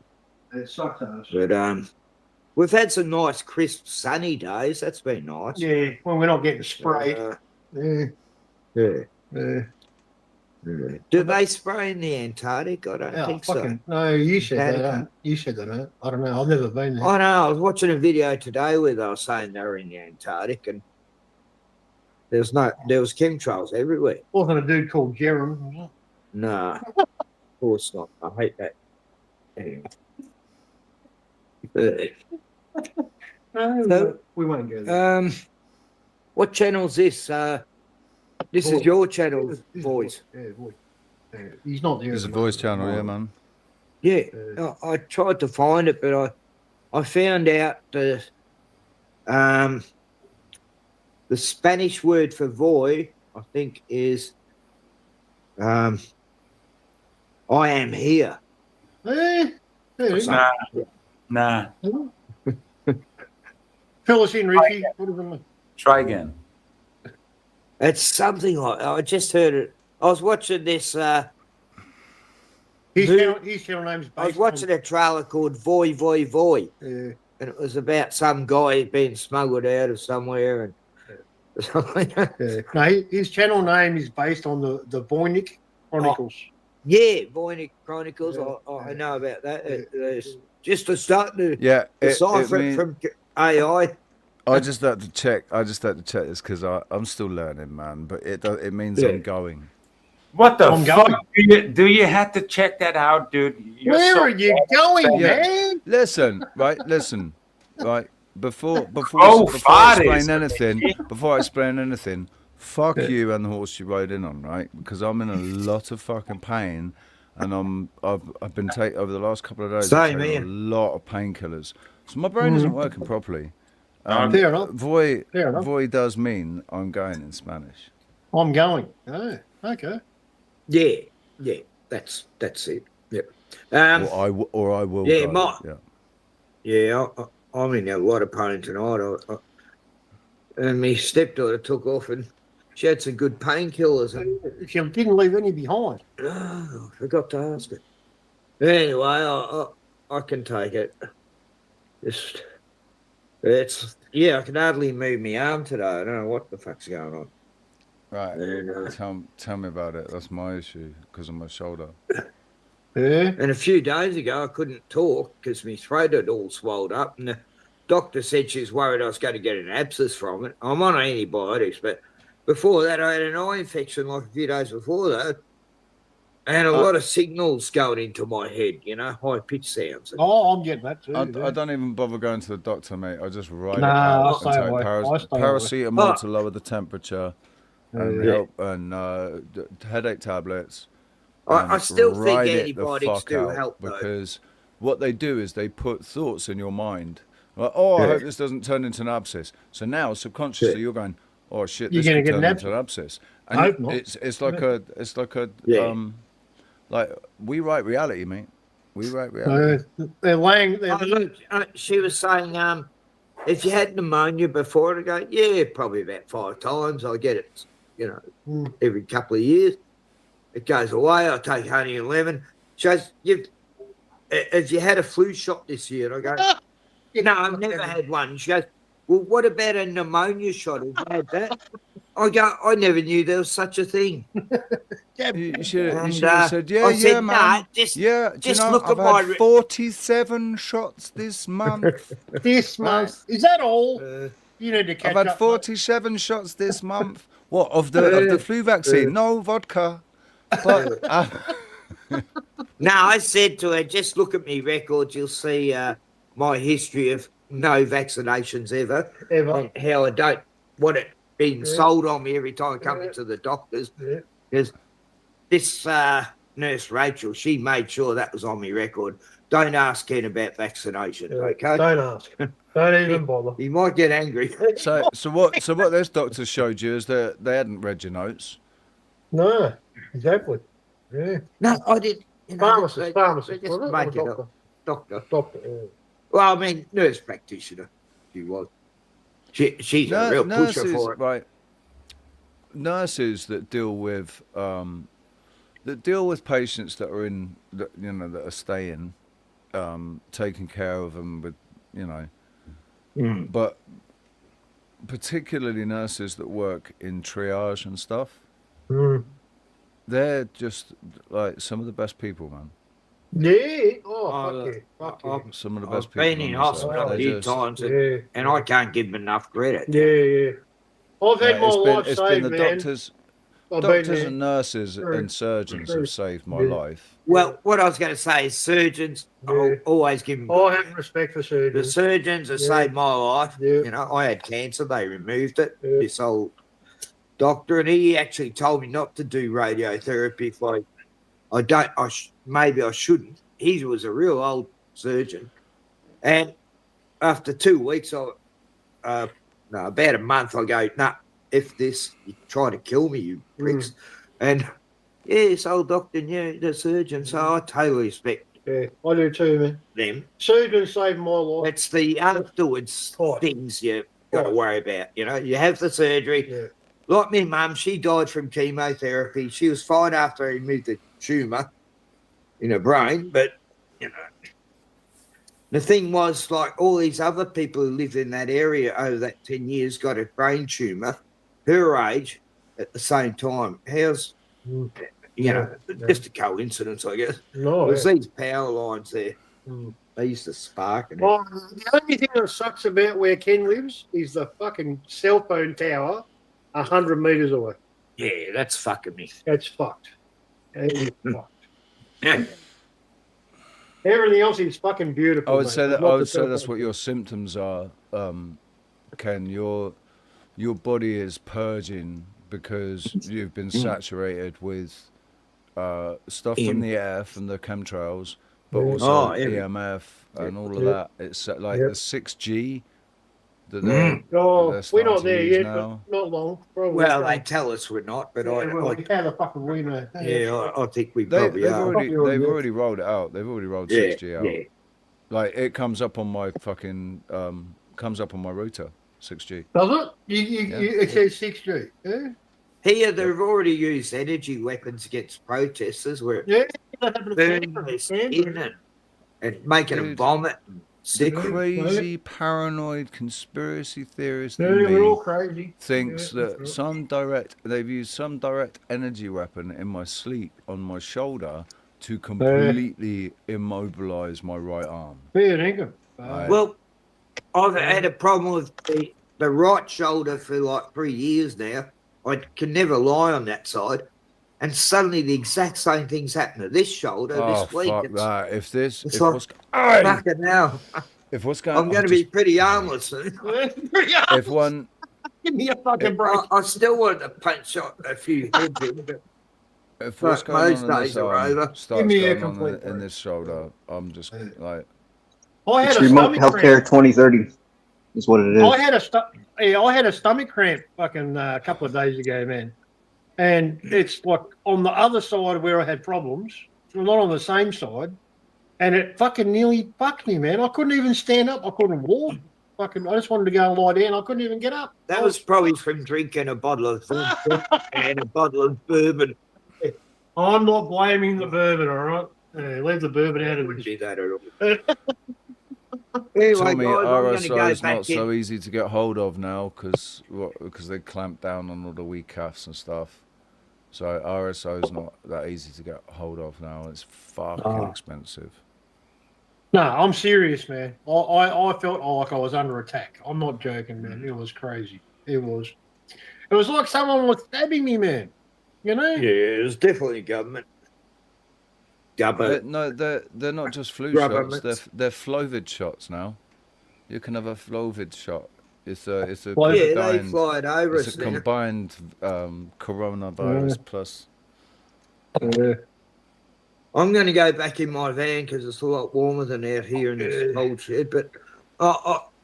It sucks ass. But we've had some nice, crisp, sunny days. That's been nice. Yeah, well, we're not getting sprayed. Yeah. Do they spray in the Antarctic? I don't think so. No, you said that. You said that. I don't know. I've never been there. I know. I was watching a video today where they were saying they were in the Antarctic, and there was chemtrails everywhere. Wasn't a dude called Jerem? No, of course not. I hate that. Anyway. So, we won't go there. What channel's this? This is your channel, boys. Yeah, boy. He's not there. There's a voice channel, yeah, man. Yeah, I tried to find it, but I found out the Spanish word for voy, I think, is I am here. Nah. Fill us in, Richie. Try again. It's something like I just heard it. I was watching this. His channel name's I was watching a trailer called Voy Voy Voy, and it was about some guy being smuggled out of somewhere and something. No, his channel name is based on the Voynich Chronicles. Voynich Chronicles. I know about that. It's just to start to decipher it from AI. I just had to check. This because I'm still learning, man. But it means I'm going. What the fuck? Do you have to check that out, dude? Where are you going, man? Listen. Before I explain anything, fuck you and the horse you rode in on, right? Because I'm in a lot of fucking pain, and I've been taking over the last couple of days. Same, a lot of painkillers, so my brain isn't working properly. Fair enough. Voy does mean I'm going in Spanish. I'm going. Oh, okay. Yeah, that's it. Yep. Or I will. Yeah, I'm in a lot of pain tonight. And my stepdaughter took off, and she had some good painkillers. And she didn't leave any behind. Oh, I forgot to ask her. Anyway, I can take it. I can hardly move my arm today. I don't know what the fuck's going on. Right. Tell me about it. That's my issue because of my shoulder. And a few days ago, I couldn't talk because my throat had all swelled up, and the doctor said she was worried I was going to get an abscess from it. I'm on antibiotics, but before that, I had an eye infection like a few days before that. And a lot of signals going into my head, high pitch sounds. I'm getting that too. I don't even bother going to the doctor, mate. I just write it out and take paracetamol to lower the temperature and help, and headache tablets. I still think antibiotics do help, though. Because what they do is they put thoughts in your mind. Like, I hope this doesn't turn into an abscess. So now subconsciously you're going, oh shit, this could turn into an abscess. And it's like like we write reality, mate. We write reality. She was saying, if you had pneumonia before, I'd go, probably about 5 times. I get it, every couple of years. It goes away. I take honey and lemon. She goes, have you had a flu shot this year? And I go, no, I've never had one. She goes, well, what about a pneumonia shot? Have you had that? I go, I never knew there was such a thing. You should have said, man. Nah, just look I've at had 47 shots this month. This month? Is that all? You need to catch up. I've had 47 shots this month. What, of the flu vaccine? No, vodka. But, no, I said to her, just look at me records. You'll see my history of no vaccinations ever. And how I don't want it being sold on me every time I come into the doctors. Because this nurse Rachel, she made sure that was on my record. Don't ask Ken about vaccination, okay? Don't ask. Don't even bother. He might get angry. So what this doctor showed you is that they hadn't read your notes. No, exactly. Yeah. No, I didn't. Pharmacist. Just make it up. Doctor. Well, I mean, nurse practitioner. She was. She's a real pusher for it. Right. Nurses that deal with that deal with patients that are in, that, you know, that are staying, taking care of them with, you know, but particularly nurses that work in triage and stuff, they're just like some of the best people, man. Yeah. Oh, fuck yeah. Some of the best I've people been in on this hospital earth. a They few just, times, and I can't give them enough credit. Yeah. I've had my life it's been saved, the man. doctors and nurses and surgeons have saved my life. Well, what I was going to say is surgeons, I'll always give them. I have respect for surgeons. The surgeons have saved my life. You know, I had cancer, they removed it. This old doctor, and he actually told me not to do radiotherapy. Maybe I shouldn't. He was a real old surgeon, and after 2 weeks, about a month, I go, nah, if this, you try to kill me, you pricks. And this old doctor knew the surgeon, so I totally respect. Yeah, I do too, man. Them. Surgeons saved my life. It's the afterwards things you got to worry about. You know, you have the surgery. Like my mum, she died from chemotherapy. She was fine after I removed the tumour in her brain, but, you know, the thing was, like, all these other people who lived in that area over that 10 years got a brain tumour, her age, at the same time. How's, you know, just a coincidence, I guess. No, There's these power lines there. They used to spark. And well, the only thing that sucks about where Ken lives is the fucking cell phone tower 100 metres away. Yeah, that's fucking me. That's fucked. That is fucked. Yeah. Everything else is fucking beautiful. I would say that's what your symptoms are, Ken. Your body is purging because you've been saturated with stuff from the air, from the chemtrails, but also EMF and all of that. It's like the 6G that they're we're not there yet, now. but not long. Probably. Well, they tell us we're not, but how the fuck we know? Yeah, I think we They've probably are. already rolled it out. They've already rolled 6G out. Yeah. Like it comes up on my fucking comes up on my router, 6G. Does it? It says 6G. Yeah. Here, they've already used energy weapons against protesters, where burning their skin and making them vomit. The crazy, paranoid conspiracy theorist in we're all me crazy. thinks that they've used some direct energy weapon in my sleep on my shoulder to completely immobilize my right arm. Well, I've had a problem with the right shoulder for like 3 years now. I can never lie on that side. And suddenly the exact same things happen to this shoulder this week. Fuck that. If what's fucking hell. If what's going I'm going to be pretty armless soon. If one... Give me a fucking break. I still want to punch a few heads in, but if what's going on in this arm starts going on in this shoulder, I'm just like... It's remote healthcare 2030 is what it is. I had a stomach cramp fucking a couple of days ago, man. And it's like on the other side where I had problems, not on the same side. And it fucking nearly fucked me, man. I couldn't even stand up. I couldn't walk. I just wanted to go and lie down. I couldn't even get up. That was probably from drinking a bottle of and a bottle of bourbon. I'm not blaming the bourbon, all right? Leave the bourbon out of it. Do that at all. Anyway, Tommy, guys, RSO is not so easy to get hold of now because they clamp down on all the WeCAFs and stuff. So RSO is not that easy to get hold of now. It's fucking expensive. No, I'm serious, man. I felt like I was under attack. I'm not joking, man. It was crazy. It was like someone was stabbing me, man. You know? Yeah, it was definitely government. No, they're not just flu shots. They're Flovid shots now. You can have a Flovid shot. It's a they fly it over. It's a combined coronavirus plus. I'm going to go back in my van because it's a lot warmer than out here in this cold shed. But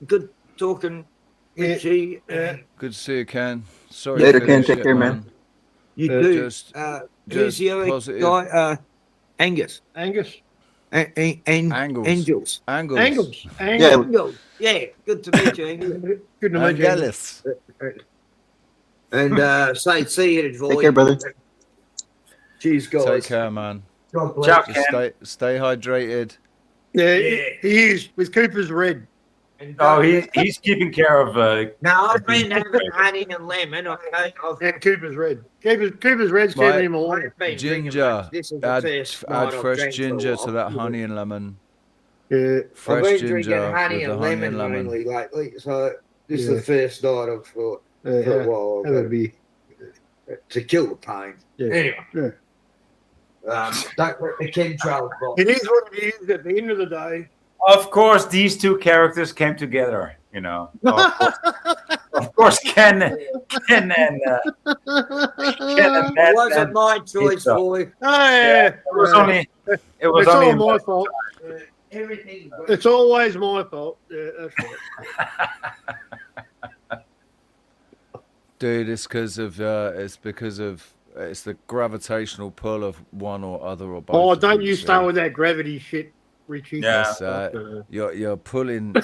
good talking, Richie. Good to see you, Ken. Sorry. Later, Ken. Take care, man. You do. Who's the other guy? Angus. Angles. Angels. Yeah, good to meet you, Angus. Good to meet you. And see you at Void. Take care, brother. Cheers, guys. Take care, man. God bless. Ciao, Just Ken. stay hydrated. Yeah, Yeah. he is with Cooper's Red. And Oh, he's keeping care of. No, I've been having honey and lemon. And Cooper's Red. Cooper's Red's keeping Right. him alive. Ginger. This is the Add first night I've fresh drank for a ginger while. to that honey and lemon. Yeah. Fresh I've been ginger drinking honey with the and honey lemon and lemon. mainly lately, so this is Yeah. the first night I've thought for a while. That would be. To kill the pain. Yeah. Anyway. Yeah. Don't let the chemtrails bother. It is what it is at the end of the day. Of course, these two characters came together. You know, of course, Ken and Ken and It wasn't my choice, boy. Oh, yeah. It was only. It was It's only all my fault. Everything. It's always my fault. Yeah, that's right. Dude, it's because of it's the gravitational pull of one or other or both. Oh, of don't them, you see? start with that gravity shit, Richie. Yeah. Yes, you're pulling.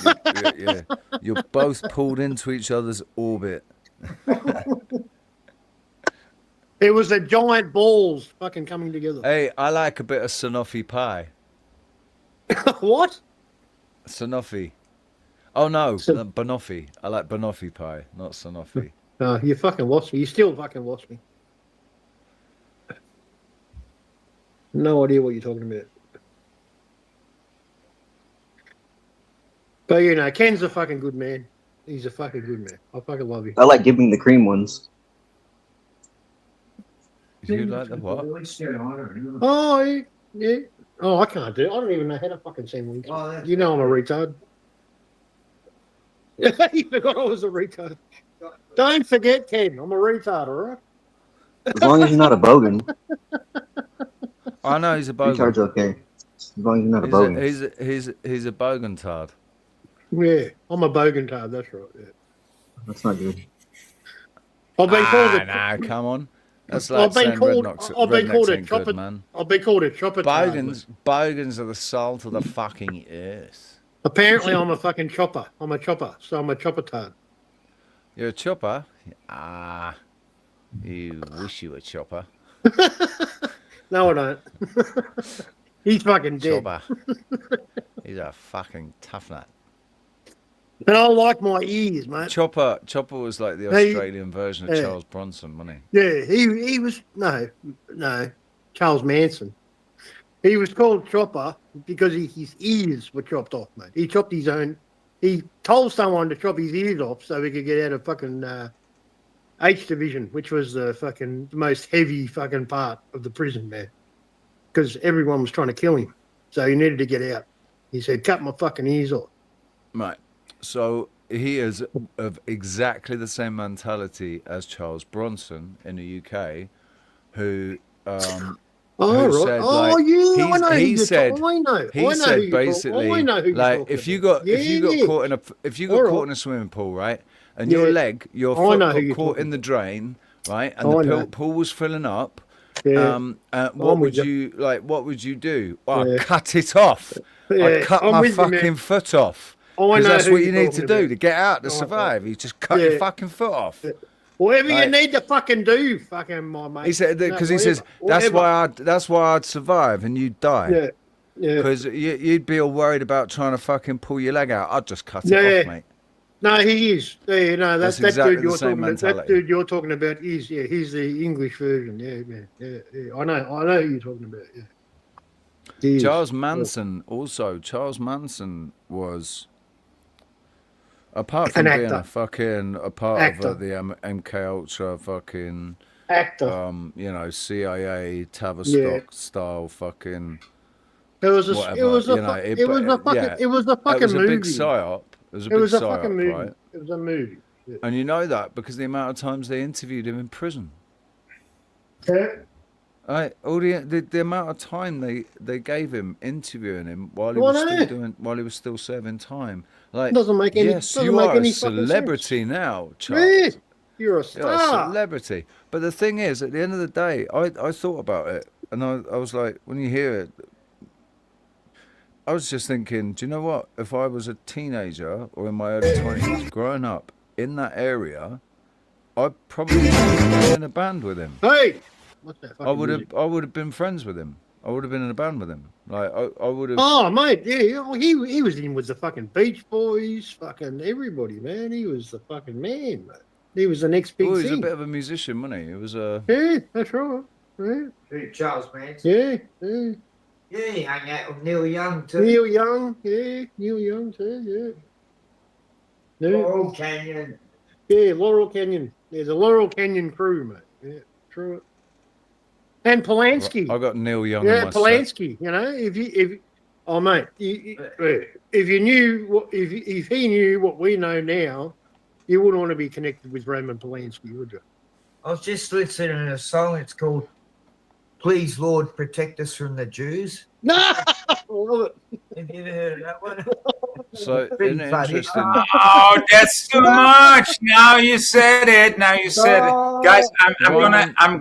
You're both pulled into each other's orbit. It was the giant balls fucking coming together. Hey, I like a bit of Sanofi pie. What? Sanofi. Oh no, banoffee. I like banoffee pie, not Sanofi. No, you fucking lost me. You still fucking lost me. No idea what you're talking about. But you know, Ken's a fucking good man. He's a fucking good man. I fucking love you. I like giving the cream ones. You like the what? Oh, yeah. Oh, I can't do it. I don't even know how to fucking send links. You know I'm a retard. You forgot I was a retard. Don't forget, Ken. I'm a retard, all right? As long as you're not a bogan. I know he's a bogan. Retard's okay. As long as you're not a bogan. He's a bogan tard. Yeah, I'm a bogan tard. That's right. Yeah. That's not good. I've been called a. Nah, come on. That's like saying rednecks ain't good, man. I've been called a chopper tard. Bogans are the salt of the fucking earth. Apparently, I'm a fucking chopper. I'm a chopper, so I'm a chopper tard. You're a chopper? Ah, you wish you were a chopper. No, I don't. He's fucking dead. Chopper. He's a fucking tough nut. And I like my ears, mate. Chopper was like the Australian version of Charles Bronson, wasn't he? Yeah, he was no, Charles Manson. He was called Chopper because his ears were chopped off, mate. He chopped his own. He told someone to chop his ears off so he could get out of fucking H division, which was the most heavy fucking part of the prison, man. Because everyone was trying to kill him, so he needed to get out. He said, "Cut my fucking ears off." Right. So he is of exactly the same mentality as Charles Bronson in the UK, who said, he said basically, like, if you got caught in a swimming pool, right, and your foot got caught in the drain, right, and the pool was filling up, what would you do? Well, I'd cut it off. I'd cut my fucking foot off. Because that's what you need to do to get out to survive. You just cut your fucking foot off. Whatever you need to fucking do, fucking my mate. He said because he says that's why I'd survive and you'd die. Yeah, yeah. Because you'd be all worried about trying to fucking pull your leg out. I'd just cut it off, mate. No, he is. Yeah, no, that's exactly that dude you're the same talking about. That dude you're talking about is he's the English version. Yeah. I know who you're talking about. Yeah. Charles Manson also. Charles Manson was. Apart from being a part of the MK Ultra fucking actor, CIA Tavistock style fucking. It was a fucking movie. Big psyop. It was a fucking movie. Right? It was a movie. Yeah. And you know that because the amount of times they interviewed him in prison. Yeah. Right, all the amount of time they gave him interviewing him while he was still serving time. Like, doesn't make any. Yes, you are a celebrity now, Charles. Yeah, you're a star. You're a celebrity. But the thing is, at the end of the day, I thought about it, and I was like, when you hear it, I was just thinking, do you know what? If I was a teenager or in my early 20s, growing up, in that area, I'd probably be in a band with him. Hey, What's that? I would have been friends with him. I would have been in a band with him. Like I would have. Oh, mate, yeah, he was in with the fucking Beach Boys, fucking everybody, man. He was the fucking man, mate. He was the next big He thing. was a bit of a musician, wasn't he? It was a. Yeah, that's right. Yeah. Charles Manson. Yeah. Yeah, he hung out with Neil Young too. Neil Young too. Yeah. Laurel Canyon. Yeah, Laurel Canyon. Yeah, the Laurel Canyon crew, mate. Yeah, true. And Polanski. I got Neil Young. Yeah, in my Polanski. set. You know, if mate, if you knew what, if he knew what we know now, you wouldn't want to be connected with Roman Polanski, would you? I was just listening to a song. It's called "Please Lord Protect Us from the Jews." No, I love it. Have you ever heard of that one? So Pretty funny. interesting. Oh, that's too much. Now you said it. Guys, I'm gonna have.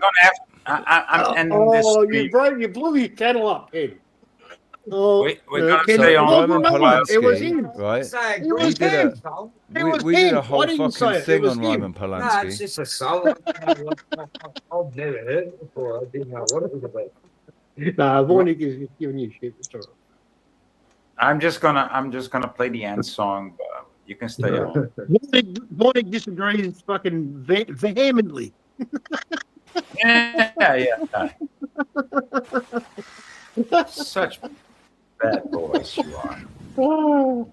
I'm ending this stream. You blew your kettle up, Ed. Oh, We're gonna stay on. Roman Polanski, it was him. right? It was him. We did a whole fucking thing on him. Roman No, it's Polanski. just a song. I've never heard it before. I didn't know what it was about. Nah, Voynich is giving you shit. It's all right. I'm just gonna play the end song, but you can stay on. Voynich disagrees fucking vehemently. Yeah. Such bad boys you are. Oh,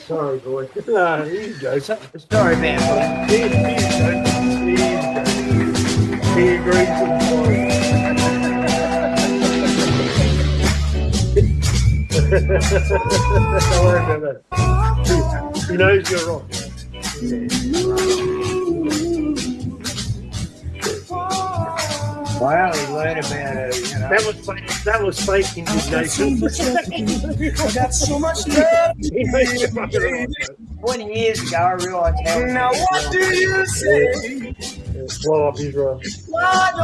sorry, boy. No, here you go. Sorry, man. He agrees with the story. Don't worry about that. He knows you're wrong. I only learned about it, you know. That was fake indignation. I got so much love. 20 years ago, I realised how. Now what do you say? Blow up Israel. Why